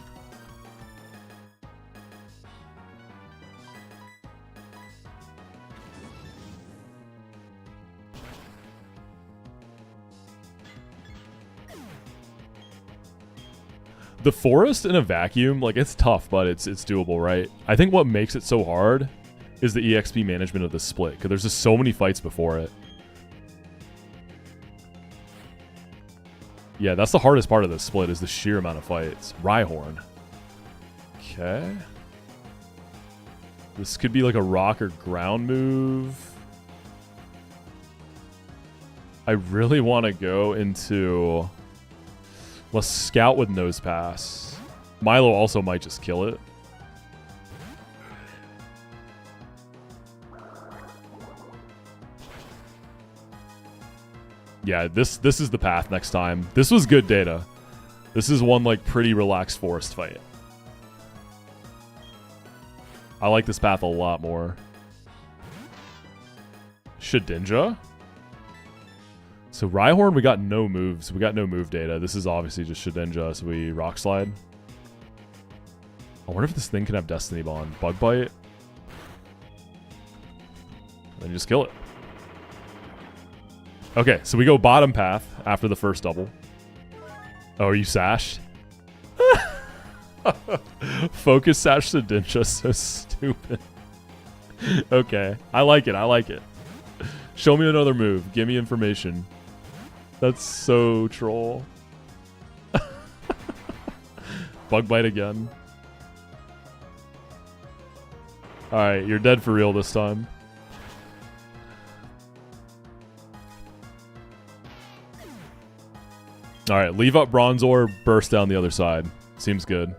The forest in a vacuum, like, it's tough, but it's doable, right? I think what makes it so hard is the EXP management of the split, because there's just so many fights before it. Yeah, that's the hardest part of this split, is the sheer amount of fights. Rhyhorn. Okay. This could be like a rock or ground move. I really want to go into... Let's scout with Nose Pass. Milo also might just kill it. Yeah, this is the path next time. This was good data. This is one, like, pretty relaxed forest fight. I like this path a lot more. Shedinja? So Rhyhorn, we got no moves. We got no move data. This is obviously just Shedinja, so we Rock Slide. I wonder if this thing can have Destiny Bond. Bug Bite. Then you just kill it. Okay, so we go bottom path after the first double. Oh, are you sashed? Focus Sash Shedinja, so stupid. Okay, I like it, I like it. Show me another move. Give me information. That's so troll. Bug Bite again. Alright, you're dead for real this time. Alright, leave up Bronzor, burst down the other side. Seems good.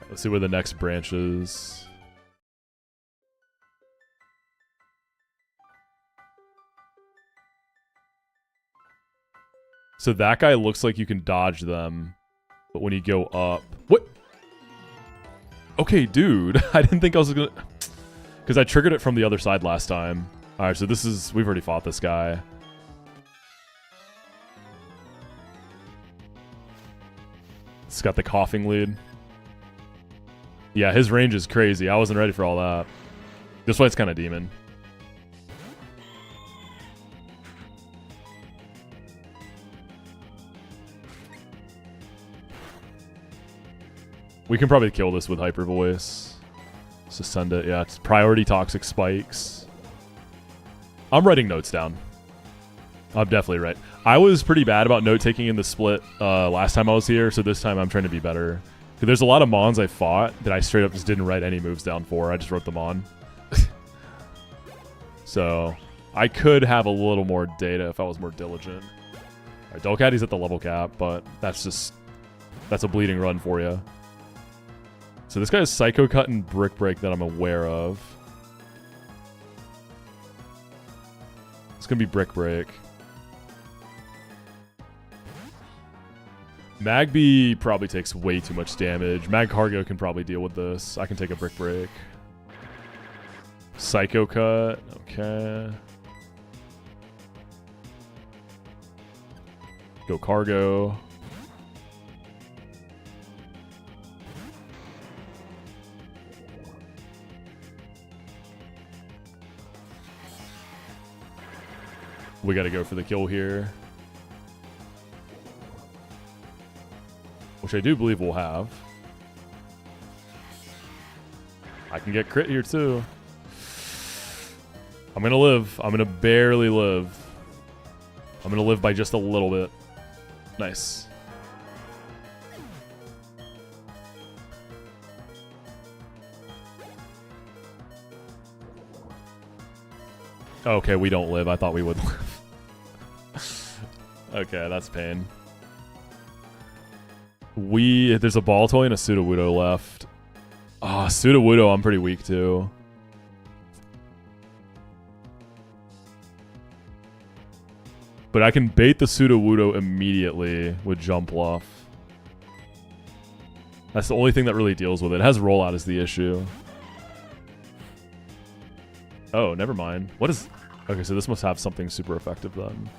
Let's see where the next branch is. So that guy looks like you can dodge them, but when you go up... What? Okay, dude. I didn't think I was gonna... Because I triggered it from the other side last time. Alright, so this is... We've already fought this guy. It's got the coughing lead. Yeah, his range is crazy. I wasn't ready for all that. This fight's kind of demon. We can probably kill this with Hyper Voice. So send it. Yeah, it's priority toxic spikes. I'm writing notes down. I'm definitely right. I was pretty bad about note taking in the split last time I was here, so this time I'm trying to be better. There's a lot of Mons I fought that I straight up just didn't write any moves down for. I just wrote them on. So I could have a little more data if I was more diligent. All right, Dolcatty's at the level cap, but that's a bleeding run for you. So this guy has Psycho Cut and Brick Break that I'm aware of. It's going to be Brick Break. Magby probably takes way too much damage. Mag Cargo can probably deal with this. I can take a Brick Break. Psycho Cut. Okay. Go Cargo. We got to go for the kill here. Which I do believe we'll have. I can get crit here too. I'm going to live. I'm going to barely live. I'm going to live by just a little bit. Nice. Okay, we don't live. I thought we would live. Okay, that's pain. There's a ball toy and a Sudowoodo left. Ah, Sudowoodo I'm pretty weak to. But I can bait the Sudowoodo immediately with Jump Bluff. That's the only thing that really deals with it. It has rollout as the issue. Oh, never mind. What is... Okay, so this must have something super effective then.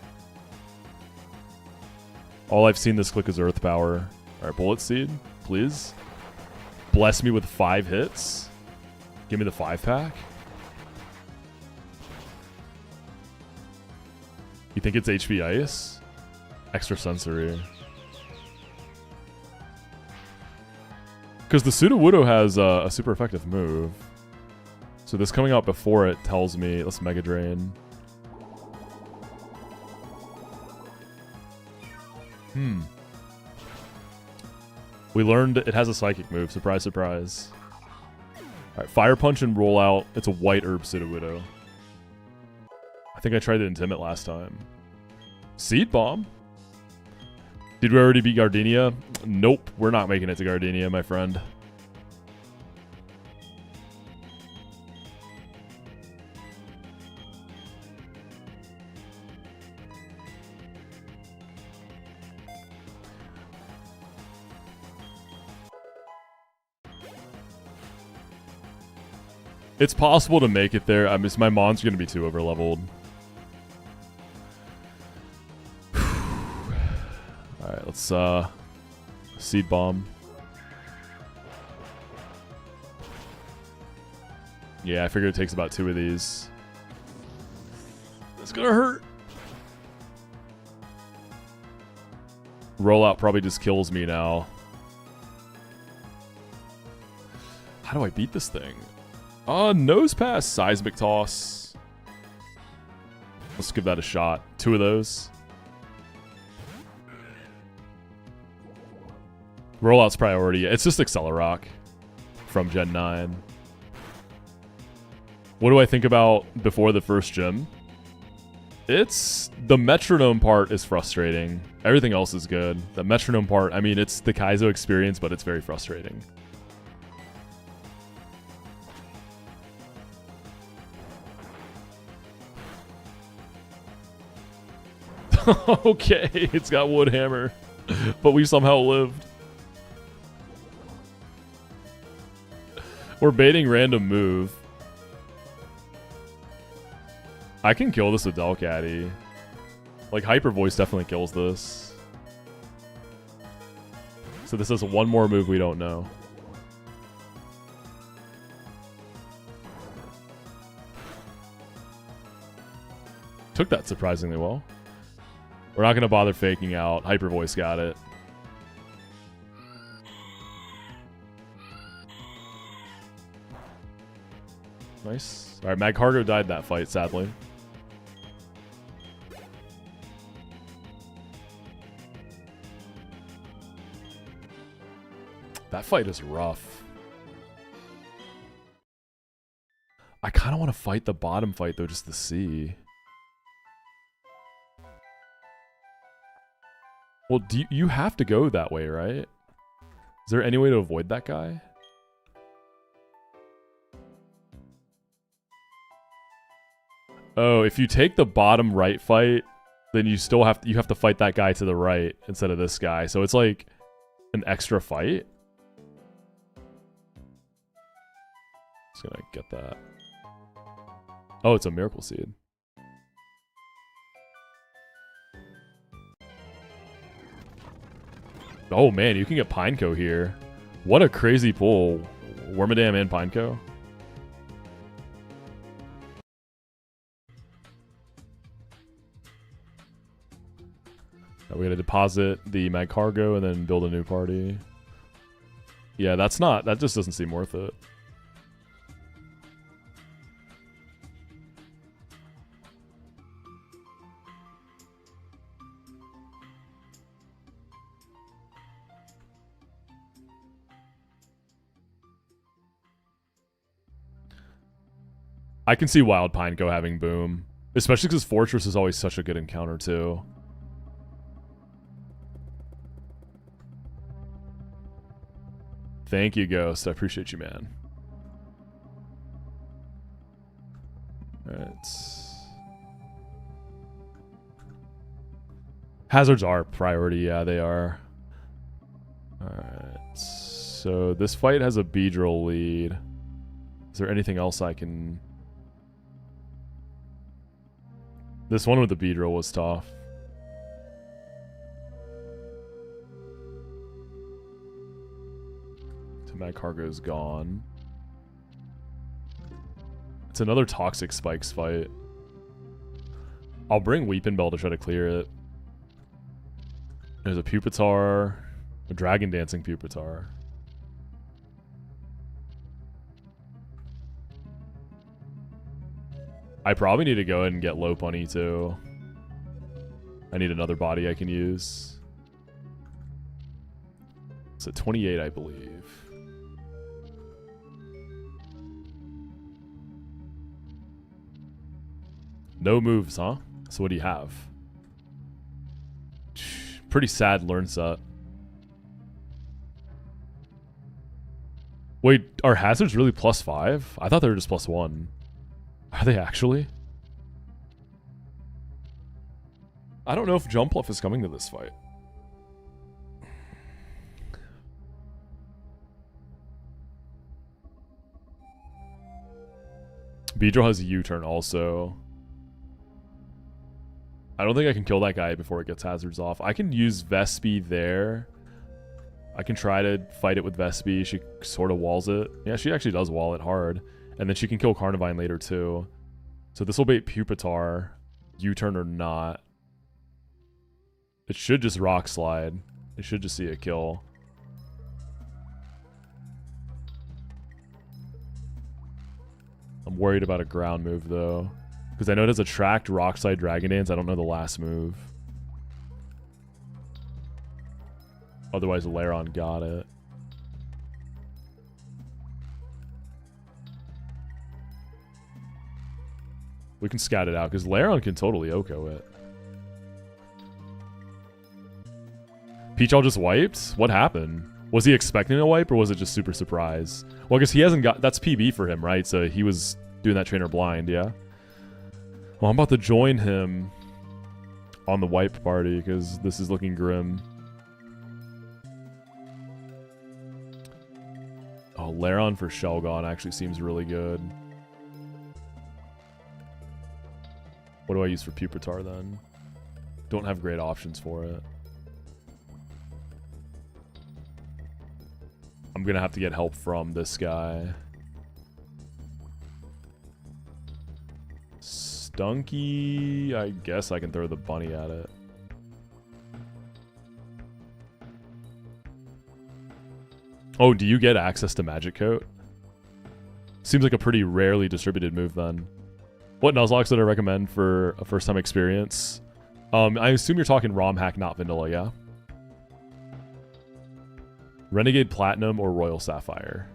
All I've seen this click is Earth Power. Alright, Bullet Seed, please. Bless me with 5 hits. Give me the 5-pack. You think it's HP Ice? Extra Sensory. Because the Sudowoodo has a super effective move. So this coming out before it tells me... Let's Mega Drain. We learned it has a Psychic move. Surprise, surprise. Alright, Fire Punch and Rollout. It's a White Herb Sudowoodo. I think I tried to Intimate last time. Seed Bomb? Did we already beat Gardenia? Nope, we're not making it to Gardenia, my friend. It's possible to make it there. I mean, my Mon's going to be too overleveled. Alright, let's Seed Bomb. Yeah, I figured it takes about 2 of these. It's gonna hurt. Rollout probably just kills me now. How do I beat this thing? Nose Pass, Seismic Toss. Let's give that a shot. 2 of those. Rollout's priority. It's just Accelerock from Gen 9. What do I think about before the first gym? It's... The metronome part is frustrating. Everything else is good. The metronome part, I mean, it's the Kaizo experience, but it's very frustrating. Okay, it's got wood hammer, but we somehow lived. We're baiting random move. I can kill this with Delcatty. Like, Hyper Voice definitely kills this. So this is one more move we don't know. Took that surprisingly well. We're not going to bother faking out. Hyper Voice got it. Nice. Alright, Magcargo died that fight, sadly. That fight is rough. I kind of want to fight the bottom fight, though, just to see. Well, do you have to go that way, right? Is there any way to avoid that guy? Oh, if you take the bottom right fight, then you still have to fight that guy to the right instead of this guy. So it's like an extra fight. Just gonna get that. Oh, it's a Miracle Seed. Oh man, you can get Pineco here. What a crazy pull. Wormadam and Pineco. Now we gotta deposit the Magcargo and then build a new party. Yeah, that just doesn't seem worth it. I can see Wild Pineco having boom. Especially because Fortress is always such a good encounter, too. Thank you, Ghost. I appreciate you, man. Alright. Hazards are priority. Yeah, they are. Alright. So this fight has a Beedrill lead. Is there anything else I can... This one with the Beedrill was tough. So Magcargo's gone. It's another Toxic Spikes fight. I'll bring Weeping Bell to try to clear it. There's a Pupitar. A Dragon Dancing Pupitar. I probably need to go ahead and get Lopunny too. I need another body I can use. It's at 28, I believe. No moves, huh? So what do you have? Pretty sad learn set. Wait, are hazards really +5? I thought they were just +1. Are they actually? I don't know if Jumpluff is coming to this fight. Beedrill has a U-turn also. I don't think I can kill that guy before it gets hazards off. I can use Vespi there. I can try to fight it with Vespi. She sort of walls it. Yeah, she actually does wall it hard. And then she can kill Carnivine later too. So this will bait Pupitar. U-turn or not. It should just Rock Slide. It should just see a kill. I'm worried about a ground move though. Because I know it has Attract, Rock Slide, Dragon Dance. I don't know the last move. Otherwise, Lairon got it. We can scout it out, because Lairon can totally Oko it. Peach all just wiped? What happened? Was he expecting a wipe, or was it just super surprise? Well, I guess he hasn't got... That's PB for him, right? So he was doing that trainer blind, yeah? Well, I'm about to join him on the wipe party because this is looking grim. Oh, Laron for Shelgon actually seems really good. What do I use for Pupitar then? Don't have great options for it. I'm gonna have to get help from this guy. Stunky, I guess I can throw the bunny at it. Oh, do you get access to Magic Coat? Seems like a pretty rarely distributed move then. What Nuzlocke did I recommend for a first time experience? I assume you're talking ROM hack, not vanilla, yeah? Renegade Platinum or Royal Sapphire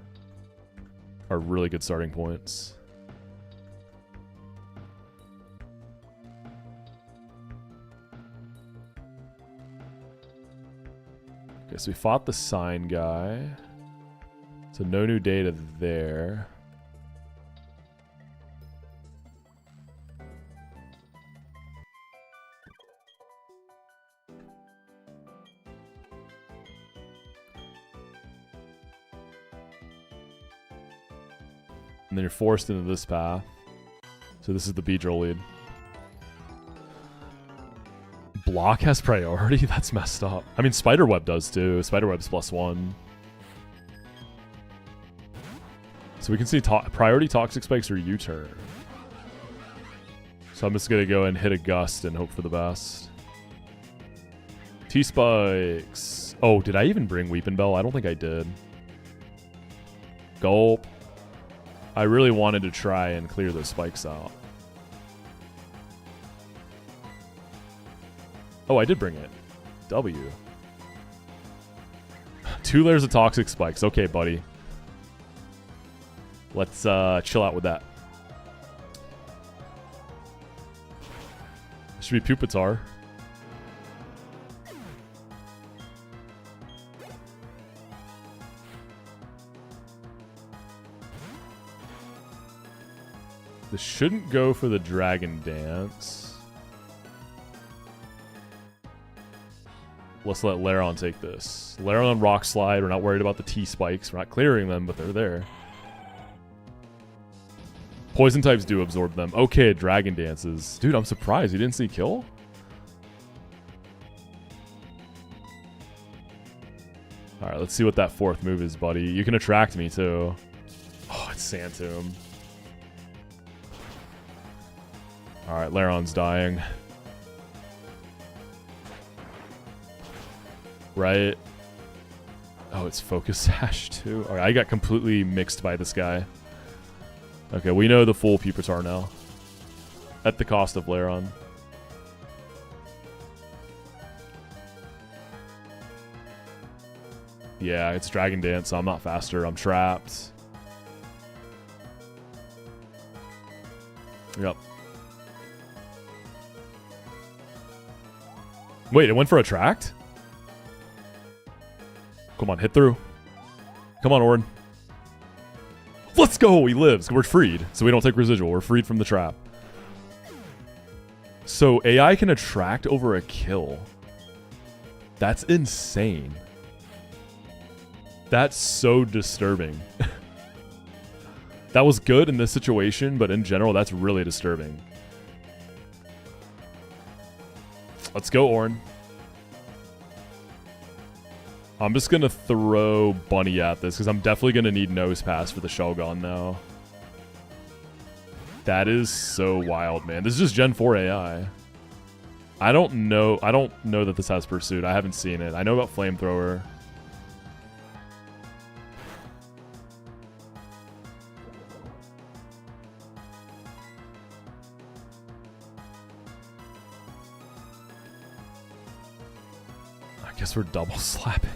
are really good starting points. Okay, so we fought the sign guy. So no new data there. And then you're forced into this path. So this is the Beedrill lead. Block has priority? That's messed up. I mean, Spiderweb does too. Spiderweb's +1. So we can see priority Toxic Spikes or U-turn. So I'm just going to go and hit a Gust and hope for the best. T-Spikes. Oh, did I even bring Weepin' Bell? I don't think I did. Gulp. I really wanted to try and clear those spikes out. Oh, I did bring it. W. 2 layers of Toxic Spikes. Okay, buddy. Let's chill out with that. Should be Pupitar. This shouldn't go for the Dragon Dance. Let's let Laron take this. Laron Rock Slide. We're not worried about the T-Spikes. We're not clearing them, but they're there. Poison types do absorb them. Okay, Dragon Dances. Dude, I'm surprised. You didn't see kill? Alright, let's see what that 4th move is, buddy. You can attract me, too. Oh, it's Sand Tomb. Alright, Laron's dying. Right. Oh, it's Focus Sash too. Alright, I got completely mixed by this guy. Okay, we know the full Pupitar now. At the cost of Laron. Yeah, it's Dragon Dance, so I'm not faster. I'm trapped. Yep. Wait, it went for Attract? Come on, hit through. Come on, Orin. Let's go! He lives. We're freed, so we don't take residual. We're freed from the trap. So AI can attract over a kill. That's insane. That's so disturbing. That was good in this situation, but in general, that's really disturbing. Let's go, Orin. I'm just going to throw Bunny at this because I'm definitely going to need Nose Pass for the Shelgon now. That is so wild, man. This is just Gen 4 AI. I don't know that this has Pursuit. I haven't seen it. I know about Flamethrower. I guess we're double slapping.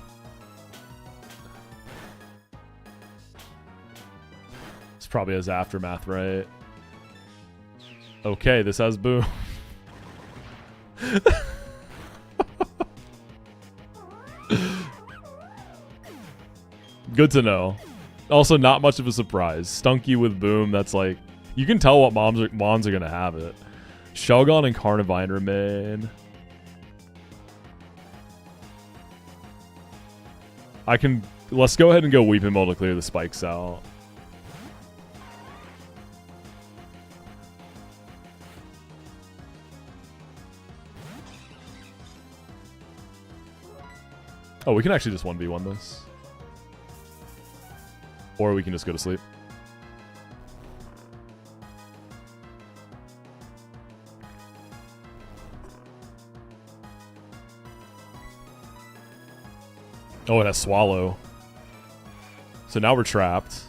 This probably has Aftermath, right? Okay, this has Boom. Good to know. Also, not much of a surprise. Stunky with Boom, that's like... You can tell what Mons are going to have it. Shelgon and Carnivine remain. Let's go ahead and go Weeping Bell to clear the spikes out. Oh, we can actually just 1v1 this. Or we can just go to sleep. Oh, it has Swallow. So now we're trapped.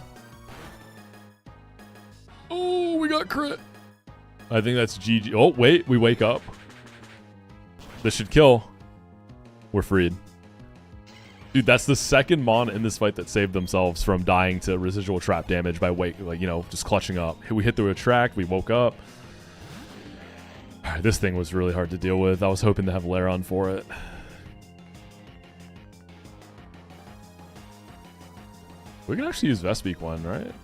Oh, we got crit. I think that's GG. Oh, wait. We wake up. This should kill. We're freed. Dude, that's the second mon in this fight that saved themselves from dying to residual trap damage by just clutching up. We hit through a track. We woke up. All right, this thing was really hard to deal with. I was hoping to have Laron for it. We can actually use Vespiquen, right?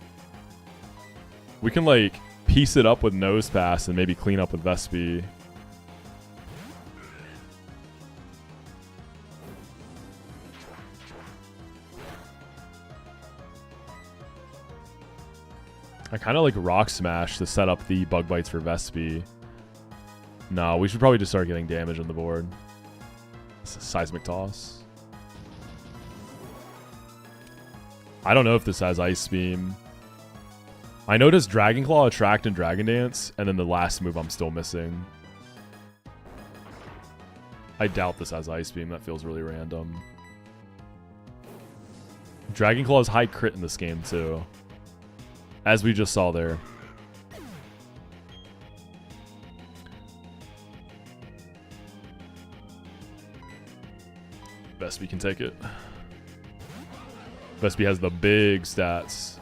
We can, like, piece it up with Nose Pass and maybe clean up with Vespi. I kind of like Rock Smash to set up the Bug Bites for Vespi. No, we should probably just start getting damage on the board. Seismic Toss. I don't know if this has Ice Beam. I know it has Dragon Claw, Attract, and Dragon Dance, and then the last move I'm still missing. I doubt this has Ice Beam. That feels really random. Dragon Claw is high crit in this game, too. As we just saw there. Vespi can take it. Vespi has the big stats.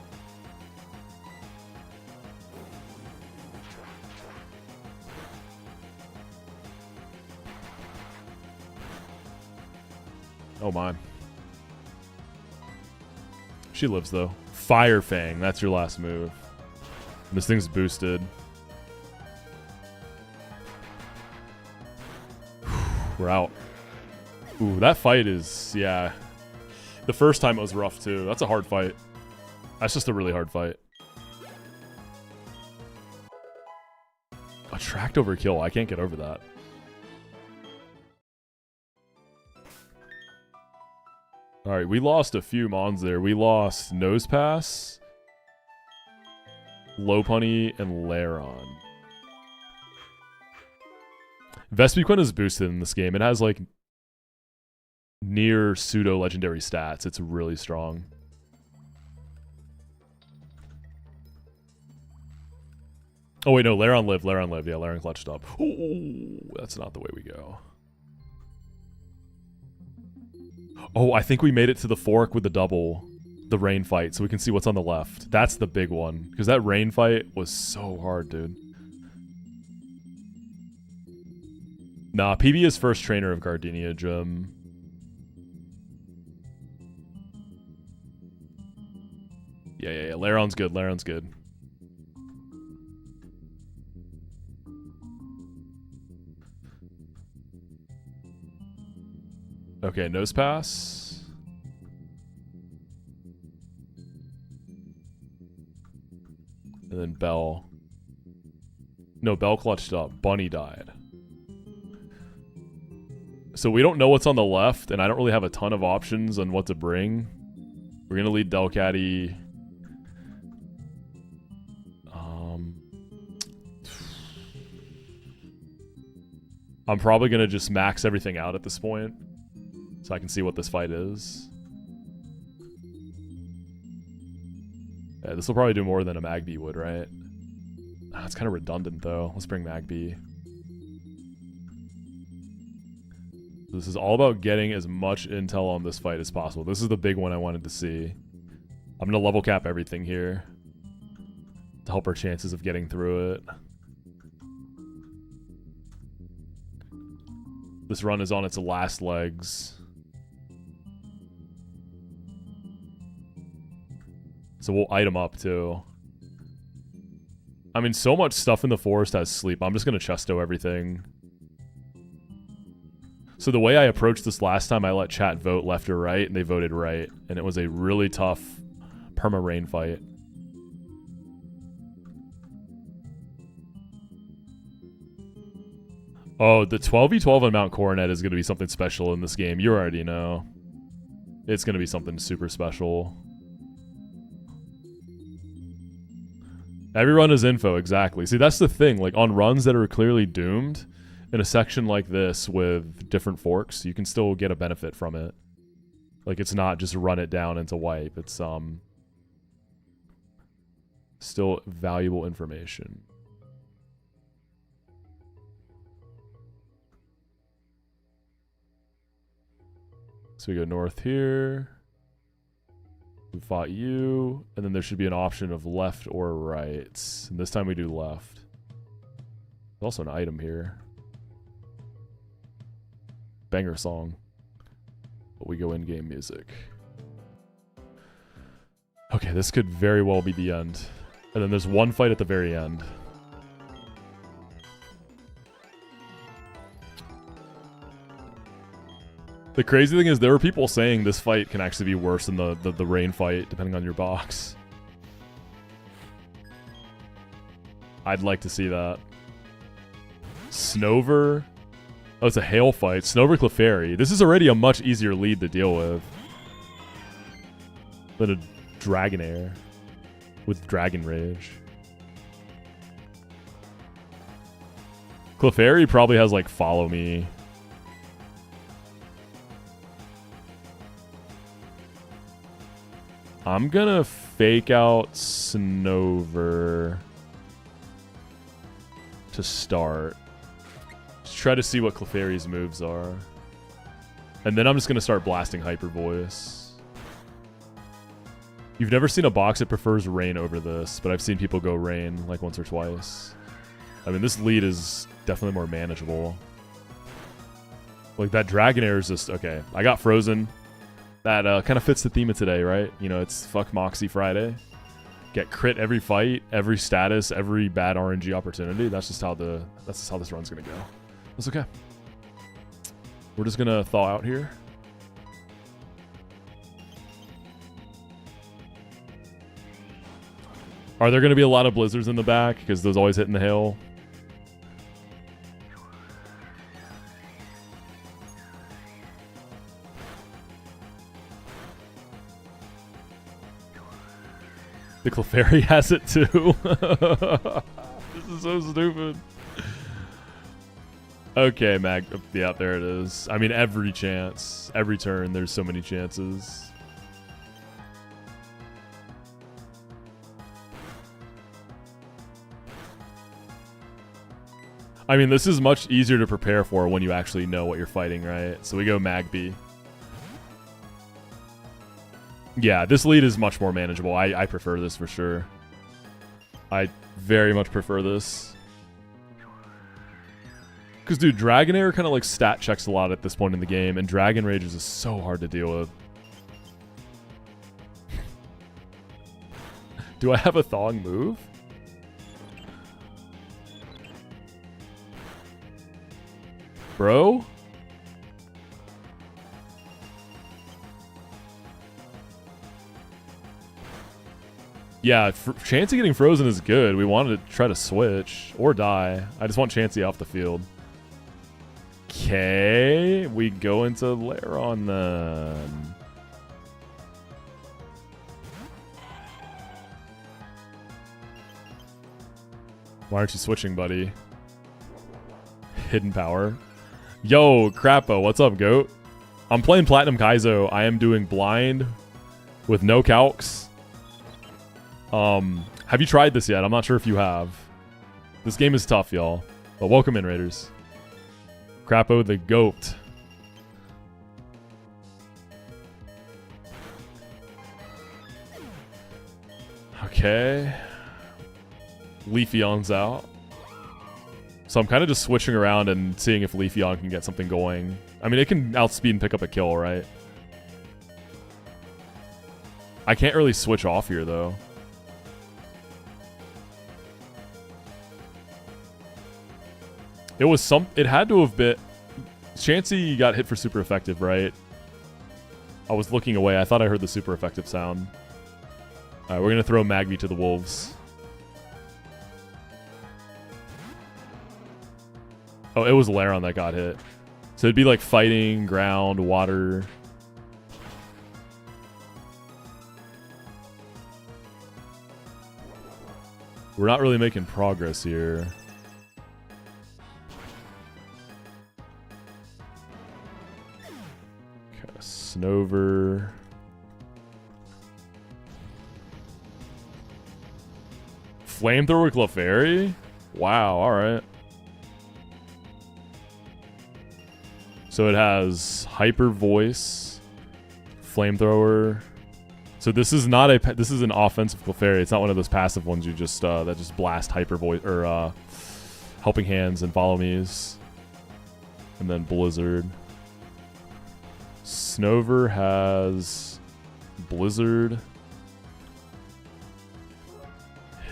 Oh my. She lives though. Fire Fang, that's your last move. This thing's boosted. We're out. Ooh, that fight is, yeah. The first time it was rough too. That's a hard fight. That's just a really hard fight. Attract overkill. I can't get over that. Alright, we lost a few mons there. We lost Nose Pass, Lopunny, and Laron. Vespiquen is boosted in this game. It has like near pseudo legendary stats. It's really strong. Oh wait, no, Laron lived. Laron lived. Yeah, Laron clutched up. Oh, that's not the way we go. Oh, I think we made it to the fork with the double, the rain fight, so we can see what's on the left. That's the big one, because that rain fight was so hard, dude. Nah, PB is first trainer of Gardenia Gym. Yeah. Laron's good. Laron's good. Okay, Nose Pass. And then Bell. No, Bell clutched up. Bunny died. So we don't know what's on the left, and I don't really have a ton of options on what to bring. We're going to lead Delcatty. I'm probably going to just max everything out at this point, so I can see what this fight is. Yeah, this will probably do more than a Magby would, right? It's kind of redundant, though. Let's bring Magby. This is all about getting as much intel on this fight as possible. This is the big one I wanted to see. I'm going to level cap everything here to help our chances of getting through it. This run is on its last legs. So we'll item up too. I mean, so much stuff in the forest has sleep. I'm just going to chesto everything. So the way I approached this last time, I let chat vote left or right, and they voted right. And it was a really tough perma-rain fight. Oh, the 12v12 on Mount Coronet is going to be something special in this game. You already know. It's going to be something super special. Every run is info, exactly. See, that's the thing. Like, on runs that are clearly doomed, in a section like this with different forks, you can still get a benefit from it. Like, it's not just run it down into wipe. It's, still valuable information. So we go north here. We fought you, and then there should be an option of left or right. And this time we do left. There's also an item here. Banger song. But we go in-game music. Okay, this could very well be the end. And then there's one fight at the very end. The crazy thing is there were people saying this fight can actually be worse than the rain fight, depending on your box. I'd like to see that. Snover. Oh, it's a hail fight. Snover Clefairy. This is already a much easier lead to deal with than a Dragonair with Dragon Rage. Clefairy probably has like Follow Me. I'm gonna fake out Snover to start. Just try to see what Clefairy's moves are. And then I'm just gonna start blasting Hyper Voice. You've never seen a box that prefers Rain over this, but I've seen people go Rain like once or twice. I mean, this lead is definitely more manageable. Like, that Dragonair is just... Okay, I got Frozen. That kind of fits the theme of today, right? You know, it's fuck Moxi Friday. Get crit every fight, every status, every bad RNG opportunity. That's just how this run's gonna go. That's okay. We're just gonna thaw out here. Are there gonna be a lot of blizzards in the back? Because those always hit in the hail. The Clefairy has it too. This is so stupid. Okay, Mag. Yeah, there it is. I mean, every chance. Every turn, there's so many chances. I mean, this is much easier to prepare for when you actually know what you're fighting, right? So we go Magby. Yeah, this lead is much more manageable. I prefer this for sure. I very much prefer this. Because, dude, Dragonair kind of like stat checks a lot at this point in the game, and Dragon Rage is just so hard to deal with. Do I have a Thong move? Bro? Yeah, Chansey getting frozen is good. We wanted to try to switch or die. I just want Chansey off the field. Okay, we go into Laron then. Why aren't you switching, buddy? Hidden power. Yo, Crappo, what's up, goat? I'm playing Platinum Kaizo. I am doing blind with no calcs. Have you tried this yet? I'm not sure if you have. This game is tough, y'all. But welcome in, Raiders. Crappo the goat. Okay. Leafeon's out. So I'm kind of just switching around and seeing if Leafeon can get something going. I mean, it can outspeed and pick up a kill, right? I can't really switch off here, though. It was it had to have been... Chansey got hit for super effective, right? I was looking away. I thought I heard the super effective sound. Alright, we're going to throw Magby to the wolves. Oh, it was Laron that got hit. So it'd be like fighting, ground, water. We're not really making progress here. Okay, Snover. Flamethrower Clefairy? Wow, alright. So it has Hyper Voice, Flamethrower. So this is not a this is an offensive Clefairy. It's not one of those passive ones you just that just blast Hyper Voice or Helping Hands and Follow Me's. And then Blizzard. Snover has Blizzard,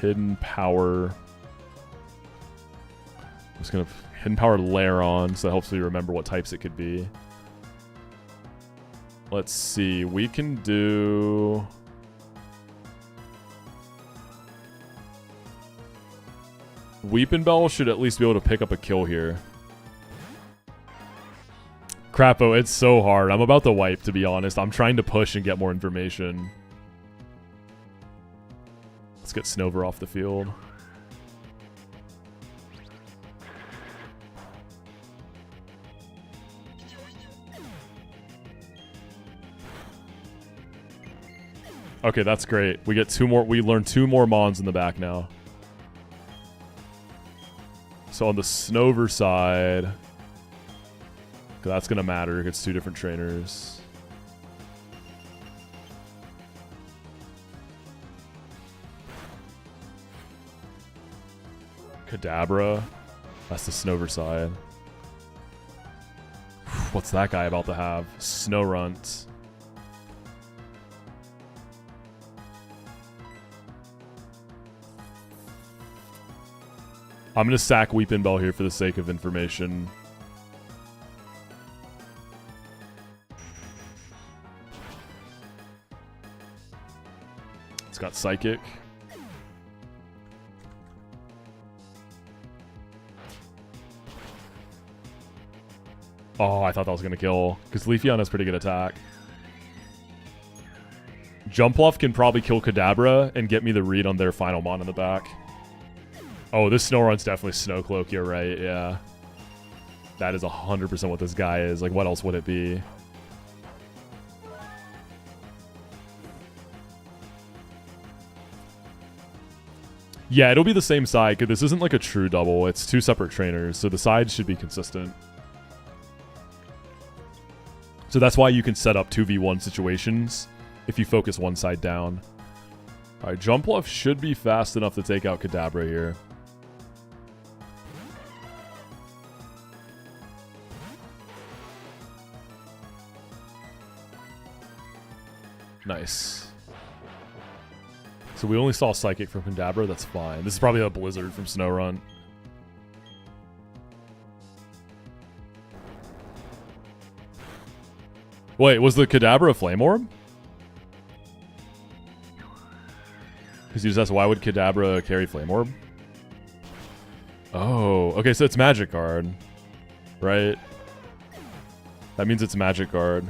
Hidden Power. I'm just gonna Hidden Power Laron, so that helps me remember what types it could be. Let's see, we can do... Weepin' Bell should at least be able to pick up a kill here. Crapo, it's so hard. I'm about to wipe, to be honest. I'm trying to push and get more information. Let's get Snover off the field. Okay, that's great. We get two more. We learn 2 more Mons in the back now. So on the Snover side, that's gonna matter. It gets 2 different trainers. Kadabra. That's the Snover side. What's that guy about to have? Snowrunt. I'm going to sack Weepin' Bell here for the sake of information. It's got Psychic. Oh, I thought that was going to kill. Because Leafeon has pretty good attack. Jumpluff can probably kill Kadabra and get me the read on their final Mon in the back. Oh, this Snorunt's definitely Snowcloak, you're right, yeah. That is 100% what this guy is. Like, what else would it be? Yeah, it'll be the same side, because this isn't like a true double. It's 2 separate trainers, so the sides should be consistent. So that's why you can set up 2v1 situations if you focus one side down. Alright, Jumpluff should be fast enough to take out Kadabra here. Nice. So we only saw Psychic from Kadabra, that's fine. This is probably a Blizzard from Snorunt. Wait, was the Kadabra a Flame Orb? Because you just asked, why would Kadabra carry Flame Orb? Oh, okay, so it's Magic Guard. Right? That means it's Magic Guard.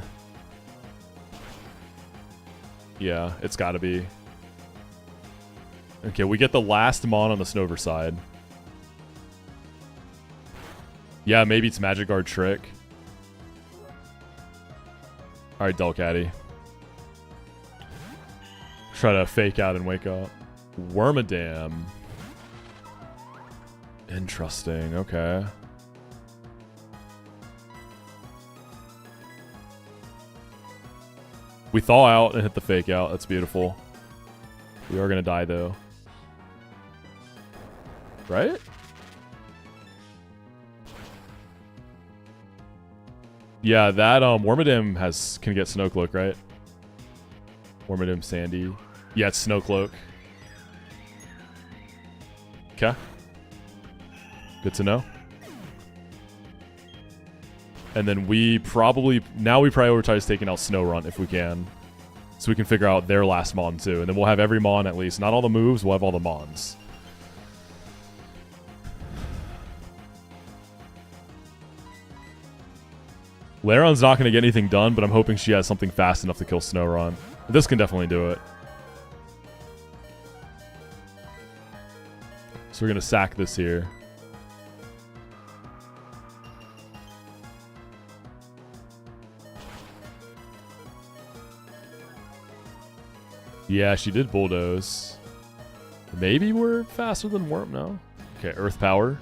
Yeah, it's gotta be. Okay, we get the last Mon on the Snover side. Yeah, maybe it's Magic Guard Trick. Alright, Delcatty. Try to fake out and wake up. Wormadam. Interesting, okay. We thaw out and hit the fake out. That's beautiful. We are going to die, though. Right? Yeah, that Wormadam can get Snowcloak, right? Wormadam Sandy. Yeah, it's Snowcloak. Okay. Good to know. And then we prioritize taking out Snorunt if we can. So we can figure out their last Mon too. And then we'll have every Mon at least. Not all the moves, we'll have all the Mons. Laron's not going to get anything done, but I'm hoping she has something fast enough to kill Snorunt. This can definitely do it. So we're going to sack this here. Yeah, she did bulldoze. Maybe we're faster than Warp now. Okay, Earth Power.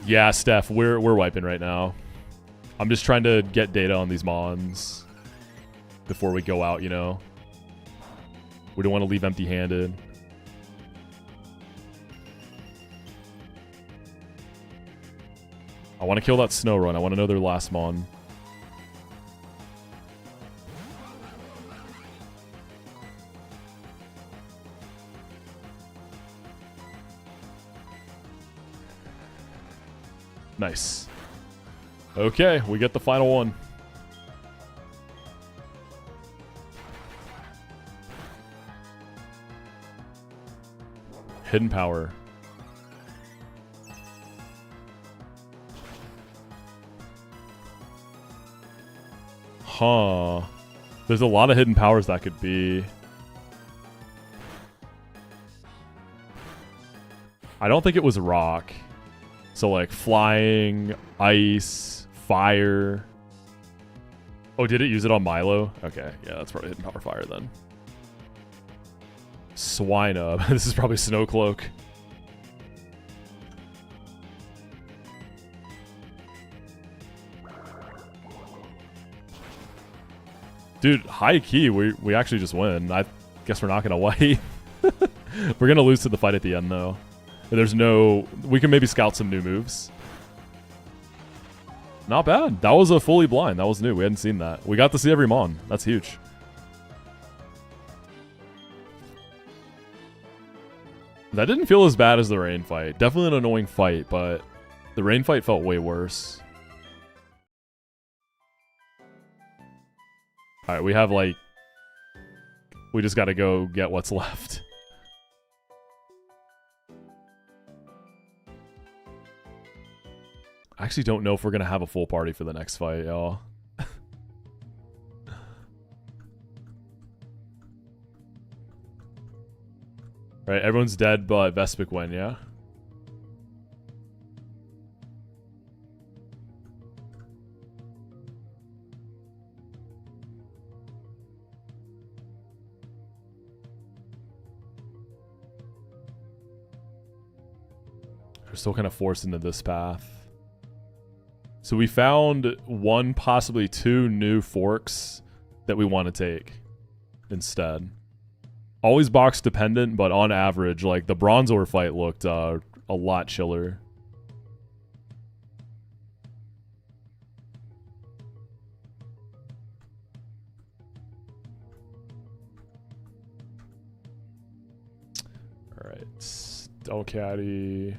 Yeah, Steph, we're wiping right now. I'm just trying to get data on these Mons before we go out, you know. We don't want to leave empty-handed. I want to kill that Snorunt. I want to know their last Mon. Nice. Okay, we get the final one. Hidden Power. Huh. There's a lot of hidden powers that could be. I don't think it was rock. So like flying, ice, fire. Oh, did it use it on Milo? Okay, yeah, that's probably hidden power fire then. Swine up. This is probably Snow Cloak. Dude, high key, we actually just win. I guess we're not gonna wipe. We're gonna lose to the fight at the end though. There's no... We can maybe scout some new moves. Not bad. That was a fully blind. That was new. We hadn't seen that. We got to see every Mon. That's huge. That didn't feel as bad as the rain fight. Definitely an annoying fight, but the rain fight felt way worse. Alright, we have like... We just gotta go get what's left. I actually don't know if we're gonna have a full party for the next fight, y'all. Right, everyone's dead but Vespic win, yeah? We're still kind of forced into this path. So we found one, possibly two new forks that we want to take instead. Always box dependent, but on average, like the Bronzor fight looked a lot chiller. All right, Delcatty.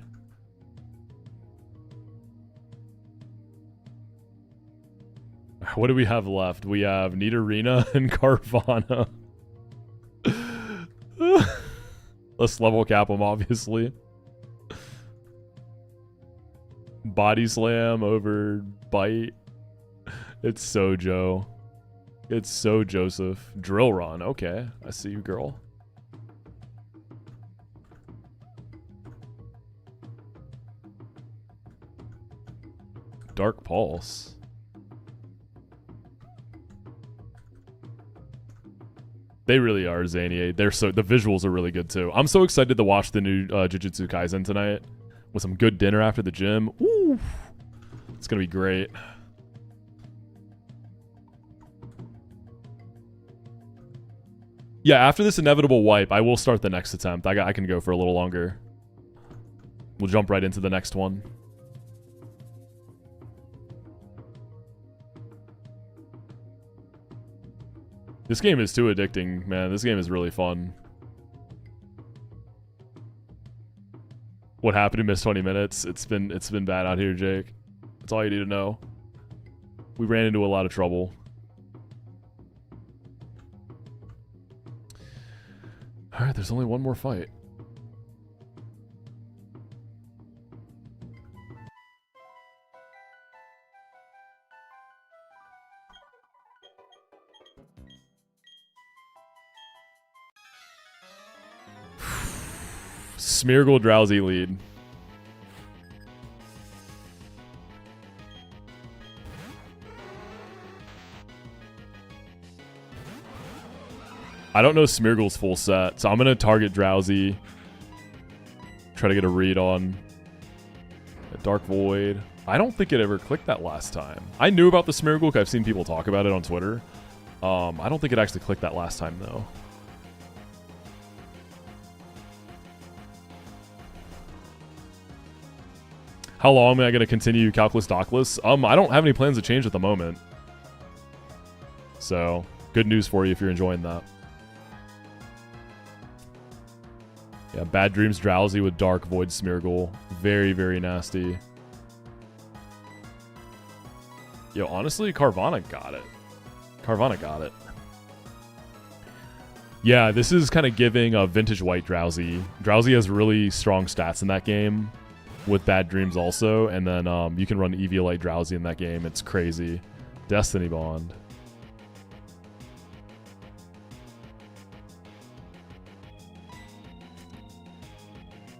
What do we have left? We have Nidorina and Carvana. Let's level cap them, obviously. Body slam over bite. It's so Joe. It's so Joseph. Drill run. Okay, I see you, girl. Dark Pulse. They really are zany. They're so... The visuals are really good, too. I'm so excited to watch the new Jujutsu Kaisen tonight. With some good dinner after the gym. Ooh. It's gonna be great. Yeah, after this inevitable wipe, I will start the next attempt. I can go for a little longer. We'll jump right into the next one. This game is too addicting, man. This game is really fun. what happened. He missed 20 minutes. It's been bad out here, Jake. That's all you need to know. We ran into a lot of trouble. All right, there's only one more fight. Smeargle Drowsy lead. I don't know Smeargle's full set, so I'm going to target Drowsy. Try to get a read on a Dark Void. I don't think it ever clicked that last time. I knew about the Smeargle because I've seen people talk about it on Twitter. I don't think it actually clicked that last time, though. How long am I going to continue Calculus Dockless? I don't have any plans to change at the moment. So, good news for you if you're enjoying that. Yeah, Bad Dreams Drowsy with Dark Void Smeargle. Very, very nasty. Yo, honestly, Carvana got it. Carvana got it. Yeah, this is kind of giving a Vintage White Drowsy. Drowsy has really strong stats in that game. With Bad Dreams also, and then you can run Eviolite Drowsy in that game. It's crazy. Destiny Bond.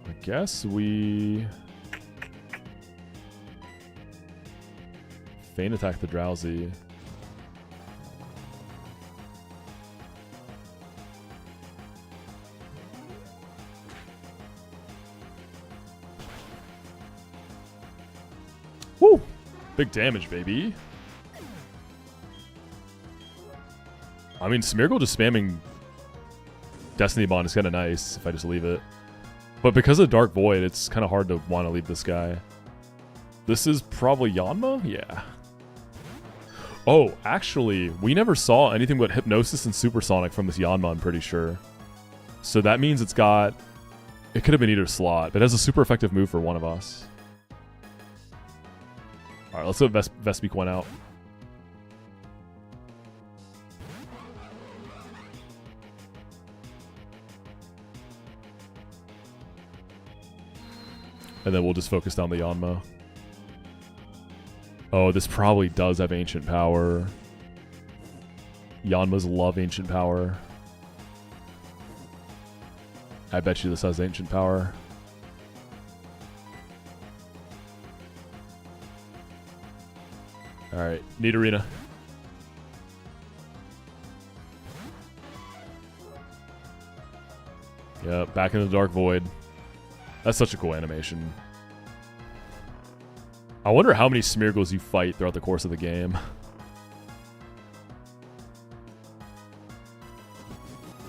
I guess we Feint Attack the Drowsy. Woo! Big damage, baby. I mean, Smeargle just spamming Destiny Bond is kind of nice if I just leave it. But because of Dark Void, it's kind of hard to want to leave this guy. This is probably Yanma? Yeah. Oh, actually, we never saw anything but Hypnosis and Supersonic from this Yanma, I'm pretty sure. So that means it's got... It could have been either slot, but it has a super effective move for one of us. Alright, let's let Vespiq one out. And then we'll just focus down the Yanma. Oh, this probably does have Ancient Power. Yanmas love Ancient Power. I bet you this has Ancient Power. Alright, need arena. Yeah, back in the Dark Void. That's such a cool animation. I wonder how many Smeargles you fight throughout the course of the game.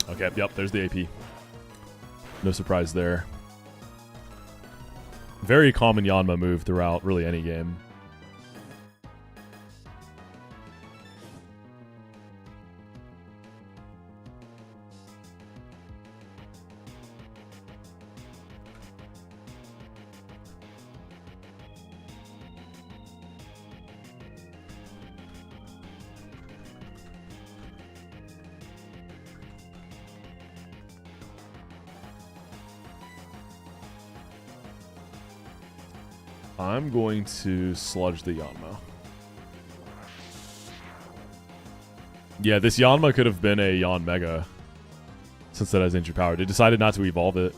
Okay, yep, there's the AP. No surprise there. Very common Yanma move throughout really any game. I'm going to sludge the Yanma. Yeah, this Yanma could have been a Yan Mega. Since that has Ancient Power. They decided not to evolve it.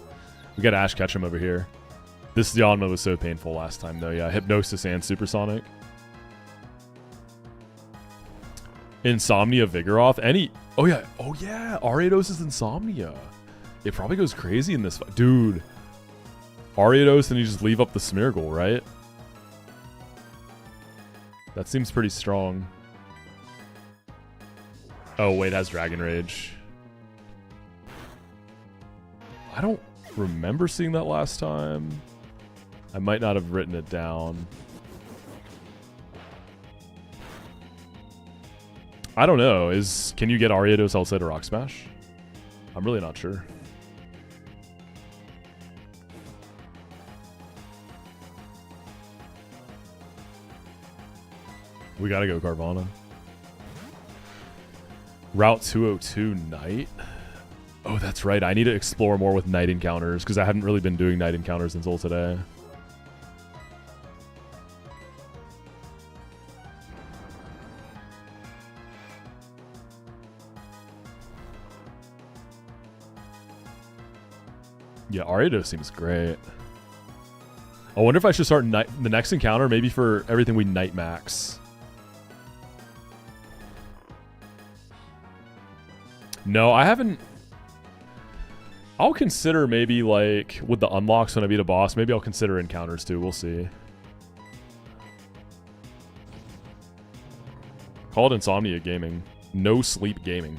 We got Ash Ketchum over here. This Yanma was so painful last time though. Yeah, Hypnosis and Supersonic. Insomnia Vigoroth. Any... Oh yeah. Oh yeah. Ariados is Insomnia. It probably goes crazy in this fight. Dude. Ariados and you just leave up the Smeargle, right? That seems pretty strong. Oh, wait, it has Dragon Rage. I don't remember seeing that last time. I might not have written it down. I don't know. Can you get Ariados outside of Rock Smash? I'm really not sure. We gotta go Carvana. Route 202 night. Oh, that's right. I need to explore more with night encounters because I haven't really been doing night encounters until today. Yeah, Ariado seems great. I wonder if I should start the next encounter, maybe for everything we night max. No, I haven't. I'll consider maybe like with the unlocks when I beat a boss, maybe I'll consider encounters too. We'll see. Call it Insomnia Gaming. No sleep gaming.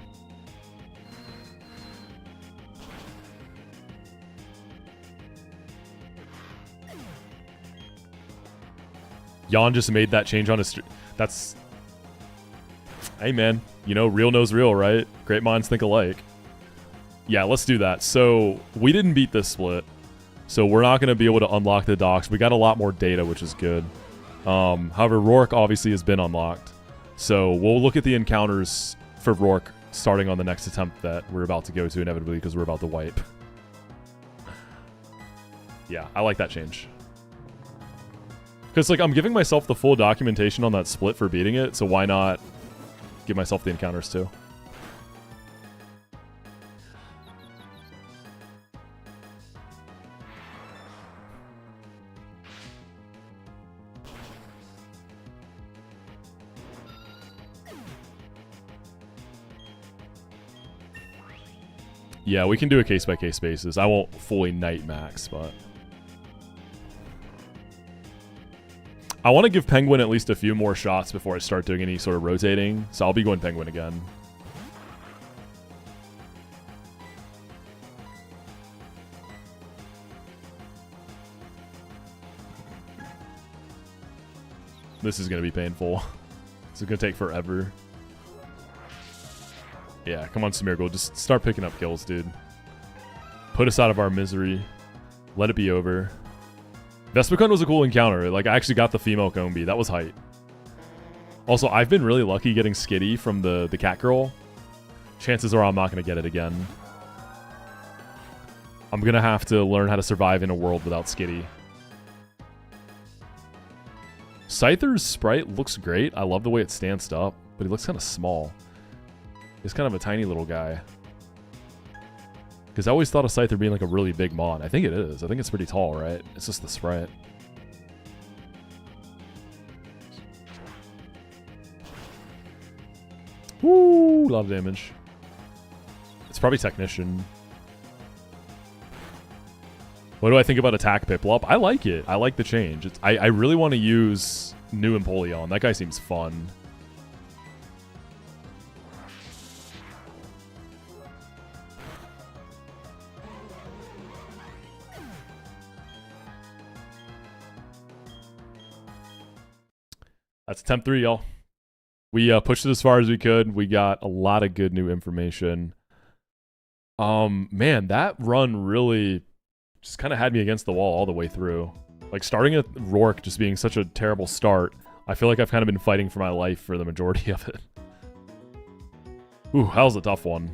Jan just made that change on his stream. That's... Hey, man. You know, real knows real, right? Great minds think alike. Yeah, let's do that. So, we didn't beat this split. So, we're not going to be able to unlock the docks. We got a lot more data, which is good. However, Rourke obviously has been unlocked. So, we'll look at the encounters for Rourke starting on the next attempt that we're about to go to inevitably because we're about to wipe. Yeah, I like that change. Because, like, I'm giving myself the full documentation on that split for beating it, so why not give myself the encounters too? Yeah, we can do a case-by-case basis. I won't fully night max, but... I want to give Penguin at least a few more shots before I start doing any sort of rotating, so I'll be going Penguin again. This is going to be painful. This is going to take forever. Yeah, come on, Smeargle. Just start picking up kills, dude. Put us out of our misery. Let it be over. Vespacon was a cool encounter. Like, I actually got the female Combi. That was hype. Also, I've been really lucky getting Skitty from the cat girl. Chances are I'm not going to get it again. I'm going to have to learn how to survive in a world without Skitty. Scyther's sprite looks great. I love the way it stands up, but he looks kind of small. He's kind of a tiny little guy. Because I always thought of Scyther being like a really big mon. I think it is. I think it's pretty tall, right? It's just the sprite. Woo! A lot of damage. It's probably Technician. What do I think about Attack Piplup? I like it. I like the change. I really want to use new Empoleon. That guy seems fun. That's attempt 3, y'all. We pushed it as far as we could. We got a lot of good new information. Man, that run really just kind of had me against the wall all the way through. Like, starting at Rourke just being such a terrible start, I feel like I've kind of been fighting for my life for the majority of it. Ooh, that was a tough one.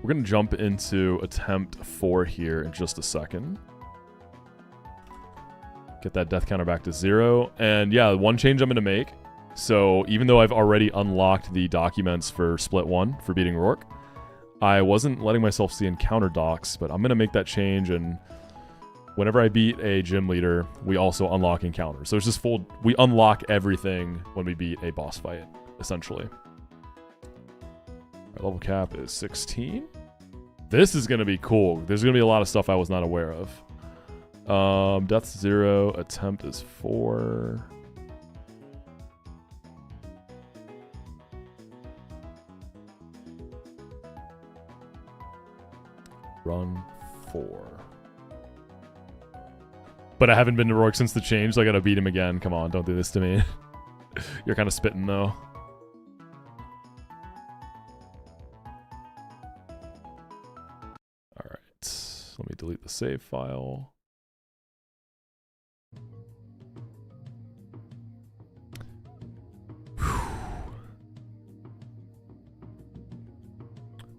We're going to jump into attempt 4 here in just a second. Get that death counter back to 0. And yeah, one change I'm going to make. So even though I've already unlocked the documents for Split 1 for beating Rourke, I wasn't letting myself see encounter docs, but I'm going to make that change. And whenever I beat a gym leader, we also unlock encounters. So it's just full, we unlock everything when we beat a boss fight, essentially. Our level cap is 16. This is going to be cool. There's going to be a lot of stuff I was not aware of. Death's 0. Attempt is 4. Run 4. But I haven't been to Rourke since the change, so I gotta beat him again. Come on, don't do this to me. You're kind of spitting, though. Alright. Let me delete the save file.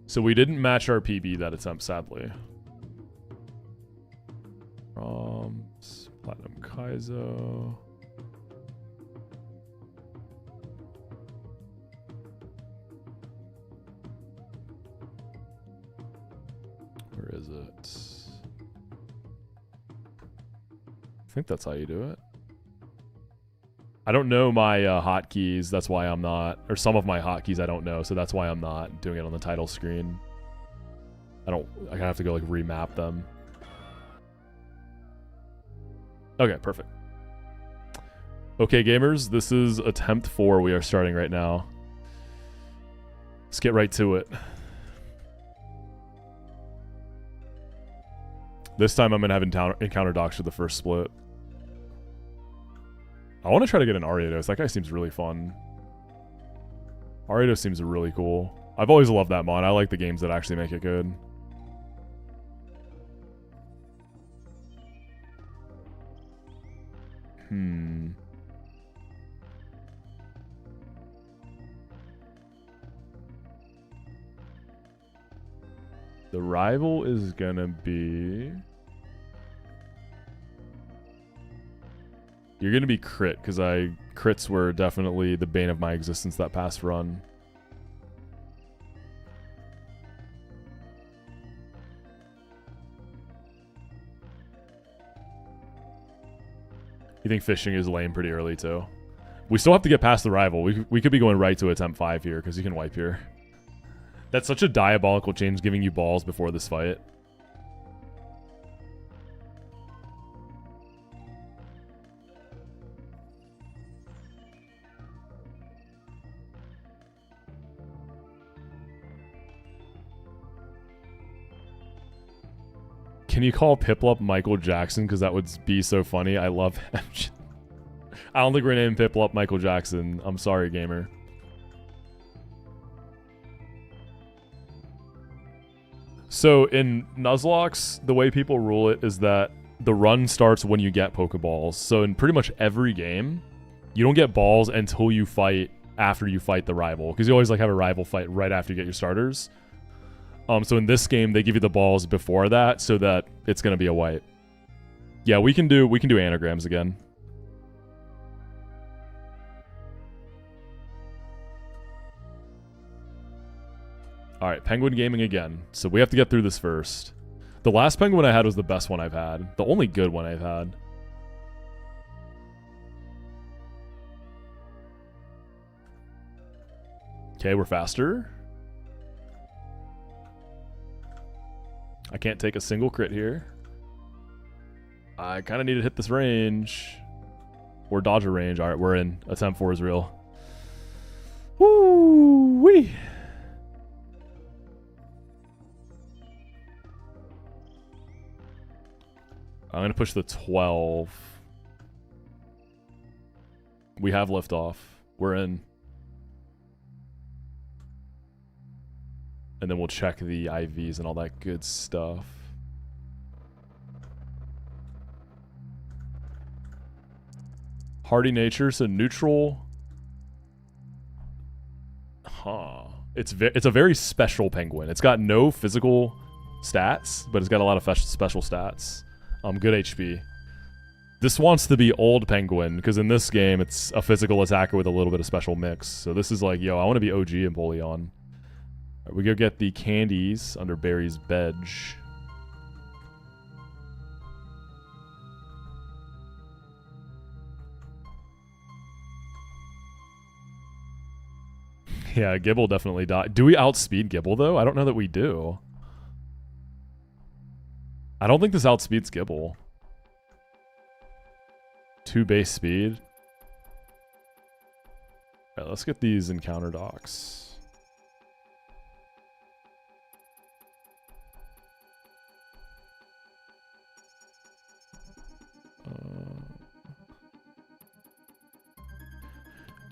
So we didn't match our PB that attempt, sadly. Platinum Kaizo. Where is it? I think that's how you do it. I don't know my hotkeys, that's why I'm not, or some of my hotkeys I don't know, so that's why I'm not doing it on the title screen. I kinda have to go like remap them. Okay, perfect. Okay, gamers, this is attempt 4 we are starting right now. Let's get right to it. This time I'm gonna have encounter docs for the first split. I want to try to get an Ariados. That guy seems really fun. Ariados seems really cool. I've always loved that mod. I like the games that actually make it good. The rival is gonna be... You're gonna be crit, because crits were definitely the bane of my existence that past run. You think fishing is lame pretty early too? We still have to get past the rival. We could be going right to attempt 5 here, because you can wipe here. That's such a diabolical change, giving you balls before this fight. Can you call Piplup Michael Jackson? Because that would be so funny. I love him. I don't think we're naming Piplup Michael Jackson. I'm sorry, gamer. So in Nuzlocks, the way people rule it is that the run starts when you get Pokeballs. So in pretty much every game, you don't get balls until you fight after you fight the rival. Because you always like have a rival fight right after you get your starters. So in this game, they give you the balls before that, so that it's gonna be a wipe. Yeah, we can do anagrams again. All right, Penguin Gaming again. So we have to get through this first. The last Penguin I had was the best one I've had. The only good one I've had. Okay, we're faster. I can't take a single crit here. I kind of need to hit this range. Or dodge a range. Alright, we're in. Attempt 4 is real. Woo-wee! I'm going to push the 12. We have liftoff. We're in. And then we'll check the IVs and all that good stuff. Hardy nature, so neutral. Huh. It's a very special penguin. It's got no physical stats, but it's got a lot of special stats. Good HP. This wants to be old penguin, because in this game, it's a physical attacker with a little bit of special mix. So this is like, yo, I want to be OG and Bullion. Right, we go get the candies under Barry's bed. Yeah, Gibble definitely died. Do we outspeed Gibble, though? I don't know that we do. I don't think this outspeeds Gibble. 2 base speed. Alright, let's get these encounter docs.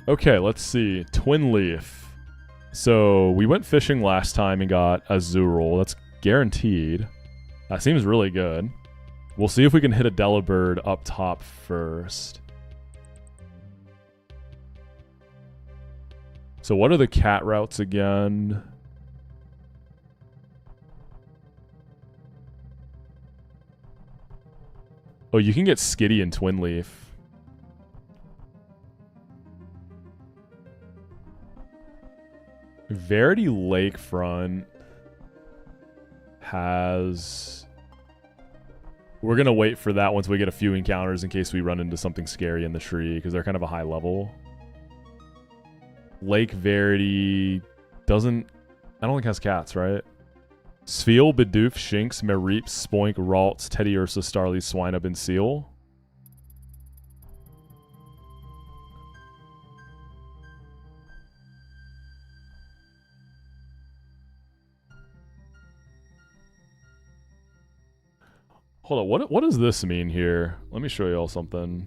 Okay, let's see. Twin Leaf. So we went fishing last time and got Azurill. That's guaranteed. That seems really good. We'll see if we can hit a Delibird up top first. So what are the cat routes again? Oh, you can get Skitty and Twin Leaf. Verity Lakefront has... We're going to wait for that once we get a few encounters in case we run into something scary in the tree, because they're kind of a high level. Lake Verity doesn't... I don't think has cats, right? Sfeel, Bidoof, Shinx, Mareep, Spoink, Ralts, Teddy Ursa, Starly, Swinub, and Seal. Hold on, what does this mean here? Let me show you all something.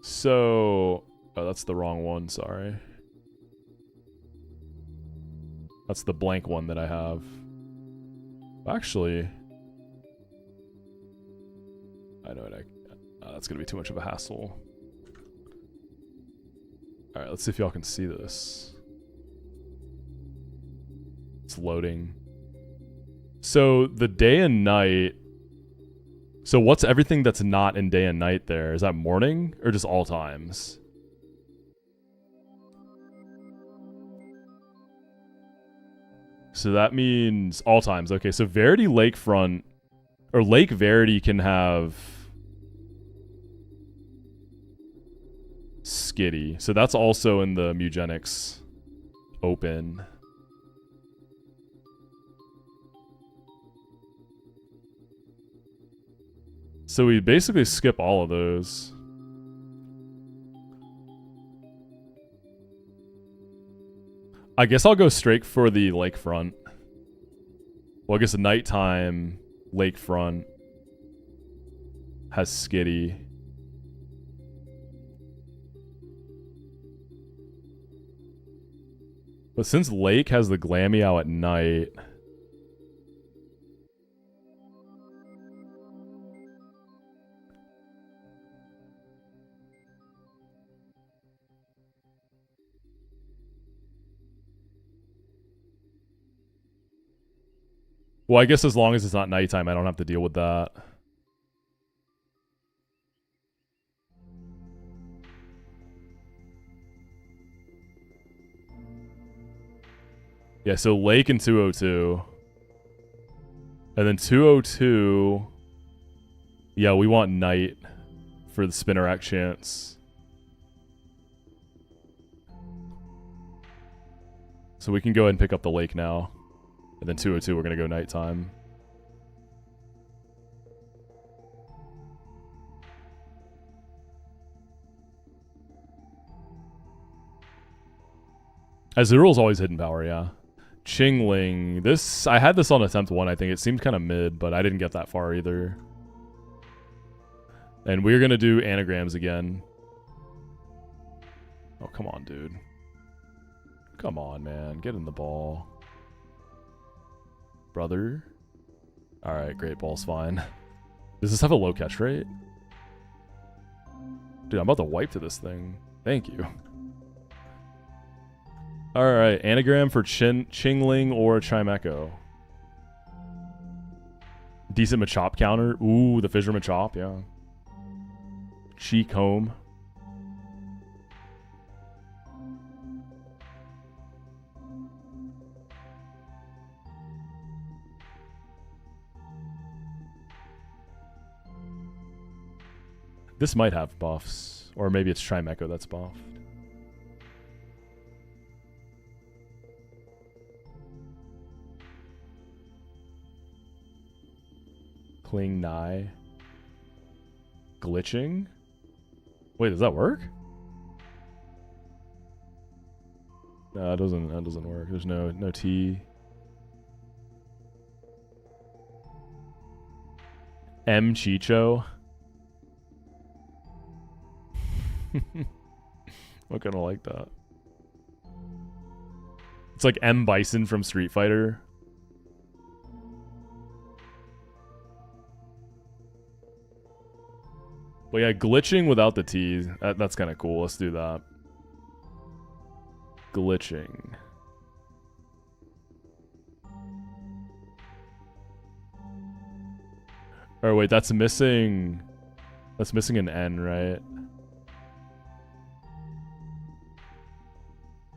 So, oh, that's the wrong one, sorry. That's the blank one that I have. Actually, I know it. That's gonna be too much of a hassle. All right, let's see if y'all can see this. It's loading. So the day and night. So what's everything that's not in day and night there? Is that morning or just all times? So that means all times. Okay, so Verity Lakefront, or Lake Verity can have Skitty. So that's also in the Mugenics open. So we basically skip all of those. I guess I'll go straight for the lakefront. Well, I guess the nighttime lakefront has Skitty. But since Lake has the Glameow at night... Well, I guess as long as it's not nighttime, I don't have to deal with that. Yeah, so Lake and 202. And then 202... Yeah, we want night for the Spinnerack chance. So we can go ahead and pick up the Lake now. And then 202, we're going to go nighttime. Azural's always hidden power, yeah. Chingling. This, I had this on attempt 1, I think. It seemed kind of mid, but I didn't get that far either. And we're going to do anagrams again. Oh, come on, dude. Come on, man. Get in the ball. Brother. Alright, great ball's fine. Does this have a low catch rate? Dude, I'm about to wipe to this thing. Thank you. Alright, anagram for Chingling or Chimecho. Decent Machop counter. Ooh, the Fissure Machop, yeah. Cheek home. This might have buffs. Or maybe it's Chimecho that's buffed. Cling Nigh. Glitching? Wait, does that work? No, that doesn't work. There's no T. M Chicho. I kind of like that. It's like M. Bison from Street Fighter. But yeah, glitching without the T, that's kind of cool. Let's do that. Glitching. Oh wait, that's missing an N, right?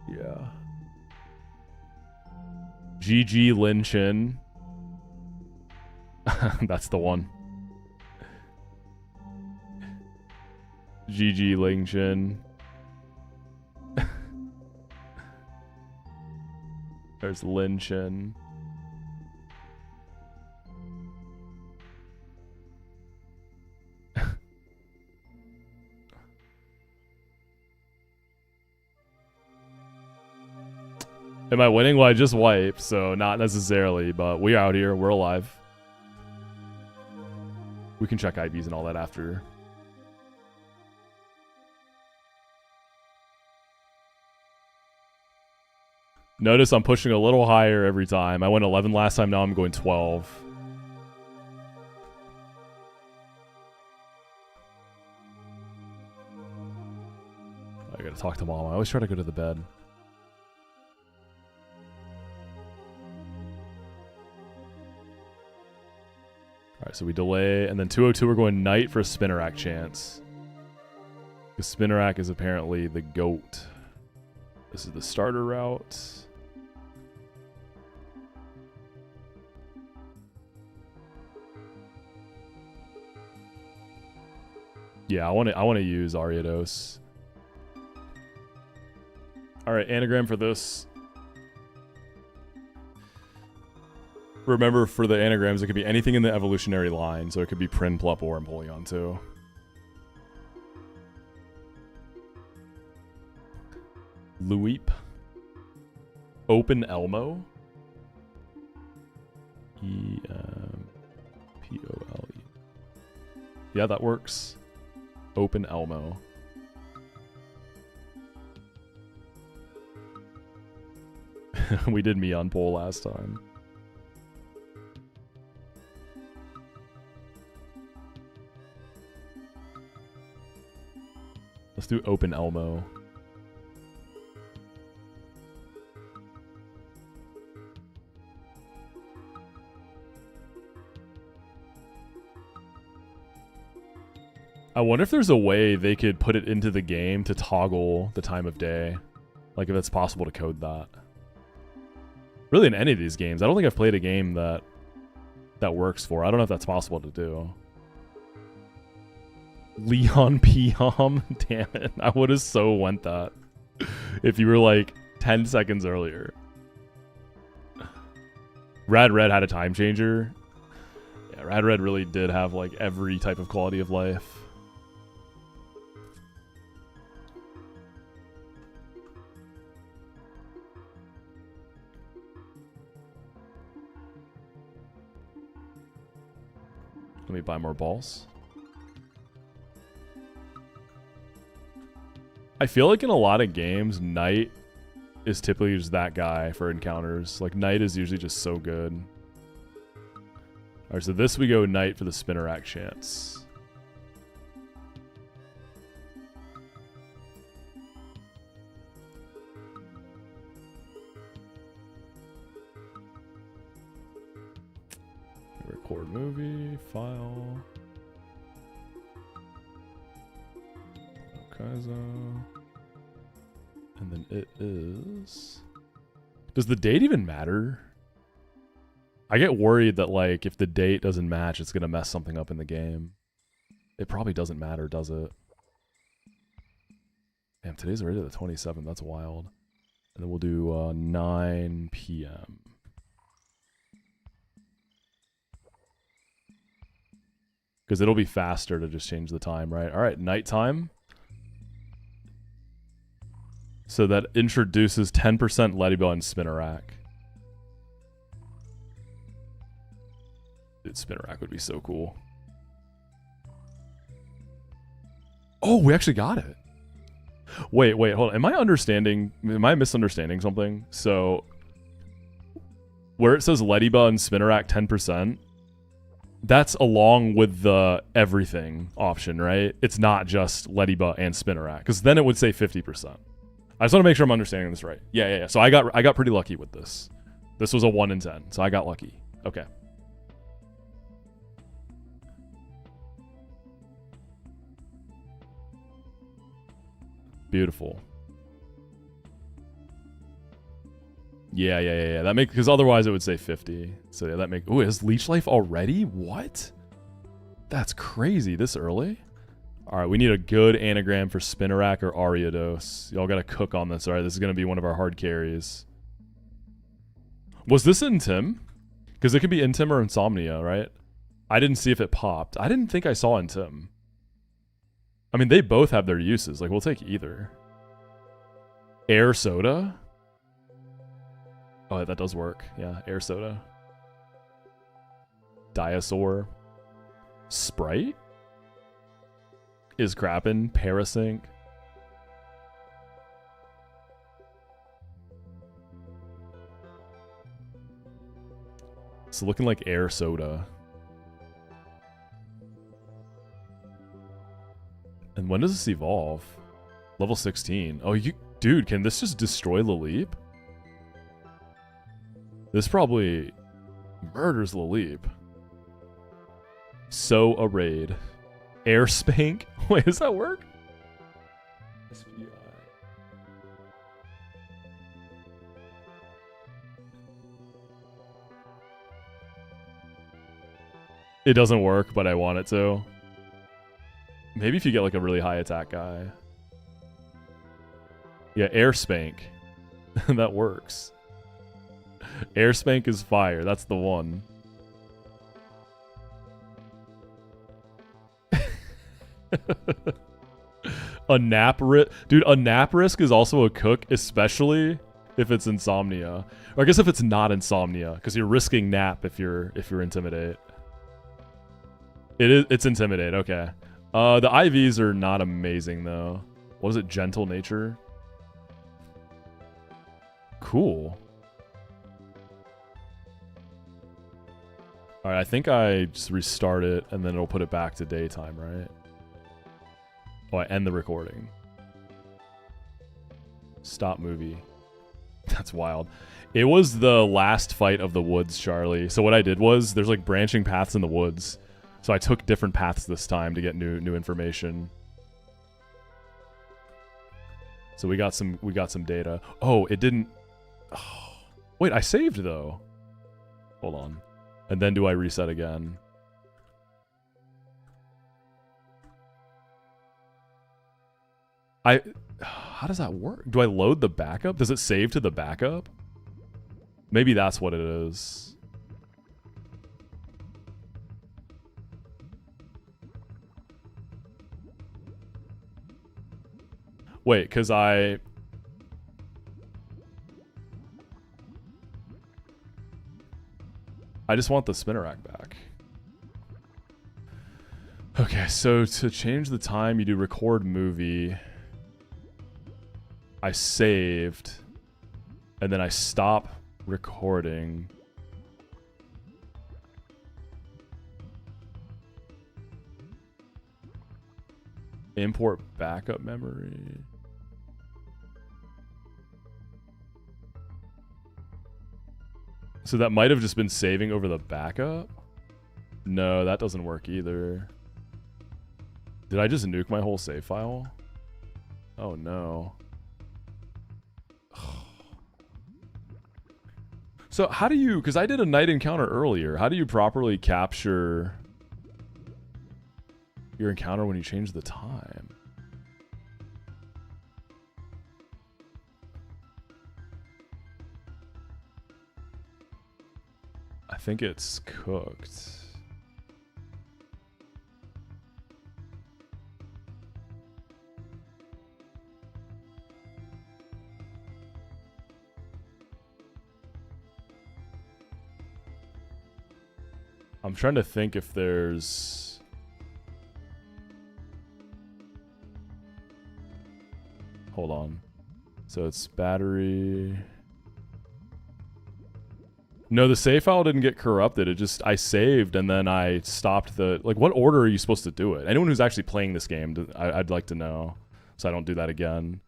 Yeah. GG Lin Chin. That's the one. GG Ling Chin. There's Lin Chin. Am I winning? Well, I just wiped, so not necessarily, but we're out here. We're alive. We can check IVs and all that after. Notice I'm pushing a little higher every time. I went 11 last time, now I'm going 12. I gotta talk to mom. I always try to go to the bed. Alright, so we delay, and then 202 we're going knight for a spinner rack chance. The spinner rack is apparently the GOAT. This is the starter route. Yeah, I want to use Ariados. All right, anagram for this. Remember, for the anagrams, it could be anything in the evolutionary line, so it could be Prin, Plup, or Empoleon too. Luip. Open Elmo. E-M-P-O-L-E. Yeah, that works. Open Elmo. We did me on poll last time. Let's do Open Elmo. I wonder if there's a way they could put it into the game to toggle the time of day. Like if it's possible to code that. Really in any of these games. I don't think I've played a game that works for. I don't know if that's possible to do. Leon Piom? Damn it. I would have so went that. If you were like 10 seconds earlier. Rad Red had a time changer. Yeah, Rad Red really did have like every type of quality of life. Let me buy more balls. I feel like in a lot of games, Knight is typically just that guy for encounters. Like, Knight is usually just so good. Alright, so this we go Knight for the spinner rack chance. Record movie, file. Kaizo. And then it is... Does the date even matter? I get worried that, like, if the date doesn't match, it's going to mess something up in the game. It probably doesn't matter, does it? Damn, today's already the 27th. That's wild. And then we'll do 9 p.m. Because it'll be faster to just change the time, right? All right, nighttime. So that introduces 10% Ladybell and Spinnerack. Dude, Spinnerack would be so cool. Oh, we actually got it. Wait, hold on. Am I misunderstanding something? So, where it says Lediba and Spinnerack 10%, that's along with the everything option, right? It's not just Lediba and Spinnerack, because then it would say 50%. I just want to make sure I'm understanding this right. Yeah. So I got pretty lucky with this. This was a 1 in 10, so I got lucky. Okay. Beautiful. Yeah. That make, because otherwise it would say 50. So yeah, that make. Ooh, is Leech Life already? What? That's crazy. This early? All right, we need a good anagram for Spinnerack or Ariados. Y'all got to cook on this. All right, this is going to be one of our hard carries. Was this in Tim? Because it could be in Tim or Insomnia, right? I didn't see if it popped. I didn't think I saw in Tim. I mean, they both have their uses. Like, we'll take either. Air Soda? Oh, that does work. Yeah, Air Soda. Dinosaur. Sprite? Is Crappin. Parasync. It's looking like Air Soda. And when does this evolve? Level 16. Oh, dude, can this just destroy Laleep? This probably murders Laleep. So a raid. Air Spank? Wait, does that work? SPI. It doesn't work, but I want it to. Maybe if you get like a really high attack guy. Yeah, Air Spank. That works. Air Spank is fire. That's the one. A nap risk, dude. A nap risk is also a cook, especially if it's Insomnia, or I guess if it's not Insomnia, because you're risking nap if you're Intimidate. It's Intimidate. Okay. The IVs are not amazing though. What is it? Gentle Nature. Cool. All right, I think I just restart it and then it'll put it back to daytime, right? Oh, I end the recording. Stop movie. That's wild. It was the last fight of the woods, Charlie. So what I did was, there's like branching paths in the woods. So I took different paths this time to get new information. So we got some data. Oh, it didn't. Oh, wait, I saved though. Hold on. And then do I reset again? How does that work? Do I load the backup? Does it save to the backup? Maybe that's what it is. Wait, because I just want the Spinnerack back. Okay, so to change the time, you do record movie. I saved, and then I stop recording. Import backup memory. So that might have just been saving over the backup? No, that doesn't work either. Did I just nuke my whole save file? Oh no. So how do you, because I did a night encounter earlier, how do you properly capture your encounter when you change the time? I think it's cooked. I'm trying to think if there's... So it's battery. No, the save file didn't get corrupted. It just, I saved and then I stopped the, like, what order are you supposed to do it? Anyone who's actually playing this game, I'd like to know, so I don't do that again.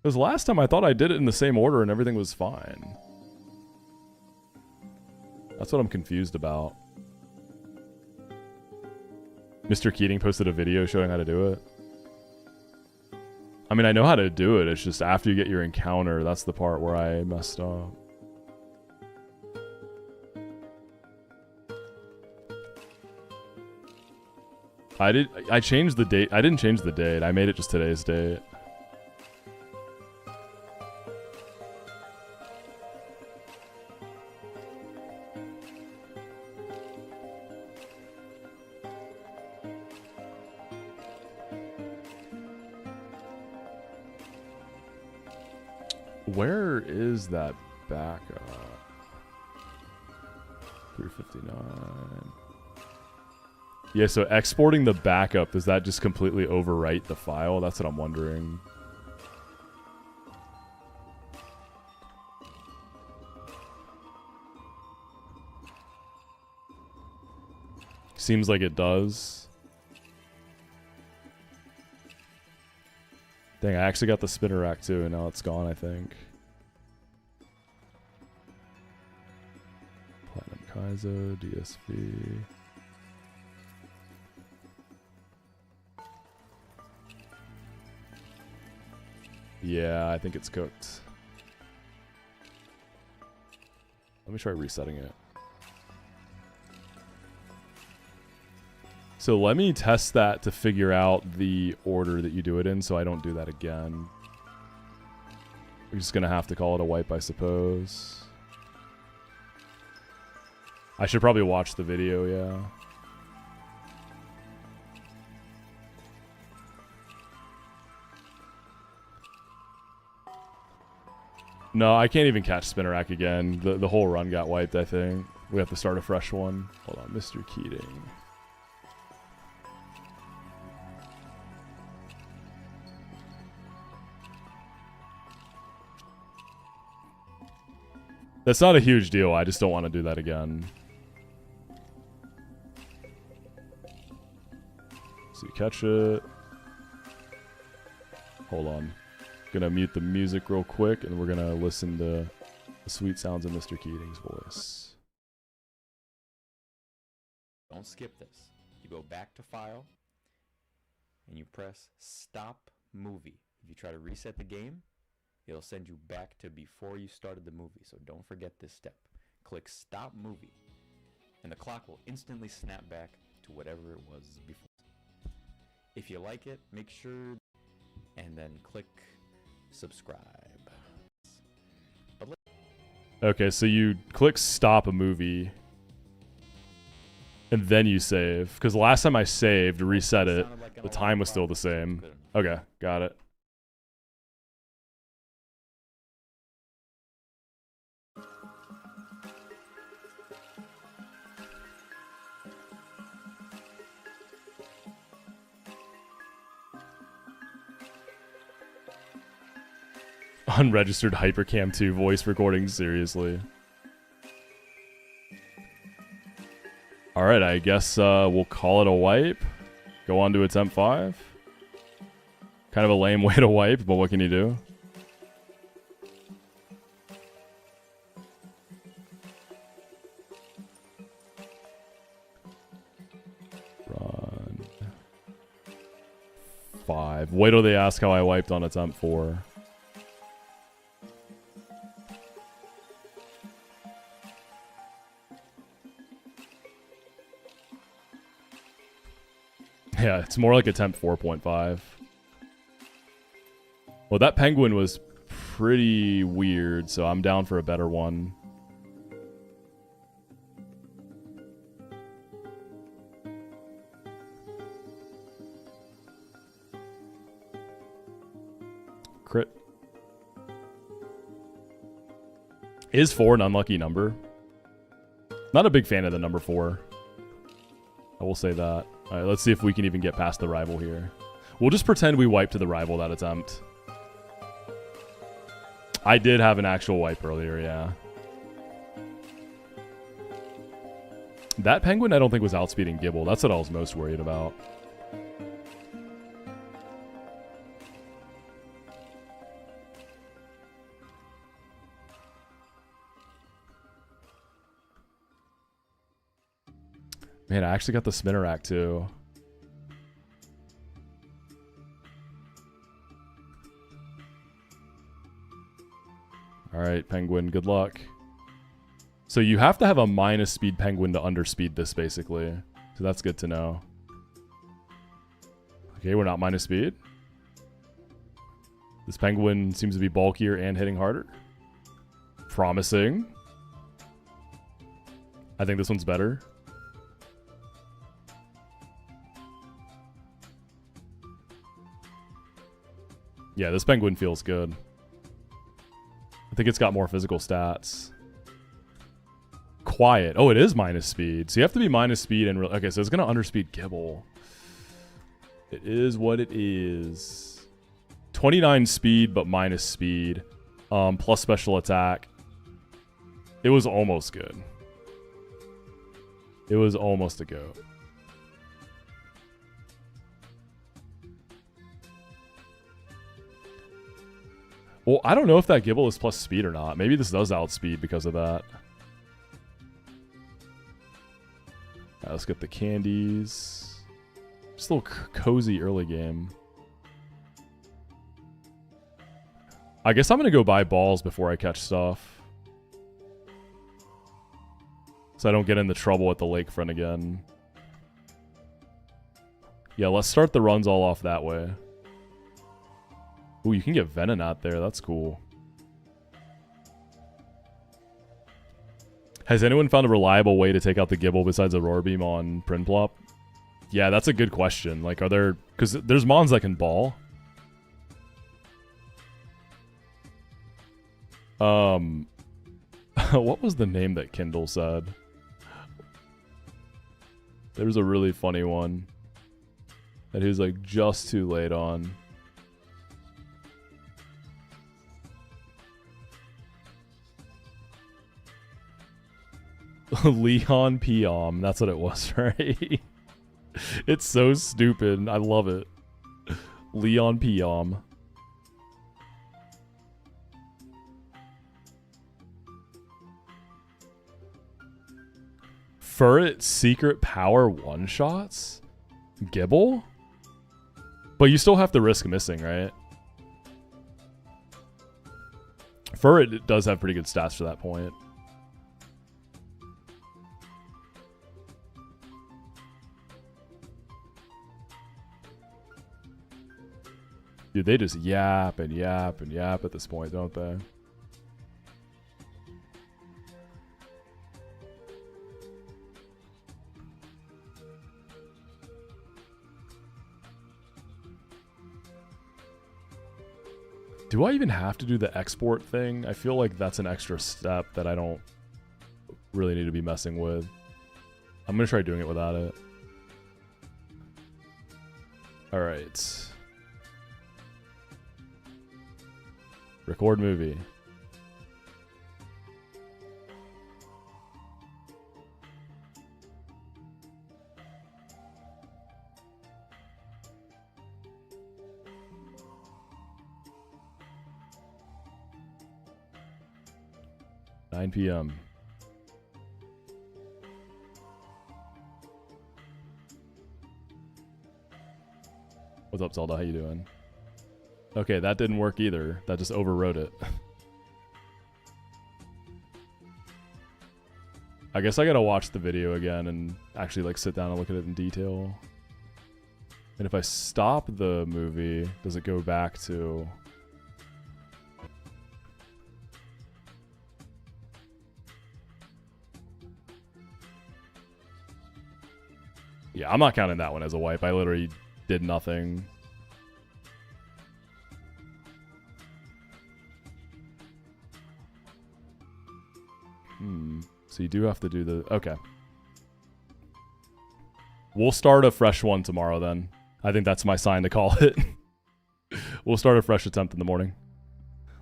Because last time I thought I did it in the same order and everything was fine. That's what I'm confused about. Mr. Keating posted a video showing how to do it. I mean, I know how to do it. It's just after you get your encounter, that's the part where I messed up. I changed the date. I didn't change the date. I made it just today's date. Where is that backup? 359. Yeah, so exporting the backup, does that just completely overwrite the file? That's what I'm wondering. Seems like it does. Dang, I actually got the spinner rack too, and now it's gone, I think. Platinum Kaizo, DSV. Yeah, I think it's cooked. Let me try resetting it. So let me test that to figure out the order that you do it in so I don't do that again. We're just going to have to call it a wipe, I suppose. I should probably watch the video, yeah. No, I can't even catch spinner rack again. The whole run got wiped, I think. We have to start a fresh one. Hold on, Mr. Keating. That's not a huge deal. I just don't want to do that again. So you catch it. Hold on. Gonna mute the music real quick, and we're gonna listen to the sweet sounds of Mr. Keating's voice. Don't skip this. You go back to File, and you press Stop Movie. If you try to reset the game, it'll send you back to before you started the movie, so don't forget this step. Click Stop Movie, and the clock will instantly snap back to whatever it was before. If you like it, make sure, and then click subscribe. Okay, so you click Stop a Movie, and then you save. Because last time I saved, reset it, the time was still the same. Okay, got it. Unregistered Hypercam 2 voice recording, seriously. Alright, I guess we'll call it a wipe. Go on to attempt 5. Kind of a lame way to wipe, but what can you do? Run. 5. Wait till they ask how I wiped on attempt 4. Yeah, it's more like attempt 4.5. Well, that penguin was pretty weird, so I'm down for a better one. Crit. Is 4 an unlucky number? Not a big fan of the number 4. I will say that. Alright, let's see if we can even get past the rival here. We'll just pretend we wiped to the rival that attempt. I did have an actual wipe earlier, yeah. That penguin I don't think was outspeeding Gibble. That's what I was most worried about. Man, I actually got the spinner rack too. Alright, penguin, good luck. So you have to have a minus speed penguin to underspeed this, basically. So that's good to know. Okay, we're not minus speed. This penguin seems to be bulkier and hitting harder. Promising. I think this one's better. Yeah, this penguin feels good. I think it's got more physical stats. Quiet. Oh, it is minus speed. So you have to be minus speed and... Okay, so it's going to underspeed Gibble. It is what it is. 29 speed, but minus speed. Plus special attack. It was almost good. It was almost a go. Well, I don't know if that Gibble is plus speed or not. Maybe this does outspeed because of that. Alright, let's get the candies. Just a little cozy early game. I guess I'm going to go buy balls before I catch stuff. So I don't get into trouble at the lakefront again. Yeah, let's start the runs all off that way. Ooh, you can get Venom out there. That's cool. Has anyone found a reliable way to take out the Gibble besides a Roar Beam on Prinplop? Yeah, that's a good question. Like, are there... Because there's Mons that can ball. What was the name that Kindle said? There was a really funny one. That he was, like, just too late on. Leon Piom. That's what it was, right? It's so stupid. I love it. Leon Piom. Furret secret power one-shots? Gibble? But you still have to risk missing, right? Furret does have pretty good stats for that point. Dude, they just yap and yap and yap at this point, don't they? Do I even have to do the export thing? I feel like that's an extra step that I don't really need to be messing with. I'm going to try doing it without it. Alright. Record movie. (9 p.m.) What's up, Zelda? How you doing? Okay, that didn't work either. That just overrode it. I guess I gotta watch the video again and actually like sit down and look at it in detail. And if I stop the movie, does it go back to... Yeah, I'm not counting that one as a wipe. I literally did nothing. So you do have to do the... Okay. We'll start a fresh one tomorrow then. I think that's my sign to call it. We'll start a fresh attempt in the morning.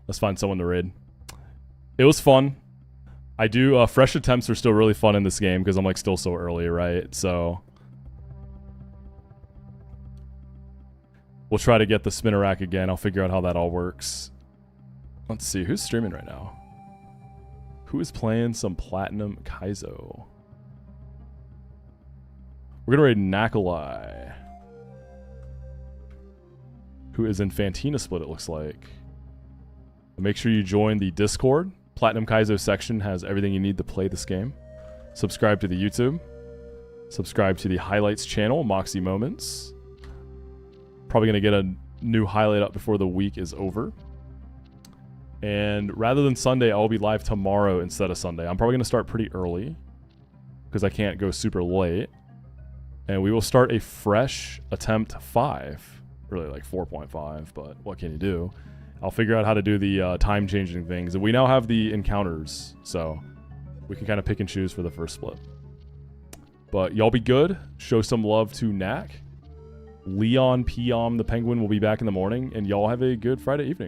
Let's find someone to raid. It was fun. I do, fresh attempts are still really fun in this game because I'm like still so early, right? So we'll try to get the spinner rack again. I'll figure out how that all works. Let's see, who's streaming right now? Who is playing some Platinum Kaizo? We're gonna raid Nakalai, who is in Fantina Split, it looks like. Make sure you join the Discord. Platinum Kaizo section has everything you need to play this game. Subscribe to the YouTube. Subscribe to the highlights channel, Moxi Moments. Probably going to get a new highlight up before the week is over. And rather than Sunday, I'll be live tomorrow instead of Sunday. I'm probably going to start pretty early because I can't go super late. And we will start a fresh attempt 5. Really like 4.5, but what can you do? I'll figure out how to do the time-changing things. And we now have the encounters, so we can kind of pick and choose for the first split. But y'all be good. Show some love to Knack. Leon Piom the Penguin will be back in the morning, and y'all have a good Friday evening.